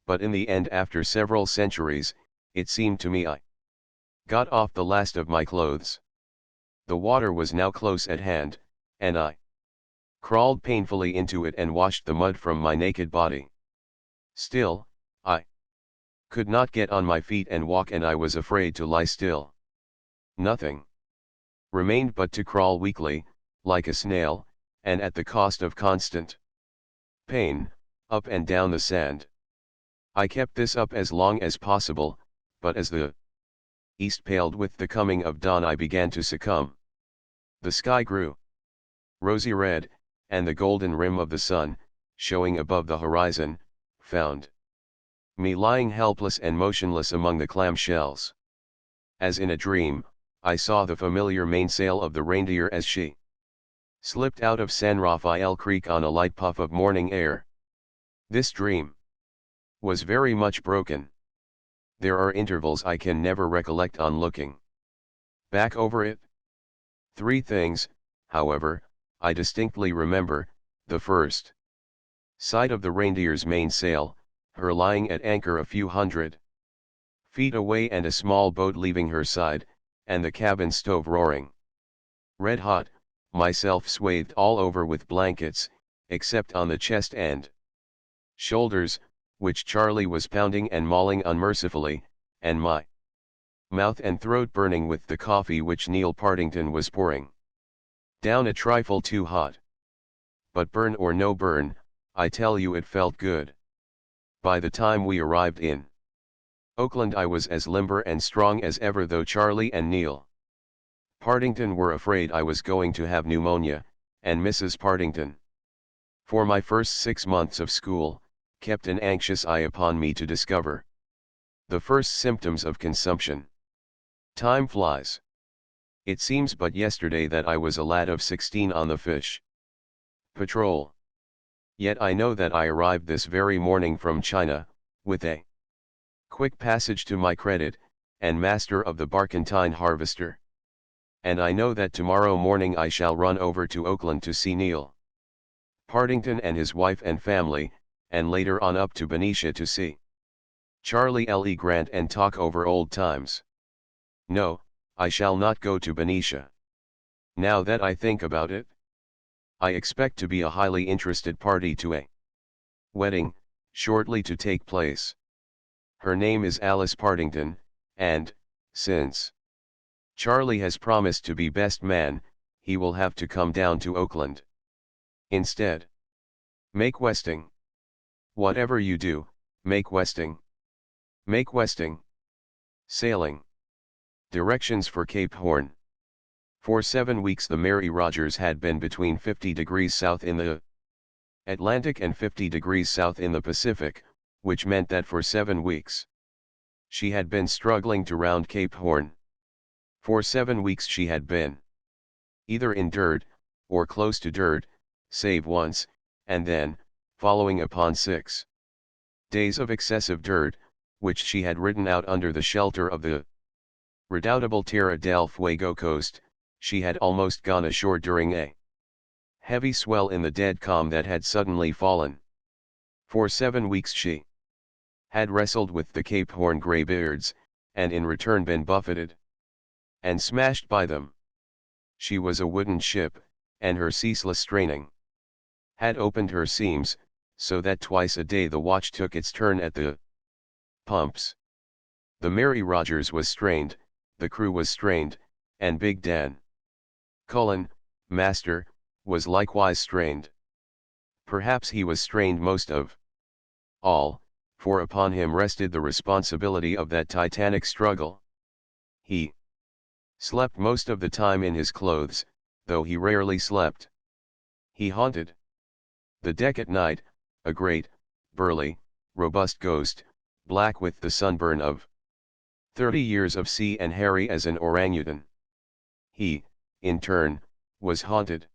S1: But in the end, after several centuries, it seemed to me I got off the last of my clothes. The water was now close at hand, and I crawled painfully into it and washed the mud from my naked body. Still, I could not get on my feet and walk, and I was afraid to lie still. Nothing remained but to crawl weakly, like a snail, and at the cost of constant pain, up and down the sand. I kept this up as long as possible, but as the east paled with the coming of dawn I began to succumb. The sky grew rosy red, and the golden rim of the sun, showing above the horizon, found me lying helpless and motionless among the clam shells. As in a dream, I saw the familiar mainsail of the Reindeer as she slipped out of San Rafael Creek on a light puff of morning air. This dream was very much broken. There are intervals I can never recollect on looking back over it. Three things, however, I distinctly remember: the first, sight of the Reindeer's mainsail, her lying at anchor a few hundred feet away and a small boat leaving her side, and the cabin stove roaring red hot, myself swathed all over with blankets, except on the chest and shoulders, which Charlie was pounding and mauling unmercifully, and my mouth and throat burning with the coffee which Neil Partington was pouring down a trifle too hot. But burn or no burn, I tell you it felt good. By the time we arrived in Oakland I was as limber and strong as ever, though Charlie and Neil Partington were afraid I was going to have pneumonia, and Mrs. Partington, for my first 6 months of school, kept an anxious eye upon me to discover the first symptoms of consumption. Time flies. It seems but yesterday that I was a lad of 16 on the fish patrol. Yet I know that I arrived this very morning from China, with a quick passage to my credit, and master of the barkentine harvester. And I know that tomorrow morning I shall run over to Oakland to see Neil Partington and his wife and family, and later on up to Benicia to see Charlie L. Grant and talk over old times. No, I shall not go to Benicia. Now that I think about it, I expect to be a highly interested party to a wedding, shortly to take place. Her name is Alice Partington, and, since Charlie has promised to be best man, he will have to come down to Oakland instead. Make westing. Whatever you do, make westing. Make westing. Sailing. Directions for Cape Horn. For 7 weeks the Mary Rogers had been between 50 degrees south in the Atlantic and 50 degrees south in the Pacific, which meant that for 7 weeks she had been struggling to round Cape Horn. For 7 weeks she had been either in dirt, or close to dirt, save once, and then, following upon 6 days of excessive dirt, which she had ridden out under the shelter of the redoubtable Tierra del Fuego coast, she had almost gone ashore during a heavy swell in the dead calm that had suddenly fallen. For 7 weeks she had wrestled with the Cape Horn graybeards, and in return been buffeted and smashed by them. She was a wooden ship, and her ceaseless straining had opened her seams, so that twice a day the watch took its turn at the pumps. The Mary Rogers was strained, the crew was strained, and Big Dan Cullen, master, was likewise strained. Perhaps he was strained most of all, for upon him rested the responsibility of that titanic struggle. He slept most of the time in his clothes, though he rarely slept. He haunted the deck at night, a great, burly, robust ghost, black with the sunburn of 30 years of sea and hairy as an orangutan. He, in turn, was haunted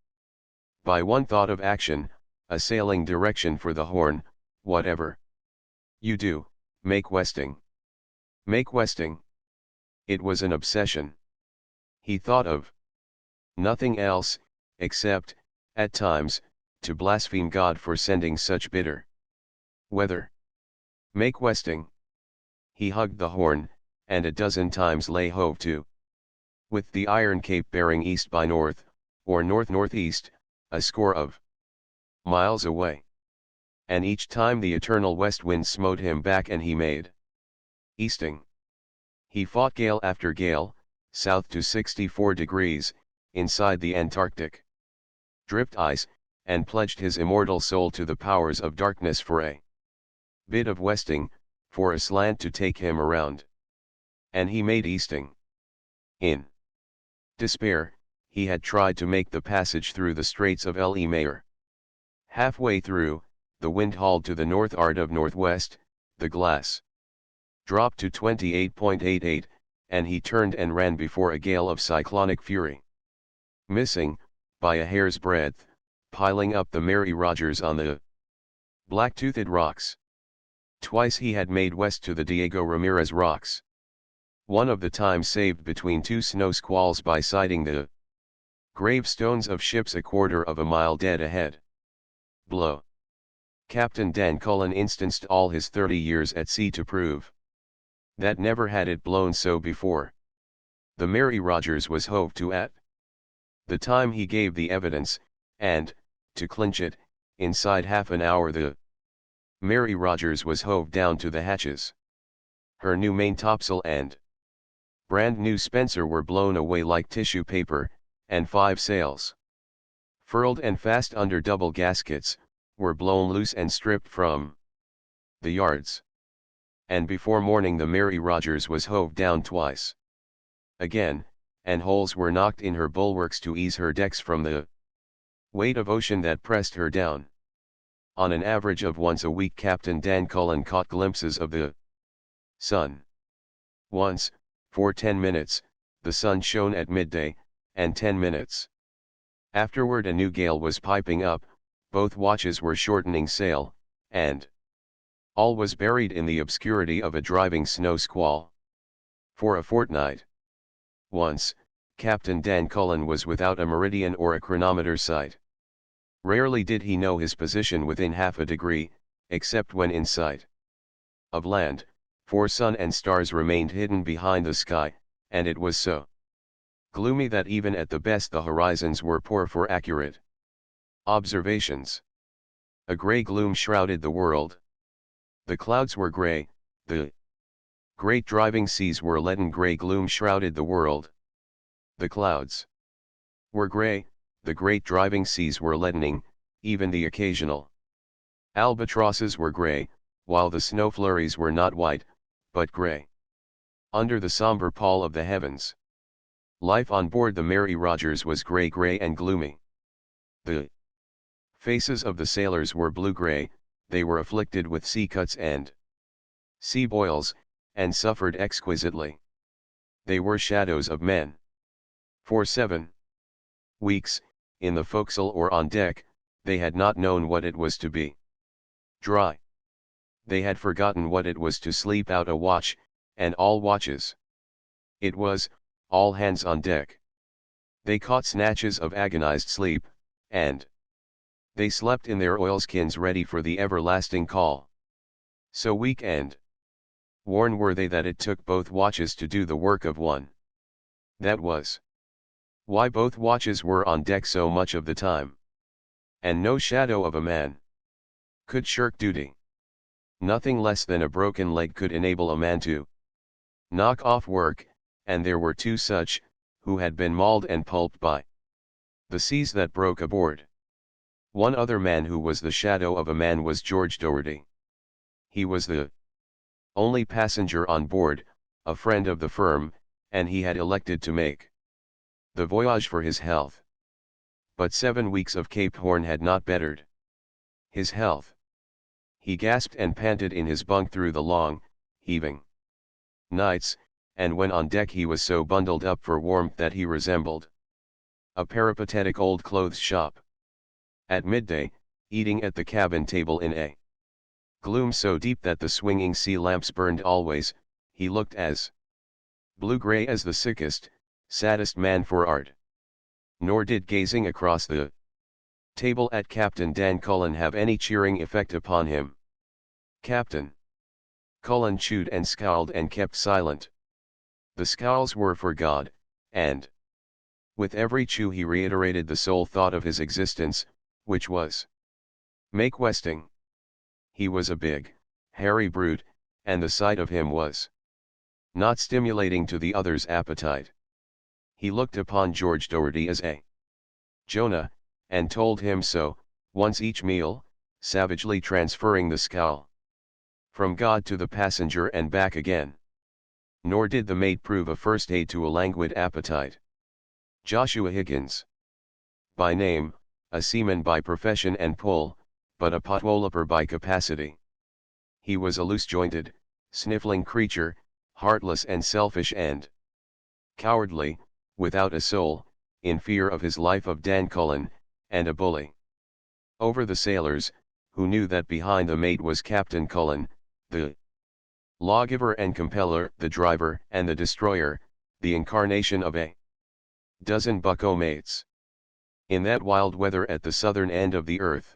S1: by one thought of action, a sailing direction for the Horn: whatever you do, make westing. Make westing. It was an obsession. He thought of nothing else, except, at times, to blaspheme God for sending such bitter weather. Make westing. He hugged the Horn, and a dozen times lay hove to, with the iron cape bearing east by north, or north-northeast, a score of miles away. And each time the eternal west wind smote him back and he made easting. He fought gale after gale, south to 64 degrees, inside the Antarctic drift ice, and pledged his immortal soul to the powers of darkness for a bit of westing, for a slant to take him around. And he made easting. In despair, he had tried to make the passage through the Straits of Le Maire. Halfway through, the wind hauled to the north'ard of northwest, the glass dropped to 28.88, and he turned and ran before a gale of cyclonic fury. Missing, by a hair's breadth, piling up the Mary Rogers on the black-toothed rocks. Twice he had made west to the Diego Ramirez rocks. One of the times saved between two snow squalls by sighting the gravestones of ships a quarter of a mile dead ahead. Blow. Captain Dan Cullen instanced all his 30 years at sea to prove that never had it blown so before. The Mary Rogers was hove to at the time he gave the evidence, and, to clinch it, inside half an hour the Mary Rogers was hove down to the hatches. Her new main topsail and brand new spencer were blown away like tissue paper, and 5 sails, furled and fast under double gaskets, were blown loose and stripped from the yards. And before morning the Mary Rogers was hove down twice again, and holes were knocked in her bulwarks to ease her decks from the weight of ocean that pressed her down. On an average of once a week Captain Dan Cullen caught glimpses of the sun. Once, for 10 minutes, the sun shone at midday, and 10 minutes afterward a new gale was piping up, both watches were shortening sail, and all was buried in the obscurity of a driving snow squall. For a fortnight. Once, Captain Dan Cullen was without a meridian or a chronometer sight. Rarely did he know his position within half a degree, except when in sight of land, for sun and stars remained hidden behind the sky, and it was so gloomy that even at the best the horizons were poor for accurate observations. A grey gloom shrouded the world. The clouds were grey, the great driving seas were leaden. Grey gloom shrouded the world. The clouds were grey, the great driving seas were leadening, even the occasional albatrosses were grey, while the snow flurries were not white, but grey. Under the sombre pall of the heavens, life on board the Mary Rogers was grey and gloomy. The faces of the sailors were blue-grey, they were afflicted with sea cuts and sea boils, and suffered exquisitely. They were shadows of men. For 7 weeks, in the forecastle or on deck, they had not known what it was to be dry. They had forgotten what it was to sleep out a watch, and all watches. It was, all hands on deck. They caught snatches of agonized sleep, and they slept in their oilskins ready for the everlasting call. So weak and worn were they that it took both watches to do the work of one. That was why both watches were on deck so much of the time. And no shadow of a man could shirk duty. Nothing less than a broken leg could enable a man to knock off work, and there were 2 such, who had been mauled and pulped by the seas that broke aboard. One other man who was the shadow of a man was George Doherty. He was the only passenger on board, a friend of the firm, and he had elected to make the voyage for his health. But 7 weeks of Cape Horn had not bettered his health. He gasped and panted in his bunk through the long, heaving nights, and when on deck he was so bundled up for warmth that he resembled a peripatetic old clothes shop. At midday, eating at the cabin table in a gloom so deep that the swinging sea lamps burned always, he looked as blue-grey as the sickest, saddest man for art. Nor did gazing across the table at Captain Dan Cullen have any cheering effect upon him. Captain Cullen chewed and scowled and kept silent. The scowls were for God, and with every chew he reiterated the sole thought of his existence, which was make westing. He was a big, hairy brute, and the sight of him was not stimulating to the other's appetite. He looked upon George Doherty as a Jonah, and told him so, once each meal, savagely transferring the scowl from God to the passenger and back again. Nor did the mate prove a first aid to a languid appetite. Joshua Higgins. By name, a seaman by profession and pull, but a potwolloper by capacity. He was a loose-jointed, sniffling creature, heartless and selfish and cowardly, without a soul, in fear of his life of Dan Cullen, and a bully over the sailors, who knew that behind the mate was Captain Cullen, the lawgiver and compeller, the driver and the destroyer, the incarnation of a dozen bucko mates. In that wild weather at the southern end of the earth,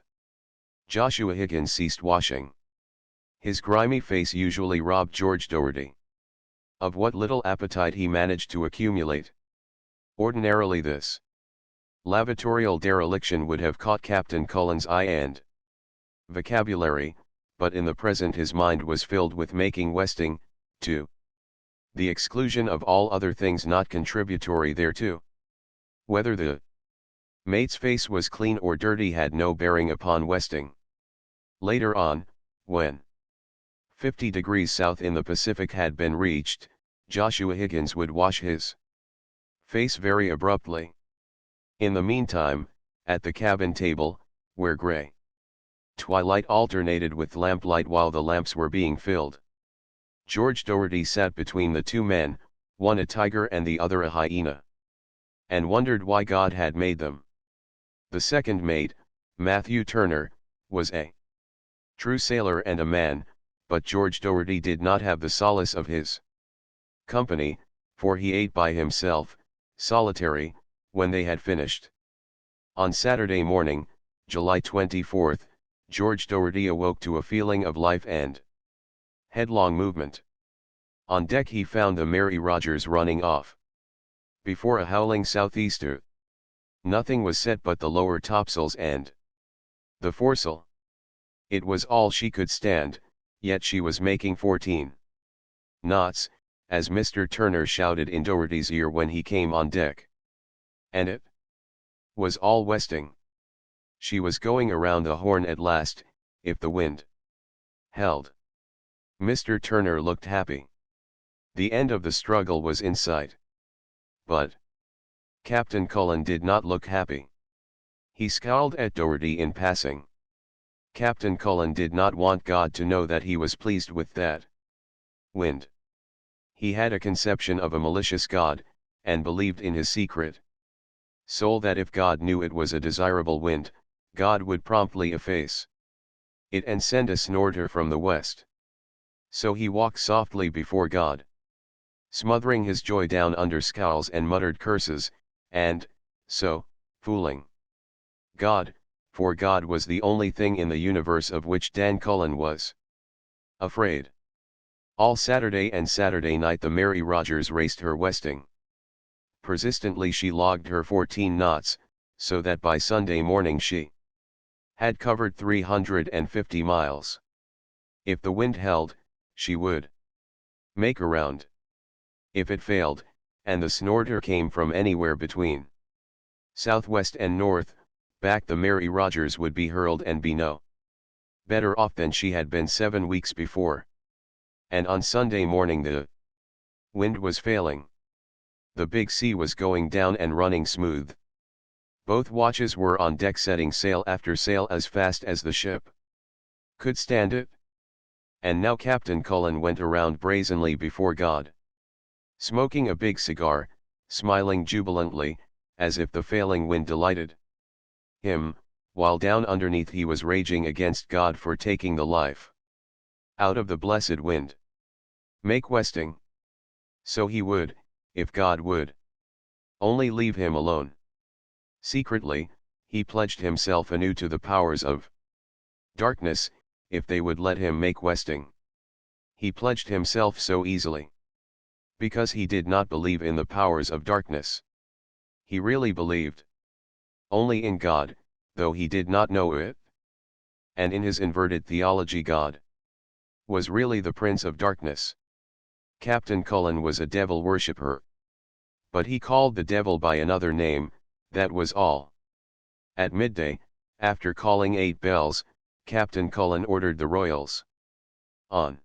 S1: Joshua Higgins ceased washing. His grimy face usually robbed George Doherty of what little appetite he managed to accumulate. Ordinarily this lavatorial dereliction would have caught Captain Cullen's eye and vocabulary, but in the present his mind was filled with making westing, to the exclusion of all other things not contributory thereto. Whether the mate's face was clean or dirty had no bearing upon westing. Later on, when 50 degrees south in the Pacific had been reached, Joshua Higgins would wash his face very abruptly. In the meantime, at the cabin table, where gray twilight alternated with lamplight while the lamps were being filled, George Doherty sat between the two men, one a tiger and the other a hyena, and wondered why God had made them. The second mate, Matthew Turner, was a true sailor and a man, but George Doherty did not have the solace of his company, for he ate by himself, solitary, when they had finished. On Saturday morning, July 24th, George Doherty awoke to a feeling of life and headlong movement. On deck he found the Mary Rogers running off before a howling southeaster. Nothing was set but the lower topsails and the foresail. It was all she could stand, yet she was making 14 knots, as Mr. Turner shouted in Doherty's ear when he came on deck. And it was all westing. She was going around the Horn at last, if the wind held. Mr. Turner looked happy. The end of the struggle was in sight. But Captain Cullen did not look happy. He scowled at Doherty in passing. Captain Cullen did not want God to know that he was pleased with that wind. He had a conception of a malicious God, and believed in his secret soul that if God knew it was a desirable wind, God would promptly efface it and send a snorter from the west. So he walked softly before God, smothering his joy down under scowls and muttered curses, and, so, fooling God, for God was the only thing in the universe of which Dan Cullen was afraid. All Saturday and Saturday night the Mary Rogers raced her westing. Persistently she logged her 14 knots, so that by Sunday morning she had covered 350 miles. If the wind held, she would make around. If it failed, and the snorter came from anywhere between southwest and north, back the Mary Rogers would be hurled and be no better off than she had been 7 weeks before. And on Sunday morning the wind was failing. The big sea was going down and running smooth. Both watches were on deck setting sail after sail as fast as the ship could stand it. And now Captain Cullen went around brazenly before God, smoking a big cigar, smiling jubilantly, as if the failing wind delighted him, while down underneath he was raging against God for taking the life out of the blessed wind. Make westing. So he would, if God would only leave him alone. Secretly, he pledged himself anew to the powers of darkness, if they would let him make westing. He pledged himself so easily because he did not believe in the powers of darkness. He really believed only in God, though he did not know it. And in his inverted theology God was really the prince of darkness. Captain Cullen was a devil worshipper. But he called the devil by another name, that was all. At midday, After calling 8 bells, Captain Cullen ordered the royals on.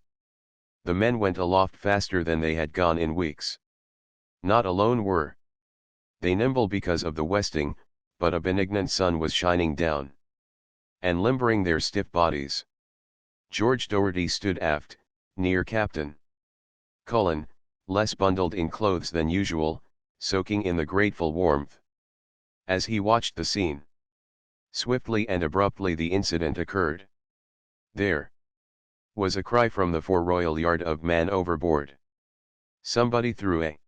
S1: The men went aloft faster than they had gone in weeks. Not alone were they nimble because of the westing, but a benignant sun was shining down and limbering their stiff bodies. George Doherty stood aft, near Captain Cullen, less bundled in clothes than usual, soaking in the grateful warmth. As he watched the scene, swiftly and abruptly the incident occurred. There was a cry from the fore-royal yard of "Man overboard." Somebody threw a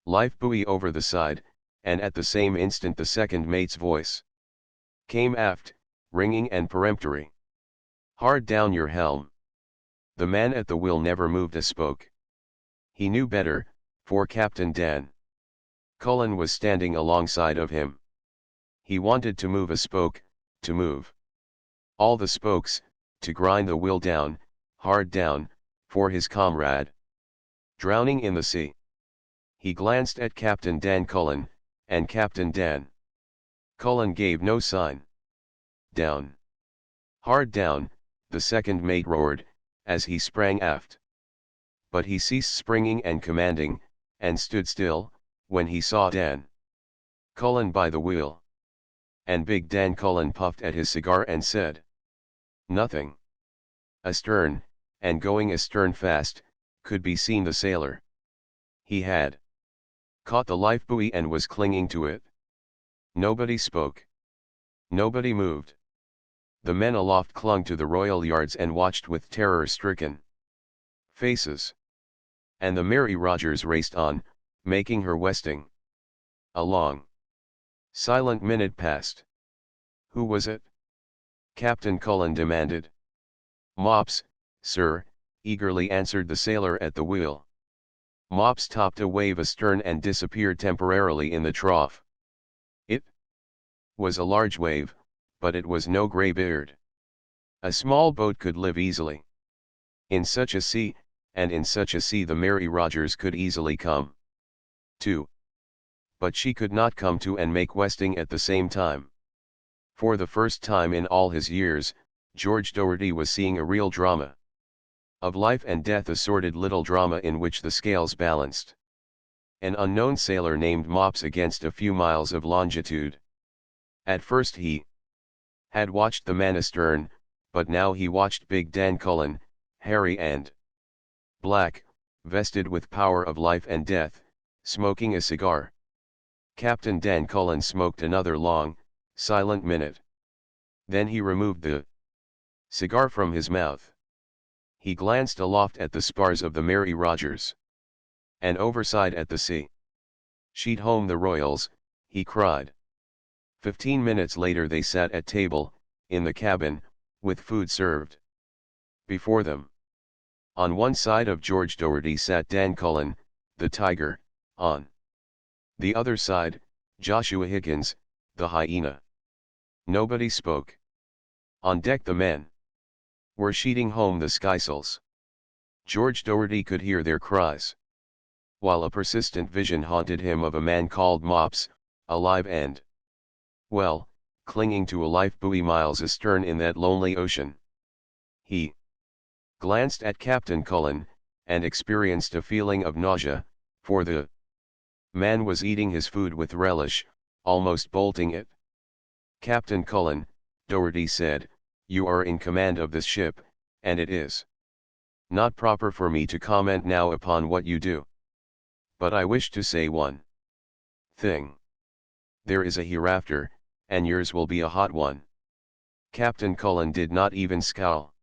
S1: life buoy over the side, and at the same instant the second mate's voice came aft, ringing and peremptory. "Hard down your helm." The man at the wheel never moved a spoke. He knew better, for Captain Dan Cullen was standing alongside of him. He wanted to move a spoke, to move all the spokes, to grind the wheel down, hard down, for his comrade drowning in the sea. He glanced at Captain Dan Cullen, and Captain Dan Cullen gave no sign. "Down! Hard down!" the second mate roared, as he sprang aft. But he ceased springing and commanding, and stood still, when he saw Dan Cullen by the wheel. And big Dan Cullen puffed at his cigar and said, "Nothing." Astern, and going astern fast, could be seen the sailor. He had caught the life buoy and was clinging to it. Nobody spoke. Nobody moved. The men aloft clung to the royal yards and watched with terror-stricken faces. And the Mary Rogers raced on, making her westing. A long, silent minute passed. "Who was it?" Captain Cullen demanded. "Mops, sir," eagerly answered the sailor at the wheel. Mops topped a wave astern and disappeared temporarily in the trough. It was a large wave, but it was no greybeard. A small boat could live easily in such a sea, and in such a sea the Mary Rogers could easily come to. But she could not come to and make westing at the same time. For the first time in all his years, George Doherty was seeing a real drama of life and death, a sordid little drama in which the scales balanced. An unknown sailor named Mops against a few miles of longitude. At first he had watched the man astern, but now he watched big Dan Cullen, hairy and black, vested with power of life and death, smoking a cigar. Captain Dan Cullen smoked another long, silent minute. Then he removed the cigar from his mouth. He glanced aloft at the spars of the Mary Rogers, and overside at the sea. "Sheet home the royals," he cried. 15 minutes later they sat at table, in the cabin, with food served before them. On one side of George Doherty sat Dan Cullen, the tiger, on the other side, Joshua Higgins, the hyena. Nobody spoke. On deck the men were sheeting home the skysails. George Doherty could hear their cries, while a persistent vision haunted him of a man called Mops, alive and well, clinging to a life buoy miles astern in that lonely ocean. He glanced at Captain Cullen, and experienced a feeling of nausea, for the man was eating his food with relish, almost bolting it. "Captain Cullen," Doherty said, "you are in command of this ship, and it is not proper for me to comment now upon what you do. But I wish to say one thing. There is a hereafter, and yours will be a hot one." Captain Cullen did not even scowl.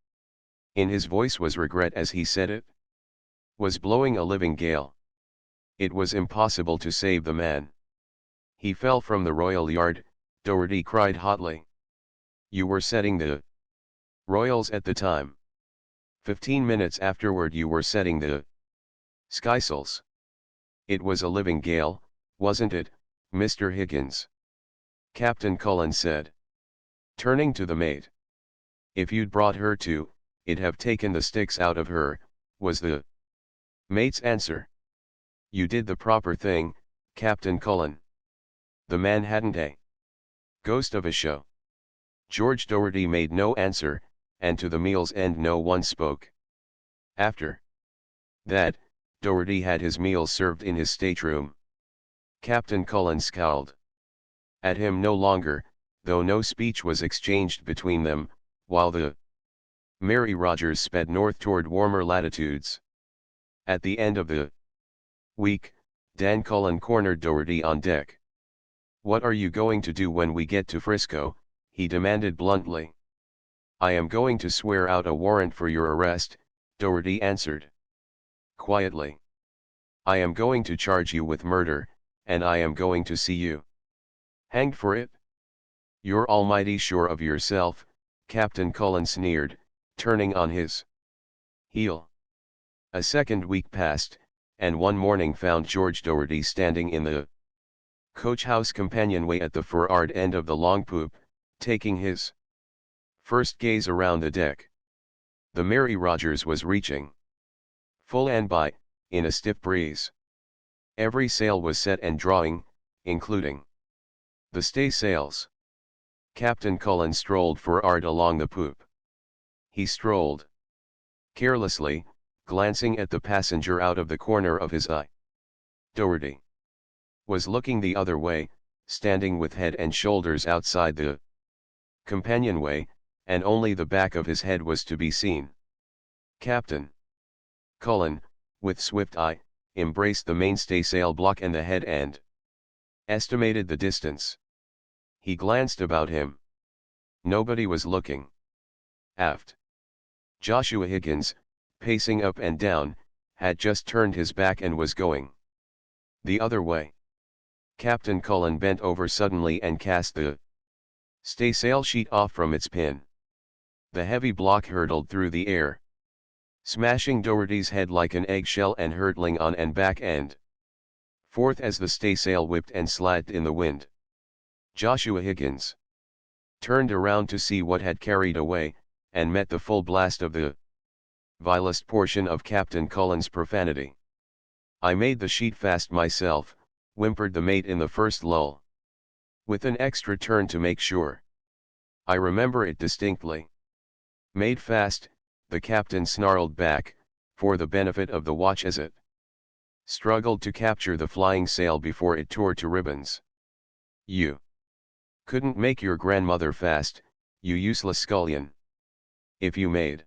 S1: In his voice was regret as he said it. Was blowing a living gale. It was impossible to save the man. He fell from the royal yard, Doherty cried hotly. "You were setting the royals at the time. 15 minutes afterward you were setting the skysails. It was a living gale, wasn't it, Mr. Higgins?" Captain Cullen said, turning to the mate. "If you'd brought her to, it'd have taken the sticks out of her," was the mate's answer. "You did the proper thing, Captain Cullen. The man hadn't a ghost of a show. George Doherty made no answer, and to the meal's end no one spoke. After that, Doherty had his meals served in his stateroom. Captain Cullen scowled at him no longer, though no speech was exchanged between them, while the Mary Rogers sped north toward warmer latitudes. At the end of the week, Dan Cullen cornered Doherty on deck. "What are you going to do when we get to Frisco?" he demanded bluntly. "I am going to swear out a warrant for your arrest," Doherty answered quietly. "I am going to charge you with murder, and I am going to see you hanged for it." "You're almighty sure of yourself," Captain Cullen sneered, turning on his heel. A second week passed, and one morning found George Doherty standing in the coach-house companionway at the forward end of the long poop, taking his first gaze around the deck. The Mary Rogers was reaching full and by, in a stiff breeze. Every sail was set and drawing, including the staysails. Captain Cullen strolled forward along the poop. He strolled carelessly, glancing at the passenger out of the corner of his eye. Doherty was looking the other way, standing with head and shoulders outside the companionway, and only the back of his head was to be seen. Captain Cullen, with swift eye, embraced the mainstaysail block and the head and estimated the distance. He glanced about him. Nobody was looking. Aft, Joshua Higgins, pacing up and down, had just turned his back and was going the other way. Captain Cullen bent over suddenly and cast the staysail sheet off from its pin. The heavy block hurtled through the air, smashing Doherty's head like an eggshell and hurtling on and back and forth as the staysail whipped and slatted in the wind. Joshua Higgins turned around to see what had carried away, and met the full blast of the vilest portion of Captain Cullen's profanity. "I made the sheet fast myself," whimpered the mate in the first lull, with an extra turn to make sure. "I remember it distinctly." "Made fast," the captain snarled back, for the benefit of the watch as it struggled to capture the flying sail before it tore to ribbons. "You couldn't make your grandmother fast, you useless scullion. If you made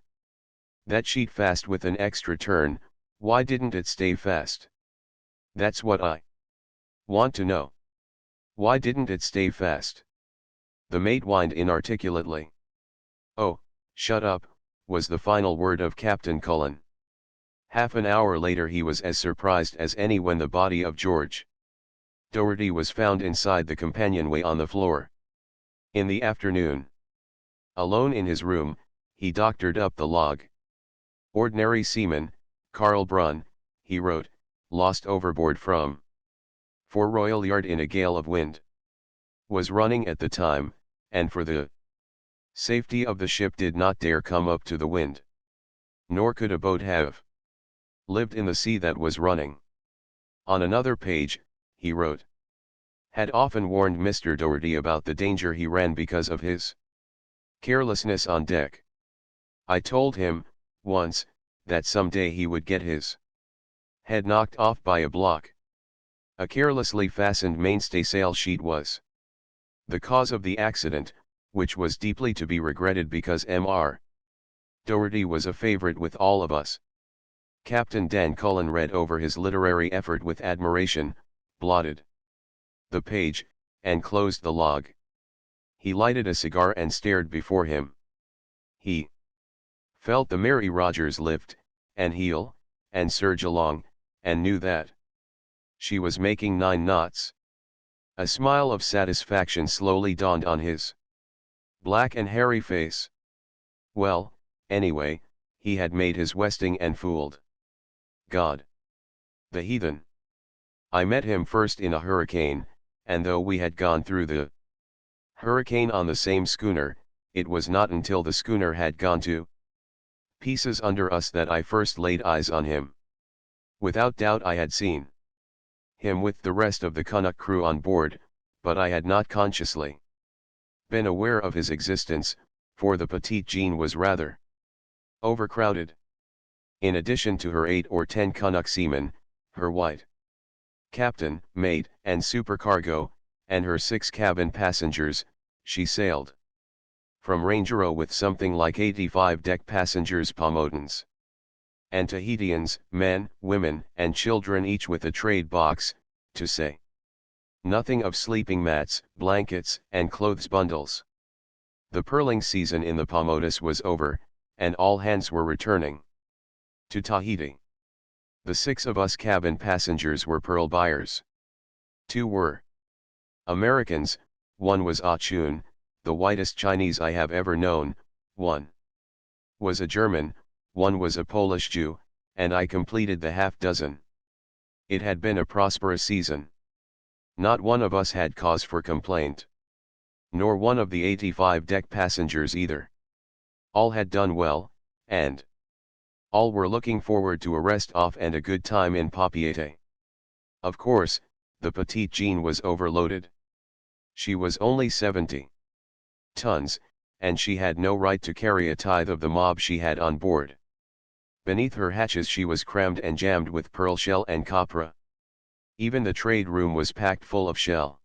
S1: that sheet fast with an extra turn, why didn't it stay fast? That's what I want to know. Why didn't it stay fast?" The mate whined inarticulately. "Oh, shut up," was the final word of Captain Cullen. Half an hour later he was as surprised as any when the body of George Doherty was found inside the companionway on the floor. In the afternoon, alone in his room, he doctored up the log. "Ordinary seaman, Carl Brunn," he wrote, "lost overboard from Royal Yard in a gale of wind. Was running at the time, and for the safety of the ship did not dare come up to the wind. Nor could a boat have lived in the sea that was running." On another page, he wrote, "Had often warned Mr. Doherty about the danger he ran because of his carelessness on deck. I told him, once, that some day he would get his head knocked off by a block. A carelessly fastened mainstaysail sheet was the cause of the accident, which was deeply to be regretted because Mr. Doherty was a favorite with all of us." Captain Dan Cullen read over his literary effort with admiration, blotted the page, and closed the log. He lighted a cigar and stared before him. He felt the Mary Rogers lift, and heel, and surge along, and knew that she was making 9 knots. A smile of satisfaction slowly dawned on his black and hairy face. Well, anyway, he had made his westing and fooled God. The heathen. I met him first in a hurricane, and though we had gone through the hurricane on the same schooner, it was not until the schooner had gone to pieces under us that I first laid eyes on him. Without doubt I had seen him with the rest of the Canuck crew on board, but I had not consciously been aware of his existence, for the Petite Jean was rather overcrowded. In addition to her 8 or 10 Canuck seamen, her white captain, mate, and supercargo, and her 6 cabin passengers, she sailed from Rangero with something like 85 deck passengers Pomotans and Tahitians, men, women, and children each with a trade box, to say nothing of sleeping mats, blankets, and clothes bundles. The pearling season in the Paumotus was over, and all hands were returning to Tahiti. The 6 of us cabin passengers were pearl buyers. 2 were Americans, 1 was Achun, the whitest Chinese I have ever known, 1 was a German, 1 was a Polish Jew, and I completed the half dozen. It had been a prosperous season. Not one of us had cause for complaint. Nor one of the 85 deck passengers either. All had done well, and all were looking forward to a rest off and a good time in Papeete. Of course, the Petite Jean was overloaded. She was only 70 tons, and she had no right to carry a tithe of the mob she had on board. Beneath her hatches she was crammed and jammed with pearl shell and copra. Even the trade room was packed full of shell.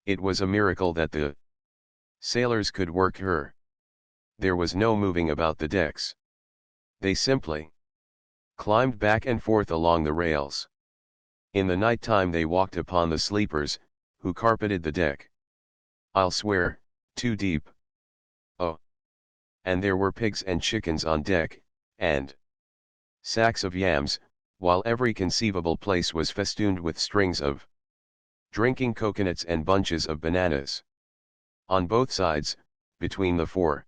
S1: It was a miracle that the sailors could work her. There was no moving about the decks. They simply climbed back and forth along the rails. In the night time they walked upon the sleepers, who carpeted the deck. I'll swear, too deep. Oh! And there were pigs and chickens on deck, and sacks of yams, while every conceivable place was festooned with strings of drinking coconuts and bunches of bananas. On both sides, between the fore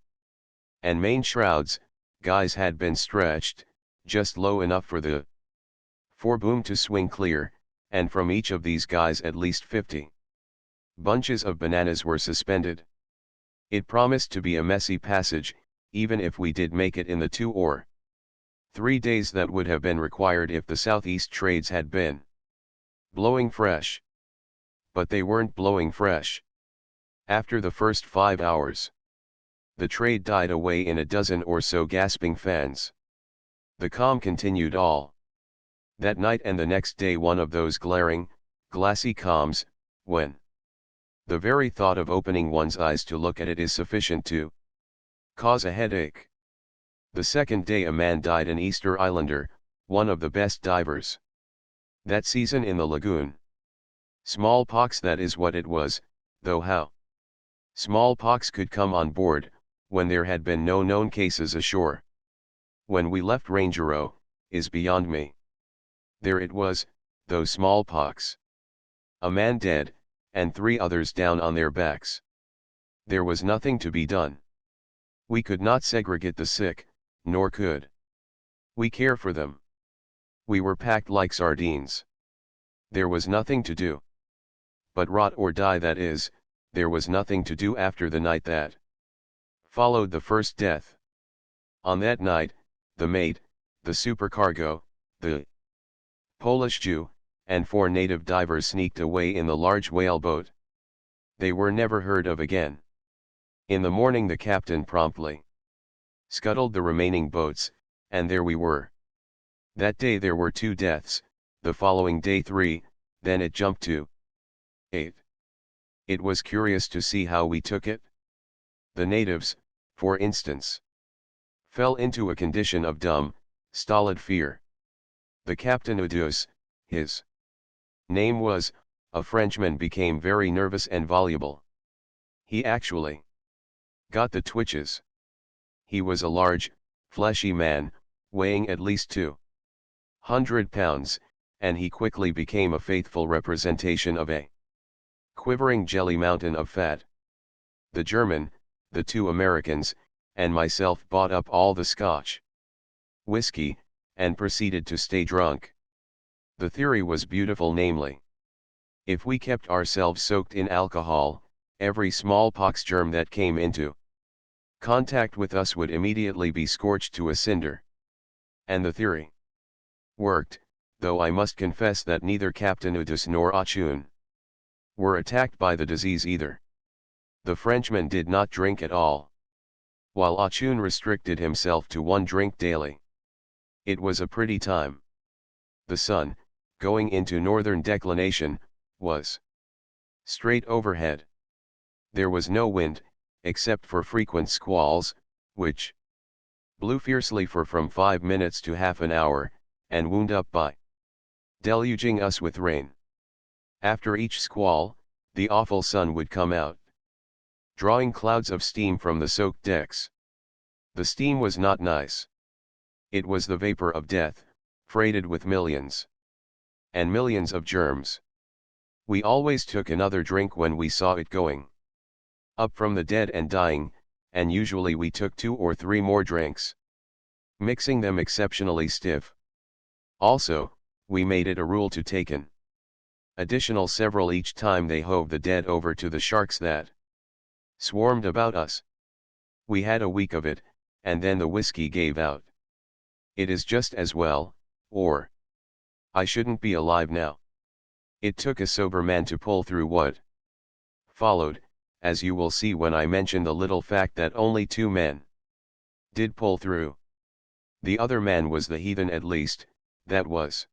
S1: and main shrouds, guys had been stretched, just low enough for the foreboom to swing clear, and from each of these guys at least 50 bunches of bananas were suspended. It promised to be a messy passage, even if we did make it in the 2 or 3 days that would have been required if the southeast trades had been blowing fresh. But they weren't blowing fresh. After the first 5 hours, the trade died away in a dozen or so gasping fans. The calm continued all that night and the next day, one of those glaring, glassy calms, when the very thought of opening one's eyes to look at it is sufficient to cause a headache. The second day a man died, an Easter Islander, one of the best divers that season in the lagoon. Smallpox, that is what it was, though how smallpox could come on board, when there had been no known cases ashore when we left Rangero, is beyond me. There it was, though, smallpox. A man dead, and 3 others down on their backs. There was nothing to be done. We could not segregate the sick, nor could we care for them. We were packed like sardines. There was nothing to do but rot or die, that is, there was nothing to do after the night that followed the first death. On that night, the mate, the supercargo, the Polish Jew, and 4 native divers sneaked away in the large whale boat. They were never heard of again. In the morning the captain promptly scuttled the remaining boats, and there we were. That day there were 2 deaths, the following day 3, then it jumped to 8. It was curious to see how we took it. The natives, for instance, fell into a condition of dumb, stolid fear. The Captain Udeus, his name was, a Frenchman, became very nervous and voluble. He actually got the twitches. He was a large, fleshy man, weighing at least 200 pounds, and he quickly became a faithful representation of a quivering jelly mountain of fat. The German, the 2 Americans, and myself bought up all the Scotch whiskey, and proceeded to stay drunk. The theory was beautiful, namely, if we kept ourselves soaked in alcohol, every smallpox germ that came into contact with us would immediately be scorched to a cinder. And the theory worked, though I must confess that neither Captain Udus nor Achun were attacked by the disease either. The Frenchman did not drink at all, while Achun restricted himself to 1 drink daily. It was a pretty time. The sun, going into northern declination, was straight overhead. There was no wind, except for frequent squalls, which blew fiercely for from 5 minutes to half an hour, and wound up by deluging us with rain. After each squall, the awful sun would come out, drawing clouds of steam from the soaked decks. The steam was not nice. It was the vapor of death, freighted with millions and millions of germs. We always took another drink when we saw it going up from the dead and dying, and usually we took 2 or 3 more drinks, mixing them exceptionally stiff. Also, we made it a rule to take an additional several each time they hove the dead over to the sharks that swarmed about us. We had a week of it, and then the whiskey gave out. It is just as well, or I shouldn't be alive now. It took a sober man to pull through what followed, as you will see when I mention the little fact that only 2 men did pull through. The other man was the heathen, at least, that was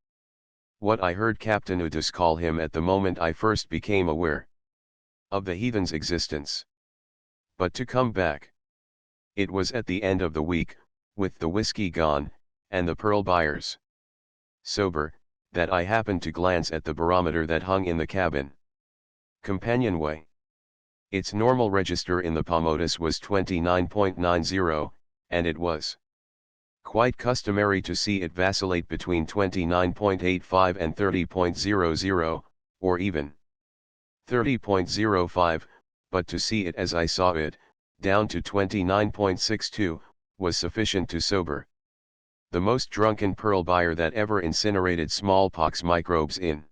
S1: what I heard Captain Udus call him at the moment I first became aware of the heathen's existence. But to come back. It was at the end of the week, with the whiskey gone, and the pearl buyers sober, that I happened to glance at the barometer that hung in the cabin companionway. Its normal register in the Paumotus was 29.90, and it was quite customary to see it vacillate between 29.85 and 30.00, or even 30.05, but to see it as I saw it, down to 29.62, was sufficient to sober the most drunken pearl buyer that ever incinerated smallpox microbes in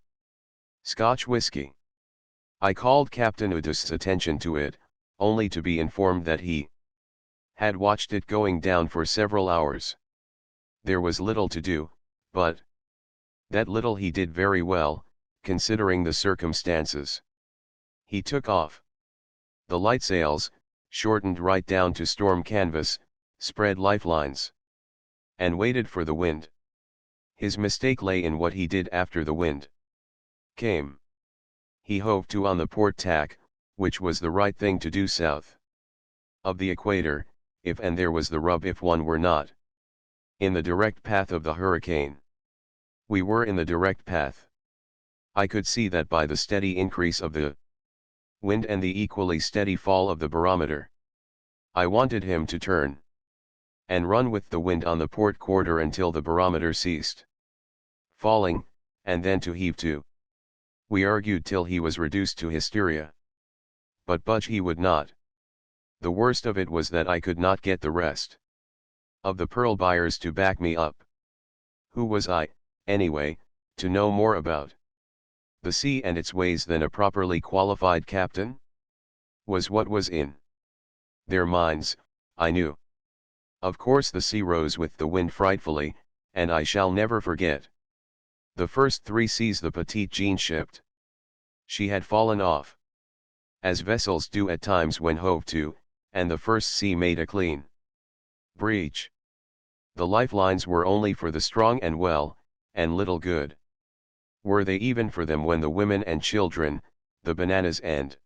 S1: Scotch whiskey. I called Captain Udus's attention to it, only to be informed that he had watched it going down for several hours. There was little to do, but that little he did very well, considering the circumstances. He took off the light sails, shortened right down to storm canvas, spread lifelines, and waited for the wind. His mistake lay in what he did after the wind came. He hove to on the port tack, which was the right thing to do south of the equator, if and there was the rub if one were not in the direct path of the hurricane. We were in the direct path. I could see that by the steady increase of the wind and the equally steady fall of the barometer. I wanted him to turn and run with the wind on the port quarter until the barometer ceased falling, and then to heave to. We argued till he was reduced to hysteria. But budge he would not. The worst of it was that I could not get the rest of the pearl buyers to back me up. Who was I, anyway, to know more about the sea and its ways than a properly qualified captain? Was what was in their minds, I knew. Of course the sea rose with the wind frightfully, and I shall never forget the first 3 seas the Petite Jean shipped. She had fallen off, as vessels do at times when hove to, and the first sea made a clean breach. The lifelines were only for the strong and well, and little good were they even for them when the women and children, the bananas and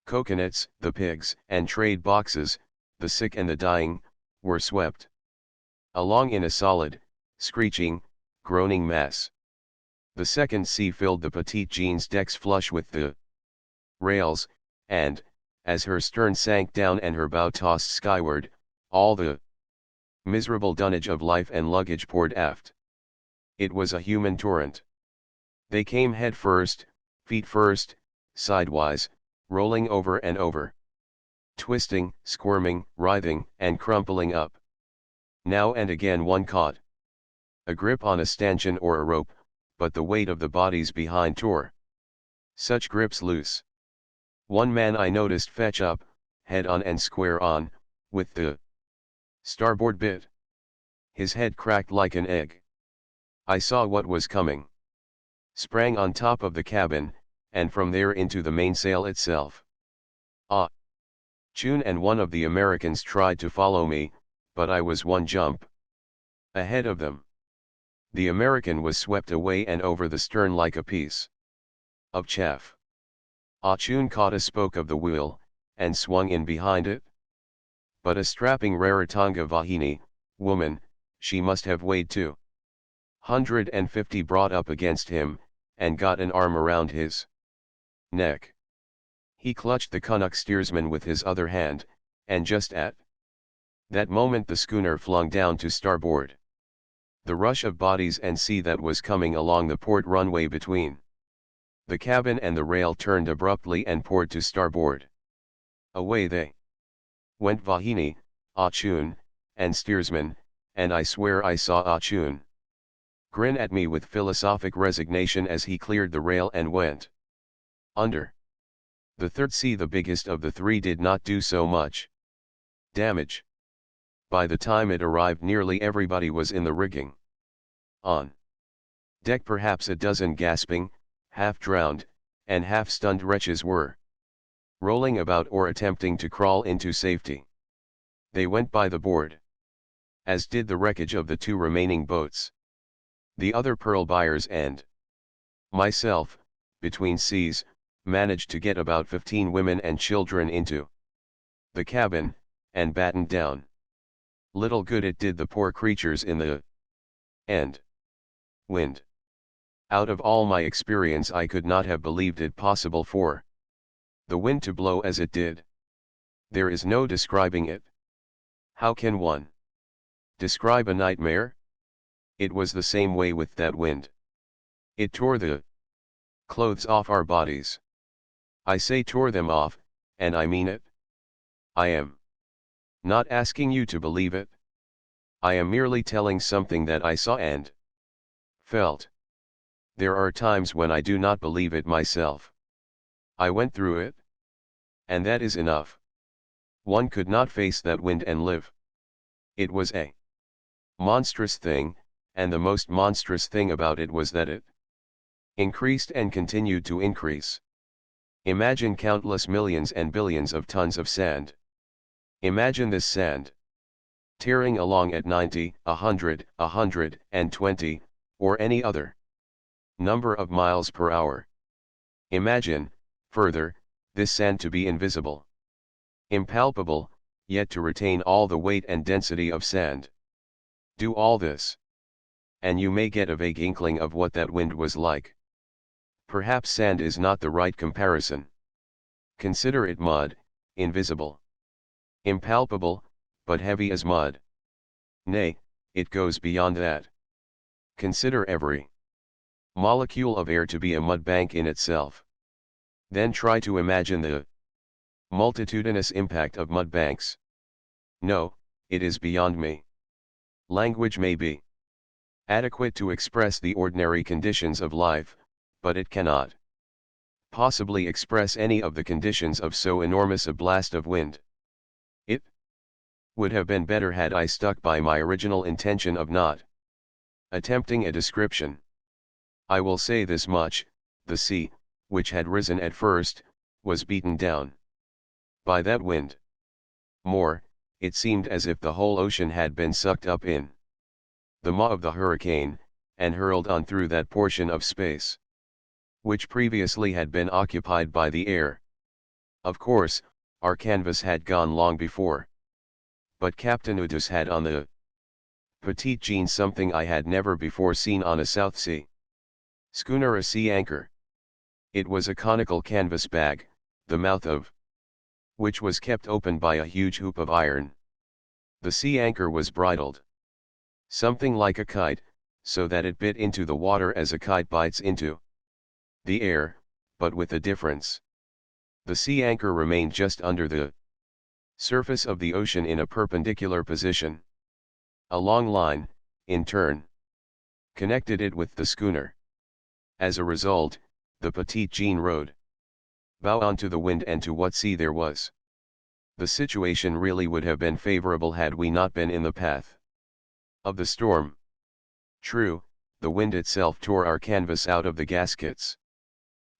S1: coconuts, the pigs and trade boxes, the sick and the dying, were swept along in a solid, screeching, groaning mass. The second sea filled the Petite Jean's decks flush with the rails, and, as her stern sank down and her bow tossed skyward, all the miserable dunnage of life and luggage poured aft. It was a human torrent. They came head first, feet first, sidewise, rolling over and over, twisting, squirming, writhing, and crumpling up. Now and again one caught a grip on a stanchion or a rope, but the weight of the bodies behind tore such grips loose. One man I noticed fetch up, head on and square on, with the starboard bit. His head cracked like an egg. I saw what was coming. Sprang on top of the cabin, and from there into the mainsail itself. Ah! Chun and one of the Americans tried to follow me, but I was one jump ahead of them. The American was swept away and over the stern like a piece of chaff. Ah Chun caught a spoke of the wheel, and swung in behind it. But a strapping Rarotonga Vahini, woman, she must have weighed 250 brought up against him, and got an arm around his neck. He clutched the Canuck steersman with his other hand, and just at that moment the schooner flung down to starboard. The rush of bodies and sea that was coming along the port runway between the cabin and the rail turned abruptly and poured to starboard. Away they went, Vahini, Ah Chun, and steersman, and I swear I saw Ah Chun grin at me with philosophic resignation as he cleared the rail and went under. The third sea, the biggest of the three, did not do so much damage. By the time it arrived, nearly everybody was in the rigging. On deck perhaps a dozen gasping, half-drowned, and half-stunned wretches were rolling about or attempting to crawl into safety. They went by the board, as did the wreckage of the two remaining boats. The other pearl buyers and myself, between seas, managed to get about 15 women and children into the cabin, and battened down. Little good it did the poor creatures in the end. Wind. Out of all my experience I could not have believed it possible for the wind to blow as it did. There is no describing it. How can one describe a nightmare? It was the same way with that wind. It tore the clothes off our bodies. I say tore them off, and I mean it. I am not asking you to believe it. I am merely telling something that I saw and felt. There are times when I do not believe it myself. I went through it. And that is enough. One could not face that wind and live. It was a monstrous thing, and the most monstrous thing about it was that it increased and continued to increase. Imagine countless millions and billions of tons of sand. Imagine this sand tearing along at 90, 100, 120, or any other number of miles per hour. Imagine, further, this sand to be invisible, impalpable, yet to retain all the weight and density of sand. Do all this, and you may get a vague inkling of what that wind was like. Perhaps sand is not the right comparison. Consider it mud, invisible, impalpable, but heavy as mud. Nay, it goes beyond that. Consider every molecule of air to be a mud bank in itself. Then try to imagine the multitudinous impact of mud banks. No, it is beyond me. Language may be adequate to express the ordinary conditions of life, but it cannot possibly express any of the conditions of so enormous a blast of wind. It would have been better had I stuck by my original intention of not attempting a description. I will say this much: the sea, which had risen at first, was beaten down by that wind. More, it seemed as if the whole ocean had been sucked up in the maw of the hurricane, and hurled on through that portion of space which previously had been occupied by the air. Of course, our canvas had gone long before. But Captain Udus had on the Petite Jean something I had never before seen on a South Sea schooner, a sea anchor. It was a conical canvas bag, the mouth of which was kept open by a huge hoop of iron. The sea anchor was bridled something like a kite, so that it bit into the water as a kite bites into the air, but with a difference. The sea anchor remained just under the surface of the ocean in a perpendicular position. A long line, in turn, connected it with the schooner. As a result, the Petite Jean rode bow on to the wind and to what sea there was. The situation really would have been favorable had we not been in the path of the storm. True, the wind itself tore our canvas out of the gaskets,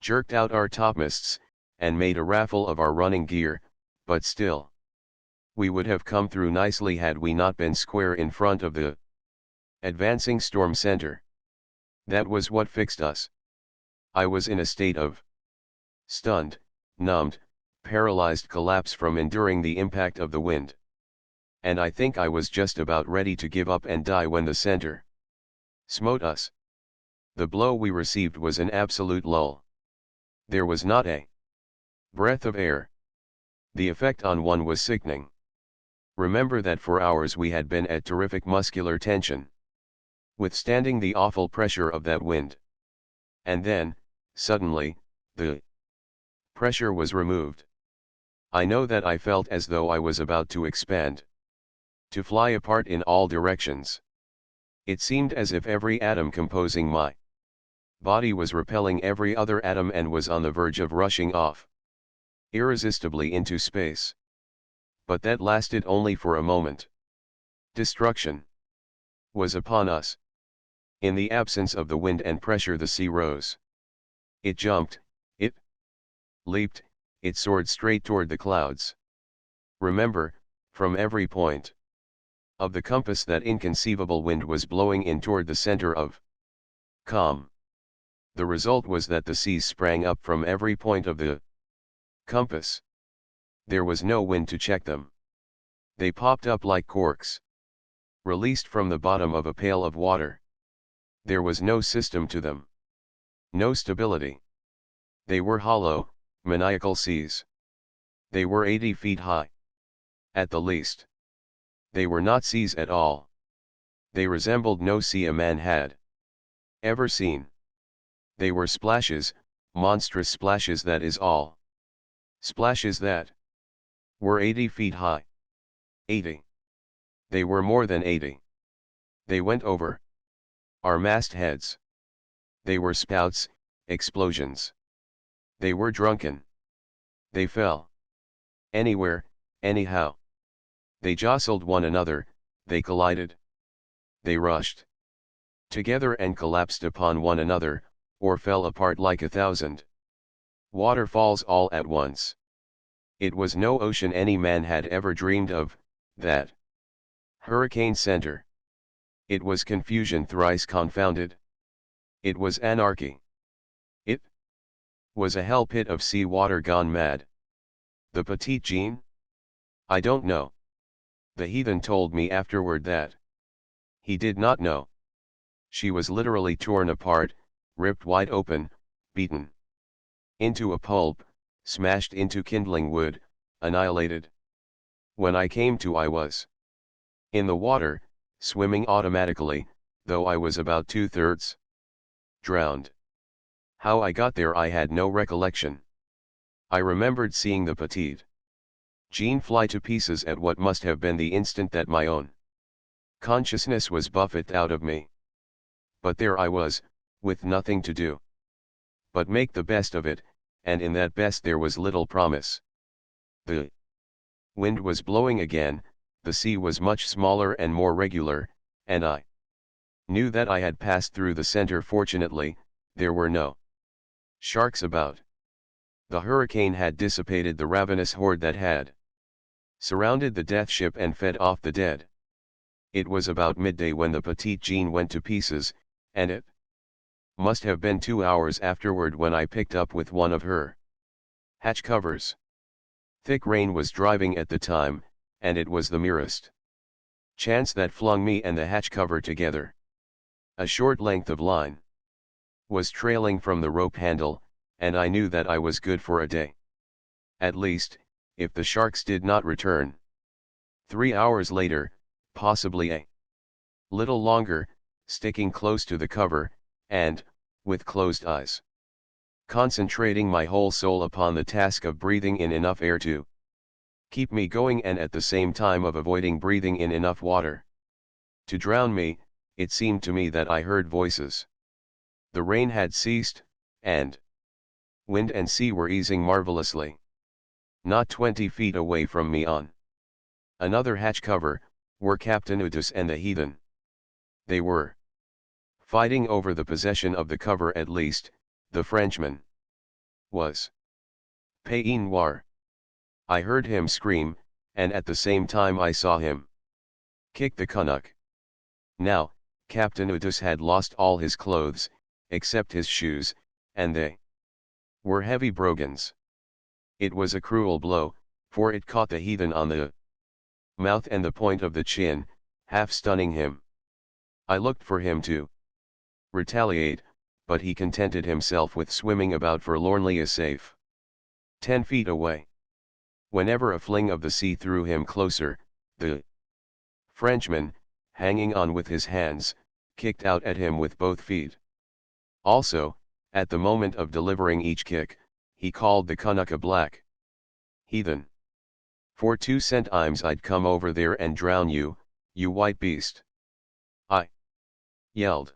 S1: jerked out our topmasts, and made a raffle of our running gear, but still. We would have come through nicely had we not been square in front of the advancing storm center. That was what fixed us. I was in a state of stunned, numbed, paralyzed collapse from enduring the impact of the wind. And I think I was just about ready to give up and die when the center smote us. The blow we received was an absolute lull. There was not a breath of air. The effect on one was sickening. Remember that for hours we had been at terrific muscular tension, withstanding the awful pressure of that wind. And then, suddenly, the pressure was removed. I know that I felt as though I was about to expand, to fly apart in all directions. It seemed as if every atom composing my body was repelling every other atom and was on the verge of rushing off irresistibly into space. But that lasted only for a moment. Destruction was upon us. In the absence of the wind and pressure, the sea rose. It jumped, it leaped, it soared straight toward the clouds. Remember, from every point of the compass that inconceivable wind was blowing in toward the center of calm. The result was that the seas sprang up from every point of the compass. There was no wind to check them. They popped up like corks, released from the bottom of a pail of water. There was no system to them. No stability. They were hollow, maniacal seas. They were 80 feet high. At the least. They were not seas at all. They resembled no sea a man had ever seen. They were splashes, monstrous splashes, that is all. Splashes that were 80 feet high. 80. They were more than 80. They went over our mastheads. They were spouts, explosions. They were drunken. They fell. Anywhere, anyhow. They jostled one another, they collided. They rushed together and collapsed upon one another, or fell apart like 1,000 waterfalls all at once. It was no ocean any man had ever dreamed of, that hurricane center. It was confusion thrice confounded. It was anarchy. It was a hell pit of sea water gone mad. The Petite Jean? I don't know. The heathen told me afterward that he did not know. She was literally torn apart, ripped wide open, beaten into a pulp, smashed into kindling wood, annihilated. When I came to, I was in the water, swimming automatically, though I was about 2/3 drowned. How I got there I had no recollection. I remembered seeing the Petite Jean fly to pieces at what must have been the instant that my own consciousness was buffeted out of me. But there I was, with nothing to do but make the best of it, and in that best there was little promise. The wind was blowing again, the sea was much smaller and more regular, and I knew that I had passed through the center. Fortunately, there were no sharks about. The hurricane had dissipated the ravenous horde that had surrounded the death ship and fed off the dead. It was about midday when the Petite Jean went to pieces, and it must have been 2 hours afterward when I picked up with one of her hatch covers. Thick rain was driving at the time, and it was the merest chance that flung me and the hatch cover together. A short length of line was trailing from the rope handle, and I knew that I was good for a day. At least, if the sharks did not return. 3 hours later, possibly a little longer, sticking close to the cover, and, with closed eyes, concentrating my whole soul upon the task of breathing in enough air to keep me going, and at the same time of avoiding breathing in enough water to drown me, it seemed to me that I heard voices. The rain had ceased, and wind and sea were easing marvelously. Not 20 feet away from me on another hatch cover, were Captain Udus and the heathen. They were fighting over the possession of the cover. At least, the Frenchman was paying war. I heard him scream, and at the same time I saw him kick the Canuck. Now, Captain Udus had lost all his clothes, except his shoes, and they were heavy brogans. It was a cruel blow, for it caught the heathen on the mouth and the point of the chin, half stunning him. I looked for him to retaliate, but he contented himself with swimming about forlornly as safe 10 feet away. Whenever a fling of the sea threw him closer, the Frenchman, hanging on with his hands, kicked out at him with both feet. Also, at the moment of delivering each kick, he called the Canuck a black heathen. For 2 centimes I'd come over there and drown you, you white beast. I yelled.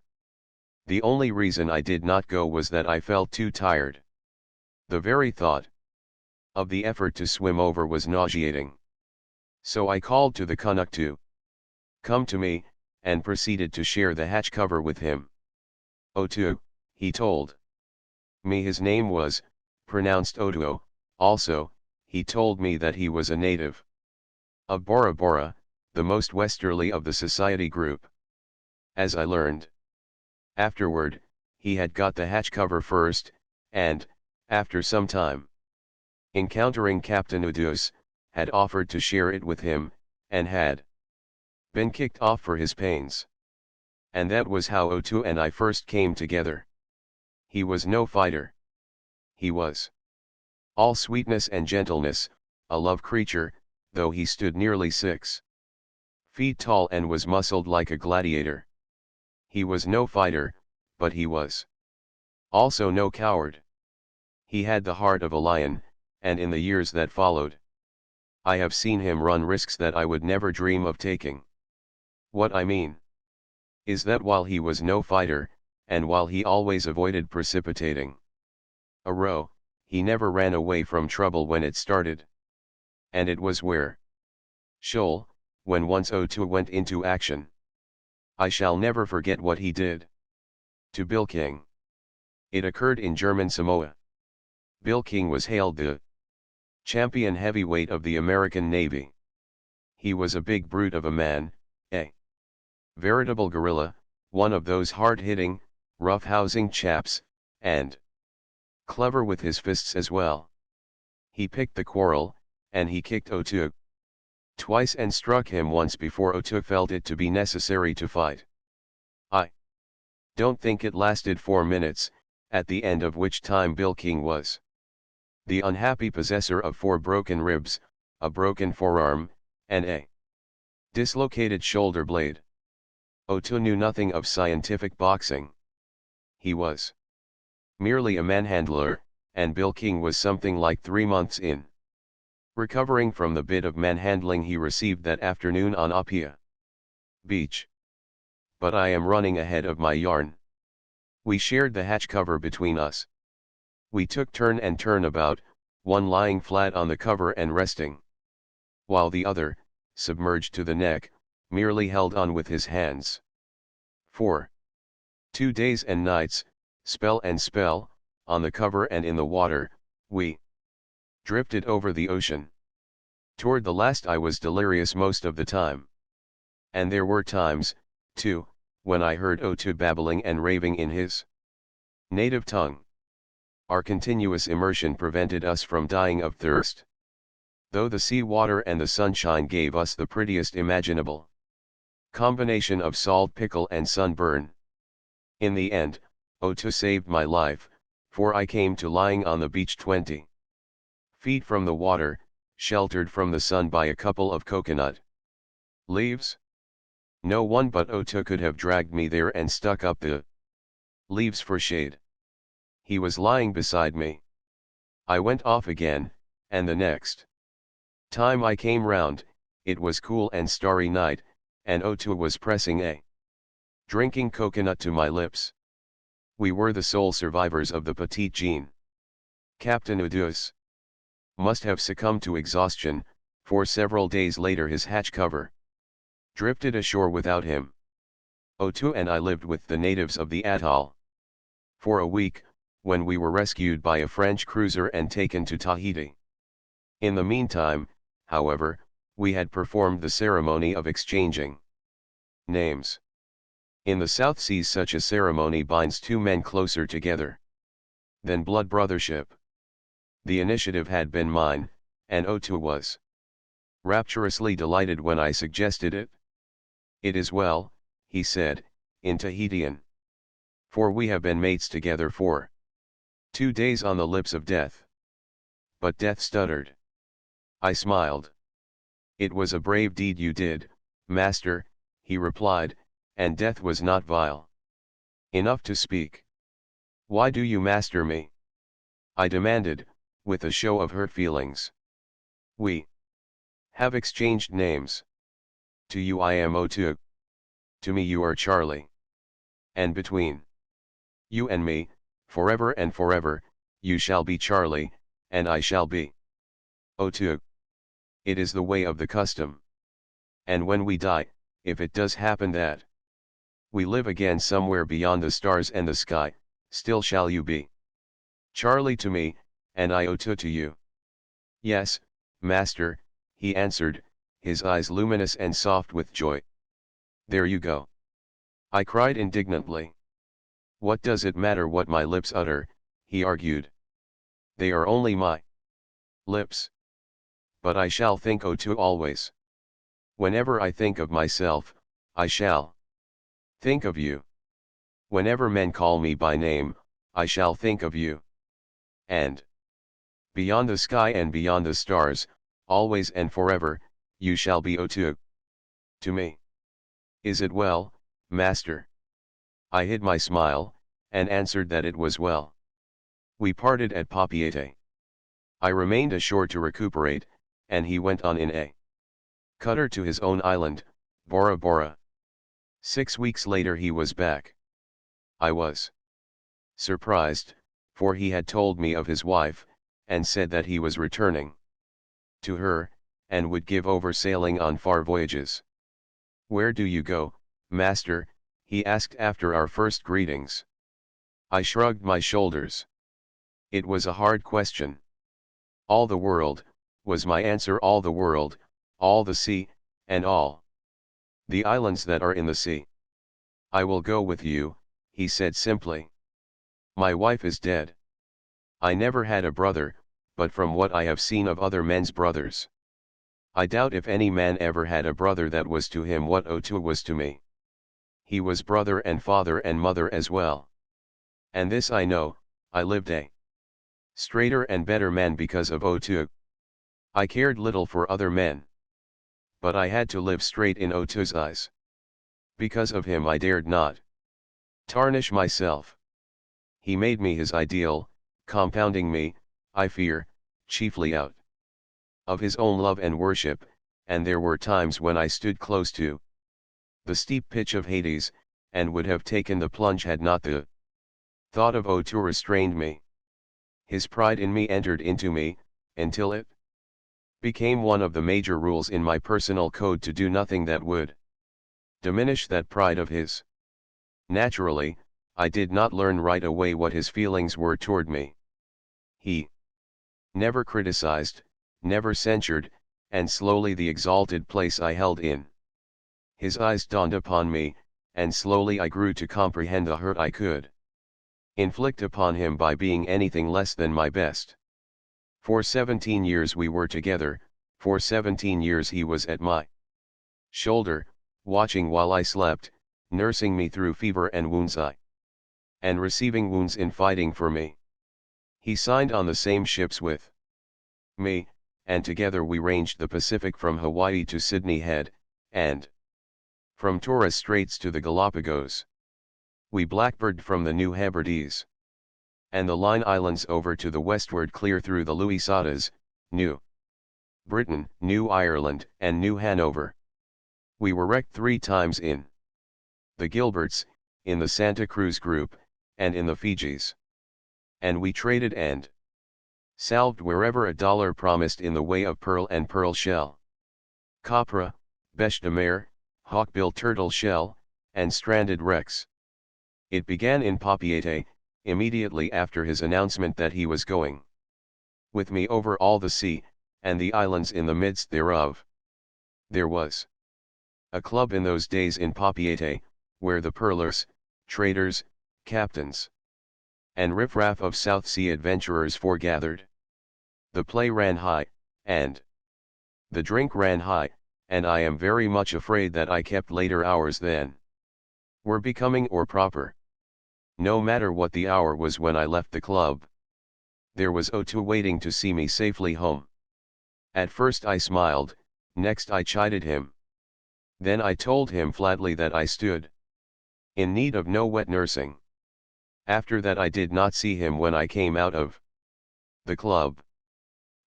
S1: The only reason I did not go was that I felt too tired. The very thought of the effort to swim over was nauseating. So I called to the Canuck to come to me, and proceeded to share the hatch cover with him. Otu, he told me his name was, pronounced Otuo. Also, he told me that he was a native of Bora Bora, the most westerly of the society group. As I learned afterward, he had got the hatch cover first, and, after some time, encountering Captain Udus, had offered to share it with him, and had been kicked off for his pains. And that was how Otu and I first came together. He was no fighter. He was all sweetness and gentleness, a love creature, though he stood nearly 6 feet tall and was muscled like a gladiator. He was no fighter, but he was also no coward. He had the heart of a lion, and in the years that followed, I have seen him run risks that I would never dream of taking. What I mean is that while he was no fighter, and while he always avoided precipitating a row, he never ran away from trouble when it started. And it was where Shoal, when once Otu went into action. I shall never forget what he did to Bill King. It occurred in German Samoa. Bill King was hailed the champion heavyweight of the American Navy. He was a big brute of a man, a veritable gorilla, one of those hard-hitting, rough-housing chaps, and clever with his fists as well. He picked the quarrel, and he kicked Otu twice and struck him once before Otu felt it to be necessary to fight. I don't think it lasted 4 minutes, at the end of which time Bill King was the unhappy possessor of 4 broken ribs, a broken forearm, and a dislocated shoulder blade. Otu knew nothing of scientific boxing. He was merely a manhandler, and Bill King was something like 3 months in recovering from the bit of manhandling he received that afternoon on Apia Beach. But I am running ahead of my yarn. We shared the hatch cover between us. We took turn and turn about, one lying flat on the cover and resting, while the other, submerged to the neck, merely held on with his hands. For 2 days and nights, spell and spell, on the cover and in the water, we drifted over the ocean. Toward the last I was delirious most of the time. And there were times, too, when I heard Otu babbling and raving in his native tongue. Our continuous immersion prevented us from dying of thirst, though the sea water and the sunshine gave us the prettiest imaginable combination of salt pickle and sunburn. In the end, Otu saved my life, for I came to lying on the beach 20 feet from the water, sheltered from the sun by a couple of coconut leaves. No one but Otu could have dragged me there and stuck up the leaves for shade. He was lying beside me. I went off again, and the next time I came round, it was cool and starry night, and Otu was pressing a drinking coconut to my lips. We were the sole survivors of the Petite Jeanne. Captain Udus must have succumbed to exhaustion, for several days later his hatch cover drifted ashore without him. Otu and I lived with the natives of the atoll for a week, when we were rescued by a French cruiser and taken to Tahiti. In the meantime, however, we had performed the ceremony of exchanging names. In the South Seas such a ceremony binds two men closer together than blood brothership. The initiative had been mine, and Otu was rapturously delighted when I suggested it. "It is well," he said, in Tahitian. "For we have been mates together for 2 days on the lips of death." But death stuttered. I smiled. "It was a brave deed you did, master," he replied, "and death was not vile enough to speak." "Why do you master me?" I demanded, with a show of hurt feelings. "We have exchanged names. To you I am Otu. To me you are Charlie. And between you and me, forever and forever, you shall be Charlie, and I shall be Otu. It is the way of the custom. And when we die, if it does happen that we live again somewhere beyond the stars and the sky, still shall you be Charlie to me, and I Otu to you." "Yes, master," he answered, his eyes luminous and soft with joy. "There you go." I cried indignantly. "What does it matter what my lips utter?" he argued. "They are only my lips. But I shall think Otu always. Whenever I think of myself, I shall think of you. Whenever men call me by name, I shall think of you. And beyond the sky and beyond the stars, always and forever, you shall be Otu to me. Is it well, master?" I hid my smile, and answered that it was well. We parted at Papeete. I remained ashore to recuperate, and he went on in a cutter to his own island, Bora Bora. 6 weeks later he was back. I was surprised, for he had told me of his wife, and said that he was returning to her, and would give over sailing on far voyages. "Where do you go, master?" he asked after our first greetings. I shrugged my shoulders. It was a hard question. "All the world," was my answer. "All the world, all the sea, and all the islands that are in the sea." "I will go with you," he said simply. "My wife is dead. I never had a brother, but from what I have seen of other men's brothers, I doubt if any man ever had a brother that was to him what Otu was to me. He was brother and father and mother as well. And this I know, I lived a straighter and better man because of Otu. I cared little for other men. But I had to live straight in Otu's eyes. Because of him I dared not tarnish myself. He made me his ideal, compounding me, I fear, chiefly out of his own love and worship, and there were times when I stood close to the steep pitch of Hades, and would have taken the plunge had not the thought of Otu restrained me. His pride in me entered into me, until it became one of the major rules in my personal code to do nothing that would diminish that pride of his. Naturally, I did not learn right away what his feelings were toward me. He never criticized, never censured, and slowly the exalted place I held in his eyes dawned upon me, and slowly I grew to comprehend the hurt I could inflict upon him by being anything less than my best. For 17 years we were together, for 17 years he was at my shoulder, watching while I slept, nursing me through fever and wounds and receiving wounds in fighting for me. He signed on the same ships with me, and together we ranged the Pacific from Hawaii to Sydney Head, and from Torres Straits to the Galapagos. We blackbirded from the New Hebrides and the Line Islands over to the westward clear through the Louisiadas, New Britain, New Ireland, and New Hanover. We were wrecked 3 times in the Gilberts, in the Santa Cruz group, and in the Fijis. And we traded and salved wherever a dollar promised in the way of pearl and pearl shell, copra, beche de mer, hawkbill turtle shell, and stranded wrecks. It began in Papeete, immediately after his announcement that he was going with me over all the sea, and the islands in the midst thereof. There was a club in those days in Papeete, where the pearlers, traders, captains, and riffraff of South Sea adventurers foregathered. The play ran high, and the drink ran high, and I am very much afraid that I kept later hours than were becoming or proper. No matter what the hour was when I left the club, there was Otto waiting to see me safely home. At first I smiled, next I chided him. Then I told him flatly that I stood in need of no wet nursing. After that I did not see him when I came out of the club.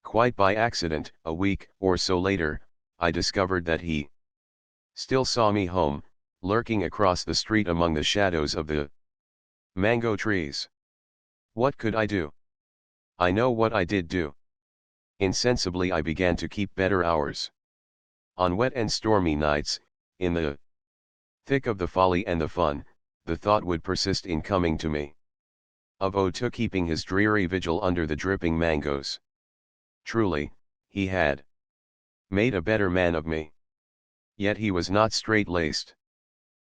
S1: Quite by accident, a week or so later, I discovered that he still saw me home, lurking across the street among the shadows of the mango trees. What could I do? I know what I did do. Insensibly I began to keep better hours. On wet and stormy nights, in the thick of the folly and the fun, the thought would persist in coming to me of Otto keeping his dreary vigil under the dripping mangoes. Truly, he had made a better man of me. Yet he was not straight-laced.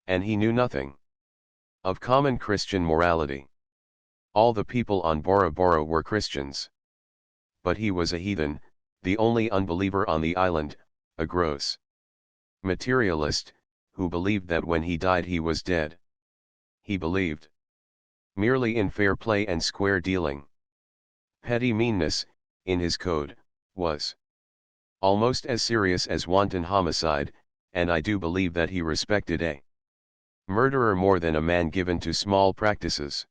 S1: And he knew nothing of common Christian morality. All the people on Bora Bora were Christians. But he was a heathen, the only unbeliever on the island, a gross materialist, who believed that when he died he was dead. He believed merely in fair play and square dealing. Petty meanness, in his code, was almost as serious as wanton homicide, and I do believe that he respected a murderer more than a man given to small practices.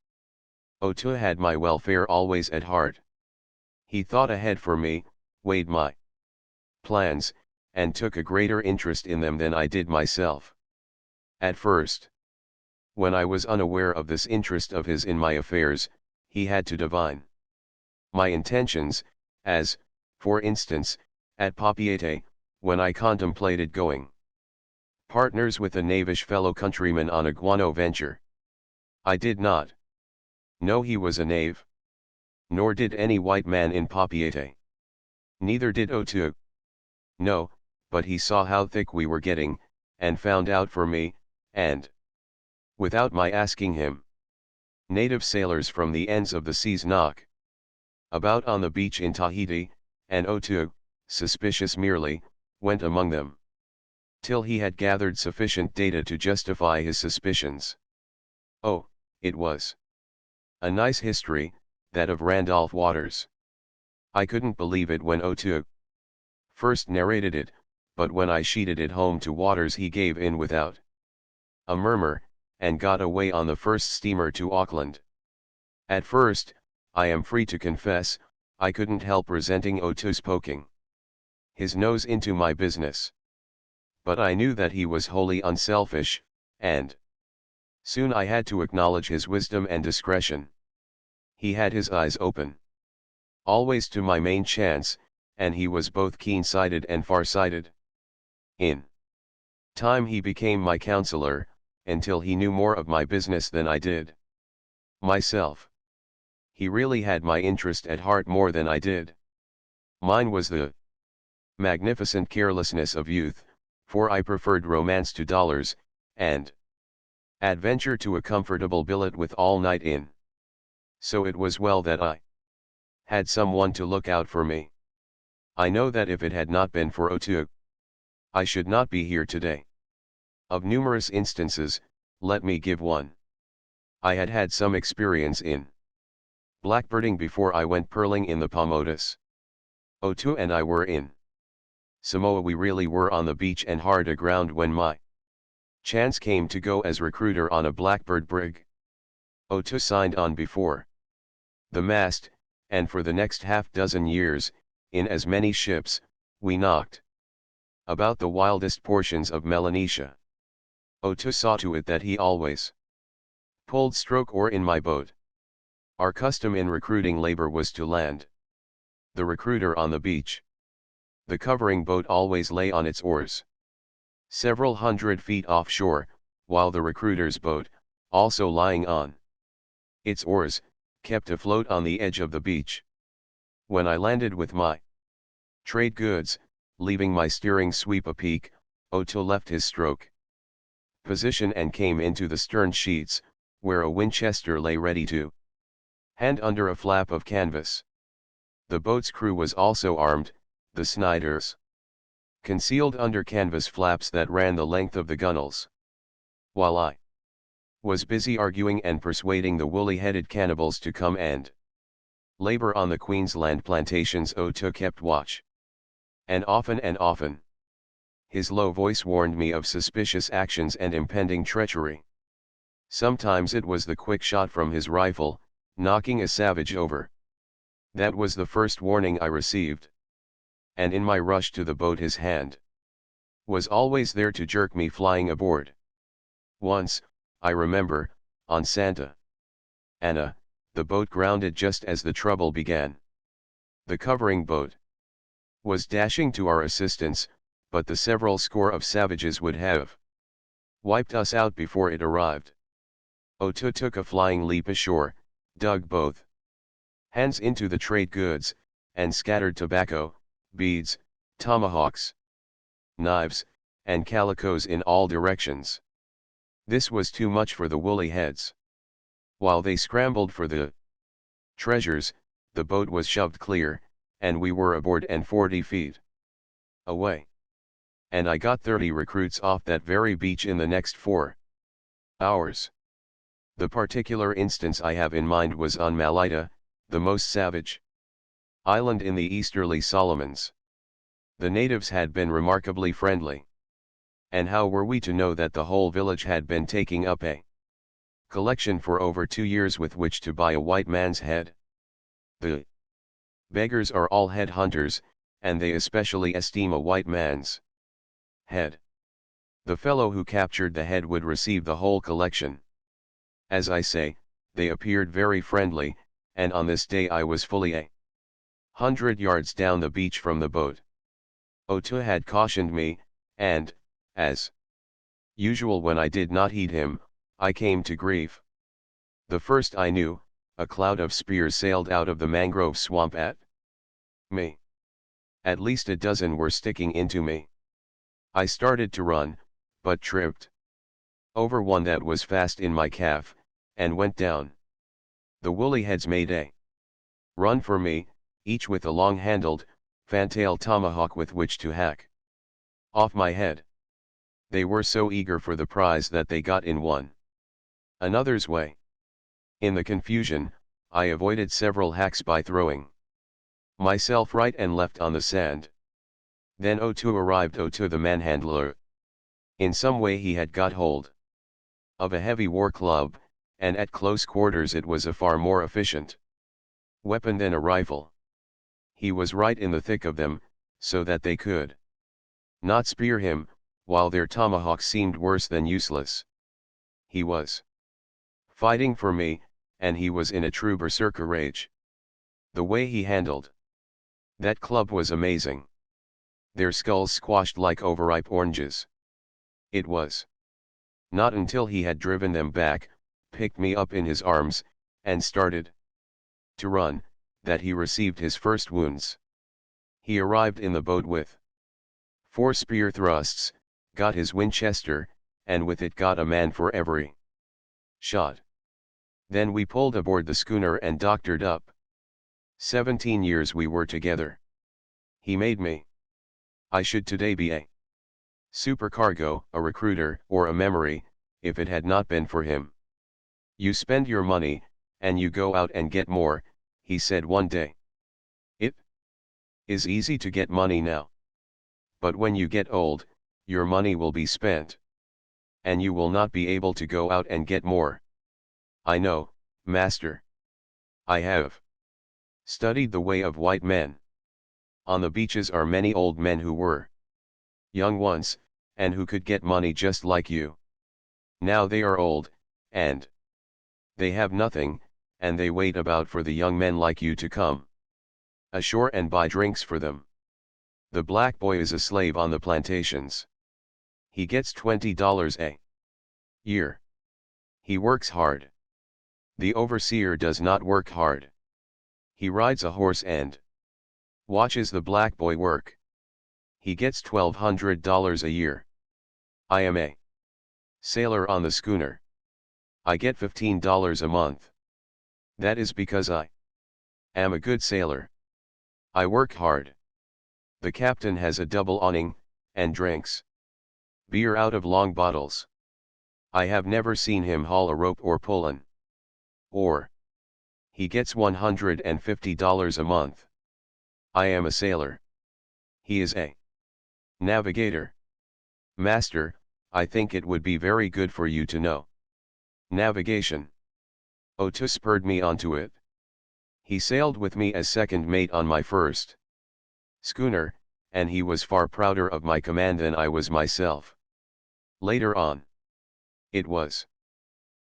S1: Otto had my welfare always at heart. He thought ahead for me, weighed my plans, and took a greater interest in them than I did myself. At first, when I was unaware of this interest of his in my affairs, he had to divine my intentions, as, for instance, at Papeete, when I contemplated going partners with a knavish fellow countryman on a guano venture. I did not know he was a knave. Nor did any white man in Papeete. Neither did Otto. No, but he saw how thick we were getting, and found out for me, and without my asking him. Native sailors from the ends of the seas knock about on the beach in Tahiti, and Otto, suspicious merely, went among them till he had gathered sufficient data to justify his suspicions. Oh, it was a nice history, that of Randolph Waters. I couldn't believe it when Otto first narrated it, but when I sheeted it home to Waters he gave in without a murmur, and got away on the first steamer to Auckland. At first, I am free to confess, I couldn't help resenting Otto's poking his nose into my business. But I knew that he was wholly unselfish, and soon I had to acknowledge his wisdom and discretion. He had his eyes open always to my main chance, and he was both keen-sighted and far-sighted. In time he became my counselor, until he knew more of my business than I did myself. He really had my interest at heart more than I did. Mine was the magnificent carelessness of youth, for I preferred romance to dollars, and adventure to a comfortable billet with all night in. So it was well that I had someone to look out for me. I know that if it had not been for Otto, I should not be here today. Of numerous instances, let me give one. I had had some experience in blackbirding before I went pearling in the Paumotus. Otto and I were in Samoa. We really were on the beach and hard aground when my chance came to go as recruiter on a blackbird brig. Otto signed on before the mast, and for the next half-dozen years, in as many ships, we knocked about the wildest portions of Melanesia. Otto saw to it that he always pulled stroke oar in my boat. Our custom in recruiting labor was to land the recruiter on the beach. The covering boat always lay on its oars several hundred feet offshore, while the recruiter's boat, also lying on its oars, kept afloat on the edge of the beach. When I landed with my Trade goods, leaving my steering sweep apeak, Otto left his stroke position and came into the stern sheets, where a Winchester lay ready to hand under a flap of canvas. The boat's crew was also armed, the Snyders, concealed under canvas flaps that ran the length of the gunwales. While I was busy arguing and persuading the woolly-headed cannibals to come and labor on the Queensland plantations, Otto kept watch. And often, his low voice warned me of suspicious actions and impending treachery. Sometimes it was the quick shot from his rifle, knocking a savage over. That was the first warning I received. And in my rush to the boat his hand was always there to jerk me flying aboard. Once, I remember, on Santa Ana, the boat grounded just as the trouble began. The covering boat was dashing to our assistance, but the several score of savages would have wiped us out before it arrived. Otto took a flying leap ashore, dug both hands into the trade goods, and scattered tobacco, beads, tomahawks, knives, and calicos in all directions. This was too much for the woolly heads. While they scrambled for the treasures, the boat was shoved clear, and we were aboard and 40 feet away. And I got 30 recruits off that very beach in the next 4 hours. The particular instance I have in mind was on Malaita, the most savage island in the easterly Solomons. The natives had been remarkably friendly. And how were we to know that the whole village had been taking up a collection for over 2 years with which to buy a white man's head? The beggars are all head hunters, and they especially esteem a white man's head. The fellow who captured the head would receive the whole collection. As I say, they appeared very friendly, and on this day I was fully 100 yards down the beach from the boat. Otto had cautioned me, and, as usual when I did not heed him, I came to grief. The first I knew, a cloud of spears sailed out of the mangrove swamp at me. At least a dozen were sticking into me. I started to run, but tripped over one that was fast in my calf, and went down. The woolly heads made a run for me, each with a long-handled, fantail tomahawk with which to hack off my head. They were so eager for the prize that they got in one another's way. In the confusion, I avoided several hacks by throwing myself right and left on the sand. Then Otto arrived. Otto the manhandler. In some way he had got hold of a heavy war club, and at close quarters it was a far more efficient weapon than a rifle. He was right in the thick of them, so that they could not spear him, while their tomahawks seemed worse than useless. He was fighting for me, and he was in a true berserker rage. The way he handled that club was amazing. Their skulls squashed like overripe oranges. It was not until he had driven them back, picked me up in his arms, and started to run, that he received his first wounds. He arrived in the boat with 4 spear thrusts, got his Winchester, and with it got a man for every shot. Then we pulled aboard the schooner and doctored up. 17 years we were together. He made me. I should today be a supercargo, a recruiter, or a memory, if it had not been for him. You spend your money, and you go out and get more, he said one day. It is easy to get money now. But when you get old, your money will be spent. And you will not be able to go out and get more. I know, master. I have studied the way of white men. On the beaches are many old men who were young once, and who could get money just like you. Now they are old, and they have nothing, and they wait about for the young men like you to come ashore and buy drinks for them. The black boy is a slave on the plantations. He gets $20 a year. He works hard. The overseer does not work hard. He rides a horse and Watches the black boy work. He gets $1,200 a year. I am a sailor on the schooner. I get $15 a month. That is because I am a good sailor. I work hard. The captain has a double awning, and drinks beer out of long bottles. I have never seen him haul a rope or pull an oar. He gets $150 a month. I am a sailor. He is a navigator. Master, I think it would be very good for you to know navigation. Otto spurred me onto it. He sailed with me as second mate on my first schooner, and he was far prouder of my command than I was myself. Later on, it was,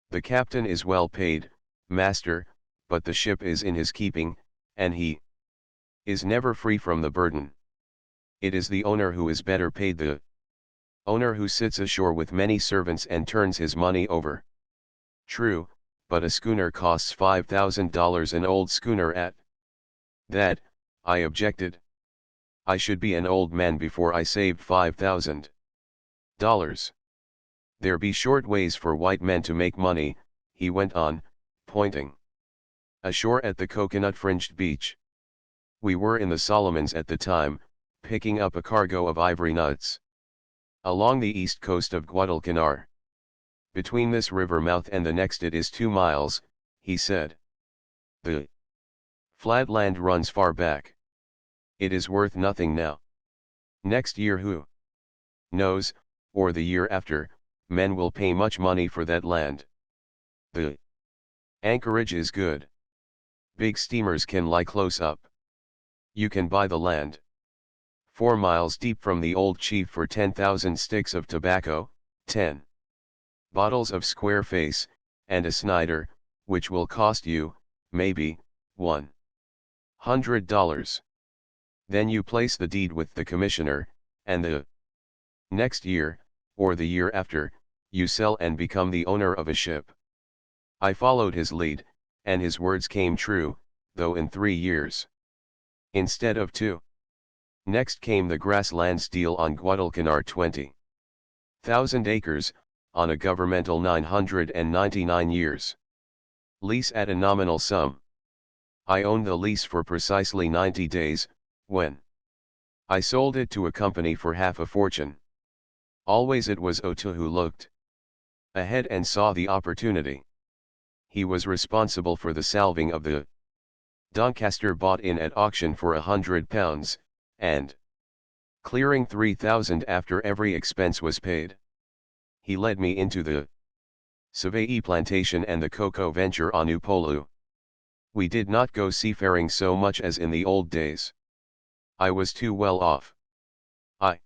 S1: "The captain is well paid, master, but the ship is in his keeping, and he is never free from the burden. It is the owner who is better paid, the owner who sits ashore with many servants and turns his money over." True, but a schooner costs $5,000, an old schooner at that, I objected. I should be an old man before I saved $5,000. There be short ways for white men to make money, he went on, pointing ashore at the coconut-fringed beach. We were in the Solomons at the time, picking up a cargo of ivory nuts. Along the east coast of Guadalcanar. Between this river mouth and the next it is 2 miles, he said. The flat land runs far back. It is worth nothing now. Next year who knows, or the year after, men will pay much money for that land. The anchorage is good. Big steamers can lie close up. You can buy the land 4 miles deep from the old chief for 10,000 sticks of tobacco, 10 bottles of square face, and a Snyder, which will cost you, maybe, $100. Then you place the deed with the commissioner, and the next year, or the year after, you sell and become the owner of a ship. I followed his lead, and his words came true, though in 3 years. Instead of 2. Next came the grasslands deal on Guadalcanar, 20,000 acres, on a governmental 999 years. Lease at a nominal sum. I owned the lease for precisely 90 days, when I sold it to a company for half a fortune. Always it was Otto who looked ahead and saw the opportunity. He was responsible for the salving of the Doncaster bought in at auction for £100, and clearing 3,000 after every expense was paid. He led me into the Savai'i plantation and the cocoa venture on Upolu. We did not go seafaring so much as in the old days. I was too well off. I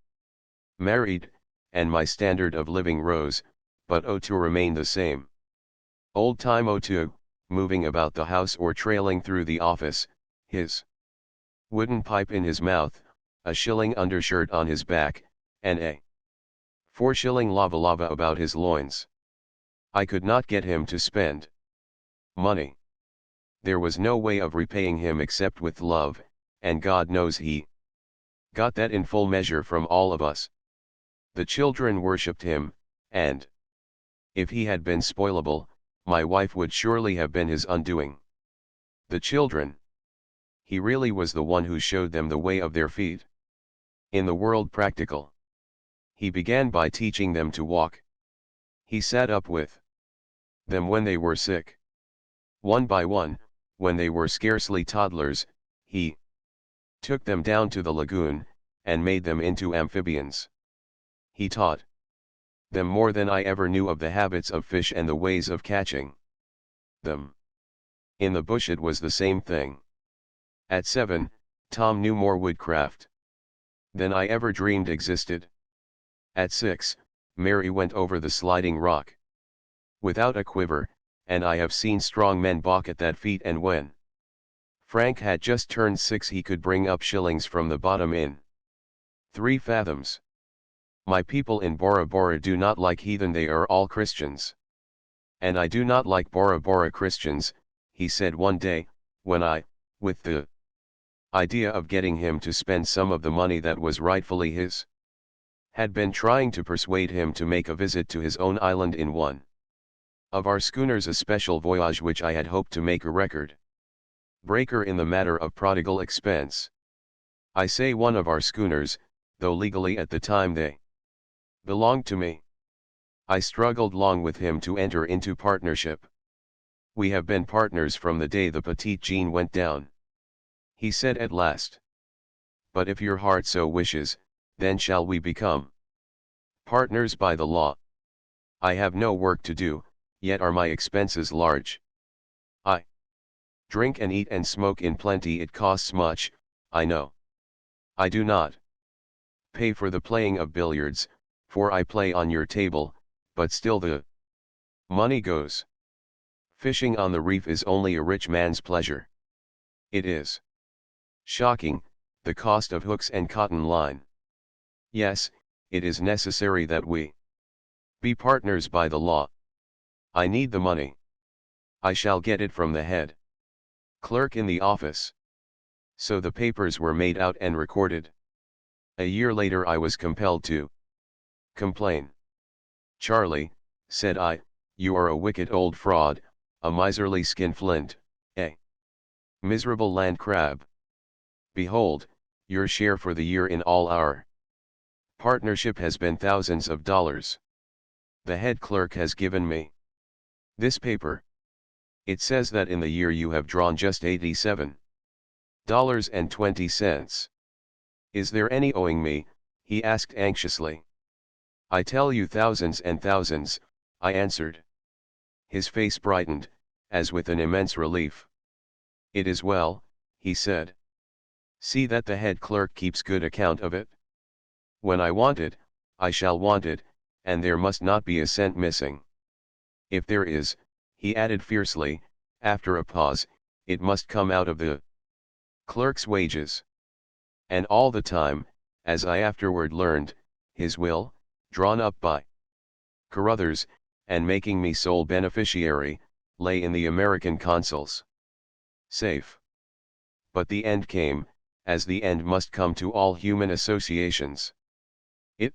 S1: married, and my standard of living rose, but Otto remained the same. Old-time Otto, moving about the house or trailing through the office, his wooden pipe in his mouth, a shilling undershirt on his back, and a 4-shilling lava about his loins. I could not get him to spend money. There was no way of repaying him except with love, and God knows he got that in full measure from all of us. The children worshipped him, and if he had been spoilable, my wife would surely have been his undoing. The children. He really was the one who showed them the way of their feet. In the world practical. He began by teaching them to walk. He sat up with them when they were sick. One by one, when they were scarcely toddlers, he took them down to the lagoon, and made them into amphibians. He taught them more than I ever knew of the habits of fish and the ways of catching them. In the bush it was the same thing. At 7, Tom knew more woodcraft than I ever dreamed existed. At 6, Mary went over the sliding rock without a quiver, and I have seen strong men balk at that feat, and when Frank had just turned 6 he could bring up shillings from the bottom in 3 fathoms. My people in Bora Bora do not like heathen, they are all Christians. And I do not like Bora Bora Christians, he said one day, when I, with the idea of getting him to spend some of the money that was rightfully his. Had been trying to persuade him to make a visit to his own island in one of our schooners, a special voyage which I had hoped to make a record breaker in the matter of prodigal expense. I say one of our schooners, though legally at the time they belonged to me. I struggled long with him to enter into partnership. We have been partners from the day the Petite Jean went down, he said at last. But if your heart so wishes, then shall we become partners by the law. I have no work to do, yet are my expenses large. I drink and eat and smoke in plenty, it costs much, I know. I do not pay for the playing of billiards, for I play on your table, but still the money goes. Fishing on the reef is only a rich man's pleasure. It is shocking, the cost of hooks and cotton line. Yes, it is necessary that we be partners by the law. I need the money. I shall get it from the head clerk in the office. So the papers were made out and recorded. A year later I was compelled to complain. Charlie, said I, you are a wicked old fraud, a miserly skinflint, a miserable land crab. Behold, your share for the year in all our partnership has been thousands of dollars. The head clerk has given me this paper. It says that in the year you have drawn just $87.20. Is there any owing me? He asked anxiously. I tell you thousands and thousands, I answered. His face brightened, as with an immense relief. It is well, he said. See that the head clerk keeps good account of it. When I want it, I shall want it, and there must not be a cent missing. If there is, he added fiercely, after a pause, it must come out of the clerk's wages. And all the time, as I afterward learned, his will, drawn up by Carruthers, and making me sole beneficiary, lay in the American consul's safe. But the end came, as the end must come to all human associations. It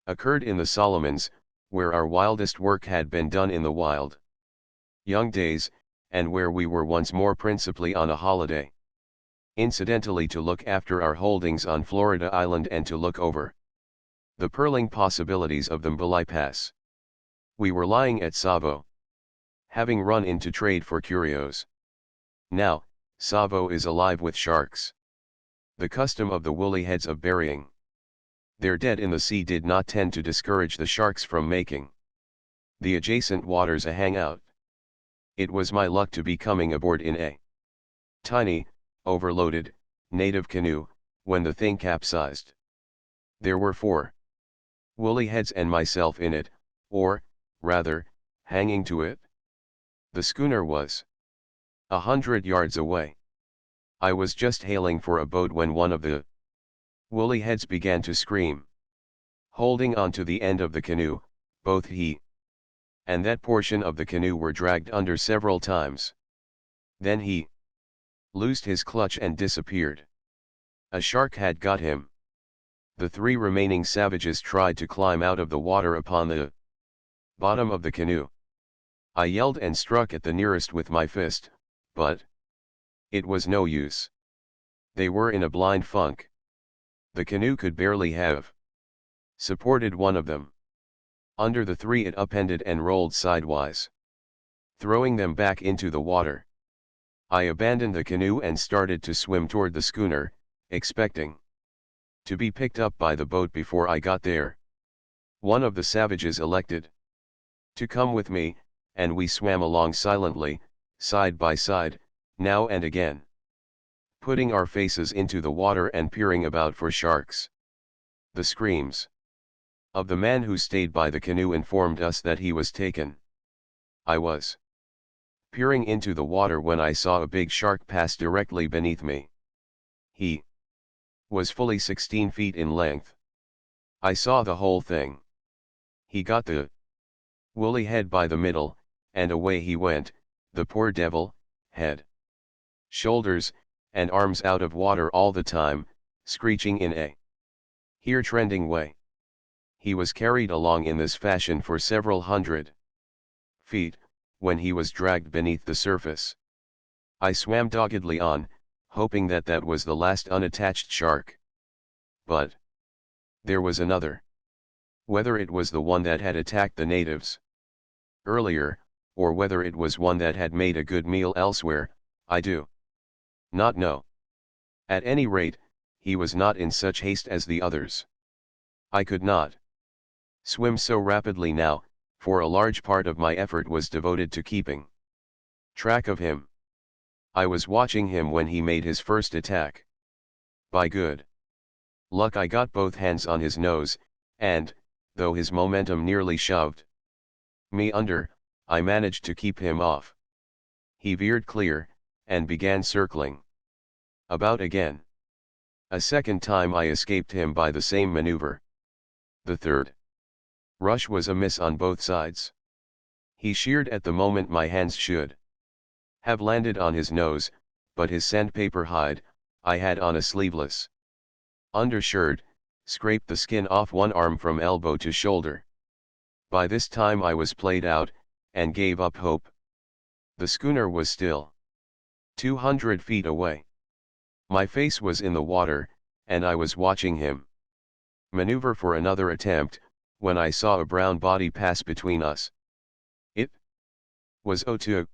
S1: occurred in the Solomons, where our wildest work had been done in the wild young days, and where we were once more principally on a holiday. Incidentally to look after our holdings on Florida Island and to look over the pearling possibilities of the Mbali Pass. We were lying at Savo, having run into trade for curios. Now, Savo is alive with sharks. The custom of the woolly heads of burying their dead in the sea did not tend to discourage the sharks from making the adjacent waters a hangout. It was my luck to be coming aboard in a tiny, overloaded, native canoe, when the thing capsized. There were 4 woolly heads and myself in it, or, rather, hanging to it. The schooner was 100 yards away. I was just hailing for a boat when one of the woolly heads began to scream. Holding on to the end of the canoe, both he and that portion of the canoe were dragged under several times. Then he loosed his clutch and disappeared. A shark had got him. The 3 remaining savages tried to climb out of the water upon the bottom of the canoe. I yelled and struck at the nearest with my fist, but it was no use. They were in a blind funk. The canoe could barely have supported one of them. Under the 3 it upended and rolled sidewise, throwing them back into the water. I abandoned the canoe and started to swim toward the schooner, expecting to be picked up by the boat before I got there. One of the savages elected to come with me, and we swam along silently, side by side, now and again putting our faces into the water and peering about for sharks. The screams of the man who stayed by the canoe informed us that he was taken. I was peering into the water when I saw a big shark pass directly beneath me. He was fully 16 feet in length. I saw the whole thing. He got the woolly head by the middle, and away he went, the poor devil, head, shoulders, and arms out of water all the time, screeching in a here trending way. He was carried along in this fashion for several hundred feet, when he was dragged beneath the surface. I swam doggedly on, hoping that that was the last unattached shark. But there was another. Whether it was the one that had attacked the natives earlier, or whether it was one that had made a good meal elsewhere, I do not know. At any rate, he was not in such haste as the others. I could not swim so rapidly now, for a large part of my effort was devoted to keeping track of him. I was watching him when he made his first attack. By good luck I got both hands on his nose, and, though his momentum nearly shoved me under, I managed to keep him off. He veered clear, and began circling about again. A second time I escaped him by the same maneuver. The third rush was a miss on both sides. He sheared at the moment my hands should have landed on his nose, but his sandpaper hide, I had on a sleeveless undershirt, scraped the skin off one arm from elbow to shoulder. By this time I was played out, and gave up hope. The schooner was still 200 feet away. My face was in the water, and I was watching him maneuver for another attempt, when I saw a brown body pass between us. It was Otoo.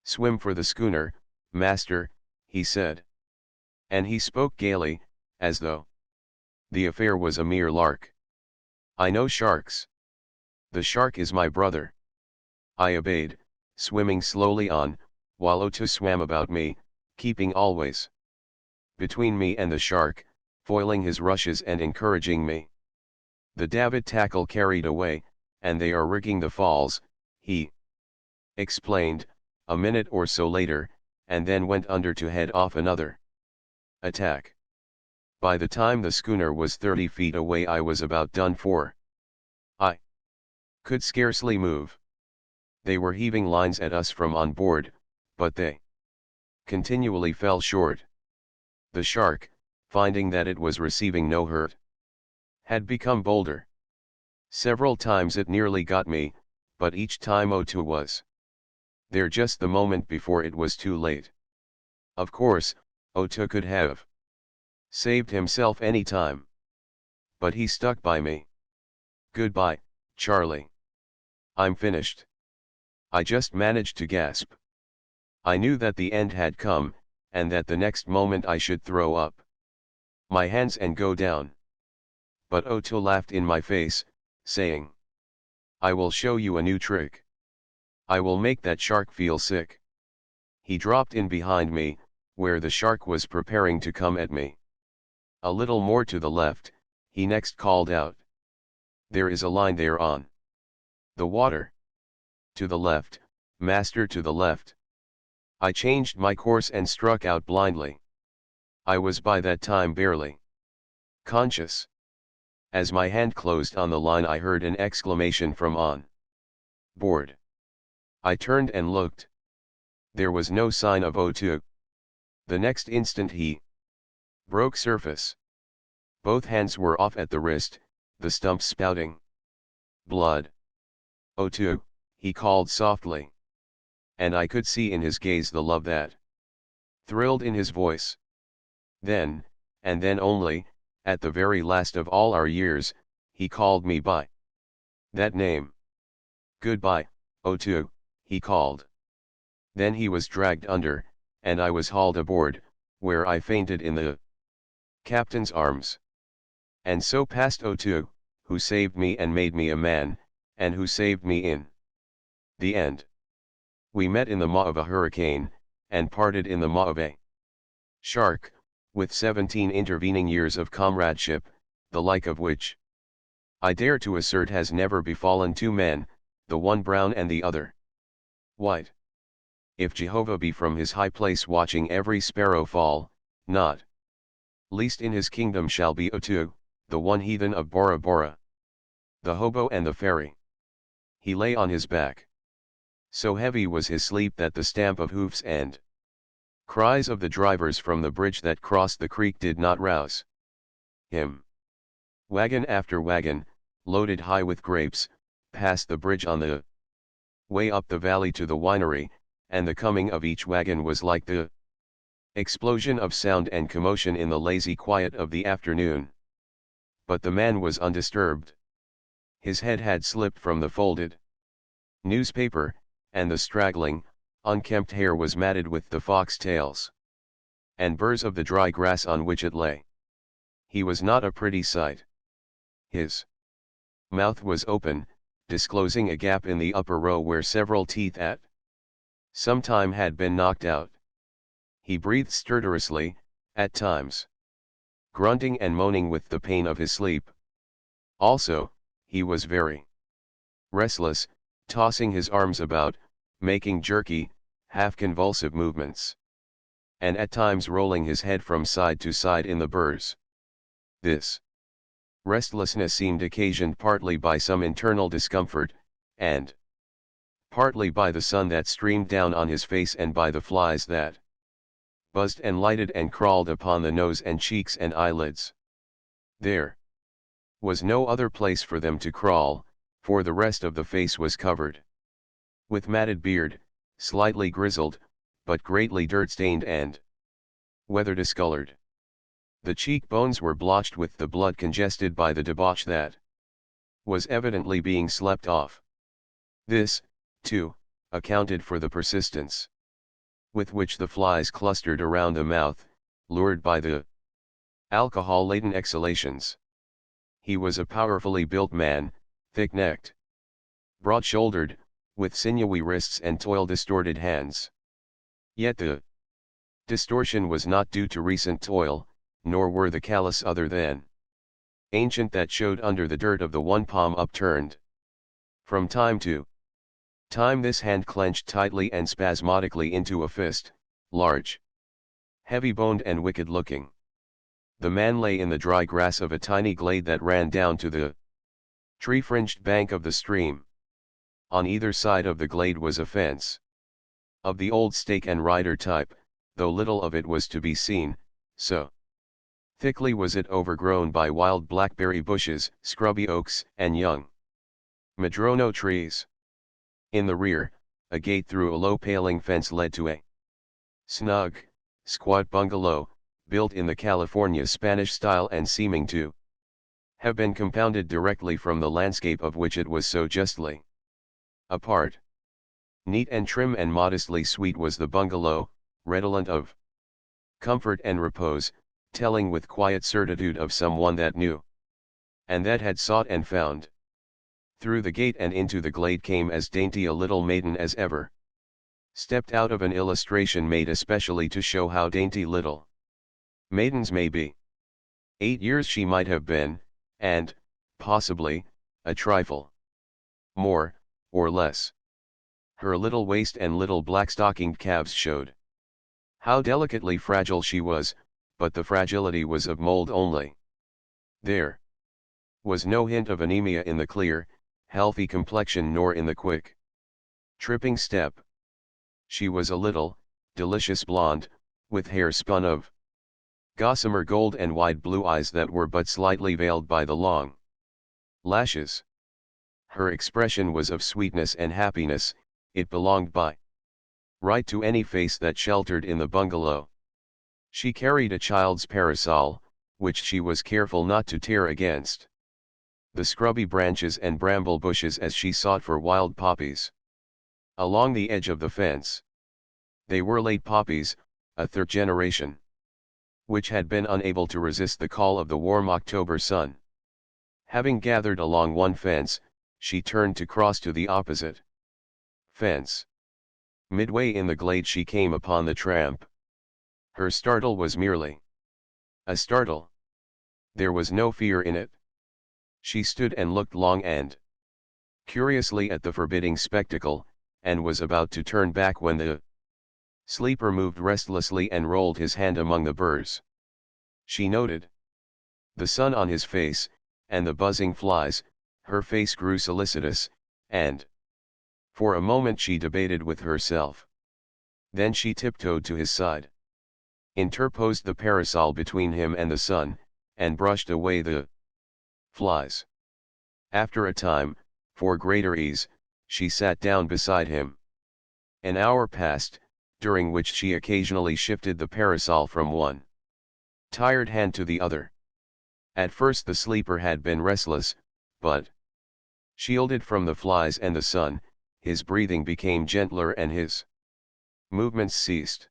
S1: "Swim for the schooner, master," he said. And he spoke gaily, as though the affair was a mere lark. "I know sharks. The shark is my brother." I obeyed, swimming slowly on, while Otoo swam about me, keeping always between me and the shark, foiling his rushes and encouraging me. "The davit tackle carried away, and they are rigging the falls," he explained, a minute or so later, and then went under to head off another attack. By the time the schooner was 30 feet away I was about done for. I could scarcely move. They were heaving lines at us from on board, but they continually fell short. The shark, finding that it was receiving no hurt, had become bolder. Several times it nearly got me, but each time Otoo was there just the moment before it was too late. Of course, Otoo could have saved himself any time. But he stuck by me. "Goodbye, Charlie. I'm finished." I just managed to gasp. I knew that the end had come, and that the next moment I should throw up my hands and go down. But Otoo laughed in my face, saying, "I will show you a new trick. I will make that shark feel sick." He dropped in behind me, where the shark was preparing to come at me. A little more to the left, he next called out, "There is a line there on the water." "To the left, master, to the left." I changed my course and struck out blindly. I was by that time barely conscious. As my hand closed on the line I heard an exclamation from on board. I turned and looked. There was no sign of Otoo. The next instant he broke surface. Both hands were off at the wrist, the stumps spouting blood. "Otoo," he called softly. And I could see in his gaze the love that thrilled in his voice. Then, and then only, at the very last of all our years, he called me by that name. "Goodbye, Otoo," he called. Then he was dragged under, and I was hauled aboard, where I fainted in the captain's arms. And so passed Otoo, who saved me and made me a man, and who saved me in the end. We met in the maw of a hurricane, and parted in the maw of a shark, with 17 intervening years of comradeship, the like of which I dare to assert has never befallen two men, the one brown and the other white. If Jehovah be from his high place watching every sparrow fall, not least in his kingdom shall be Otoo, the one heathen of Bora Bora, the hobo and the fairy. He lay on his back. So heavy was his sleep that the stamp of hoofs and Cries of the drivers from the bridge that crossed the creek did not rouse him. Wagon after wagon, loaded high with grapes, passed the bridge on the way up the valley to the winery, and the coming of each wagon was like the explosion of sound and commotion in the lazy quiet of the afternoon. But the man was undisturbed. His head had slipped from the folded newspaper, and the straggling, unkempt hair was matted with the fox-tails and burrs of the dry grass on which it lay. He was not a pretty sight. His mouth was open, disclosing a gap in the upper row where several teeth at some time had been knocked out. He breathed stertorously, at times, grunting and moaning with the pain of his sleep. Also, he was very restless, tossing his arms about, making jerky, half-convulsive movements, and at times rolling his head from side to side in the burrs. This restlessness seemed occasioned partly by some internal discomfort, and partly by the sun that streamed down on his face and by the flies that buzzed and lighted and crawled upon the nose and cheeks and eyelids. There was no other place for them to crawl, for the rest of the face was covered with matted beard, slightly grizzled, but greatly dirt-stained and weather-discolored. The cheekbones were blotched with the blood congested by the debauch that was evidently being slept off. This, too, accounted for the persistence with which the flies clustered around the mouth, lured by the alcohol-laden exhalations. He was a powerfully built man, thick-necked, broad-shouldered, with sinewy wrists and toil-distorted hands. Yet the distortion was not due to recent toil, nor were the callus other than ancient that showed under the dirt of the one palm upturned. From time to time this hand clenched tightly and spasmodically into a fist, large, heavy-boned and wicked-looking. The man lay in the dry grass of a tiny glade that ran down to the tree-fringed bank of the stream. On either side of the glade was a fence, of the old stake and rider type, though little of it was to be seen, so thickly was it overgrown by wild blackberry bushes, scrubby oaks, and young madrono trees. In the rear, a gate through a low paling fence led to a snug, squat bungalow, built in the California Spanish style and seeming to have been compounded directly from the landscape of which it was so justly a part. Neat and trim and modestly sweet was the bungalow, redolent of comfort and repose, telling with quiet certitude of someone that knew, and that had sought and found. Through the gate and into the glade came as dainty a little maiden as ever stepped out of an illustration made especially to show how dainty little maidens may be. 8 years she might have been, and, possibly, a trifle more, or less. Her little waist and little black-stockinged calves showed how delicately fragile she was, but the fragility was of mold only. There was no hint of anemia in the clear, healthy complexion nor in the quick, tripping step. She was a little, delicious blonde, with hair spun of gossamer gold and wide blue eyes that were but slightly veiled by the long lashes. Her expression was of sweetness and happiness, it belonged by right to any face that sheltered in the bungalow. She carried a child's parasol, which she was careful not to tear against the scrubby branches and bramble bushes as she sought for wild poppies along the edge of the fence. They were late poppies, a third generation, which had been unable to resist the call of the warm October sun. Having gathered along one fence, she turned to cross to the opposite fence. Midway in the glade she came upon the tramp. Her startle was merely a startle. There was no fear in it. She stood and looked long and curiously at the forbidding spectacle, and was about to turn back when the sleeper moved restlessly and rolled his hand among the burrs. She noted the sun on his face, and the buzzing flies. Her face grew solicitous, and for a moment she debated with herself. Then she tiptoed to his side. interposed the parasol between him and the sun, and brushed away the flies. After a time, for greater ease, she sat down beside him. An hour passed, during which she occasionally shifted the parasol from one tired hand to the other. At first the sleeper had been restless, but, shielded from the flies and the sun, his breathing became gentler and his movements ceased.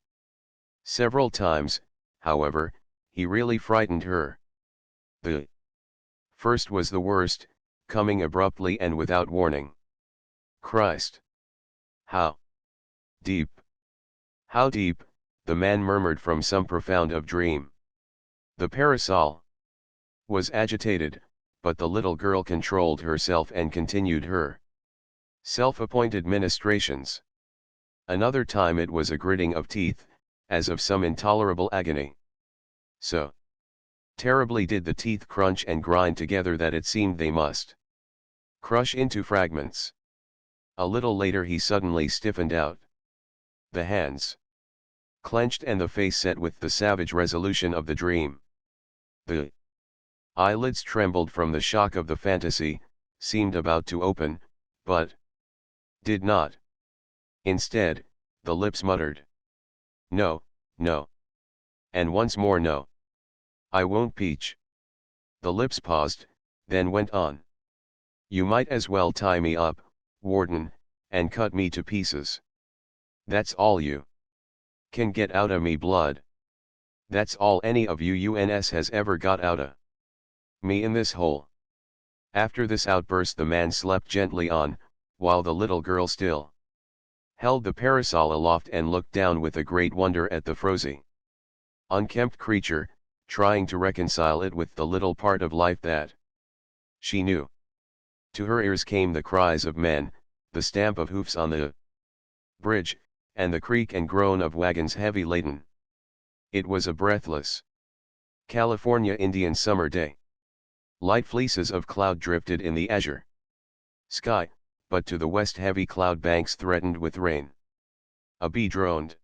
S1: Several times, however, he really frightened her. The first was the worst, coming abruptly and without warning. Christ! How deep! How deep, the man murmured from some profound of dream. The parasol was agitated, but the little girl controlled herself and continued her self-appointed ministrations. Another time it was a gritting of teeth, as of some intolerable agony. So terribly did the teeth crunch and grind together that it seemed they must crush into fragments. A little later he suddenly stiffened out. The hands clenched and the face set with the savage resolution of the dream. The eyelids trembled from the shock of the fantasy, seemed about to open, but did not. Instead, the lips muttered, "No, no." And once more no. "I won't peach." The lips paused, then went on. "You might as well tie me up, warden, and cut me to pieces. That's all you can get out of me blood. That's all any of you UNS has ever got outta me in this hole." After this outburst the man slept gently on, while the little girl still held the parasol aloft and looked down with a great wonder at the frosy, unkempt creature, trying to reconcile it with the little part of life that she knew. To her ears came the cries of men, the stamp of hoofs on the bridge, and the creak and groan of wagons heavy laden. It was a breathless California Indian summer day. Light fleeces of cloud drifted in the azure sky, but to the west heavy cloud banks threatened with rain. A bee droned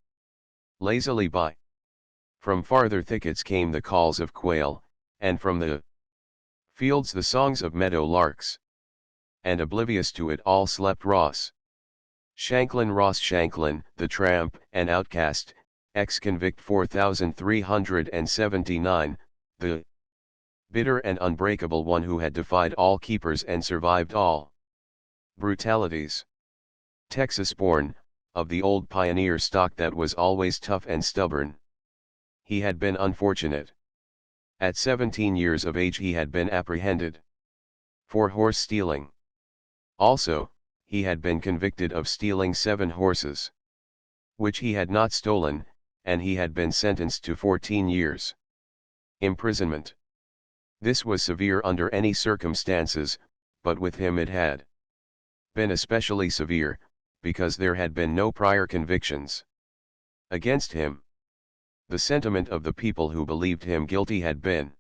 S1: lazily by. From farther thickets came the calls of quail, and from the fields the songs of meadow larks. And oblivious to it all slept Ross Shanklin, the tramp, an outcast, ex-convict 4379, the bitter and unbreakable one who had defied all keepers and survived all brutalities. Texas-born, of the old pioneer stock that was always tough and stubborn. He had been unfortunate. At 17 years of age he had been apprehended for horse stealing. Also, he had been convicted of stealing 7 horses, which he had not stolen, and he had been sentenced to 14 years imprisonment. This was severe under any circumstances, but with him it had been especially severe, because there had been no prior convictions against him. The sentiment of the people who believed him guilty had been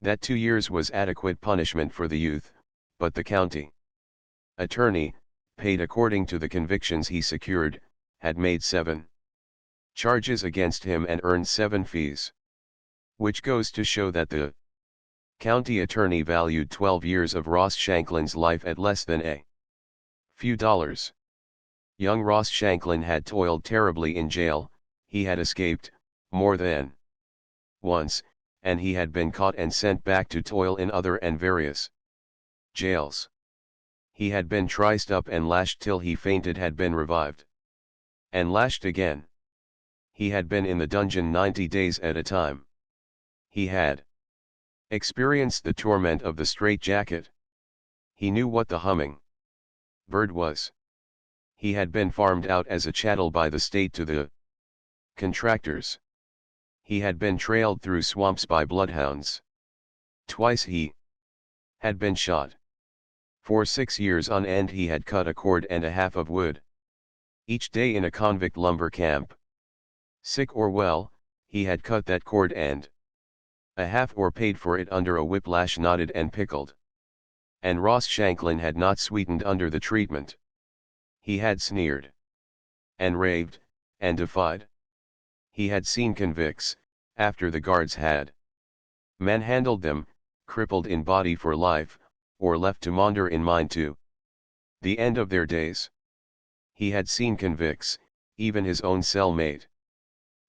S1: that 2 years was adequate punishment for the youth, but the county attorney, paid according to the convictions he secured, had made 7 charges against him and earned 7 fees. Which goes to show that the county attorney valued 12 years of Ross Shanklin's life at less than a few dollars. Young Ross Shanklin had toiled terribly in jail, he had escaped, more than once, and he had been caught and sent back to toil in other and various jails. He had been triced up and lashed till he fainted, had been revived and lashed again. He had been in the dungeon 90 days at a time. He had experienced the torment of the straitjacket. He knew what the humming bird was. He had been farmed out as a chattel by the state to the contractors. He had been trailed through swamps by bloodhounds. Twice he had been shot. For 6 years on end he had cut a cord and a half of wood each day in a convict lumber camp. Sick or well, he had cut that cord and a half or paid for it under a whiplash knotted and pickled. And Ross Shanklin had not sweetened under the treatment. He had sneered and raved and defied. He had seen convicts, after the guards had manhandled them, crippled in body for life, or left to maunder in mind to the end of their days. He had seen convicts, even his own cellmate,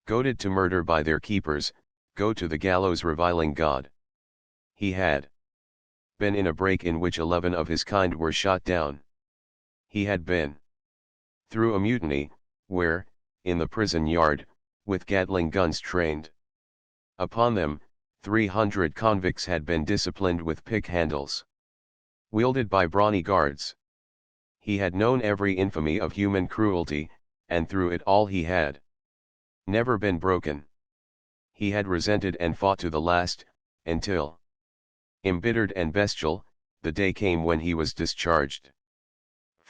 S1: goaded to murder by their keepers, go to the gallows reviling God. He had been in a break in which 11 of his kind were shot down. He had been through a mutiny, where, in the prison yard, with Gatling guns trained upon them, 300 convicts had been disciplined with pick handles, wielded by brawny guards. He had known every infamy of human cruelty, and through it all he had never been broken. He had resented and fought to the last, until, embittered and bestial, the day came when he was discharged.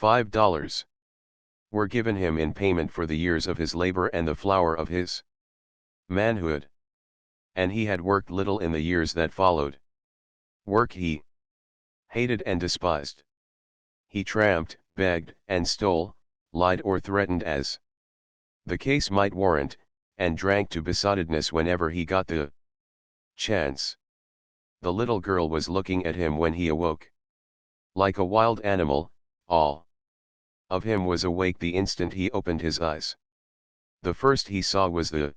S1: $5 were given him in payment for the years of his labor and the flower of his manhood. And he had worked little in the years that followed. Work he hated and despised. He tramped, begged, and stole, lied or threatened as the case might warrant, and drank to besottedness whenever he got the chance. The little girl was looking at him when he awoke. Like a wild animal, all of him was awake the instant he opened his eyes. The first he saw was the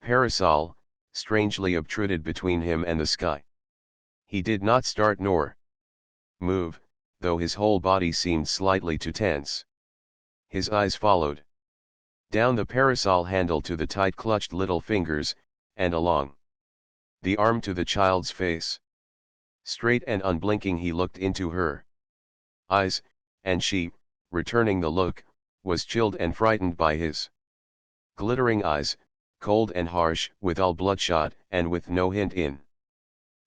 S1: parasol, strangely obtruded between him and the sky. He did not start nor move, though his whole body seemed slightly to tense. His eyes followed down the parasol handle to the tight-clutched little fingers, and along the arm to the child's face. Straight and unblinking he looked into her eyes, and she, returning the look, was chilled and frightened by his glittering eyes, cold and harsh, withal bloodshot, and with no hint in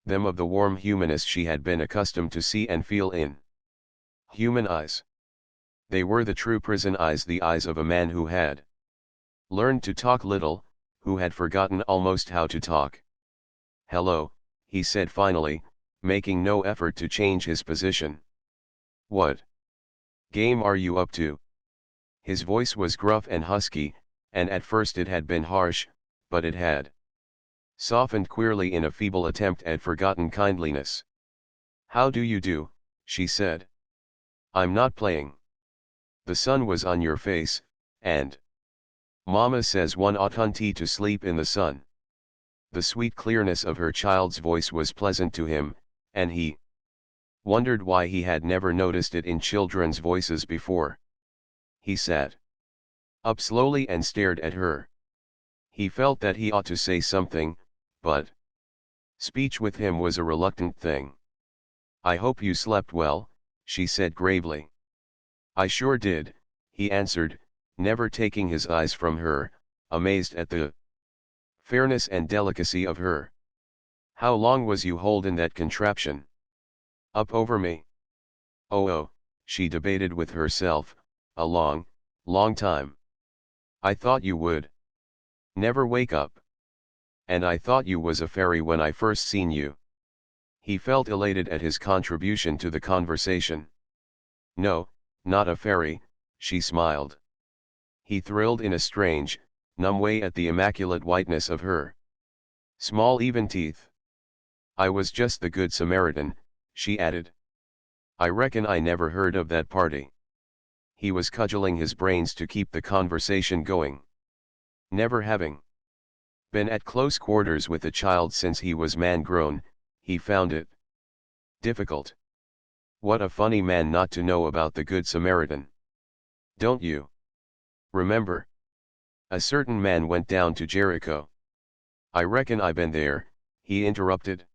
S1: them of the warm humanness she had been accustomed to see and feel in human eyes. They were the true prison eyes, the eyes of a man who had learned to talk little, who had forgotten almost how to talk. "Hello," he said finally, making no effort to change his position. "What game are you up to?" His voice was gruff and husky, and at first it had been harsh, but it had softened queerly in a feeble attempt at forgotten kindliness. "How do you do?" she said. "I'm not playing. The sun was on your face, and Mama says one oughtn't to sleep in the sun." The sweet clearness of her child's voice was pleasant to him, and he wondered why he had never noticed it in children's voices before. He sat up slowly and stared at her. He felt that he ought to say something, but speech with him was a reluctant thing. "I hope you slept well," she said gravely. "I sure did," he answered, never taking his eyes from her, amazed at the fairness and delicacy of her. "How long was you holdin' that contraption up over me?" Oh, she debated with herself, "a long, long time. I thought you would never wake up. And I thought you was a fairy when I first seen you." He felt elated at his contribution to the conversation. "No, not a fairy," she smiled. He thrilled in a strange, numb way at the immaculate whiteness of her small even teeth. "I was just the Good Samaritan," she added. "I reckon I never heard of that party." He was cudgeling his brains to keep the conversation going. Never having been at close quarters with a child since he was man-grown, he found it difficult. What a funny man not to know about the Good Samaritan. "Don't you remember? A certain man went down to Jericho." "I reckon I been there," he interrupted.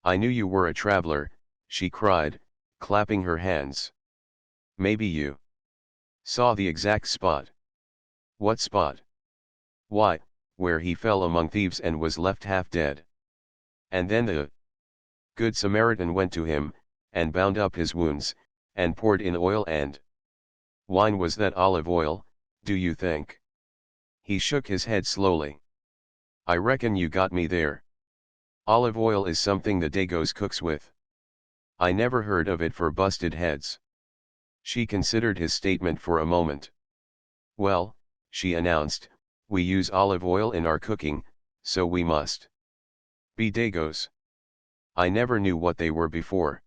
S1: "I knew you were a traveler," she cried, clapping her hands. "Maybe you saw the exact spot." "What spot?" "Why, where he fell among thieves and was left half dead. And then the Good Samaritan went to him, and bound up his wounds, and poured in oil and wine." "Was that olive oil, do you think?" He shook his head slowly. "I reckon you got me there. Olive oil is something the Dagos cooks with. I never heard of it for busted heads." She considered his statement for a moment. "Well," she announced, We use olive oil in our cooking, so we must be Dagos. I never knew what they were before.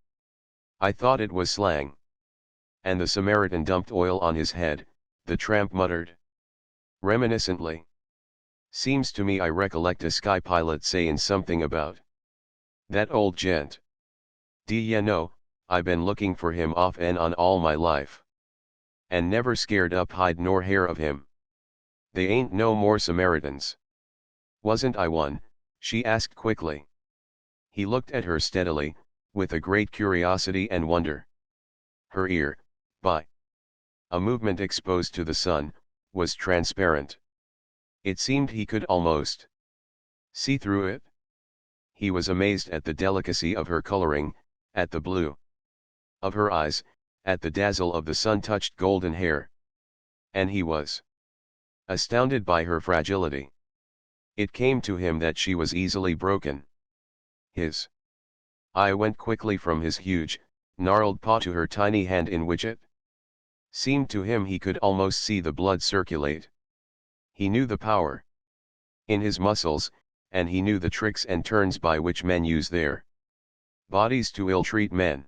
S1: I thought it was slang. And the Samaritan dumped oil on his head, the tramp muttered reminiscently. Seems to me I recollect a sky pilot sayin' something about that old gent. D'ye know, I been looking for him off and on all my life. And never scared up hide nor hair of him. They ain't no more Samaritans. Wasn't I one? She asked quickly. He looked at her steadily, with a great curiosity and wonder. Her ear, by a movement exposed to the sun, was transparent. It seemed he could almost see through it. He was amazed at the delicacy of her coloring, at the blue of her eyes, at the dazzle of the sun-touched golden hair. And he was astounded by her fragility. It came to him that she was easily broken. His eye went quickly from his huge, gnarled paw to her tiny hand in which it seemed to him he could almost see the blood circulate. He knew the power in his muscles, and he knew the tricks and turns by which men use their bodies to ill-treat men.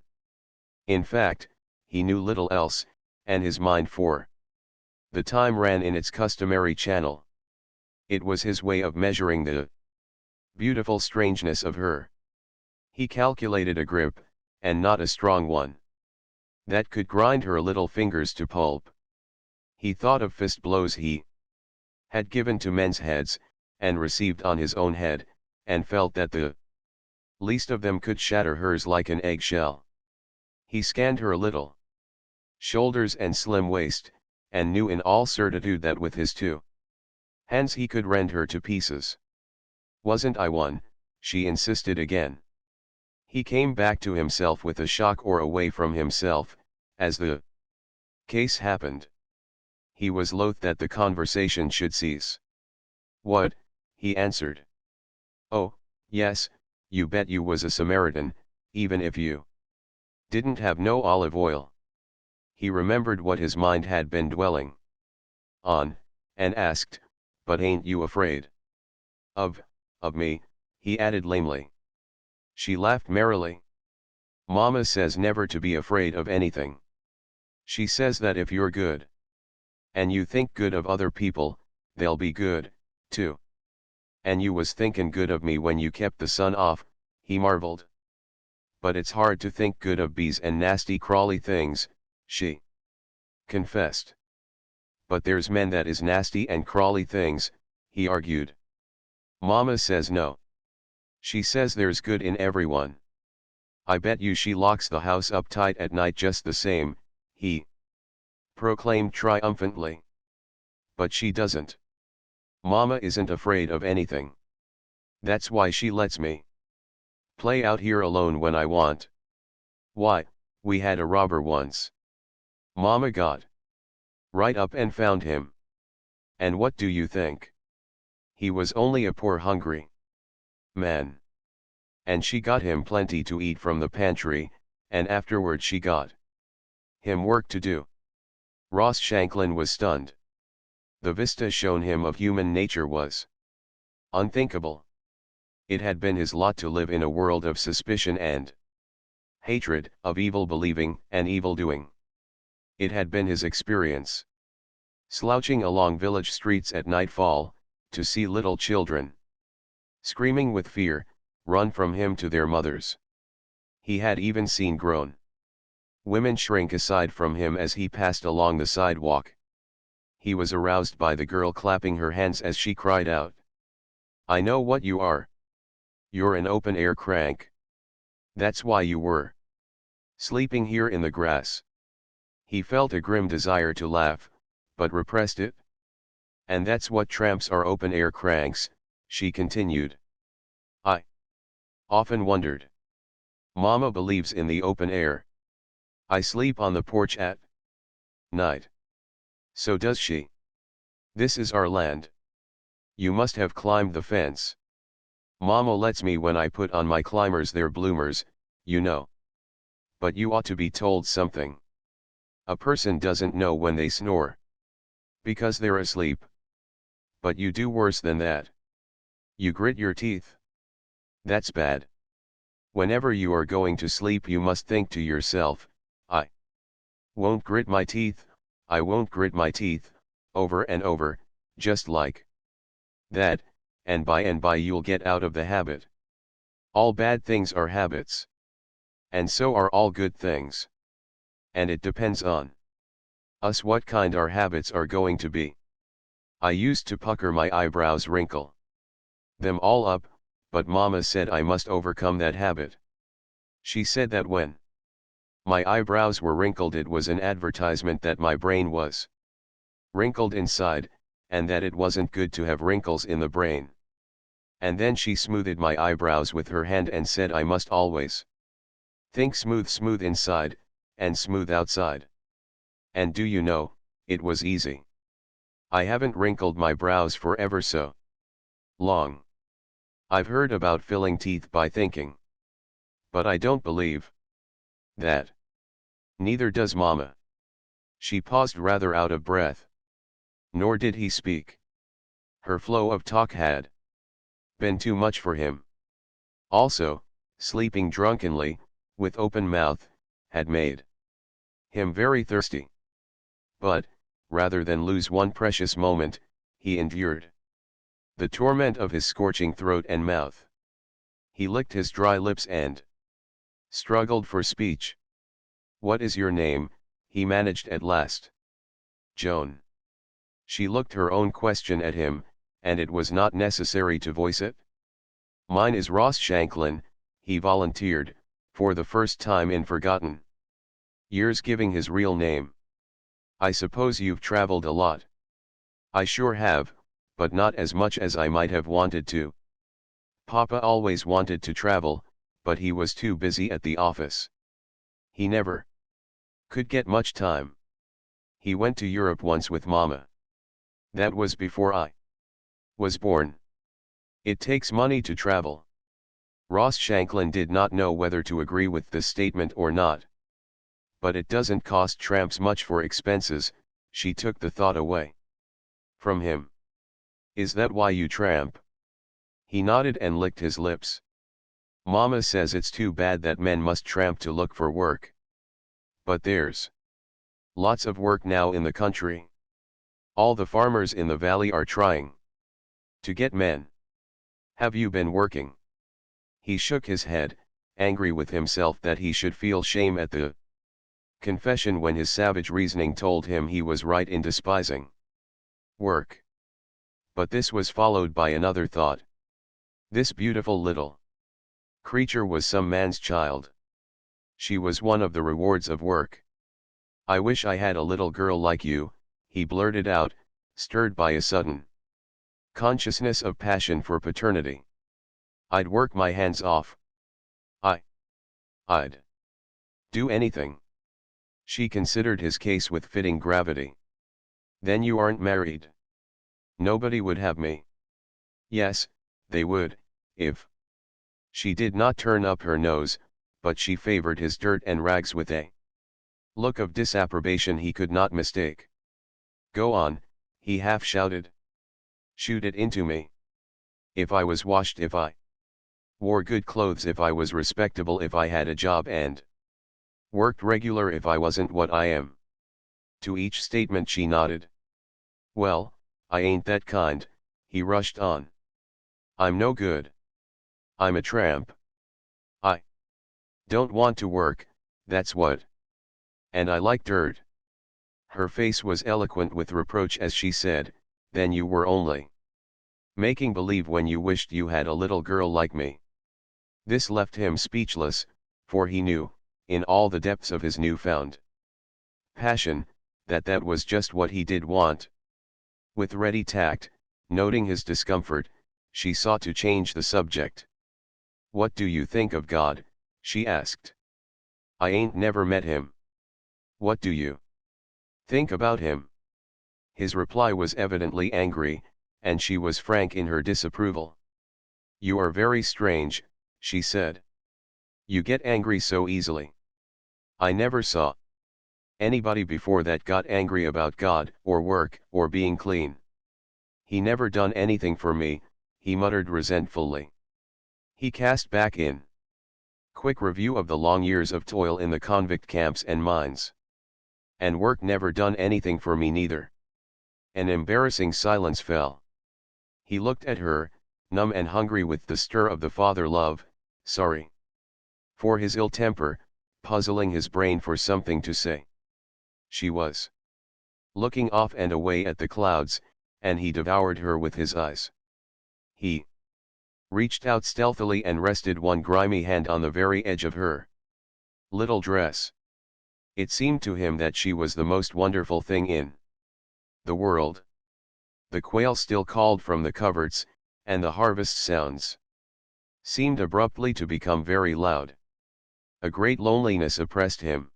S1: In fact, he knew little else, and his mind for the time ran in its customary channel. It was his way of measuring the beautiful strangeness of her. He calculated a grip, and not a strong one, that could grind her little fingers to pulp. He thought of fist blows he had given to men's heads, and received on his own head, and felt that the least of them could shatter hers like an egg-shell. He scanned her little shoulders and slim waist, and knew in all certitude that with his two hands he could rend her to pieces. Wasn't I one? She insisted again. He came back to himself with a shock or away from himself, as the case happened. He was loath that the conversation should cease. What? He answered. Oh, yes, you bet you was a Samaritan, even if you didn't have no olive oil. He remembered what his mind had been dwelling on, and asked, but ain't you afraid of me? He added lamely. She laughed merrily. Mama says never to be afraid of anything. She says that if you're good, and you think good of other people, they'll be good, too. And you was thinkin' good of me when you kept the sun off, he marveled. But it's hard to think good of bees and nasty crawly things, she confessed. But there's men that is nasty and crawly things, he argued. Mama says no. She says there's good in everyone. I bet you she locks the house up tight at night just the same, he proclaimed triumphantly. But she doesn't. Mama isn't afraid of anything. That's why she lets me play out here alone when I want. Why, we had a robber once. Mama got right up and found him. And what do you think? He was only a poor hungry man. And she got him plenty to eat from the pantry, and afterward she got him work to do. Ross Shanklin was stunned. The vista shown him of human nature was unthinkable. It had been his lot to live in a world of suspicion and hatred, of evil believing and evil doing. It had been his experience, slouching along village streets at nightfall, to see little children screaming with fear, run from him to their mothers. He had even seen grown women shrink aside from him as he passed along the sidewalk. He was aroused by the girl clapping her hands as she cried out, I know what you are. You're an open-air crank. That's why you were sleeping here in the grass. He felt a grim desire to laugh, but repressed it. And that's what tramps are, open-air cranks, she continued. I often wondered. Mama believes in the open air. I sleep on the porch at night. So does she. This is our land. You must have climbed the fence. Mama lets me when I put on my climbers, they're bloomers, you know. But you ought to be told something. A person doesn't know when they snore, because they're asleep. But you do worse than that. You grit your teeth. That's bad. Whenever you are going to sleep you must think to yourself, I won't grit my teeth, I won't grit my teeth, over and over, just like that, and by you'll get out of the habit. All bad things are habits. And so are all good things. And it depends on us what kind our habits are going to be. I used to pucker my eyebrows, wrinkle them all up, but Mama said I must overcome that habit. She said that when my eyebrows were wrinkled it was an advertisement that my brain was wrinkled inside, and that it wasn't good to have wrinkles in the brain. And then she smoothed my eyebrows with her hand and said I must always think smooth inside, and smooth outside. And do you know, it was easy. I haven't wrinkled my brows for ever so long. I've heard about filling teeth by thinking. But I don't believe that. Neither does Mama. She paused rather out of breath. Nor did he speak. Her flow of talk had been too much for him. Also, sleeping drunkenly, with open mouth, had made him very thirsty. But, rather than lose one precious moment, he endured the torment of his scorching throat and mouth. He licked his dry lips and struggled for speech. "What is your name?" he managed at last. "Joan." She looked her own question at him, and it was not necessary to voice it. "Mine is Ross Shanklin," he volunteered, for the first time in forgotten years giving his real name. "I suppose you've traveled a lot." "I sure have, but not as much as I might have wanted to. Papa always wanted to travel, but he was too busy at the office. He never could get much time. He went to Europe once with Mama. That was before I was born. It takes money to travel." Ross Shanklin did not know whether to agree with this statement or not. "But it doesn't cost tramps much for expenses," she took the thought away from him. "Is that why you tramp?" He nodded and licked his lips. "Mama says it's too bad that men must tramp to look for work. But there's lots of work now in the country. All the farmers in the valley are trying to get men. Have you been working?" He shook his head, angry with himself that he should feel shame at the confession when his savage reasoning told him he was right in despising work. But this was followed by another thought. This beautiful little creature was some man's child. She was one of the rewards of work. "I wish I had a little girl like you," he blurted out, stirred by a sudden consciousness of passion for paternity. "I'd work my hands off. I'd do anything." She considered his case with fitting gravity. "Then you aren't married?" "Nobody would have me." "Yes, they would, if—" She did not turn up her nose, but she favored his dirt and rags with a look of disapprobation he could not mistake. "Go on," he half shouted. "Shoot it into me. If I was washed, if I wore good clothes, if I was respectable, if I had a job and worked regular, if I wasn't what I am." To each statement she nodded. "Well, I ain't that kind," he rushed on. "I'm no good. I'm a tramp. I don't want to work, that's what. And I like dirt." Her face was eloquent with reproach as she said, "Then you were only making believe when you wished you had a little girl like me." This left him speechless, for he knew, in all the depths of his newfound passion, that that was just what he did want. With ready tact, noting his discomfort, she sought to change the subject. "What do you think of God?" she asked. "I ain't never met him." "What do you think about him?" His reply was evidently angry, and she was frank in her disapproval. "You are very strange," she said. "You get angry so easily. I never saw anybody before that got angry about God, or work, or being clean." He never done anything for me, he muttered resentfully. He cast back in. Quick review of the long years of toil in the convict camps and mines. And work never done anything for me neither. An embarrassing silence fell. He looked at her, numb and hungry with the stir of the father love, sorry for his ill temper, puzzling his brain for something to say. She was looking off and away at the clouds, and he devoured her with his eyes. He reached out stealthily and rested one grimy hand on the very edge of her little dress. It seemed to him that she was the most wonderful thing in the world. The quail still called from the coverts, and the harvest sounds seemed abruptly to become very loud. A great loneliness oppressed him.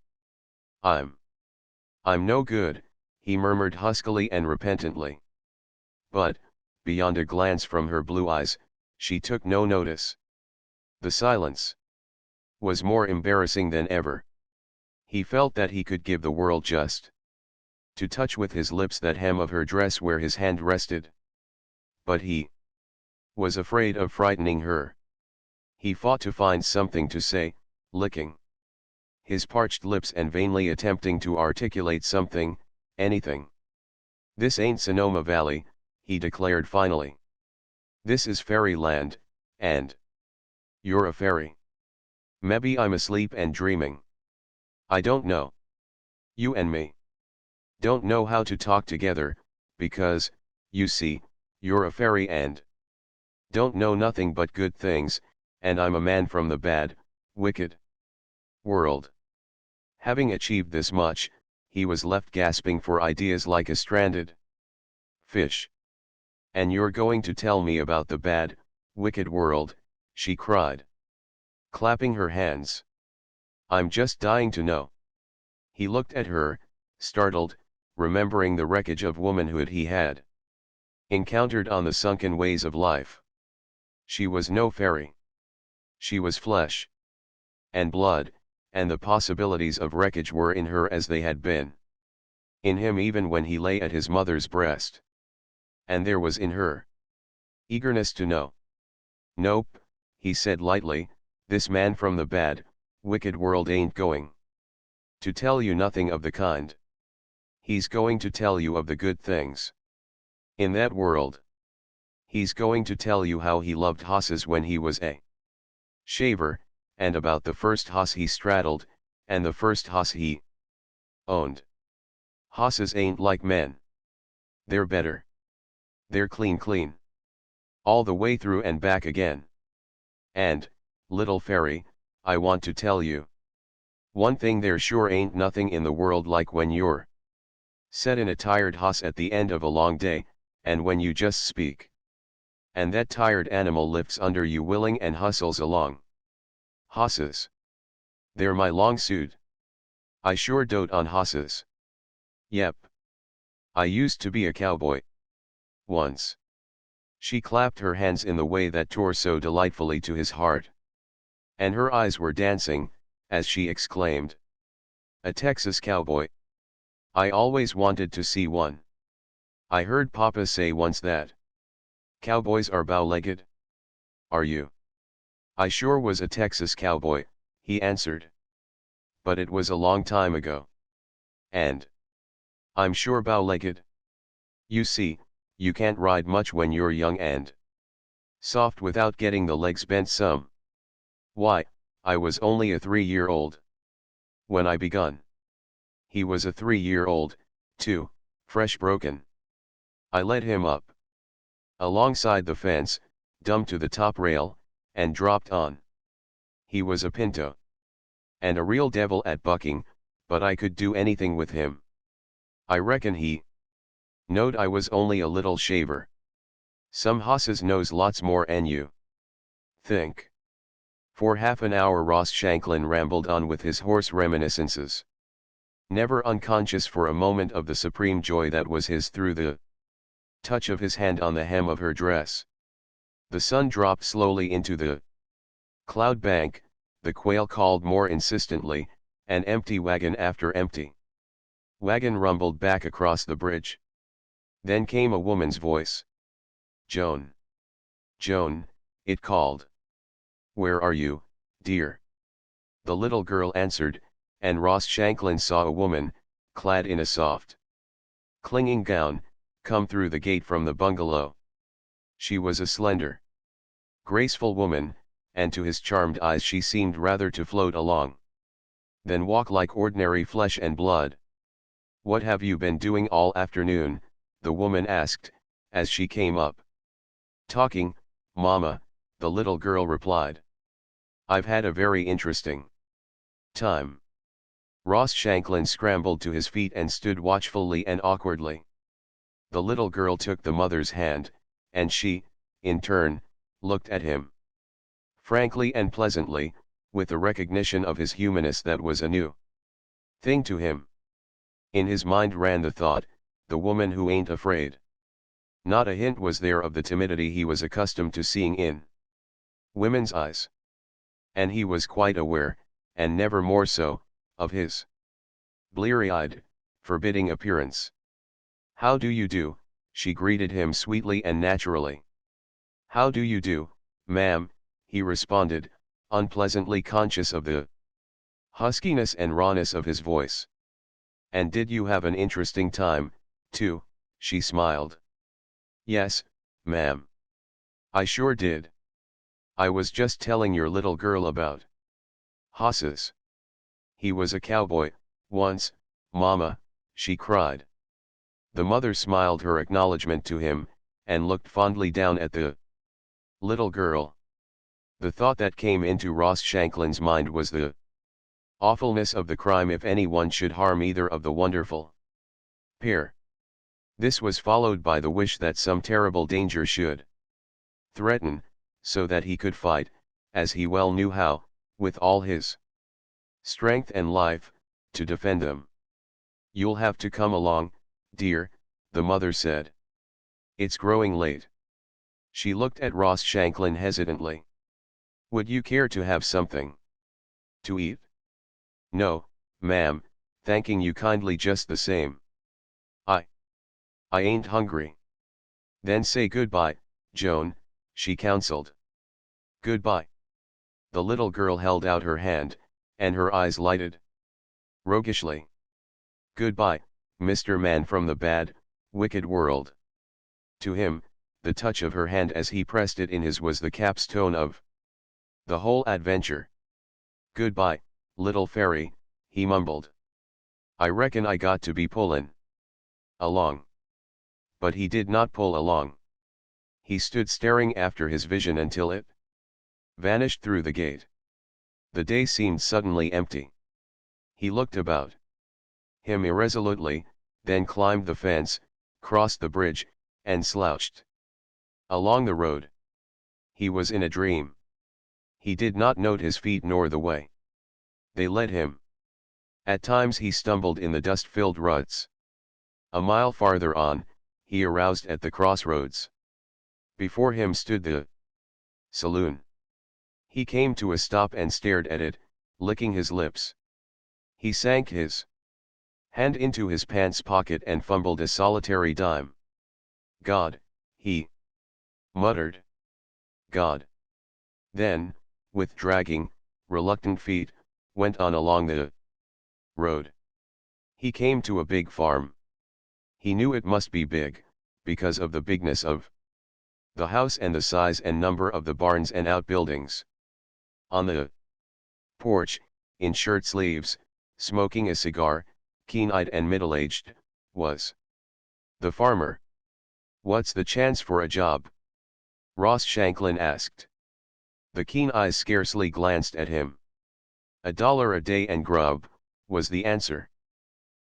S1: I'm no good, he murmured huskily and repentantly. But, beyond a glance from her blue eyes, she took no notice. The silence was more embarrassing than ever. He felt that he could give the world just to touch with his lips that hem of her dress where his hand rested. But he was afraid of frightening her. He fought to find something to say, licking his parched lips and vainly attempting to articulate something, anything. This ain't Sonoma Valley, he declared finally. This is fairyland, and you're a fairy. Maybe I'm asleep and dreaming. I don't know. You and me don't know how to talk together, because, you see, you're a fairy and don't know nothing but good things, and I'm a man from the bad, wicked world. Having achieved this much, he was left gasping for ideas like a stranded fish. And you're going to tell me about the bad, wicked world, she cried, clapping her hands. I'm just dying to know. He looked at her, startled, remembering the wreckage of womanhood he had encountered on the sunken ways of life. She was no fairy. She was flesh and blood, and the possibilities of wreckage were in her as they had been in him even when he lay at his mother's breast. And there was in her eagerness to know. Nope, he said lightly, this man from the bad, wicked world ain't going to tell you nothing of the kind. He's going to tell you of the good things in that world. He's going to tell you how he loved hosses when he was a shaver, and about the first hoss he straddled, and the first hoss he owned. Hosses ain't like men. They're better. They're clean. All the way through and back again. And, little fairy, I want to tell you one thing, there sure ain't nothing in the world like when you're set in a tired hoss at the end of a long day, and when you just speak, and that tired animal lifts under you willing and hustles along. Hosses. They're my long suit. I sure dote on hosses. Yep. I used to be a cowboy once. She clapped her hands in the way that tore so delightfully to his heart. And her eyes were dancing, as she exclaimed. A Texas cowboy. I always wanted to see one. I heard Papa say once that cowboys are bow-legged. Are you? I sure was a Texas cowboy, he answered. But it was a long time ago. And I'm sure bow-legged. You see, you can't ride much when you're young and soft without getting the legs bent some. Why, I was only a 3-year-old when I begun. He was a 3-year-old, too, fresh broken. I led him up alongside the fence, dumb to the top rail, and dropped on. He was a pinto. And a real devil at bucking, but I could do anything with him. I reckon he knowed I was only a little shaver. Some hosses knows lots more and you think. For half an hour Ross Shanklin rambled on with his horse reminiscences, never unconscious for a moment of the supreme joy that was his through the touch of his hand on the hem of her dress. The sun dropped slowly into the cloud bank, the quail called more insistently, and empty wagon after empty wagon rumbled back across the bridge. Then came a woman's voice. Joan. Joan, it called. Where are you, dear? The little girl answered, and Ross Shanklin saw a woman, clad in a soft, clinging gown, come through the gate from the bungalow. She was a slender, graceful woman, and to his charmed eyes she seemed rather to float along than walk like ordinary flesh and blood. What have you been doing all afternoon? The woman asked, as she came up. Talking, Mama, the little girl replied. I've had a very interesting time. Ross Shanklin scrambled to his feet and stood watchfully and awkwardly. The little girl took the mother's hand, and she, in turn, looked at him. Frankly and pleasantly, with a recognition of his humanness that was a new thing to him. In his mind ran the thought, the woman who ain't afraid. Not a hint was there of the timidity he was accustomed to seeing in women's eyes. And he was quite aware, and never more so, of his bleary-eyed, forbidding appearance. How do you do? She greeted him sweetly and naturally. How do you do, ma'am? He responded, unpleasantly conscious of the huskiness and rawness of his voice. And did you have an interesting time, too? She smiled. Yes, ma'am. I sure did. I was just telling your little girl about Hosses. He was a cowboy, once, Mama, she cried. The mother smiled her acknowledgement to him, and looked fondly down at the little girl. The thought that came into Ross Shanklin's mind was the awfulness of the crime if anyone should harm either of the wonderful pair. This was followed by the wish that some terrible danger should threaten, so that he could fight, as he well knew how, with all his strength and life, to defend them. You'll have to come along, dear, the mother said. It's growing late. She looked at Ross Shanklin hesitantly. Would you care to have something to eat? No, ma'am, thanking you kindly just the same. I ain't hungry. Then say goodbye, Joan, she counseled. Goodbye. The little girl held out her hand, and her eyes lighted roguishly. Goodbye, Mr. Man from the bad, wicked world. To him, the touch of her hand as he pressed it in his was the capstone of the whole adventure. Goodbye, little fairy, he mumbled. I reckon I got to be pullin' along. But he did not pull along. He stood staring after his vision until it vanished through the gate. The day seemed suddenly empty. He looked about him irresolutely, then climbed the fence, crossed the bridge, and slouched along the road. He was in a dream. He did not note his feet nor the way they led him. At times he stumbled in the dust-filled ruts. A mile farther on, he aroused at the crossroads. Before him stood the saloon. He came to a stop and stared at it, licking his lips. He sank his hand into his pants pocket and fumbled a solitary dime. God, he muttered. God. Then, with dragging, reluctant feet, went on along the road. He came to a big farm. He knew it must be big, because of the bigness of the house and the size and number of the barns and outbuildings. On the porch, in shirt sleeves, smoking a cigar, keen-eyed and middle-aged, was the farmer. What's the chance for a job? Ross Shanklin asked. The keen eyes scarcely glanced at him. $1 a day and grub, was the answer.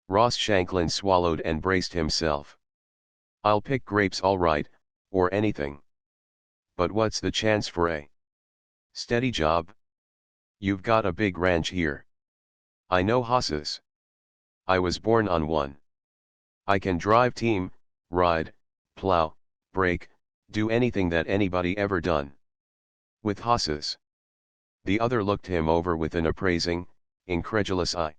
S1: Ross Shanklin swallowed and braced himself. I'll pick grapes all right, or anything. But what's the chance for a steady job? You've got a big ranch here. I know hosses. I was born on one. I can drive team, ride, plow, brake, do anything that anybody ever done with hosses. The other looked him over with an appraising, incredulous eye.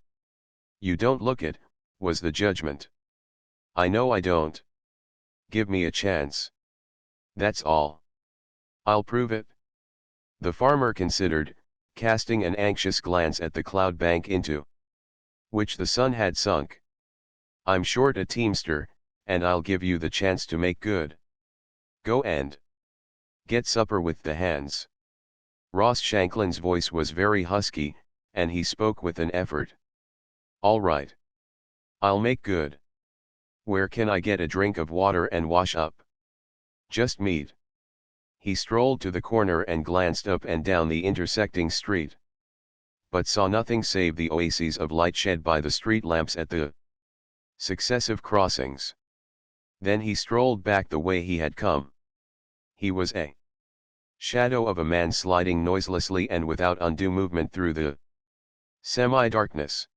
S1: You don't look it, was the judgment. I know I don't. Give me a chance. That's all. I'll prove it. The farmer considered, casting an anxious glance at the cloud bank into which the sun had sunk. I'm short a teamster, and I'll give you the chance to make good. Go and get supper with the hands. Ross Shanklin's voice was very husky, and he spoke with an effort. All right. I'll make good. Where can I get a drink of water and wash up? Just meat. He strolled to the corner and glanced up and down the intersecting street, but saw nothing save the oases of light shed by the street lamps at the successive crossings. Then he strolled back the way he had come. He was a shadow of a man sliding noiselessly and without undue movement through the semi-darkness.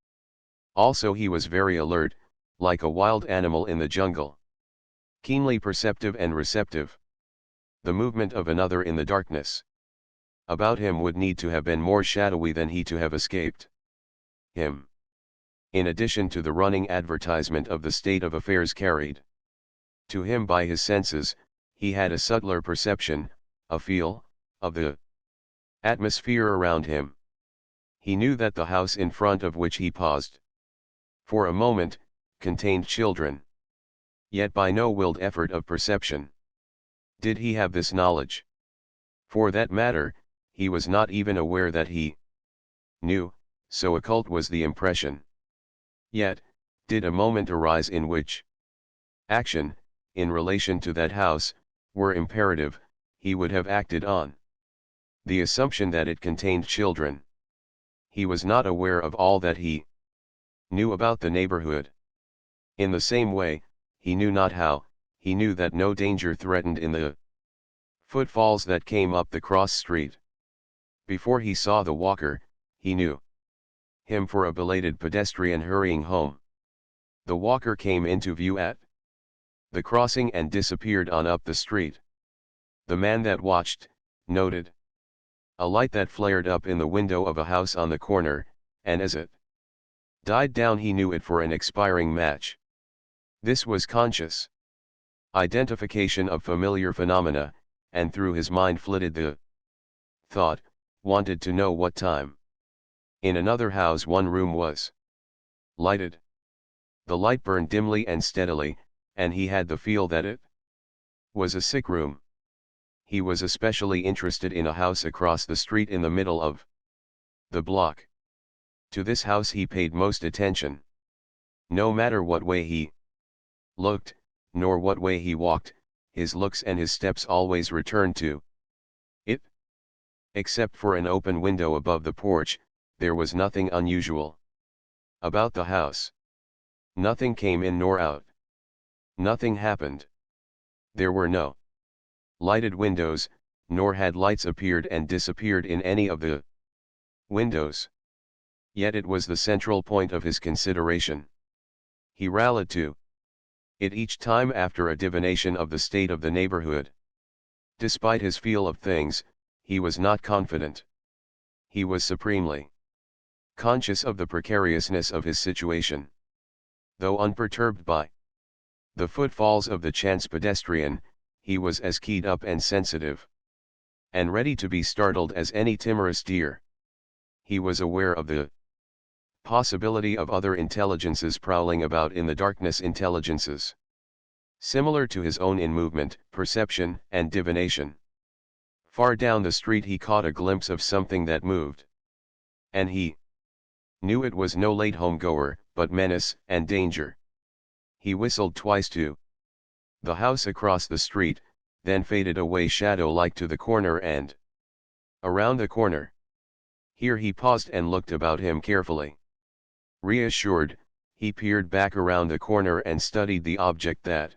S1: Also he was very alert, like a wild animal in the jungle. Keenly perceptive and receptive. The movement of another in the darkness about him would need to have been more shadowy than he to have escaped him. In addition to the running advertisement of the state of affairs carried to him by his senses, he had a subtler perception, a feel, of the atmosphere around him. He knew that the house in front of which he paused for a moment contained children. Yet by no willed effort of perception did he have this knowledge. For that matter, he was not even aware that he knew, so occult was the impression. Yet, did a moment arise in which action, in relation to that house, were imperative, he would have acted on the assumption that it contained children. He was not aware of all that he knew about the neighborhood. In the same way, he knew not how, he knew that no danger threatened in the footfalls that came up the cross street. Before he saw the walker, he knew him for a belated pedestrian hurrying home. The walker came into view at the crossing and disappeared on up the street. The man that watched, noted a light that flared up in the window of a house on the corner, and as it died down he knew it for an expiring match. This was conscious identification of familiar phenomena, and through his mind flitted the thought, wanted to know what time. In another house one room was lighted. The light burned dimly and steadily, and he had the feel that it was a sick room. He was especially interested in a house across the street in the middle of the block. To this house he paid most attention. No matter what way he looked, nor what way he walked, his looks and his steps always returned to it. Except for an open window above the porch, there was nothing unusual about the house. Nothing came in nor out. Nothing happened. There were no lighted windows, nor had lights appeared and disappeared in any of the windows. Yet it was the central point of his consideration. He rallied to it each time after a divination of the state of the neighborhood. Despite his feel of things, he was not confident. He was supremely conscious of the precariousness of his situation. Though unperturbed by the footfalls of the chance pedestrian, he was as keyed up and sensitive and ready to be startled as any timorous deer. He was aware of the possibility of other intelligences prowling about in the darkness, intelligences similar to his own in movement, perception, and divination. Far down the street he caught a glimpse of something that moved. And he knew it was no late homegoer, but menace and danger. He whistled twice to the house across the street, then faded away shadow-like to the corner and around the corner. Here he paused and looked about him carefully. Reassured, he peered back around the corner and studied the object that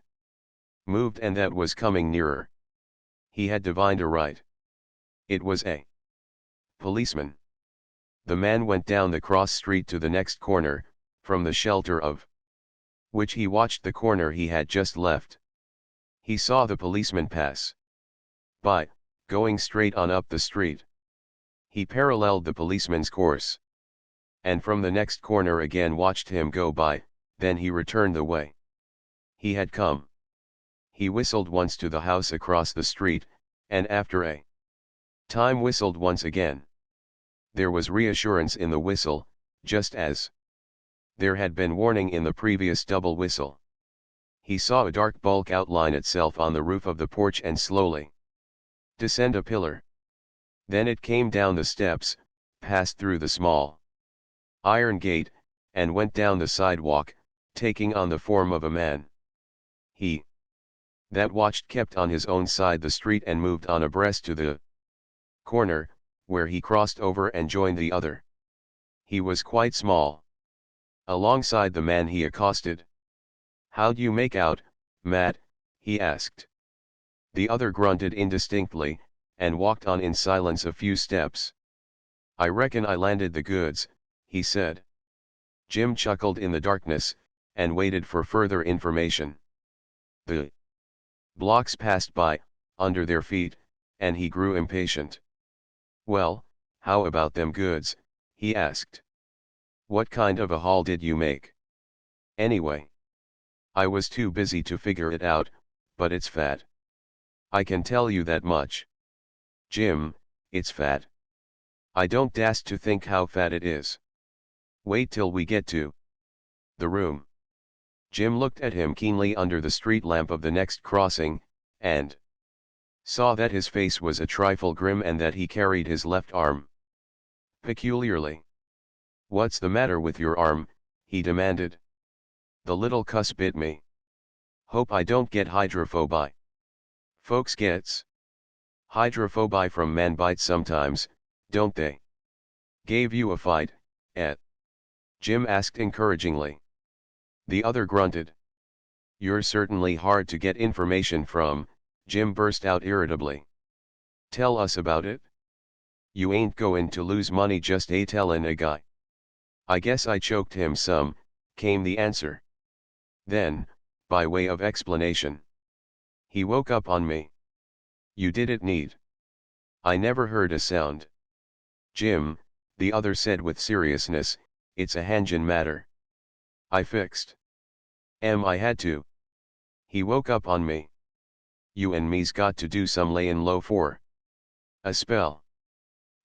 S1: moved and that was coming nearer. He had divined aright. It was a policeman. The man went down the cross street to the next corner, from the shelter of which he watched the corner he had just left. He saw the policeman pass by, going straight on up the street. He paralleled the policeman's course, and from the next corner again watched him go by, then he returned the way he had come. He whistled once to the house across the street, and after a time whistled once again. There was reassurance in the whistle, just as there had been warning in the previous double whistle. He saw a dark bulk outline itself on the roof of the porch and slowly descend a pillar. Then it came down the steps, passed through the small iron gate, and went down the sidewalk, taking on the form of a man. He that watched kept on his own side the street and moved on abreast to the corner, where he crossed over and joined the other. He was quite small. Alongside the man he accosted. "How'd you make out, Matt?" he asked. The other grunted indistinctly, and walked on in silence a few steps. "I reckon I landed the goods," he said. Jim chuckled in the darkness, and waited for further information. The blocks passed by, under their feet, and he grew impatient. "Well, how about them goods?" he asked. "What kind of a haul did you make? Anyway?" "I was too busy to figure it out, but it's fat. I can tell you that much." "Jim, it's fat." "I don't dast to think how fat it is. Wait till we get to the room." Jim looked at him keenly under the street lamp of the next crossing, and saw that his face was a trifle grim and that he carried his left arm peculiarly. "What's the matter with your arm?" he demanded. "The little cuss bit me. Hope I don't get hydrophoby." "Folks gets hydrophoby from man bites sometimes, don't they?" "Gave you a fight, eh?" Jim asked encouragingly. The other grunted. "You're certainly hard to get information from," Jim burst out irritably. "Tell us about it. You ain't goin' to lose money just a-tellin' a guy." "I guess I choked him some," came the answer. Then, by way of explanation, "He woke up on me." "You didn't need." "I never heard a sound." "Jim," the other said with seriousness, "it's a hangin' matter. I fixed. I had to. He woke up on me. You and me's got to do some layin' low for a spell."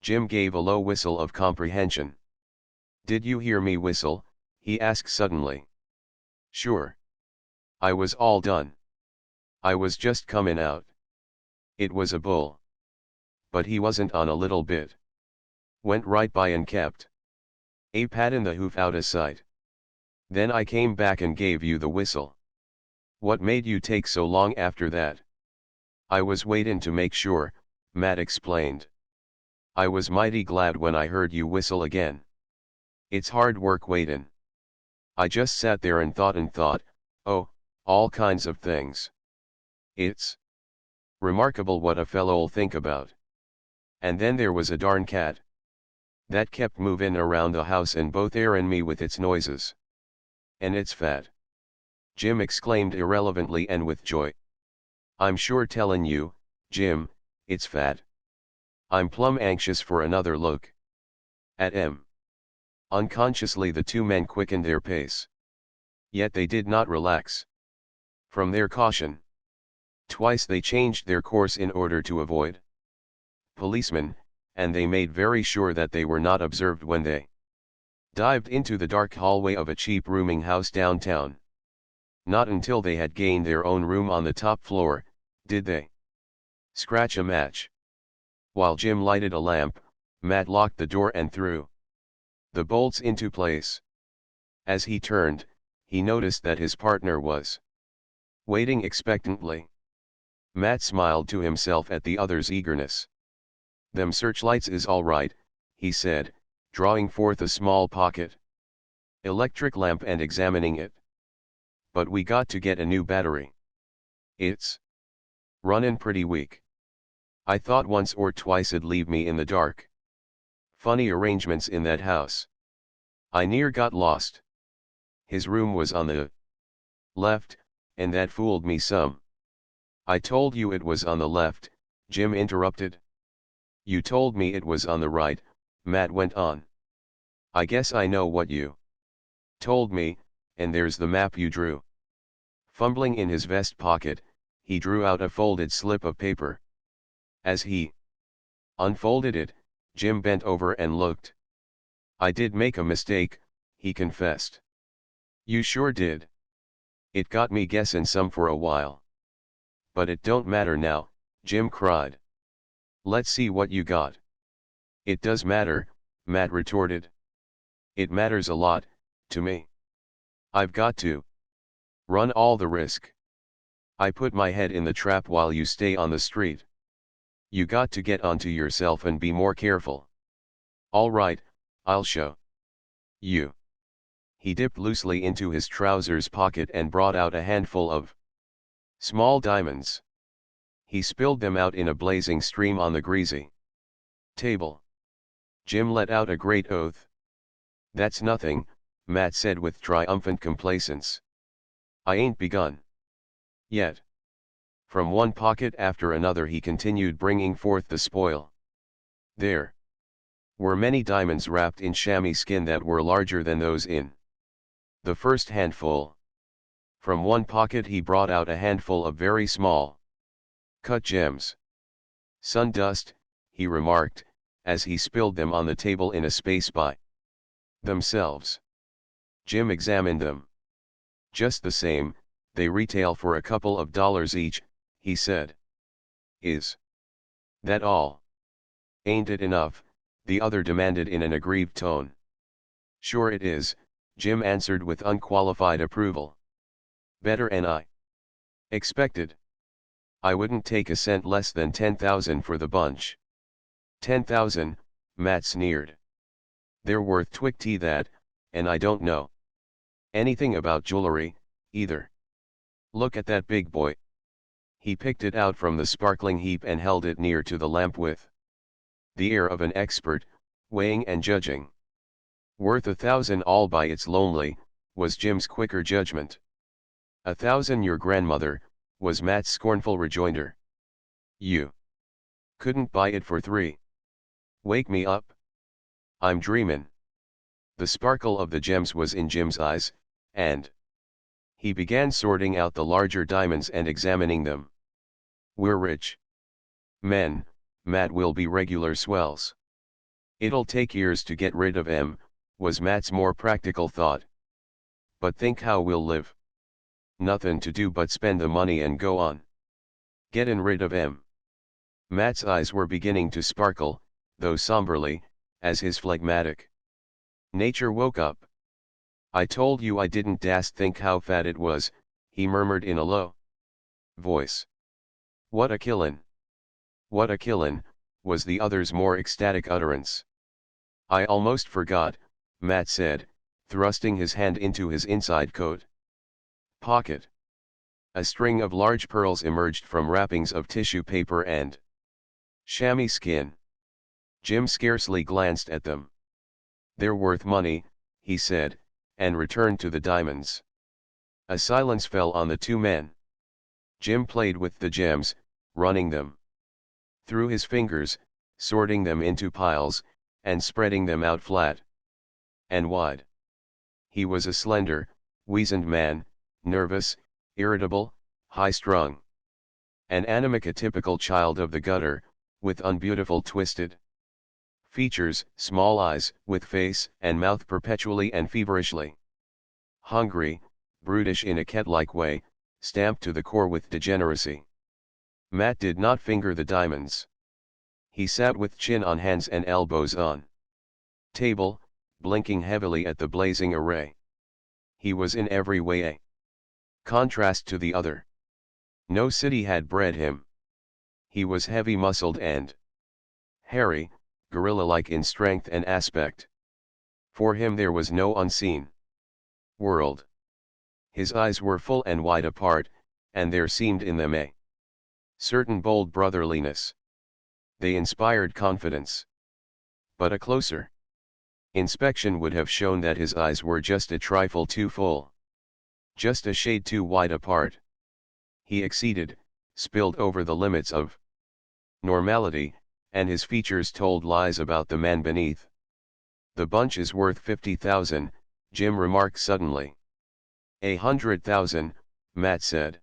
S1: Jim gave a low whistle of comprehension. "Did you hear me whistle?" he asked suddenly. "Sure. I was all done. I was just comin' out. It was a bull. But he wasn't on a little bit. Went right by and kept a pattin' the hoof out of sight. Then I came back and gave you the whistle." "What made you take so long after that?" "I was waitin' to make sure," Matt explained. "I was mighty glad when I heard you whistle again. It's hard work waitin'. I just sat there and thought, oh, all kinds of things. It's remarkable what a fellow'll think about. And then there was a darn cat that kept movin' around the house and both airin' me with its noises. And it's fat," Jim exclaimed irrelevantly and with joy. "I'm sure tellin' you, Jim, it's fat. I'm plumb anxious for another look at 'em." Unconsciously the two men quickened their pace. Yet they did not relax from their caution. Twice they changed their course in order to avoid policemen, and they made very sure that they were not observed when they dived into the dark hallway of a cheap rooming house downtown. Not until they had gained their own room on the top floor, did they scratch a match. While Jim lighted a lamp, Matt locked the door and threw the bolts into place. As he turned, he noticed that his partner was waiting expectantly. Matt smiled to himself at the other's eagerness. "Them searchlights is all right," he said, drawing forth a small pocket electric lamp and examining it. "But we got to get a new battery. It's runnin' pretty weak. I thought once or twice it'd leave me in the dark. Funny arrangements in that house. I near got lost." "His room was on the left, and that fooled me some." "I told you it was on the left," Jim interrupted. "You told me it was on the right," Matt went on. "I guess I know what you told me, and there's the map you drew." Fumbling in his vest pocket, he drew out a folded slip of paper. As he unfolded it, Jim bent over and looked. "I did make a mistake," he confessed. "You sure did. It got me guessin' some for a while." "But it don't matter now," Jim cried. "Let's see what you got." "It does matter," Matt retorted. "It matters a lot, to me. I've got to run all the risk. I put my head in the trap while you stay on the street. You got to get onto yourself and be more careful." "All right, I'll show you." He dipped loosely into his trousers pocket and brought out a handful of small diamonds. He spilled them out in a blazing stream on the greasy table. Jim let out a great oath. "That's nothing," Matt said with triumphant complacence. "I ain't begun yet." From one pocket after another he continued bringing forth the spoil. There were many diamonds wrapped in chamois skin that were larger than those in the first handful. From one pocket he brought out a handful of very small cut gems. "Sun dust," he remarked, as he spilled them on the table in a space by themselves. Jim examined them. "Just the same, they retail for a couple of dollars each," he said. "Is that all?" "Ain't it enough?" the other demanded in an aggrieved tone. "Sure it is," Jim answered with unqualified approval. "Better'n I expected. I wouldn't take a cent less than 10,000 for the bunch." 10,000, Matt sneered. "They're worth twice that, and I don't know anything about jewelry, either. Look at that big boy." He picked it out from the sparkling heap and held it near to the lamp with the air of an expert, weighing and judging. "Worth 1,000 all by its lonely," was Jim's quicker judgment. 1,000 your grandmother, was Matt's scornful rejoinder. "You couldn't buy it for 3. Wake me up. I'm dreamin'." The sparkle of the gems was in Jim's eyes, and he began sorting out the larger diamonds and examining them. "We're rich men, Matt will be regular swells. It'll take years to get rid of 'em," was Matt's more practical thought. "But think how we'll live. Nothin' to do but spend the money and go on gettin' rid of 'em." Matt's eyes were beginning to sparkle, though somberly, as his phlegmatic nature woke up. "I told you I didn't dast think how fat it was," he murmured in a low voice. "What a killin'! What a killin'," was the other's more ecstatic utterance. "I almost forgot," Matt said, thrusting his hand into his inside coat pocket. A string of large pearls emerged from wrappings of tissue paper and chamois skin. Jim scarcely glanced at them. "They're worth money," he said, and returned to the diamonds. A silence fell on the two men. Jim played with the gems, running them through his fingers, sorting them into piles, and spreading them out flat and wide. He was a slender, weazened man, nervous, irritable, high-strung. An anemic-typical child of the gutter, with unbeautiful twisted features, small eyes, with face and mouth perpetually and feverishly hungry, brutish in a cat-like way, stamped to the core with degeneracy. Matt did not finger the diamonds. He sat with chin on hands and elbows on table, blinking heavily at the blazing array. He was in every way a contrast to the other. No city had bred him. He was heavy-muscled and hairy, gorilla-like in strength and aspect. For him there was no unseen world. His eyes were full and wide apart, and there seemed in them a certain bold brotherliness. They inspired confidence. But a closer inspection would have shown that his eyes were just a trifle too full. Just a shade too wide apart. He exceeded, spilled over the limits of normality, and his features told lies about the man beneath. "The bunch is worth 50,000, Jim remarked suddenly. 100,000, Matt said.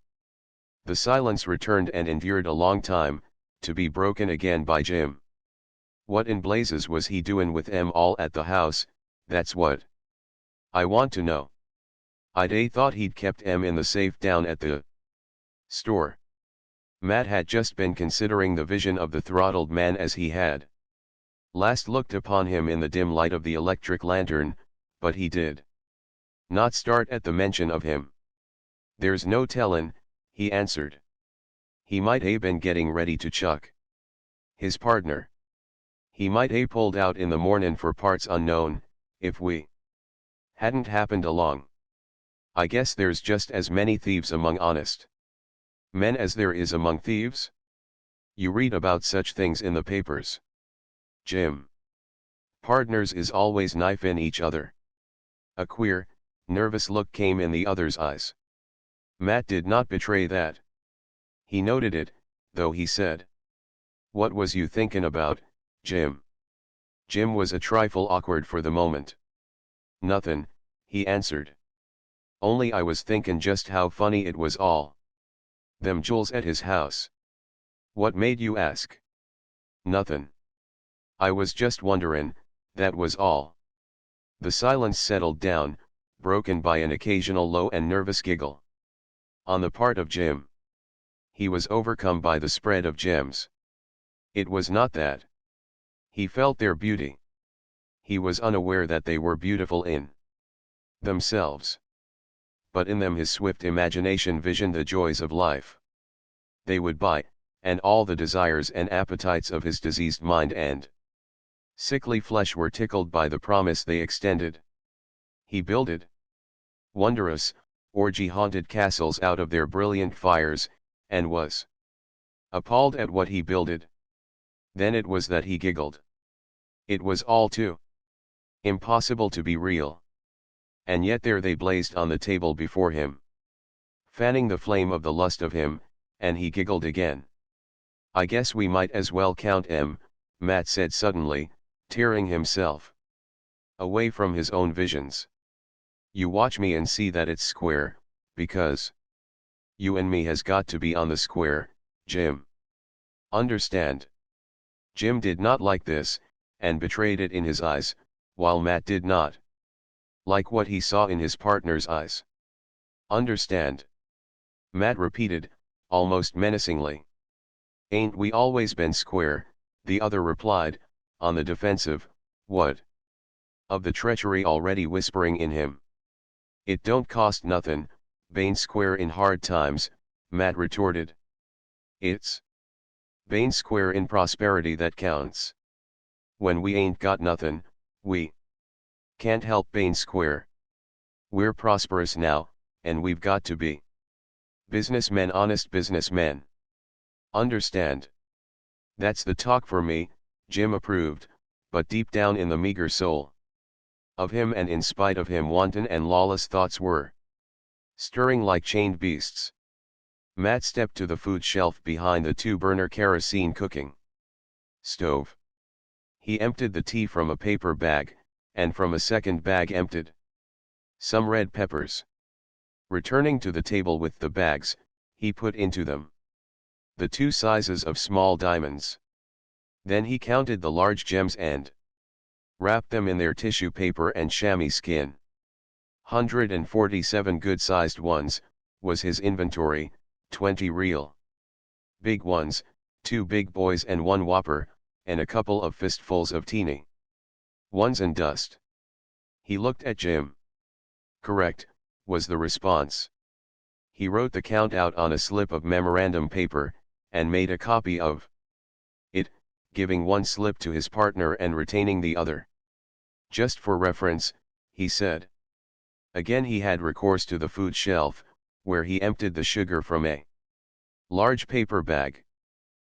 S1: The silence returned and endured a long time, to be broken again by Jim. What in blazes was he doin' with 'em all at the house, that's what I want to know. I'd a thought he'd kept 'em in the safe down at the store. Matt had just been considering the vision of the throttled man as he had last looked upon him in the dim light of the electric lantern, but he did not start at the mention of him. "There's no tellin'," he answered. "He might a been getting ready to chuck his partner. He might a pulled out in the mornin' for parts unknown, if we hadn't happened along. I guess there's just as many thieves among honest men as there is among thieves. You read about such things in the papers, Jim. Partners is always knifin' each other." A queer, nervous look came in the other's eyes. Matt did not betray that. He noted it, though he said, "What was you thinkin' about, Jim?" Jim was a trifle awkward for the moment. "Nothin'," he answered. "Only I was thinkin' just how funny it was all. Them jewels at his house." "What made you ask?" "Nothin'. I was just wonderin', that was all." The silence settled down, broken by an occasional low and nervous giggle on the part of Jim. He was overcome by the spread of gems. It was not that he felt their beauty. He was unaware that they were beautiful in themselves. But in them his swift imagination visioned the joys of life. They would buy, and all the desires and appetites of his diseased mind and sickly flesh were tickled by the promise they extended. He builded wondrous, orgy-haunted castles out of their brilliant fires, and was appalled at what he builded. Then it was that he giggled. It was all too impossible to be real. And yet there they blazed on the table before him, fanning the flame of the lust of him, and he giggled again. "I guess we might as well count 'em," Matt said suddenly, tearing himself away from his own visions. "You watch me and see that it's square, because you and me has got to be on the square, Jim. Understand?" Jim did not like this, and betrayed it in his eyes, while Matt did not like what he saw in his partner's eyes. "Understand?" Matt repeated, almost menacingly. "Ain't we always been square?" the other replied, on the defensive. "What of the treachery already whispering in him?" "It don't cost nothin', bein' square in hard times," Matt retorted. "It's bein' square in prosperity that counts. When we ain't got nothin', we can't help bein' square. We're prosperous now, and we've got to be businessmen, honest businessmen. Understand?" "That's the talk for me," Jim approved, but deep down in the meager soul of him and in spite of him wanton and lawless thoughts were stirring like chained beasts. Matt stepped to the food shelf behind the two-burner kerosene cooking stove. He emptied the tea from a paper bag, and from a second bag emptied some red peppers. Returning to the table with the bags, he put into them the 2 sizes of small diamonds. Then he counted the large gems and wrapped them in their tissue paper and chamois skin. 147 good-sized ones, was his inventory, 20 real big ones, 2 big boys and 1 whopper, and a couple of fistfuls of teeny ones and dust. He looked at Jim. "Correct," was the response. He wrote the count out on a slip of memorandum paper, and made a copy of it, giving one slip to his partner and retaining the other. "Just for reference," he said. Again he had recourse to the food shelf, where he emptied the sugar from a large paper bag.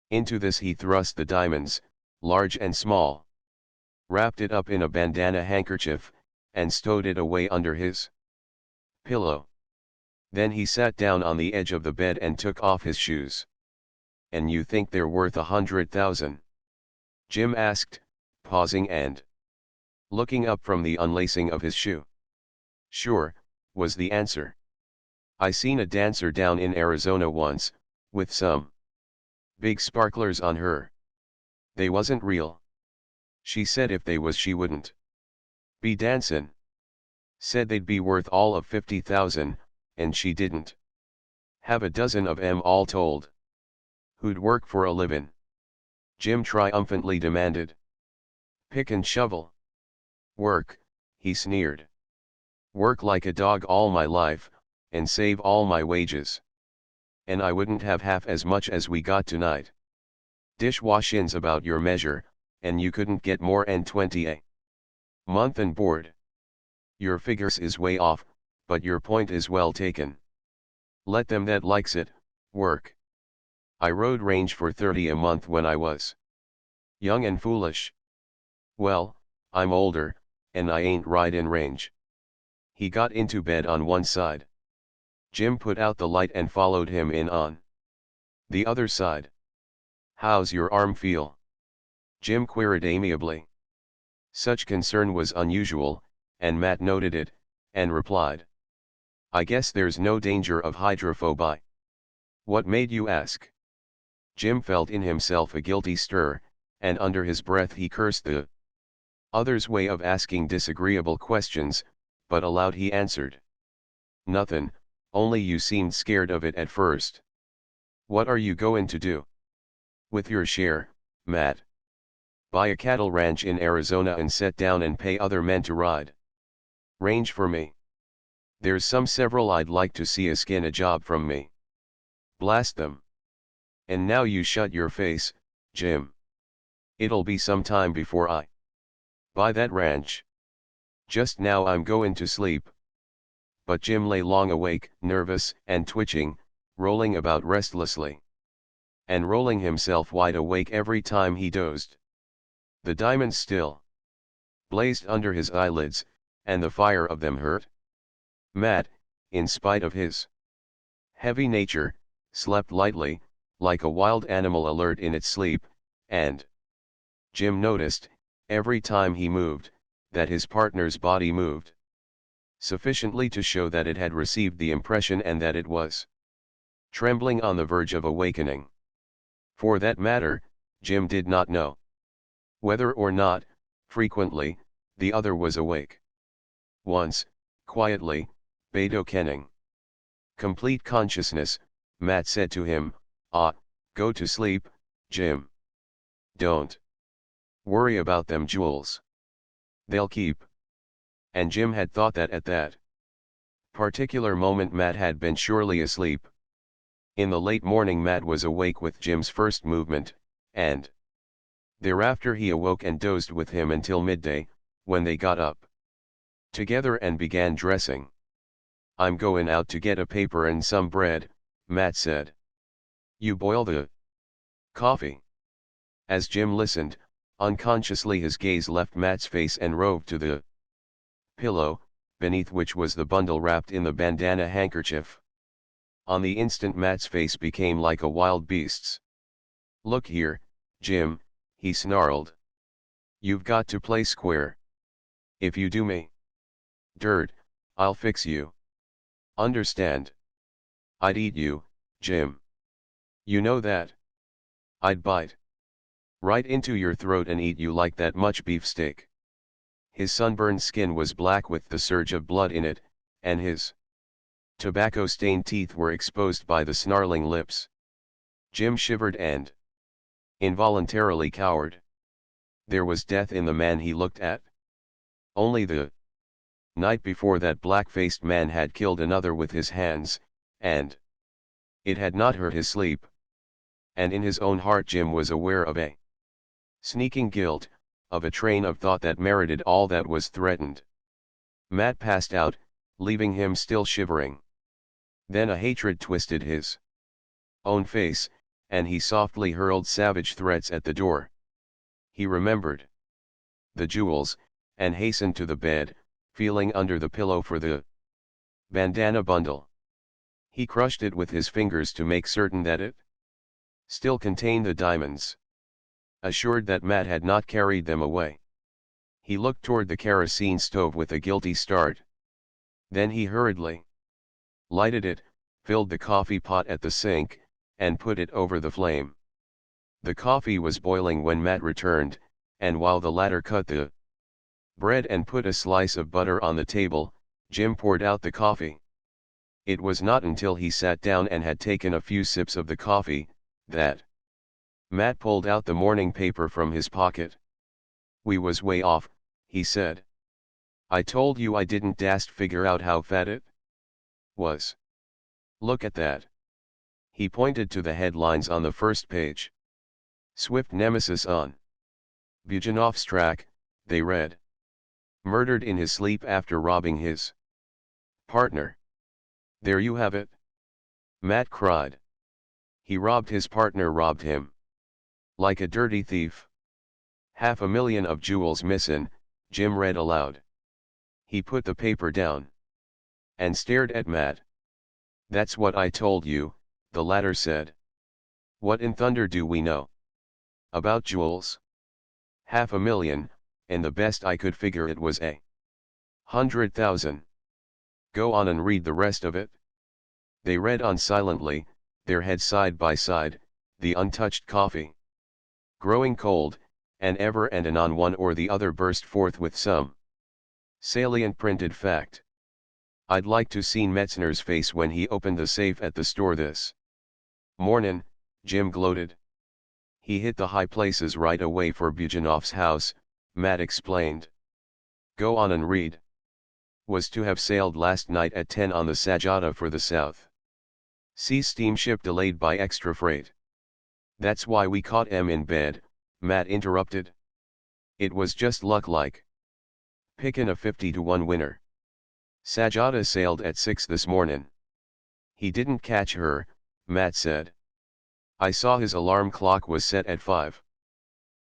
S1: Into this he thrust the diamonds, large and small, wrapped it up in a bandana handkerchief, and stowed it away under his pillow. Then he sat down on the edge of the bed and took off his shoes. "And you think they're worth 100,000? Jim asked, pausing and looking up from the unlacing of his shoe. "Sure," was the answer. I seen a dancer down in Arizona once, with some big sparklers on her. They wasn't real. She said if they was she wouldn't be dancin'. Said they'd be worth all of 50,000, and she didn't have a dozen of 'em all told. Who'd work for a livin'? Jim triumphantly demanded. Pick and shovel. Work, he sneered. Work like a dog all my life, and save all my wages. And I wouldn't have half as much as we got tonight. Dishwashin's about your measure, and you couldn't get more 'n 20 a month and board. Your figures is way off, but your point is well taken. Let them that likes it, work. I rode range for 30 a month when I was young and foolish. Well, I'm older, and I ain't ridin' range. He got into bed on one side. Jim put out the light and followed him in on the other side. How's your arm feel? Jim queried amiably. Such concern was unusual, and Matt noted it, and replied. I guess there's no danger of hydrophobia. What made you ask? Jim felt in himself a guilty stir, and under his breath he cursed the other's way of asking disagreeable questions, but aloud he answered. Nothin', only you seemed scared of it at first. What are you goin' to do with your share, Matt? Buy a cattle ranch in Arizona and set down and pay other men to ride range for me. There's several I'd like to see a skin a job from me. Blast them. And now you shut your face, Jim. It'll be some time before I buy that ranch. Just now I'm goin' to sleep. But Jim lay long awake, nervous and twitching, rolling about restlessly. And rolling himself wide awake every time he dozed. The diamonds still blazed under his eyelids, and the fire of them hurt. Matt, in spite of his heavy nature, slept lightly, like a wild animal alert in its sleep, and Jim noticed, every time he moved, that his partner's body moved sufficiently to show that it had received the impression and that it was trembling on the verge of awakening. For that matter, Jim did not know whether or not, frequently, the other was awake. Once, quietly, Beto kenning complete consciousness, Matt said to him, go to sleep, Jim. Don't worry about them jewels. They'll keep. And Jim had thought that at that particular moment Matt had been surely asleep. In the late morning Matt was awake with Jim's first movement, and thereafter he awoke and dozed with him until midday, when they got up together and began dressing. I'm goin' out to get a paper and some bread, Matt said. You boil the coffee. As Jim listened, unconsciously his gaze left Matt's face and roved to the pillow, beneath which was the bundle wrapped in the bandana handkerchief. On the instant Matt's face became like a wild beast's. Look here, Jim, he snarled. You've got to play square. If you do me dirt, I'll fix you. Understand? I'd eat you, Jim. You know that. I'd bite right into your throat and eat you like that much beefsteak. His sunburned skin was black with the surge of blood in it, and his tobacco-stained teeth were exposed by the snarling lips. Jim shivered and involuntarily cowered. There was death in the man he looked at. Only the night before that black-faced man had killed another with his hands, and it had not hurt his sleep. And in his own heart Jim was aware of a sneaking guilt, of a train of thought that merited all that was threatened. Matt passed out, leaving him still shivering. Then a hatred twisted his own face, and he softly hurled savage threats at the door. He remembered the jewels, and hastened to the bed, feeling under the pillow for the bandana bundle. He crushed it with his fingers to make certain that it still contained the diamonds. Assured that Matt had not carried them away, he looked toward the kerosene stove with a guilty start. Then he hurriedly lighted it, filled the coffee pot at the sink, and put it over the flame. The coffee was boiling when Matt returned, and while the latter cut the bread and put a slice of butter on the table, Jim poured out the coffee. It was not until he sat down and had taken a few sips of the coffee, that Matt pulled out the morning paper from his pocket. "We was way off," he said. "I told you I didn't dast figure out how fat it was. Look at that." He pointed to the headlines on the first page. "Swift nemesis on Bujanov's track," they read. "Murdered in his sleep after robbing his partner." "There you have it," Matt cried. "He robbed his partner, robbed him. Like a dirty thief. $500,000 of jewels missin'," Jim read aloud. He put the paper down and stared at Matt. "That's what I told you," the latter said. "What in thunder do we know about jewels? $500,000, and the best I could figure it was 100,000. Go on and read the rest of it." They read on silently, their heads side by side, the untouched coffee growing cold, and ever and anon one or the other burst forth with some salient printed fact. "I'd like to seen Metzner's face when he opened the safe at the store this mornin'," Jim gloated. "He hit the high places right away for Bujanov's house," Matt explained. "Go on and read." "Was to have sailed last night at 10 on the Sajjata for the South Sea steamship delayed by extra freight." "That's why we caught him in bed," Matt interrupted. "It was just luck like. Pickin' a 50-1 winner. Sajjata sailed at 6 this mornin'. He didn't catch her," Matt said. "I saw his alarm clock was set at 5.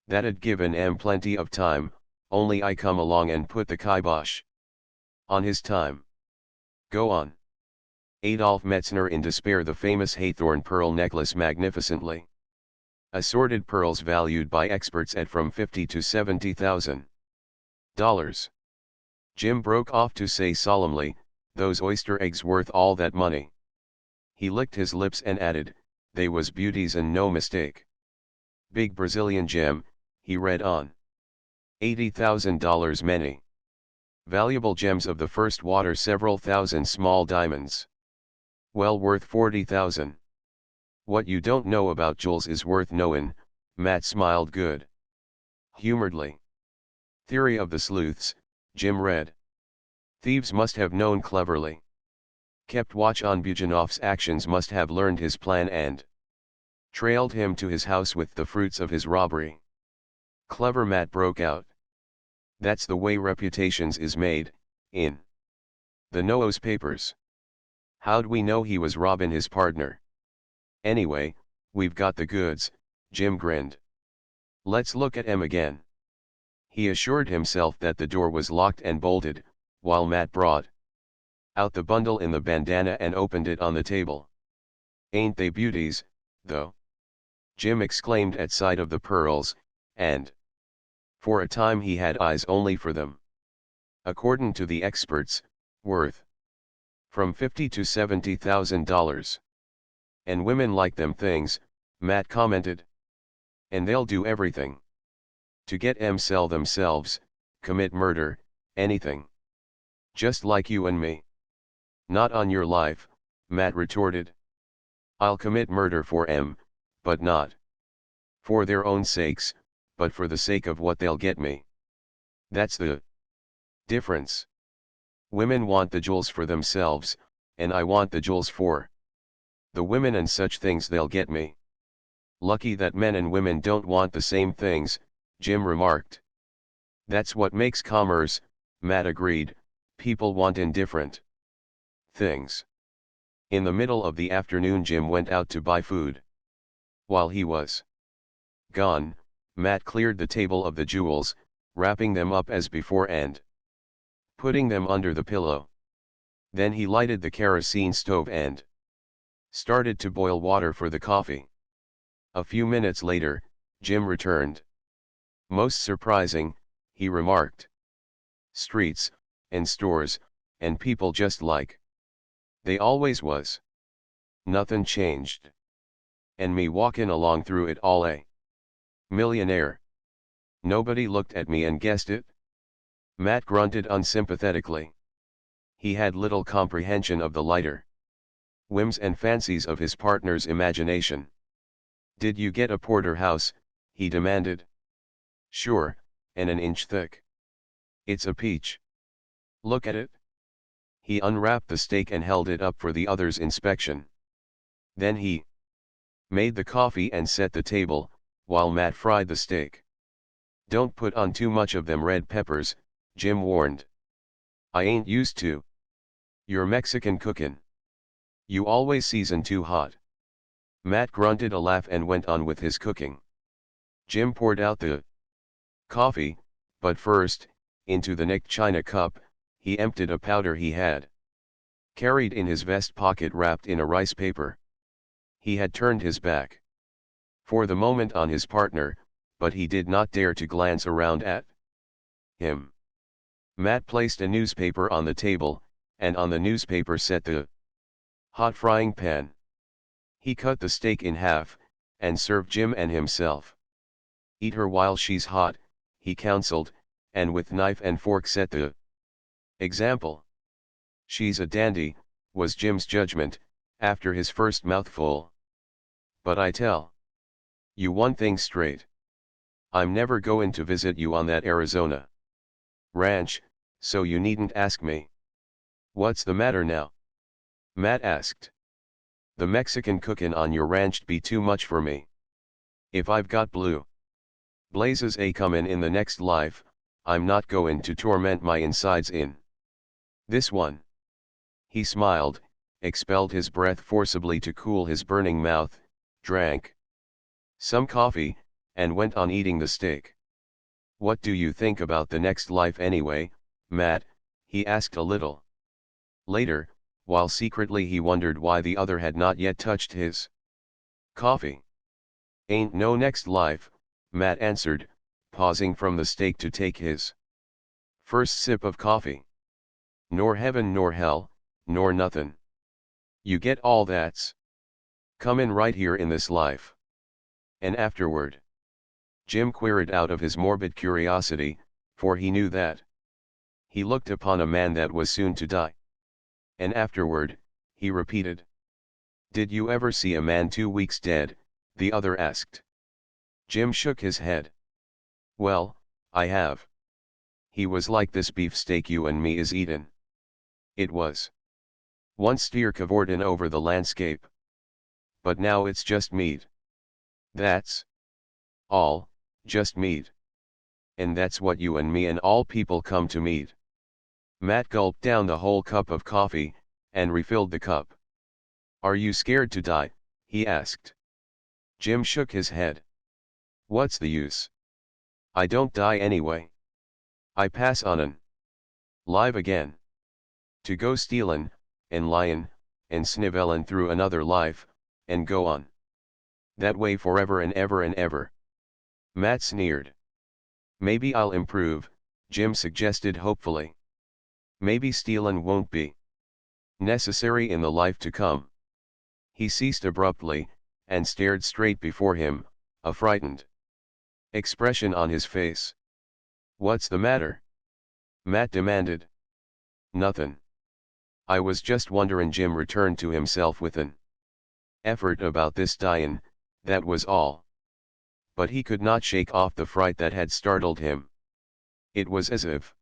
S1: That'd given him plenty of time, only I come along and put the kibosh on his time." "Go on." "Adolf Metzner in despair, the famous Haythorn pearl necklace magnificently assorted pearls valued by experts at from $50,000 to $70,000. Jim broke off to say solemnly, "Those oyster eggs worth all that money." He licked his lips and added, "They was beauties and no mistake. Big Brazilian gem," he read on. $80,000 many. Valuable gems of the first water, several thousand small diamonds. Well worth 40,000. What you don't know about jewels is worth knowin'," Matt smiled good humoredly. "Theory of the sleuths," Jim read. "Thieves must have known cleverly. Kept watch on Bujanov's actions, must have learned his plan and trailed him to his house with the fruits of his robbery." "Clever," Matt broke out. "That's the way reputations is made, in the Noah's papers. How'd we know he was robbin' his partner? Anyway, we've got the goods," Jim grinned. "Let's look at 'em again." He assured himself that the door was locked and bolted, while Matt brought out the bundle in the bandana and opened it on the table. "Ain't they beauties, though?" Jim exclaimed at sight of the pearls, and for a time he had eyes only for them. "Accordin' to the experts, worth from $50,000 to $70,000. And women like them things," Matt commented. "And they'll do everything to get 'em, sell themselves, commit murder, anything. Just like you and me." "Not on your life," Matt retorted. "I'll commit murder for 'em, but not for their own sakes, but for the sake of what they'll get me. That's the difference. Women want the jewels for themselves, and I want the jewels for the women and such things they'll get me." "Lucky that men and women don't want the same things," Jim remarked. "That's what makes commerce," Matt agreed. "People want indifferent things." In the middle of the afternoon Jim went out to buy food. While he was gone, Matt cleared the table of the jewels, wrapping them up as before and putting them under the pillow. Then he lighted the kerosene stove and started to boil water for the coffee. A few minutes later, Jim returned. "Most surprising," he remarked. "Streets, and stores, and people just like They always was. Nothing changed. And me walkin' along through it all a millionaire. Nobody looked at me and guessed it? Matt grunted unsympathetically. He had little comprehension of the lighter whims and fancies of his partner's imagination. Did you get a porterhouse? He demanded. Sure, and an inch thick. It's a peach. Look at it. He unwrapped the steak and held it up for the other's inspection. Then he made the coffee and set the table, while Matt fried the steak. Don't put on too much of them red peppers, Jim warned. I ain't used to your Mexican cookin'. You always season too hot. Matt grunted a laugh and went on with his cooking. Jim poured out the coffee, but first, into the nicked china cup, he emptied a powder he had carried in his vest pocket wrapped in a rice paper. He had turned his back for the moment on his partner, but he did not dare to glance around at him. Matt placed a newspaper on the table, and on the newspaper set the hot frying pan. He cut the steak in half, and served Jim and himself. Eat her while she's hot, he counseled, and with knife and fork set the example. She's a dandy, was Jim's judgment, after his first mouthful. But I tell you one thing straight. I'm never goin' to visit you on that Arizona ranch, so you needn't ask me. What's the matter now? Matt asked. The Mexican cookin' on your ranch'd be too much for me. If I've got blue blazes a comin' in the next life, I'm not goin' to torment my insides in this one. He smiled, expelled his breath forcibly to cool his burning mouth, drank some coffee, and went on eating the steak. What do you think about the next life anyway, Matt? He asked a little later, while secretly he wondered why the other had not yet touched his coffee. Ain't no next life, Matt answered, pausing from the steak to take his first sip of coffee. Nor heaven nor hell, nor nothin'. You get all that's comin' right here in this life. And afterward? Jim queried out of his morbid curiosity, for he knew that he looked upon a man that was soon to die. And afterward, he repeated. Did you ever see a man 2 weeks dead? The other asked. Jim shook his head. Well, I have. He was like this beefsteak you and me is eatin'. It was once steer cavortin' over the landscape. But now it's just meat. That's all, just meat. And that's what you and me and all people come to meet. Matt gulped down the whole cup of coffee, and refilled the cup. Are you scared to die? He asked. Jim shook his head. What's the use? I don't die anyway. I pass on live again. To go stealin', and lyin', and snivellin' through another life, and go on that way forever and ever and ever. Matt sneered. Maybe I'll improve, Jim suggested hopefully. Maybe stealin' won't be necessary in the life to come. He ceased abruptly, and stared straight before him, a frightened expression on his face. What's the matter? Matt demanded. Nothin'. I was just wonderin'. Jim returned to himself with an effort about this dyin', that was all. But he could not shake off the fright that had startled him. It was as if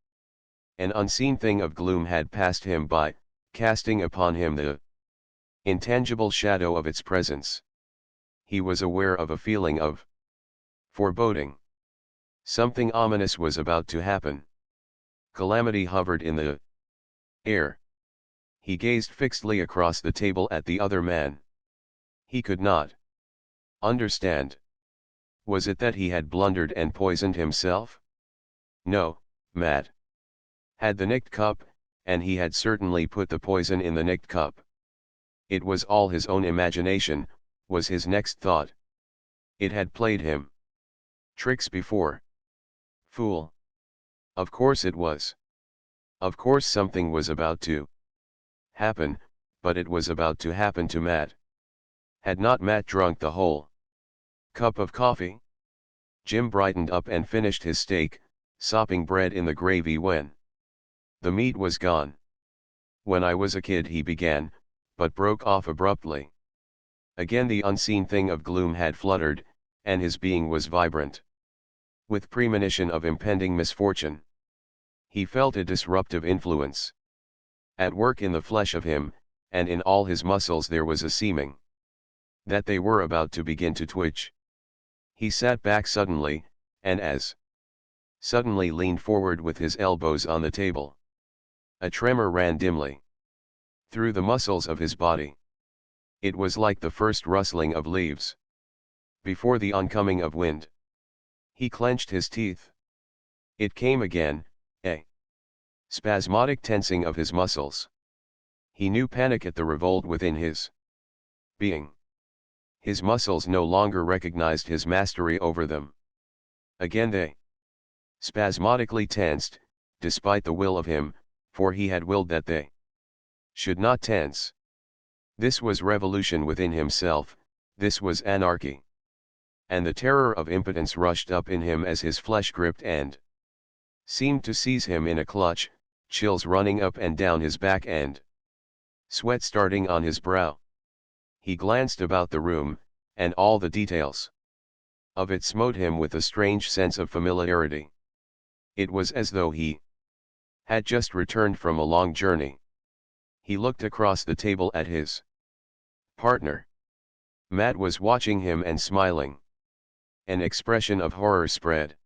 S1: an unseen thing of gloom had passed him by, casting upon him the intangible shadow of its presence. He was aware of a feeling of foreboding. Something ominous was about to happen. Calamity hovered in the air. He gazed fixedly across the table at the other man. He could not understand. Was it that he had blundered and poisoned himself? No, Matt had the nicked cup, and he had certainly put the poison in the nicked cup. It was all his own imagination, was his next thought. It had played him tricks before. Fool. Of course it was. Of course something was about to happen, but it was about to happen to Matt. Had not Matt drunk the whole cup of coffee? Jim brightened up and finished his steak, sopping bread in the gravy when the meat was gone. When I was a kid, he began, but broke off abruptly. Again the unseen thing of gloom had fluttered, and his being was vibrant with premonition of impending misfortune. He felt a disruptive influence at work in the flesh of him, and in all his muscles there was a seeming that they were about to begin to twitch. He sat back suddenly, and as suddenly leaned forward with his elbows on the table. A tremor ran dimly through the muscles of his body. It was like the first rustling of leaves before the oncoming of wind. He clenched his teeth. It came again, a spasmodic tensing of his muscles. He knew panic at the revolt within his being. His muscles no longer recognized his mastery over them. Again they spasmodically tensed, despite the will of him, for he had willed that they should not tense. This was revolution within himself, this was anarchy. And the terror of impotence rushed up in him as his flesh gripped and seemed to seize him in a clutch, chills running up and down his back and sweat starting on his brow. He glanced about the room, and all the details of it smote him with a strange sense of familiarity. It was as though he had just returned from a long journey. He looked across the table at his partner. Matt was watching him and smiling. An expression of horror spread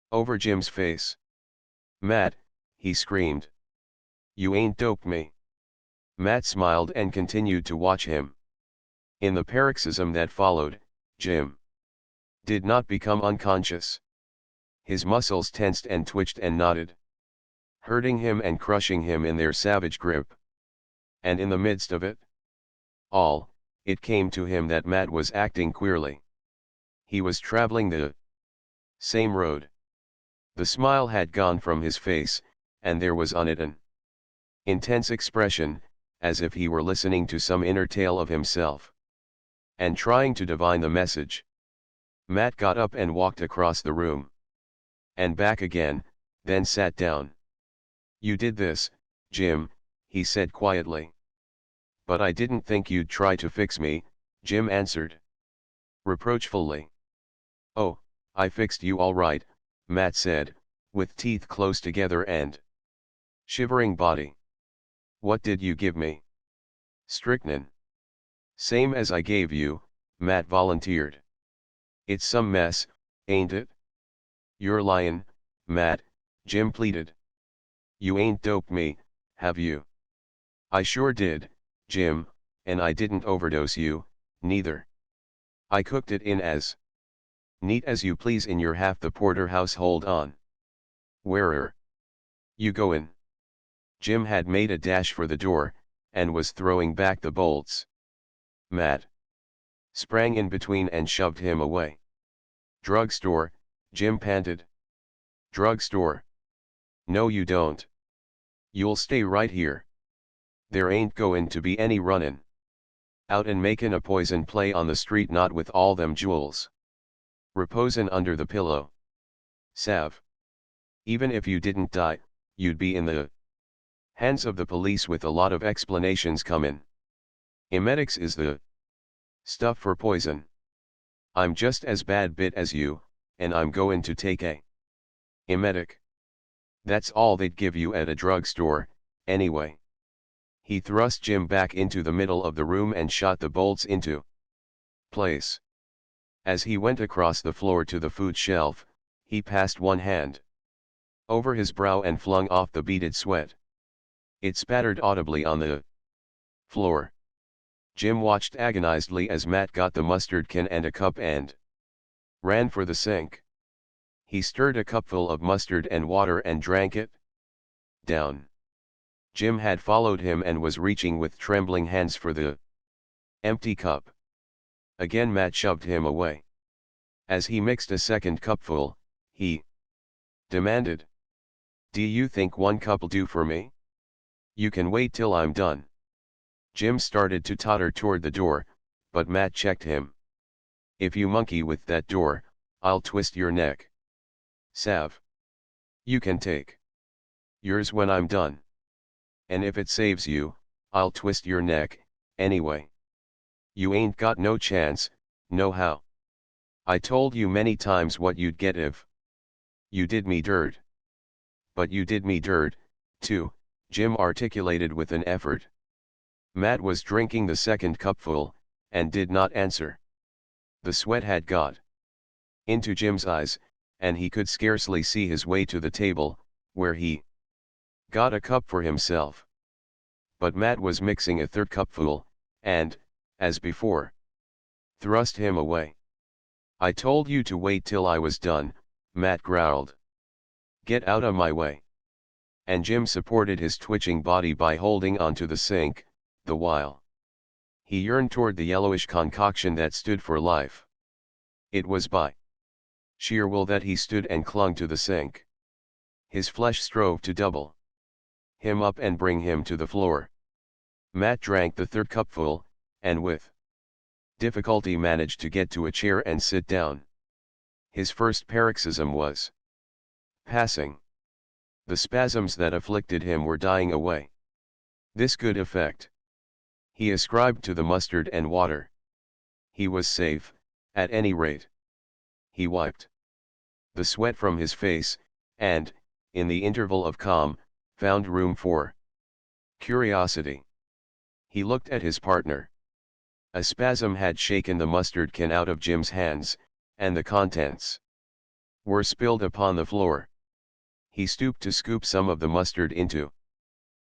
S1: over Jim's face. "Matt," he screamed. "You ain't doped me." Matt smiled and continued to watch him. In the paroxysm that followed, Jim did not become unconscious. His muscles tensed and twitched and knotted, hurting him and crushing him in their savage grip. And in the midst of it all, it came to him that Matt was acting queerly. He was traveling the same road. The smile had gone from his face, and there was on it an intense expression, as if he were listening to some inner tale of himself and trying to divine the message. Matt got up and walked across the room and back again, then sat down. "You did this, Jim," he said quietly. "But I didn't think you'd try to fix me," Jim answered reproachfully. "Oh, I fixed you all right," Matt said, with teeth close together and shivering body. "What did you give me?" "Strychnine." "Same as I gave you," Matt volunteered. "It's some mess, ain't it?" "You're lyin', Matt," Jim pleaded. "You ain't doped me, have you?" "I sure did, Jim, and I didn't overdose you, neither. I cooked it in as neat as you please in your half the Porter household on. Where'er you goin'?" Jim had made a dash for the door, and was throwing back the bolts. Matt sprang in between and shoved him away. "Drugstore," Jim panted. "Drugstore? No you don't. You'll stay right here. There ain't goin' to be any runnin' out and makin' a poison play on the street, not with all them jewels reposin' under the pillow. Sav. Even if you didn't die, you'd be in the hands of the police with a lot of explanations comin'. Emetics is the stuff for poison. I'm just as bad bit as you, and I'm goin' to take a emetic. That's all they'd give you at a drugstore, anyway." He thrust Jim back into the middle of the room and shot the bolts into place. As he went across the floor to the food shelf, he passed one hand over his brow and flung off the beaded sweat. It spattered audibly on the floor. Jim watched agonizedly as Matt got the mustard can and a cup and ran for the sink. He stirred a cupful of mustard and water and drank it down. Jim had followed him and was reaching with trembling hands for the empty cup. Again Matt shoved him away. As he mixed a second cupful, he demanded, "Do you think one cup'll do for me? You can wait till I'm done." Jim started to totter toward the door, but Matt checked him. "If you monkey with that door, I'll twist your neck. Sav. You can take yours when I'm done. And if it saves you, I'll twist your neck, anyway. You ain't got no chance, no how. I told you many times what you'd get if you did me dirt." "But you did me dirt, too," Jim articulated with an effort. Matt was drinking the second cupful, and did not answer. The sweat had got into Jim's eyes, and he could scarcely see his way to the table, where he got a cup for himself. But Matt was mixing a third cupful, and, as before, thrust him away. "I told you to wait till I was done," Matt growled. "Get out of my way." And Jim supported his twitching body by holding onto the sink, the while he yearned toward the yellowish concoction that stood for life. It was by sheer will that he stood and clung to the sink. His flesh strove to double him up and bring him to the floor. Matt drank the third cupful, and with difficulty managed to get to a chair and sit down. His first paroxysm was passing. The spasms that afflicted him were dying away. This good effect he ascribed to the mustard and water. He was safe, at any rate. He wiped the sweat from his face, and, in the interval of calm, found room for curiosity. He looked at his partner. A spasm had shaken the mustard can out of Jim's hands, and the contents were spilled upon the floor. He stooped to scoop some of the mustard into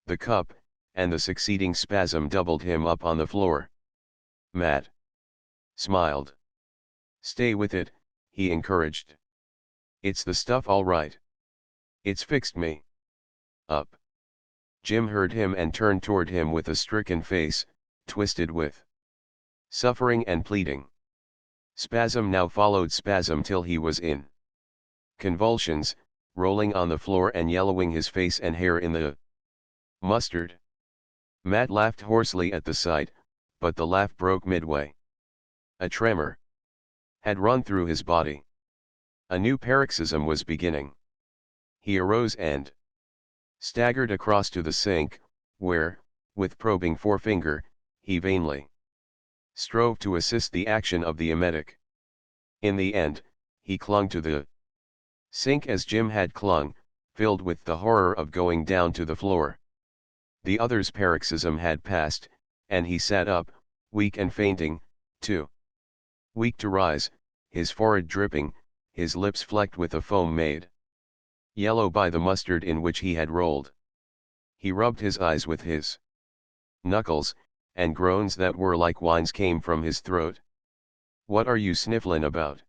S1: the cup, and the succeeding spasm doubled him up on the floor. Matt smiled. "Stay with it," he encouraged. "It's the stuff all right. It's fixed me up." Jim heard him and turned toward him with a stricken face, twisted with suffering and pleading. Spasm now followed spasm till he was in convulsions, rolling on the floor and yellowing his face and hair in the mustard. Matt laughed hoarsely at the sight, but the laugh broke midway. A tremor had run through his body. A new paroxysm was beginning. He arose and staggered across to the sink, where, with probing forefinger, he vainly strove to assist the action of the emetic. In the end, he clung to the sink as Jim had clung, filled with the horror of going down to the floor. The other's paroxysm had passed, and he sat up, weak and fainting, too weak to rise, his forehead dripping, his lips flecked with a foam made yellow by the mustard in which he had rolled. He rubbed his eyes with his knuckles, and groans that were like whines came from his throat. "What are you snifflin' about?"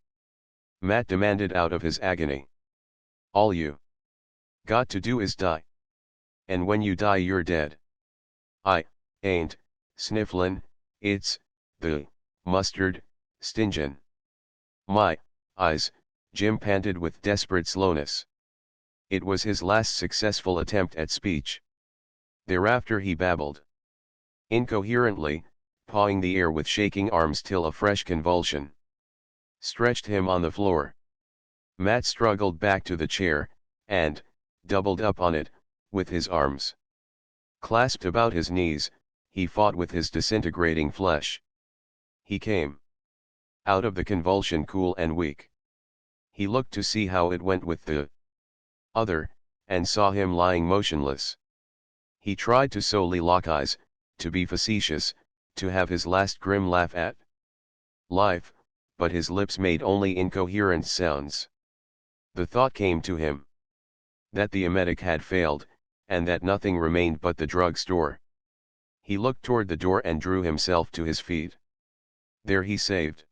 S1: Matt demanded out of his agony. "All you got to do is die. And when you die you're dead." "I ain't snifflin', it's the mustard, stingin' my eyes," Jim panted with desperate slowness. It was his last successful attempt at speech. Thereafter he babbled incoherently, pawing the air with shaking arms till a fresh convulsion stretched him on the floor. Matt struggled back to the chair, and, doubled up on it, with his arms clasped about his knees, he fought with his disintegrating flesh. He came out of the convulsion cool and weak. He looked to see how it went with the other, and saw him lying motionless. He tried to solely lock eyes, to be facetious, to have his last grim laugh at life, but his lips made only incoherent sounds. The thought came to him that the emetic had failed, and that nothing remained but the drug store. He looked toward the door and drew himself to his feet. There he saved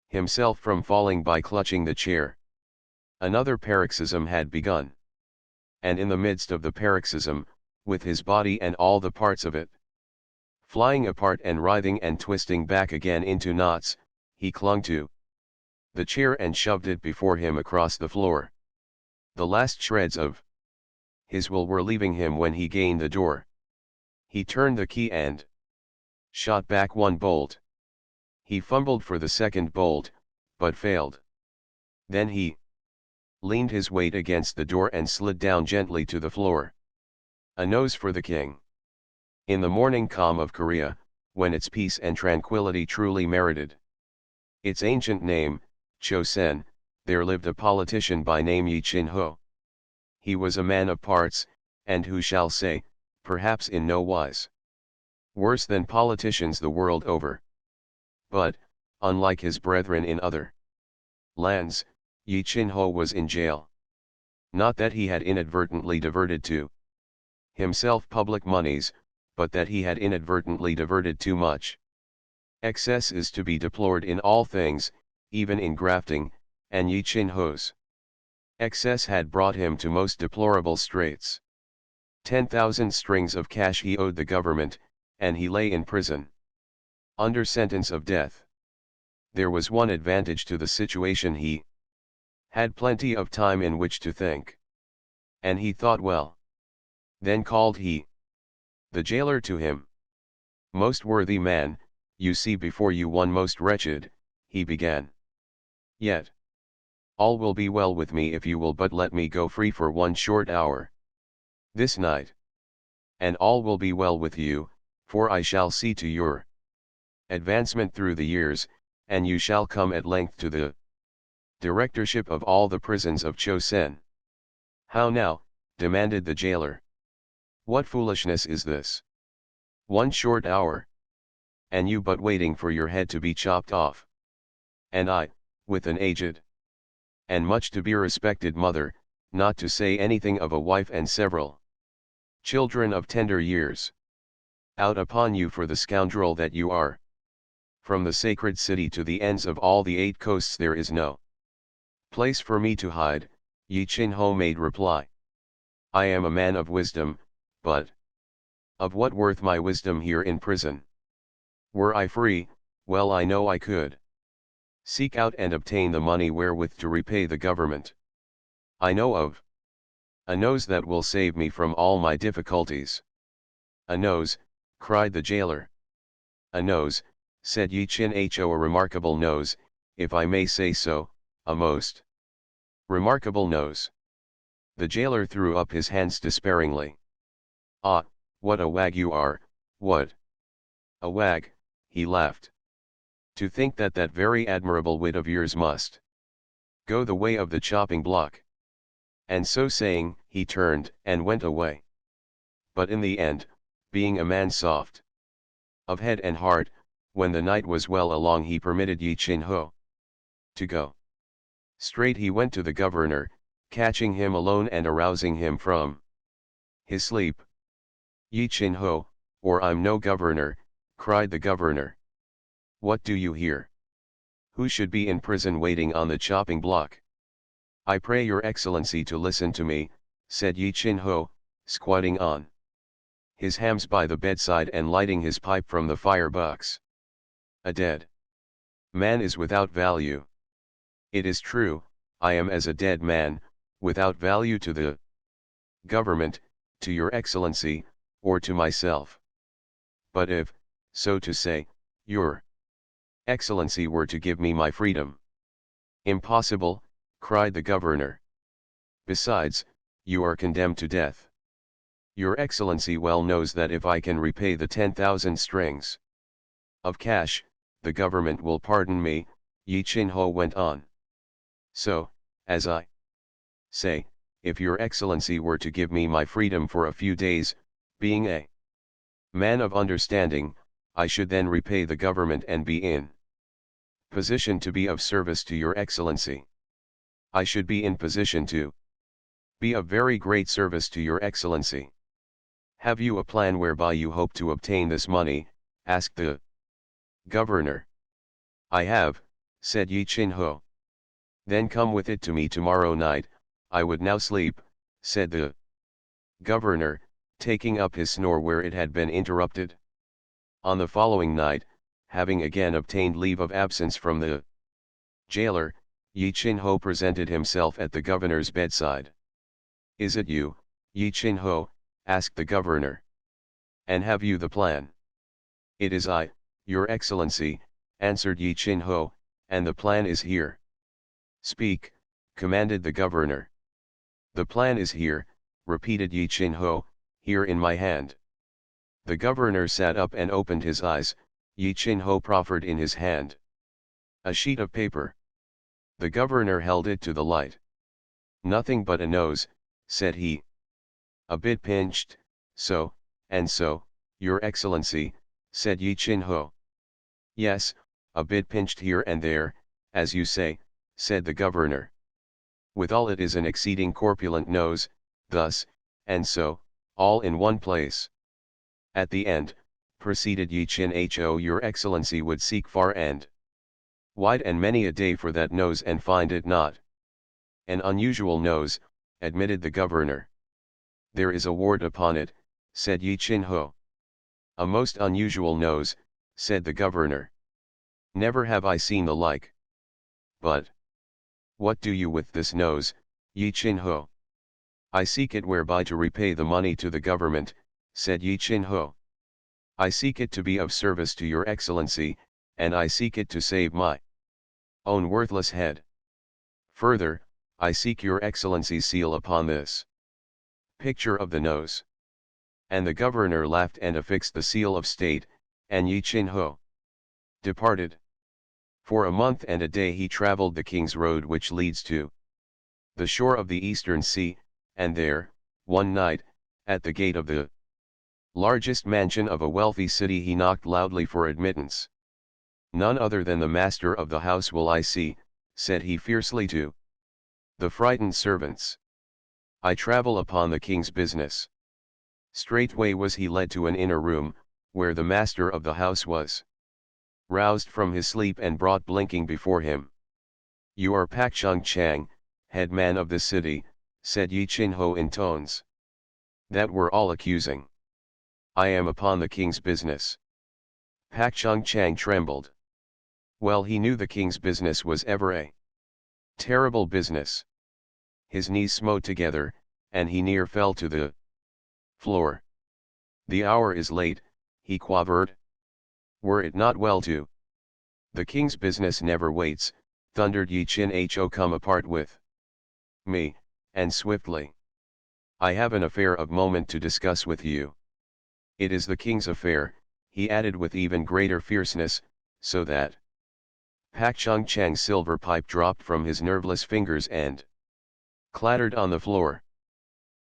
S1: himself from falling by clutching the chair. Another paroxysm had begun. And in the midst of the paroxysm, with his body and all the parts of it flying apart and writhing and twisting back again into knots, he clung to the chair and shoved it before him across the floor. The last shreds of his will were leaving him when he gained the door. He turned the key and shot back one bolt. He fumbled for the second bolt, but failed. Then he leaned his weight against the door and slid down gently to the floor. A nose for the king. In the morning calm of Korea, when its peace and tranquility truly merited its ancient name, Chosen, there lived a politician by name Yi Chin-ho. He was a man of parts, and who shall say, perhaps in no wise worse than politicians the world over. But, unlike his brethren in other lands, Yi Chin-ho was in jail. Not that he had inadvertently diverted to himself public moneys, but that he had inadvertently diverted too much. Excess is to be deplored in all things, even in grafting, and Yi Chin-ho's excess had brought him to most deplorable straits. 10,000 strings of cash he owed the government, and he lay in prison under sentence of death. There was one advantage to the situation: he had plenty of time in which to think. And he thought well. Then called he the jailer to him. "Most worthy man, you see before you one most wretched," he began. "Yet all will be well with me if you will but let me go free for one short hour this night. And all will be well with you, for I shall see to your advancement through the years, and you shall come at length to the directorship of all the prisons of Chosen." "How now?" demanded the jailer. "What foolishness is this? 1 short hour. And you but waiting for your head to be chopped off. And I, with an aged and much to be respected mother, not to say anything of a wife and several children of tender years, out upon you for the scoundrel that you are. From the sacred city to the ends of all the 8 coasts there is no place for me to hide," Yi Chin-ho made reply. "I am a man of wisdom, but of what worth my wisdom here in prison? Were I free, well I know I could seek out and obtain the money wherewith to repay the government. I know of a nose that will save me from all my difficulties." "A nose?" cried the jailer. "A nose," said Yi Chin-ho, "a remarkable nose, if I may say so, a most remarkable nose." The jailer threw up his hands despairingly. "Ah, what a wag you are, what a wag," he laughed. "To think that that very admirable wit of yours must go the way of the chopping block." And so saying, he turned and went away. But in the end, being a man soft of head and heart, when the night was well along he permitted Yi Chin-ho to go. Straight he went to the governor, catching him alone and arousing him from his sleep. "Yi Chin-ho, or I'm no governor," cried the governor. "What do you here? Who should be in prison waiting on the chopping block?" "I pray your excellency to listen to me," said Yi Chin-ho, squatting on his hams by the bedside and lighting his pipe from the firebox. "A dead man is without value. It is true, I am as a dead man, without value to the government, to your excellency, or to myself. But if, so to say, your excellency were to give me my freedom—" "Impossible," cried the governor. "Besides, you are condemned to death. Your excellency well knows that if I can repay the 10,000 strings of cash, the government will pardon me," Yi Chin-ho went on. "So, as I say, if your excellency were to give me my freedom for a few days, being a man of understanding, I should then repay the government and be in position to be of service to your excellency. I should be in position to be of very great service to your excellency." "Have you a plan whereby you hope to obtain this money?" asked the governor. "I have," said Yi Chin-ho. "Then come with it to me tomorrow night." "I would now sleep," said the governor, taking up his snore where it had been interrupted. On the following night, having again obtained leave of absence from the jailer, Yi Chin-ho presented himself at the governor's bedside. "Is it you, Yi Chin-ho?" asked the governor. "And have you the plan?" It is I, your excellency, answered Yi Chin Ho, and the plan is here. Speak, commanded the governor. The plan is here, repeated Yi Chin Ho, here in my hand. The governor sat up and opened his eyes. Yi Chin Ho proffered in his hand a sheet of paper. The governor held it to the light. Nothing but a nose, said he. A bit pinched, so, and so, your excellency, said Yi Chin Ho. Yes, a bit pinched here and there, as you say, said the governor. Withal it is an exceeding corpulent nose, thus, and so, all in one place. At the end, proceeded Yi Chin Ho, your excellency would seek far and wide and many a day for that nose and find it not. An unusual nose, admitted the governor. There is a wart upon it, said Yi Chin Ho. A most unusual nose, said the governor. Never have I seen the like. But what do you with this nose, Yi Chin Ho? I seek it whereby to repay the money to the government, said Yi Chin Ho. I seek it to be of service to your excellency, and I seek it to save my own worthless head. Further, I seek your excellency's seal upon this picture of the nose. And the governor laughed and affixed the seal of state, and Yi Chin Ho departed. For a month and a day he travelled the king's road which leads to the shore of the eastern sea, and there, one night, at the gate of the largest mansion of a wealthy city he knocked loudly for admittance. None other than the master of the house will I see, said he fiercely to the frightened servants. I travel upon the king's business. Straightway was he led to an inner room, where the master of the house was roused from his sleep and brought blinking before him. You are Pak Chung Chang, head man of the city, said Yi Chin Ho in tones that were all accusing. I am upon the king's business. Pak Chung Chang trembled. Well, he knew the king's business was ever a terrible business. His knees smote together, and he near fell to the floor. The hour is late, he quavered. Were it not well to the king's business never waits, thundered Yi Chin Ho, come apart with me, and swiftly. I have an affair of moment to discuss with you. It is the king's affair, he added with even greater fierceness, so that Pak Chung Chang's silver pipe dropped from his nerveless fingers and clattered on the floor.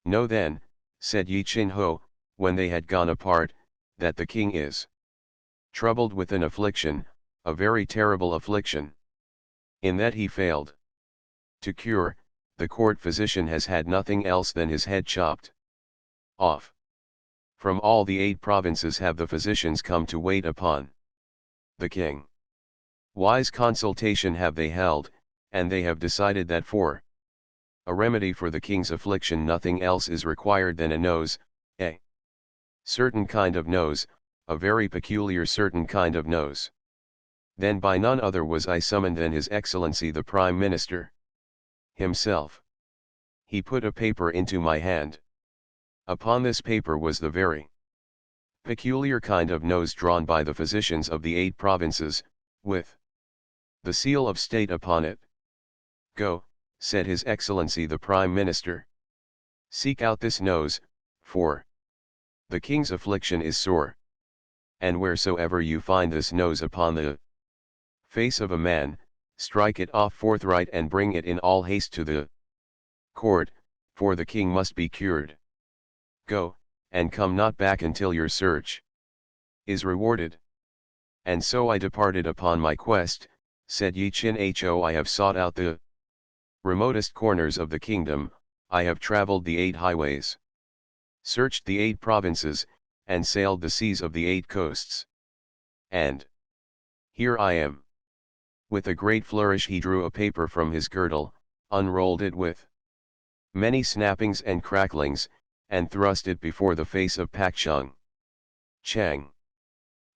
S1: Know then, said Yi Chin Ho, when they had gone apart, that the king is troubled with an affliction, a very terrible affliction. In that he failed to cure, the court physician has had nothing else than his head chopped off. From all the 8 provinces have the physicians come to wait upon the king. Wise consultation have they held, and they have decided that for a remedy for the king's affliction nothing else is required than a nose, a certain kind of nose, a very peculiar certain kind of nose. Then by none other was I summoned than His Excellency the Prime Minister himself. He put a paper into my hand. Upon this paper was the very peculiar kind of nose drawn by the physicians of the 8 provinces, with the seal of state upon it. Go, said His Excellency the Prime Minister. Seek out this nose, for the king's affliction is sore. And wheresoever you find this nose upon the face of a man, strike it off forthright and bring it in all haste to the court, for the king must be cured. Go, and come not back until your search is rewarded. And so I departed upon my quest, said Yi Chin Ho. I have sought out the remotest corners of the kingdom, I have traveled the 8 highways, searched the 8 provinces, and sailed the seas of the 8 coasts. And here I am. With a great flourish he drew a paper from his girdle, unrolled it with many snappings and cracklings, and thrust it before the face of Pak Chung Chang.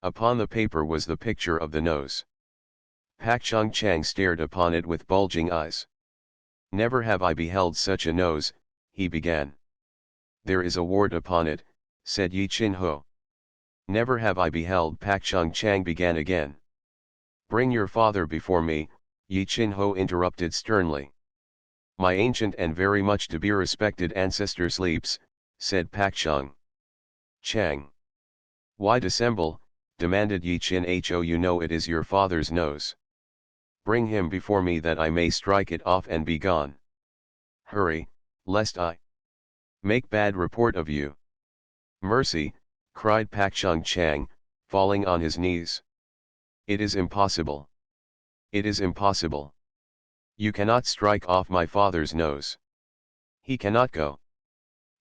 S1: Upon the paper was the picture of the nose. Pak Chung Chang stared upon it with bulging eyes. Never have I beheld such a nose, he began. There is a wart upon it, said Yi Chin Ho. Never have I beheld, Pak Chung Chang began again. Bring your father before me, Yi Chin Ho interrupted sternly. My ancient and very much to be respected ancestor sleeps, said Pak Chung Chang. Why dissemble, demanded Yi Chin Ho. You know it is your father's nose. Bring him before me that I may strike it off and be gone. Hurry, lest I make bad report of you. Mercy, cried Pak Chung Chang, falling on his knees. It is impossible. It is impossible. You cannot strike off my father's nose. He cannot go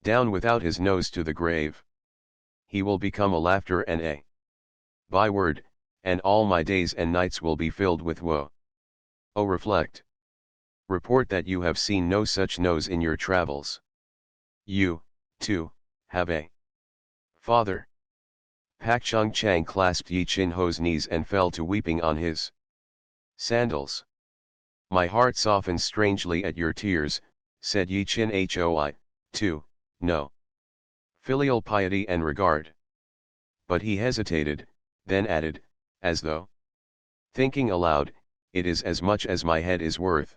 S1: down without his nose to the grave. He will become a laughter and a byword, and all my days and nights will be filled with woe. Oh, reflect. Report that you have seen no such nose in your travels. You, too, have a father. Pak Chung Chang clasped Yi Chin Ho's knees and fell to weeping on his sandals. My heart softens strangely at your tears, said Yi Chin Ho. I, too, know filial piety and regard. But he hesitated, then added, as though thinking aloud, it is as much as my head is worth.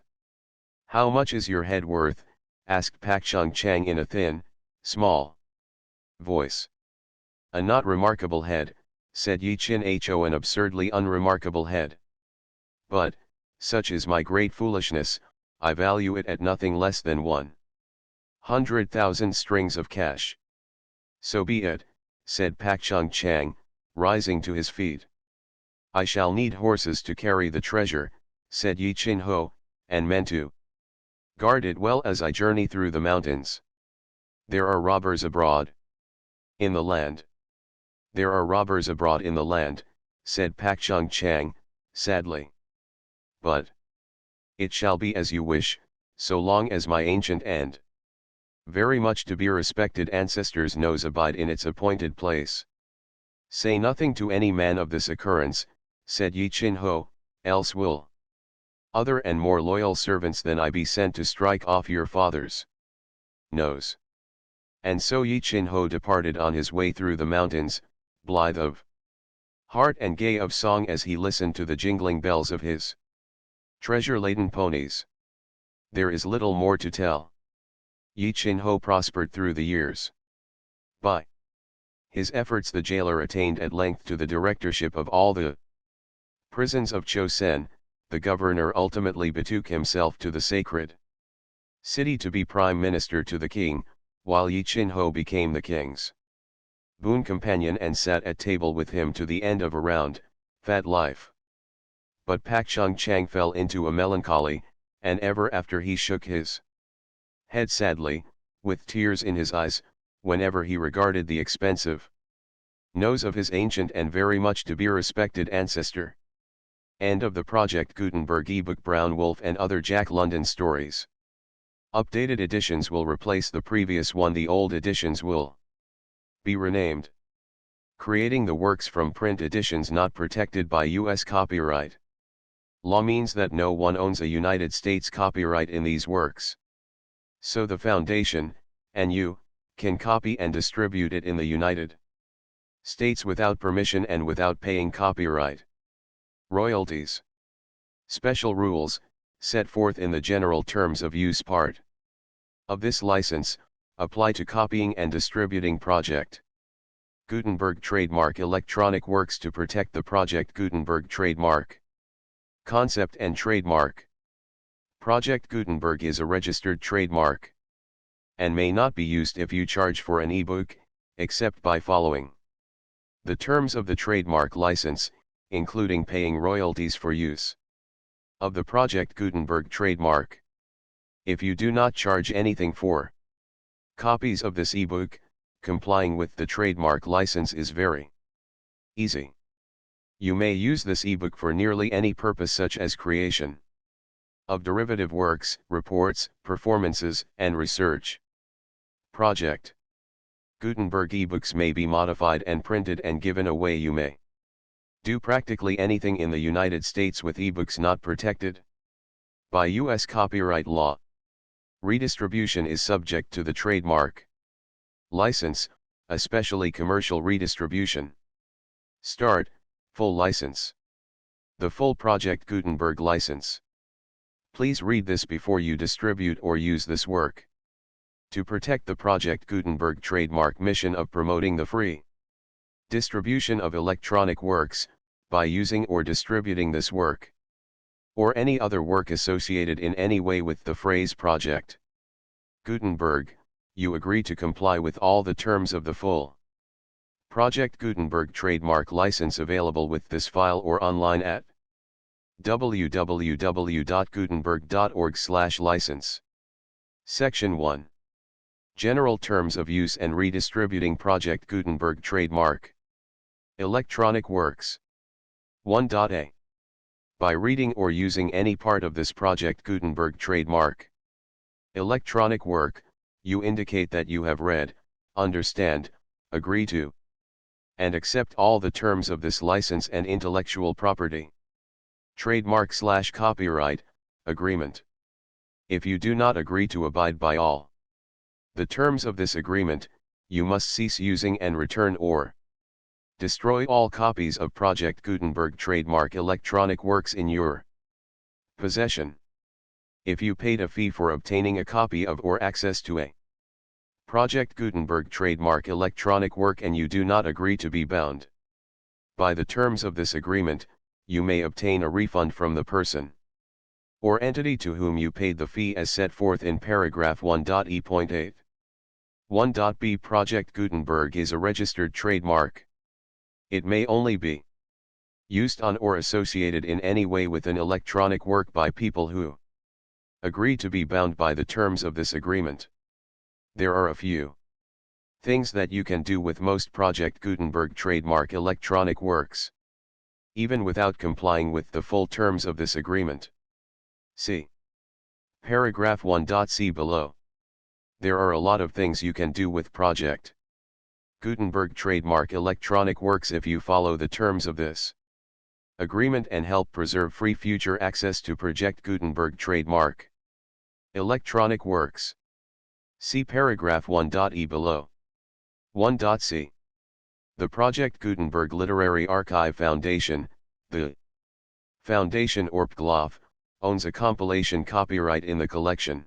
S1: How much is your head worth? Asked Pak Chung Chang in a thin, small voice. A not remarkable head, said Yi Chin Ho. An absurdly unremarkable head. But, such is my great foolishness, I value it at nothing less than 100,000 strings of cash. So be it, said Pak Chung Chang, rising to his feet. I shall need horses to carry the treasure, said Yi Chin Ho, and meant to guard it well as I journey through the mountains. There are robbers abroad in the land. There are robbers abroad in the land, said Pak Chung Chang, sadly. But it shall be as you wish, so long as my ancient and very much to be respected ancestor's nose abide in its appointed place. Say nothing to any man of this occurrence, said Yi Chin Ho, else will other and more loyal servants than I be sent to strike off your father's nose. And so Yi Chin Ho departed on his way through the mountains, blithe of heart and gay of song as he listened to the jingling bells of his treasure-laden ponies. There is little more to tell. Yi Chin Ho prospered through the years. By his efforts the jailer attained at length to the directorship of all the prisons of Chosen. The governor ultimately betook himself to the sacred city to be prime minister to the king, while Yi Chin Ho became the king's boon companion and sat at table with him to the end of a round, fat life. But Pak Chung Chang fell into a melancholy, and ever after he shook his head sadly, with tears in his eyes, whenever he regarded the expensive nose of his ancient and very much to be respected ancestor. End of the Project Gutenberg ebook. Brown Wolf and Other Jack London Stories. Updated editions will replace the previous one. The old editions will be renamed. Creating the works from print editions not protected by U.S. copyright law means that no one owns a United States copyright in these works. So the Foundation, and you, can copy and distribute it in the United States without permission and without paying copyright royalties. Special rules, set forth in the General Terms of Use part of this license, apply to copying and distributing Project Gutenberg trademark electronic works to protect the Project Gutenberg trademark concept and trademark. Project Gutenberg is a registered trademark and may not be used if you charge for an ebook, except by following the terms of the trademark license, including paying royalties for use of the Project Gutenberg trademark. If you do not charge anything for copies of this ebook, complying with the trademark license is very easy. You may use this ebook for nearly any purpose, such as creation of derivative works, reports, performances, and research. Project Gutenberg ebooks may be modified and printed and given away. You may do practically anything in the United States with ebooks not protected by U.S. copyright law. Redistribution is subject to the trademark license, especially commercial redistribution. Start, full license. The full Project Gutenberg license. Please read this before you distribute or use this work. To protect the Project Gutenberg trademark mission of promoting the free distribution of electronic works, by using or distributing this work, or any other work associated in any way with the phrase Project Gutenberg, you agree to comply with all the terms of the full Project Gutenberg trademark license available with this file or online at www.gutenberg.org/license. Section 1. General Terms of Use and Redistributing Project Gutenberg Trademark. Electronic Works. 1.a. By reading or using any part of this Project Gutenberg trademark electronic work, you indicate that you have read, understand, agree to, and accept all the terms of this license and intellectual property trademark/copyright agreement. If you do not agree to abide by all the terms of this agreement, you must cease using and return or destroy all copies of Project Gutenberg trademark electronic works in your possession. If you paid a fee for obtaining a copy of or access to a Project Gutenberg trademark electronic work and you do not agree to be bound by the terms of this agreement, you may obtain a refund from the person or entity to whom you paid the fee as set forth in paragraph 1.e.8. 1.b. Project Gutenberg is a registered trademark. It may only be used on or associated in any way with an electronic work by people who agree to be bound by the terms of this agreement. There are a few things that you can do with most Project Gutenberg trademark electronic works, even without complying with the full terms of this agreement. See paragraph 1.c below. There are a lot of things you can do with Project Gutenberg trademark electronic works if you follow the terms of this agreement and help preserve free future access to Project Gutenberg trademark electronic works. See paragraph 1.e below. 1.c. The Project Gutenberg Literary Archive Foundation, the Foundation Orpglof, owns a compilation copyright in the collection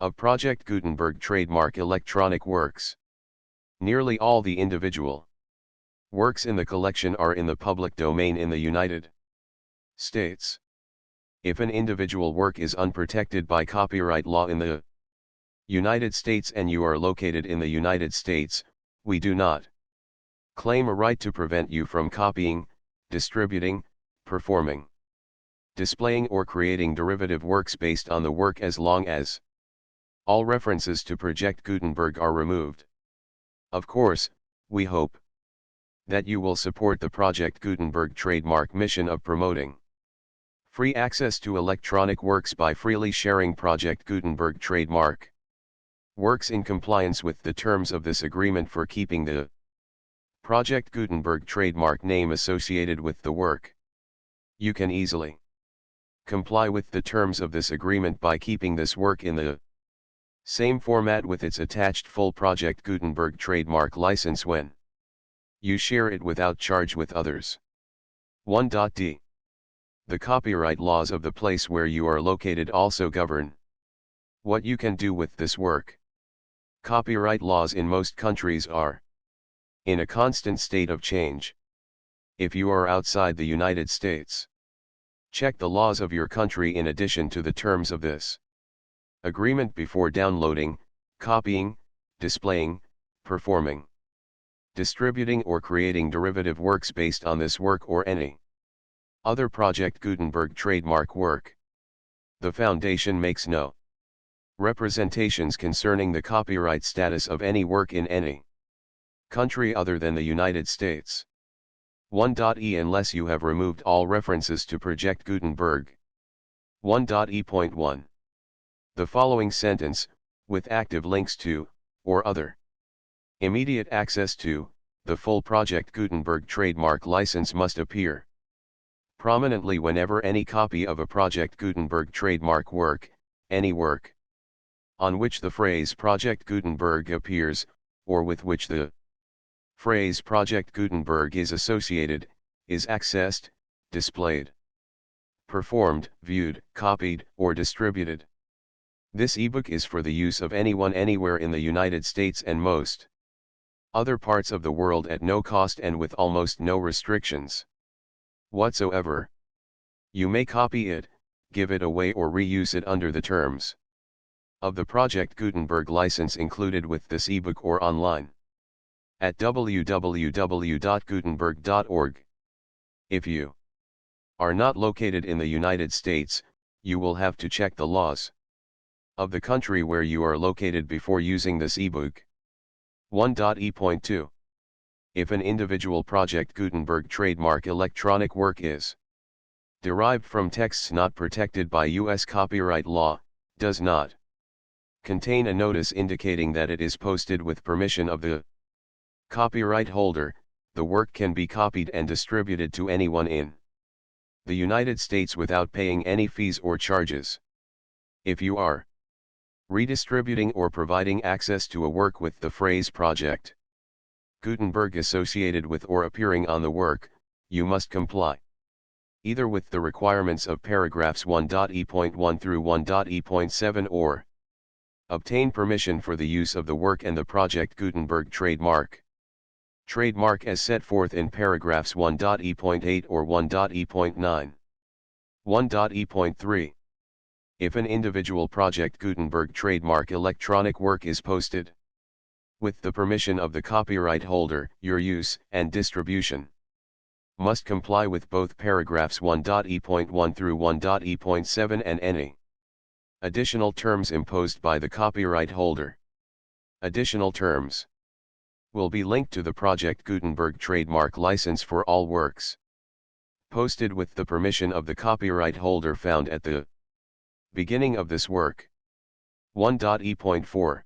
S1: of Project Gutenberg trademark electronic works. Nearly all the individual works in the collection are in the public domain in the United States. If an individual work is unprotected by copyright law in the United States and you are located in the United States, we do not claim a right to prevent you from copying, distributing, performing, displaying or creating derivative works based on the work as long as all references to Project Gutenberg are removed. Of course, we hope that you will support the Project Gutenberg trademark mission of promoting free access to electronic works by freely sharing Project Gutenberg trademark works in compliance with the terms of this agreement for keeping the Project Gutenberg trademark name associated with the work. You can easily comply with the terms of this agreement by keeping this work in the same format with its attached full Project Gutenberg trademark license when you share it without charge with others. 1.d. The copyright laws of the place where you are located also govern what you can do with this work. Copyright laws in most countries are in a constant state of change. If you are outside the United States, check the laws of your country in addition to the terms of this agreement before downloading, copying, displaying, performing, distributing or creating derivative works based on this work or any other Project Gutenberg trademark work. The Foundation makes no representations concerning the copyright status of any work in any country other than the United States. 1.e. Unless you have removed all references to Project Gutenberg. 1.e.1. The following sentence, with active links to, or other immediate access to, the full Project Gutenberg trademark license must appear prominently whenever any copy of a Project Gutenberg trademark work, any work on which the phrase Project Gutenberg appears, or with which the Phrase Project Gutenberg is associated, is accessed, displayed, performed, viewed, copied, or distributed. This ebook is for the use of anyone anywhere in the United States and most other parts of the world at no cost and with almost no restrictions whatsoever. You may copy it, give it away or reuse it under the terms of the Project Gutenberg license included with this ebook or online at www.gutenberg.org. If you are not located in the United States, you will have to check the laws of the country where you are located before using this ebook. 1.e.2. If an individual Project Gutenberg trademark electronic work is derived from texts not protected by U.S. copyright law, does not contain a notice indicating that it is posted with permission of the copyright holder, the work can be copied and distributed to anyone in the United States without paying any fees or charges. If you are redistributing or providing access to a work with the phrase Project Gutenberg associated with or appearing on the work, you must comply either with the requirements of paragraphs 1.e.1 through 1.e.7 or obtain permission for the use of the work and the Project Gutenberg trademark. Trademark as set forth in paragraphs 1.e.8 or 1.e.9. 1.e.3. If an individual Project Gutenberg trademark electronic work is posted with the permission of the copyright holder, your use and distribution must comply with both paragraphs 1.e.1 through 1.e.7 and any additional terms imposed by the copyright holder. Additional terms will be linked to the Project Gutenberg trademark license for all works posted with the permission of the copyright holder found at the beginning of this work. 1.e.4.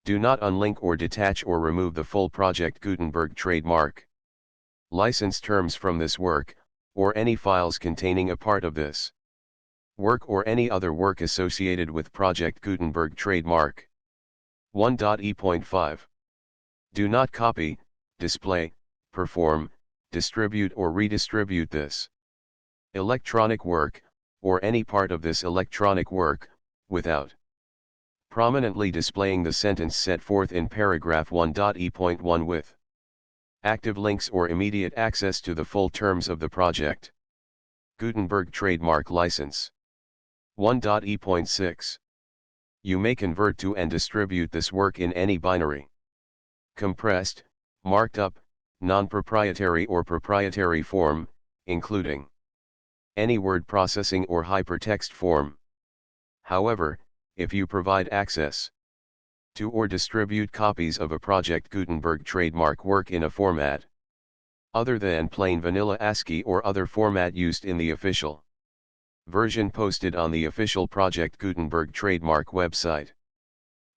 S1: Do not unlink or detach or remove the full Project Gutenberg trademark license terms from this work, or any files containing a part of this work or any other work associated with Project Gutenberg trademark. 1.e.5. Do not copy, display, perform, distribute or redistribute this electronic work, or any part of this electronic work, without prominently displaying the sentence set forth in paragraph 1.e.1 with active links or immediate access to the full terms of the Project Gutenberg trademark license. 1.e.6. You may convert to and distribute this work in any binary, compressed, marked up, non-proprietary or proprietary form, including any word processing or hypertext form. However, if you provide access to or distribute copies of a Project Gutenberg trademark work in a format other than plain vanilla ASCII or other format used in the official version posted on the official Project Gutenberg trademark website,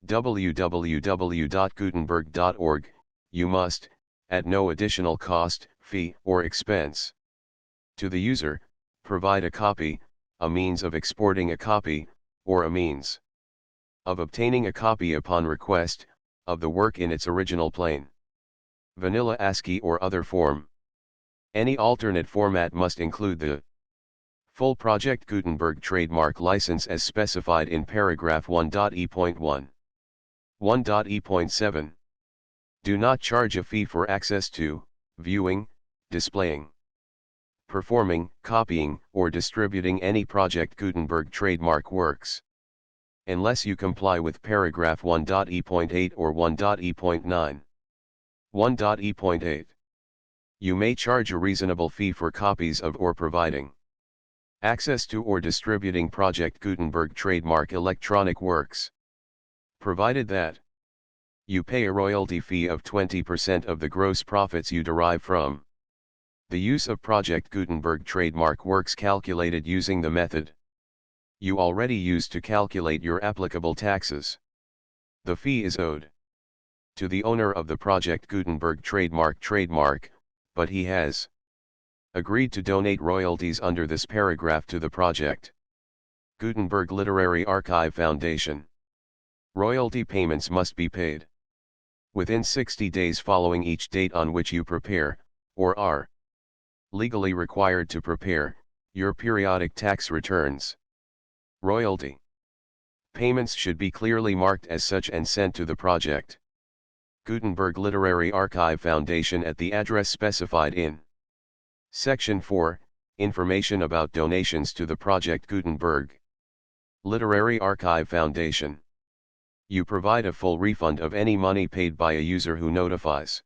S1: www.gutenberg.org, you must, at no additional cost, fee, or expense to the user, provide a copy, a means of exporting a copy, or a means of obtaining a copy upon request, of the work in its original plain vanilla ASCII or other form. Any alternate format must include the full Project Gutenberg trademark license as specified in paragraph 1.e.1. 1.e.7. Do not charge a fee for access to, viewing, displaying, performing, copying, or distributing any Project Gutenberg trademark works, unless you comply with paragraph 1.e.8 or 1.e.9. 1.e.8. You may charge a reasonable fee for copies of or providing access to or distributing Project Gutenberg trademark electronic works, provided that you pay a royalty fee of 20% of the gross profits you derive from the use of Project Gutenberg trademark works calculated using the method you already used to calculate your applicable taxes. The fee is owed to the owner of the Project Gutenberg trademark, but he has agreed to donate royalties under this paragraph to the Project Gutenberg Literary Archive Foundation. Royalty payments must be paid within 60 days following each date on which you prepare, or are legally required to prepare, your periodic tax returns. Royalty payments should be clearly marked as such and sent to the project Gutenberg Literary Archive Foundation at the address specified in Section 4, Information about donations to the Project Gutenberg Literary Archive Foundation. You provide a full refund of any money paid by a user who notifies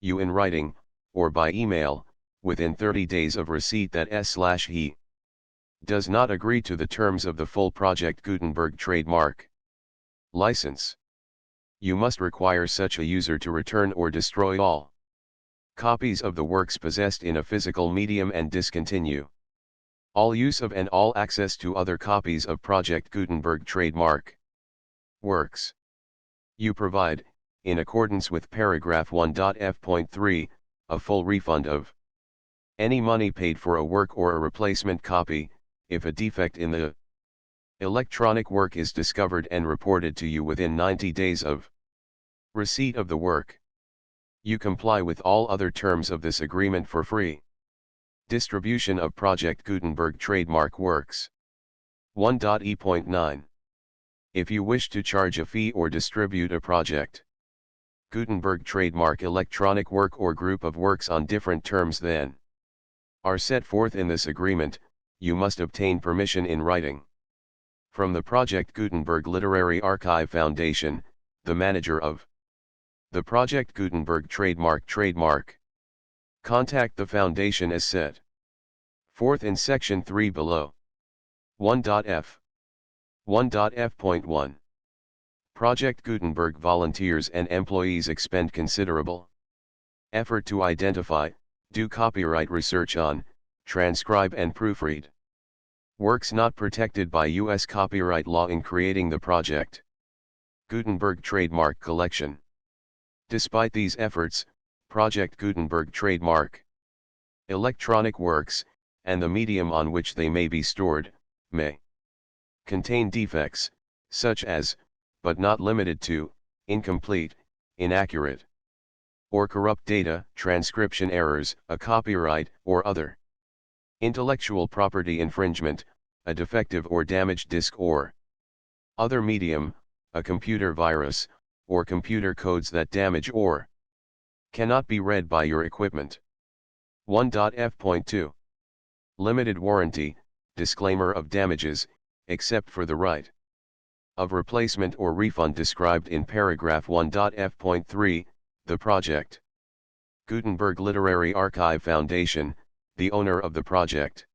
S1: you in writing, or by email, within 30 days of receipt that he does not agree to the terms of the full Project Gutenberg trademark license. You must require such a user to return or destroy all copies of the works possessed in a physical medium and discontinue all use of and all access to other copies of Project Gutenberg trademark works. You provide, in accordance with paragraph 1.f.3, a full refund of any money paid for a work or a replacement copy, if a defect in the electronic work is discovered and reported to you within 90 days of receipt of the work. You comply with all other terms of this agreement for free distribution of Project Gutenberg trademark works. 1.e.9. If you wish to charge a fee or distribute a Project Gutenberg trademark electronic work or group of works on different terms than are set forth in this agreement, you must obtain permission in writing from the Project Gutenberg Literary Archive Foundation, the manager of the Project Gutenberg trademark. Contact the Foundation as set forth in Section 3 below. 1.f. 1.f.1. Project Gutenberg volunteers and employees expend considerable effort to identify, do copyright research on, transcribe and proofread works not protected by U.S. copyright law in creating the Project Gutenberg trademark collection. Despite these efforts, Project Gutenberg trademark electronic works, and the medium on which they may be stored, may contain defects, such as, but not limited to, incomplete, inaccurate, or corrupt data, transcription errors, a copyright or other intellectual property infringement, a defective or damaged disk or other medium, a computer virus, or computer codes that damage or cannot be read by your equipment. 1.f.2. Limited warranty, disclaimer of damages, except for the right of replacement or refund described in paragraph 1.f.3, the Project Gutenberg Literary Archive Foundation, the owner of the Project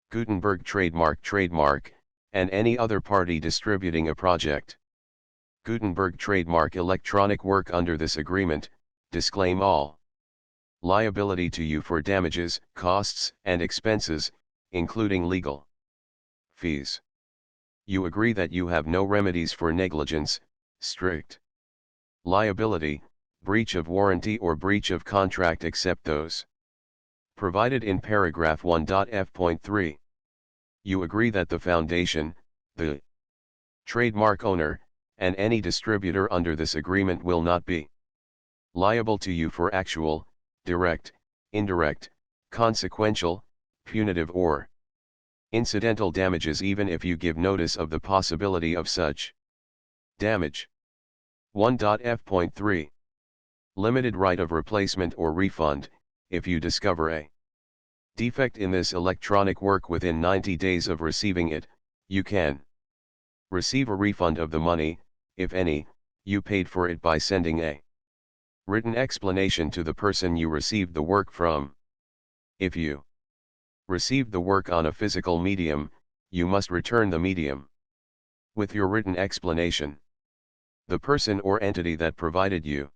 S1: Gutenberg trademark, and any other party distributing a Project Gutenberg trademark electronic work under this agreement, disclaim all liability to you for damages, costs, and expenses, including legal fees. You agree that you have no remedies for negligence, strict liability, breach of warranty or breach of contract except those provided in paragraph 1.f.3. You agree that the Foundation, the trademark owner, and any distributor under this agreement will not be liable to you for actual, direct, indirect, consequential, punitive or incidental damages even if you give notice of the possibility of such damage. 1.f.3. Limited right of replacement or refund, if you discover a defect in this electronic work within 90 days of receiving it, you can receive a refund of the money, if any, you paid for it by sending a written explanation to the person you received the work from. If you received the work on a physical medium, you must return the medium with your written explanation. The person or entity that provided you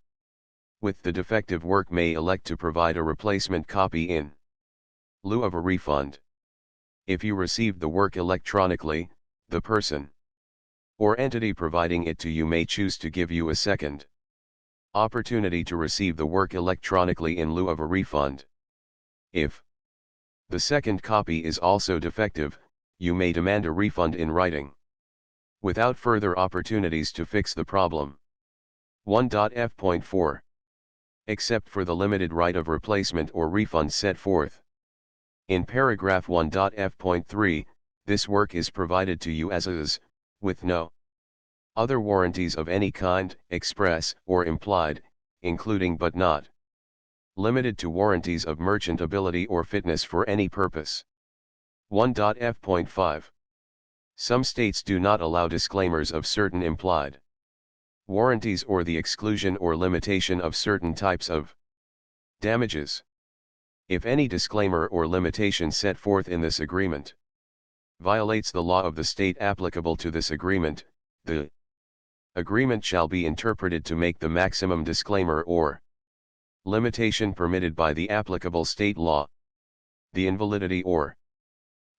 S1: with the defective work may elect to provide a replacement copy in lieu of a refund. If you received the work electronically, the person or entity providing it to you may choose to give you a second opportunity to receive the work electronically in lieu of a refund. If the second copy is also defective, you may demand a refund in writing, without further opportunities to fix the problem. 1.f.4. Except for the limited right of replacement or refund set forth in paragraph 1.f.3, this work is provided to you as is, with no other warranties of any kind, express or implied, including but not limited to warranties of merchantability or fitness for any purpose. 1.f.5. Some states do not allow disclaimers of certain implied warranties or the exclusion or limitation of certain types of damages. If any disclaimer or limitation set forth in this agreement violates the law of the state applicable to this agreement, the agreement shall be interpreted to make the maximum disclaimer or limitation permitted by the applicable state law. The invalidity or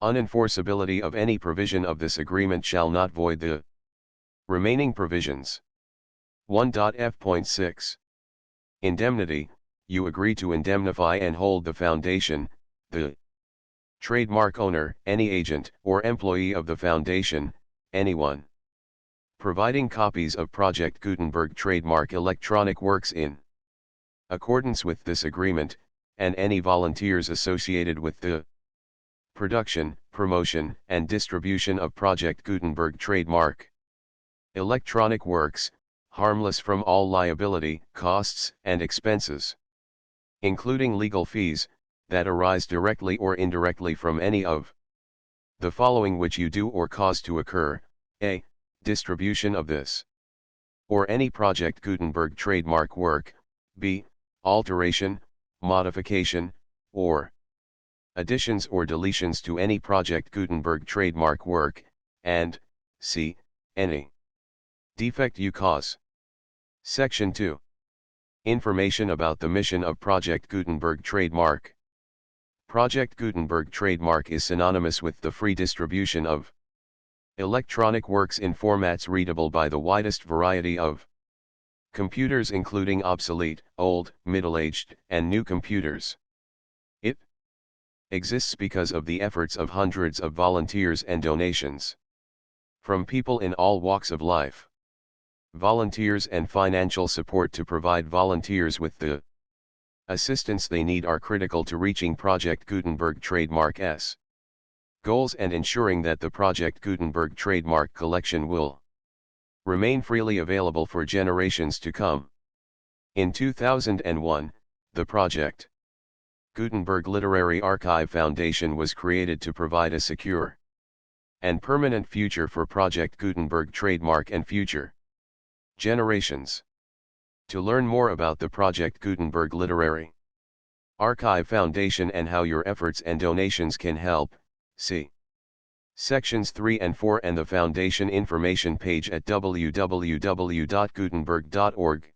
S1: unenforceability of any provision of this agreement shall not void the remaining provisions. 1.f.6. Indemnity. You agree to indemnify and hold the foundation, the trademark owner, any agent or employee of the foundation, anyone providing copies of Project Gutenberg trademark electronic works in accordance with this agreement, and any volunteers associated with the production, promotion, and distribution of Project Gutenberg trademark electronic works, harmless from all liability, costs, and expenses, including legal fees, that arise directly or indirectly from any of the following which you do or cause to occur: a. Distribution of this or any Project Gutenberg trademark work, b. Alteration, modification, or additions or deletions to any Project Gutenberg trademark work, and c. Any defect you cause. Section 2. Information about the mission of Project Gutenberg trademark. Project Gutenberg trademark is synonymous with the free distribution of electronic works in formats readable by the widest variety of computers, including obsolete, old, middle-aged, and new computers. It exists because of the efforts of hundreds of volunteers and donations from people in all walks of life. Volunteers and financial support to provide volunteers with the assistance they need are critical to reaching Project Gutenberg trademark's goals and ensuring that the Project Gutenberg trademark collection will remain freely available for generations to come. In 2001, the Project Gutenberg Literary Archive Foundation was created to provide a secure and permanent future for Project Gutenberg trademark and future generations. To learn more about the Project Gutenberg Literary Archive Foundation and how your efforts and donations can help, see Sections 3 and 4 and the Foundation information page at www.gutenberg.org.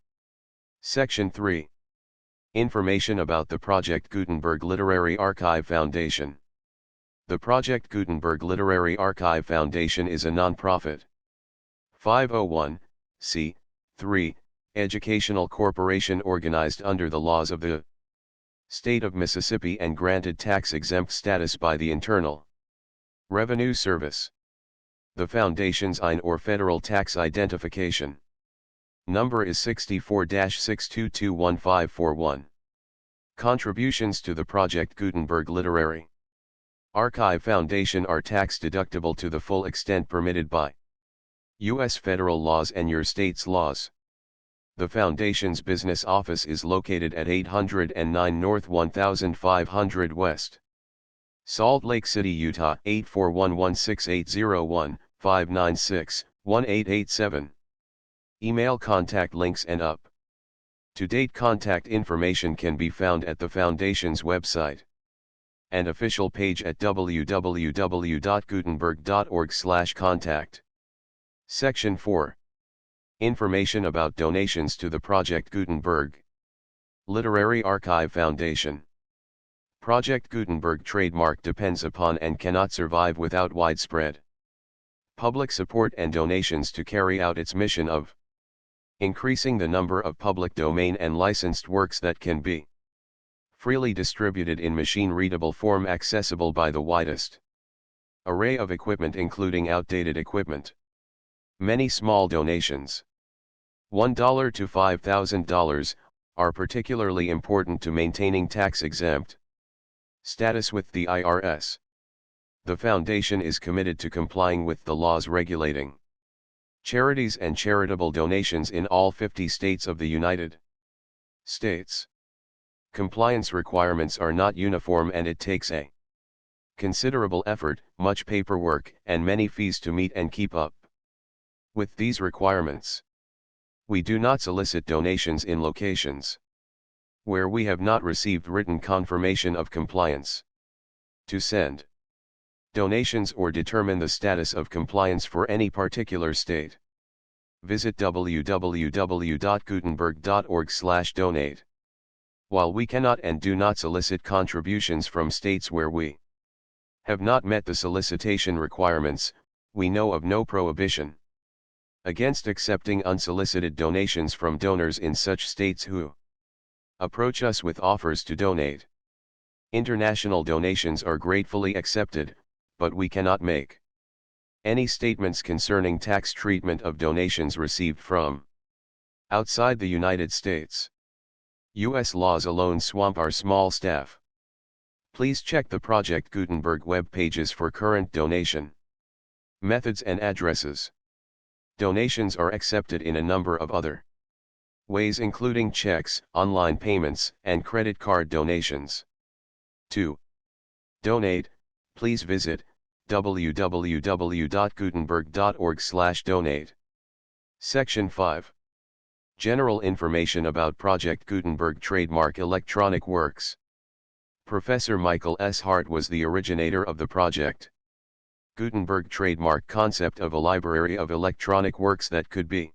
S1: Section 3. Information about the Project Gutenberg Literary Archive Foundation. The Project Gutenberg Literary Archive Foundation is a non-profit 501(c)(3) educational corporation organized under the laws of the State of Mississippi and granted tax-exempt status by the Internal Revenue Service. The Foundation's IN or Federal Tax Identification number is 64-6221541. Contributions to the Project Gutenberg Literary Archive Foundation are tax-deductible to the full extent permitted by U.S. federal laws and your state's laws. The Foundation's business office is located at 809 North 1500 West, Salt Lake City, Utah 841-16801-596-1887. Email contact links and up-to-date contact information can be found at the Foundation's website and official page at www.gutenberg.org/contact. Section 4. Information about donations to the Project Gutenberg Literary Archive Foundation. Project Gutenberg trademark depends upon and cannot survive without widespread public support and donations to carry out its mission of increasing the number of public domain and licensed works that can be freely distributed in machine-readable form accessible by the widest array of equipment, including outdated equipment. Many small donations $1 to $5,000, are particularly important to maintaining tax-exempt status with the IRS. The Foundation is committed to complying with the laws regulating charities and charitable donations in all 50 states of the United States. Compliance requirements are not uniform and it takes a considerable effort, much paperwork, and many fees to meet and keep up with these requirements. We do not solicit donations in locations where we have not received written confirmation of compliance. To send donations or determine the status of compliance for any particular state, visit www.gutenberg.org/donate. While we cannot and do not solicit contributions from states where we have not met the solicitation requirements, we know of no prohibition against accepting unsolicited donations from donors in such states who approach us with offers to donate. International donations are gratefully accepted, but we cannot make any statements concerning tax treatment of donations received from outside the United States. U.S. laws alone swamp our small staff. Please check the Project Gutenberg web pages for current donation methods and addresses. Donations are accepted in a number of other ways, including checks, online payments, and credit card donations. To donate, please visit www.gutenberg.org/donate. Section 5. General information about Project Gutenberg Trademark Electronic Works. Professor Michael S. Hart was the originator of the Project Gutenberg trademark concept of a library of electronic works that could be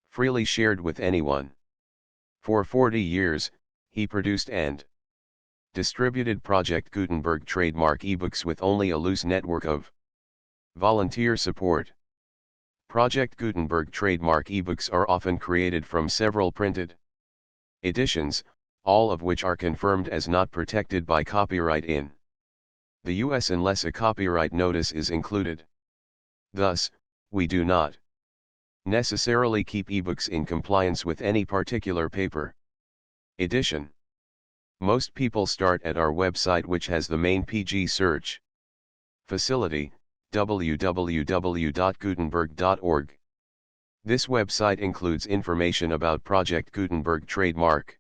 S1: freely shared with anyone. For 40 years, he produced and distributed Project Gutenberg trademark ebooks with only a loose network of volunteer support. Project Gutenberg trademark ebooks are often created from several printed editions, all of which are confirmed as not protected by copyright in the US unless a copyright notice is included. Thus, we do not necessarily keep ebooks in compliance with any particular paper edition. Most people start at our website, which has the main PG search facility, www.gutenberg.org. This website includes information about Project Gutenberg trademark,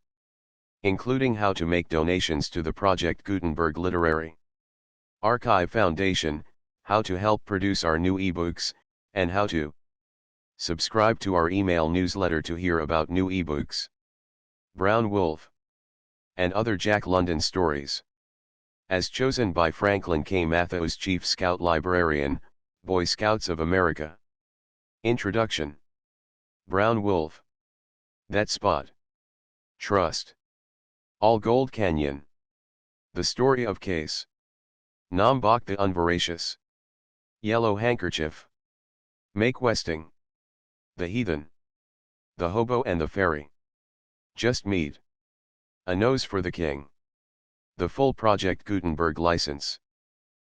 S1: including how to make donations to the Project Gutenberg Literary Archive Foundation, how to help produce our new ebooks, and how to subscribe to our email newsletter to hear about new ebooks, Brown Wolf, and other Jack London stories. As chosen by Franklin K. Mathiews, Chief Scout Librarian, Boy Scouts of America. Introduction. Brown Wolf. That Spot. Trust. All Gold Canyon. The Story of Case. Nombok the Unvoracious. Yellow Handkerchief. Make Westing. The Heathen. The Hobo and the Fairy. Just Mead. A Nose for the King. The full Project Gutenberg license.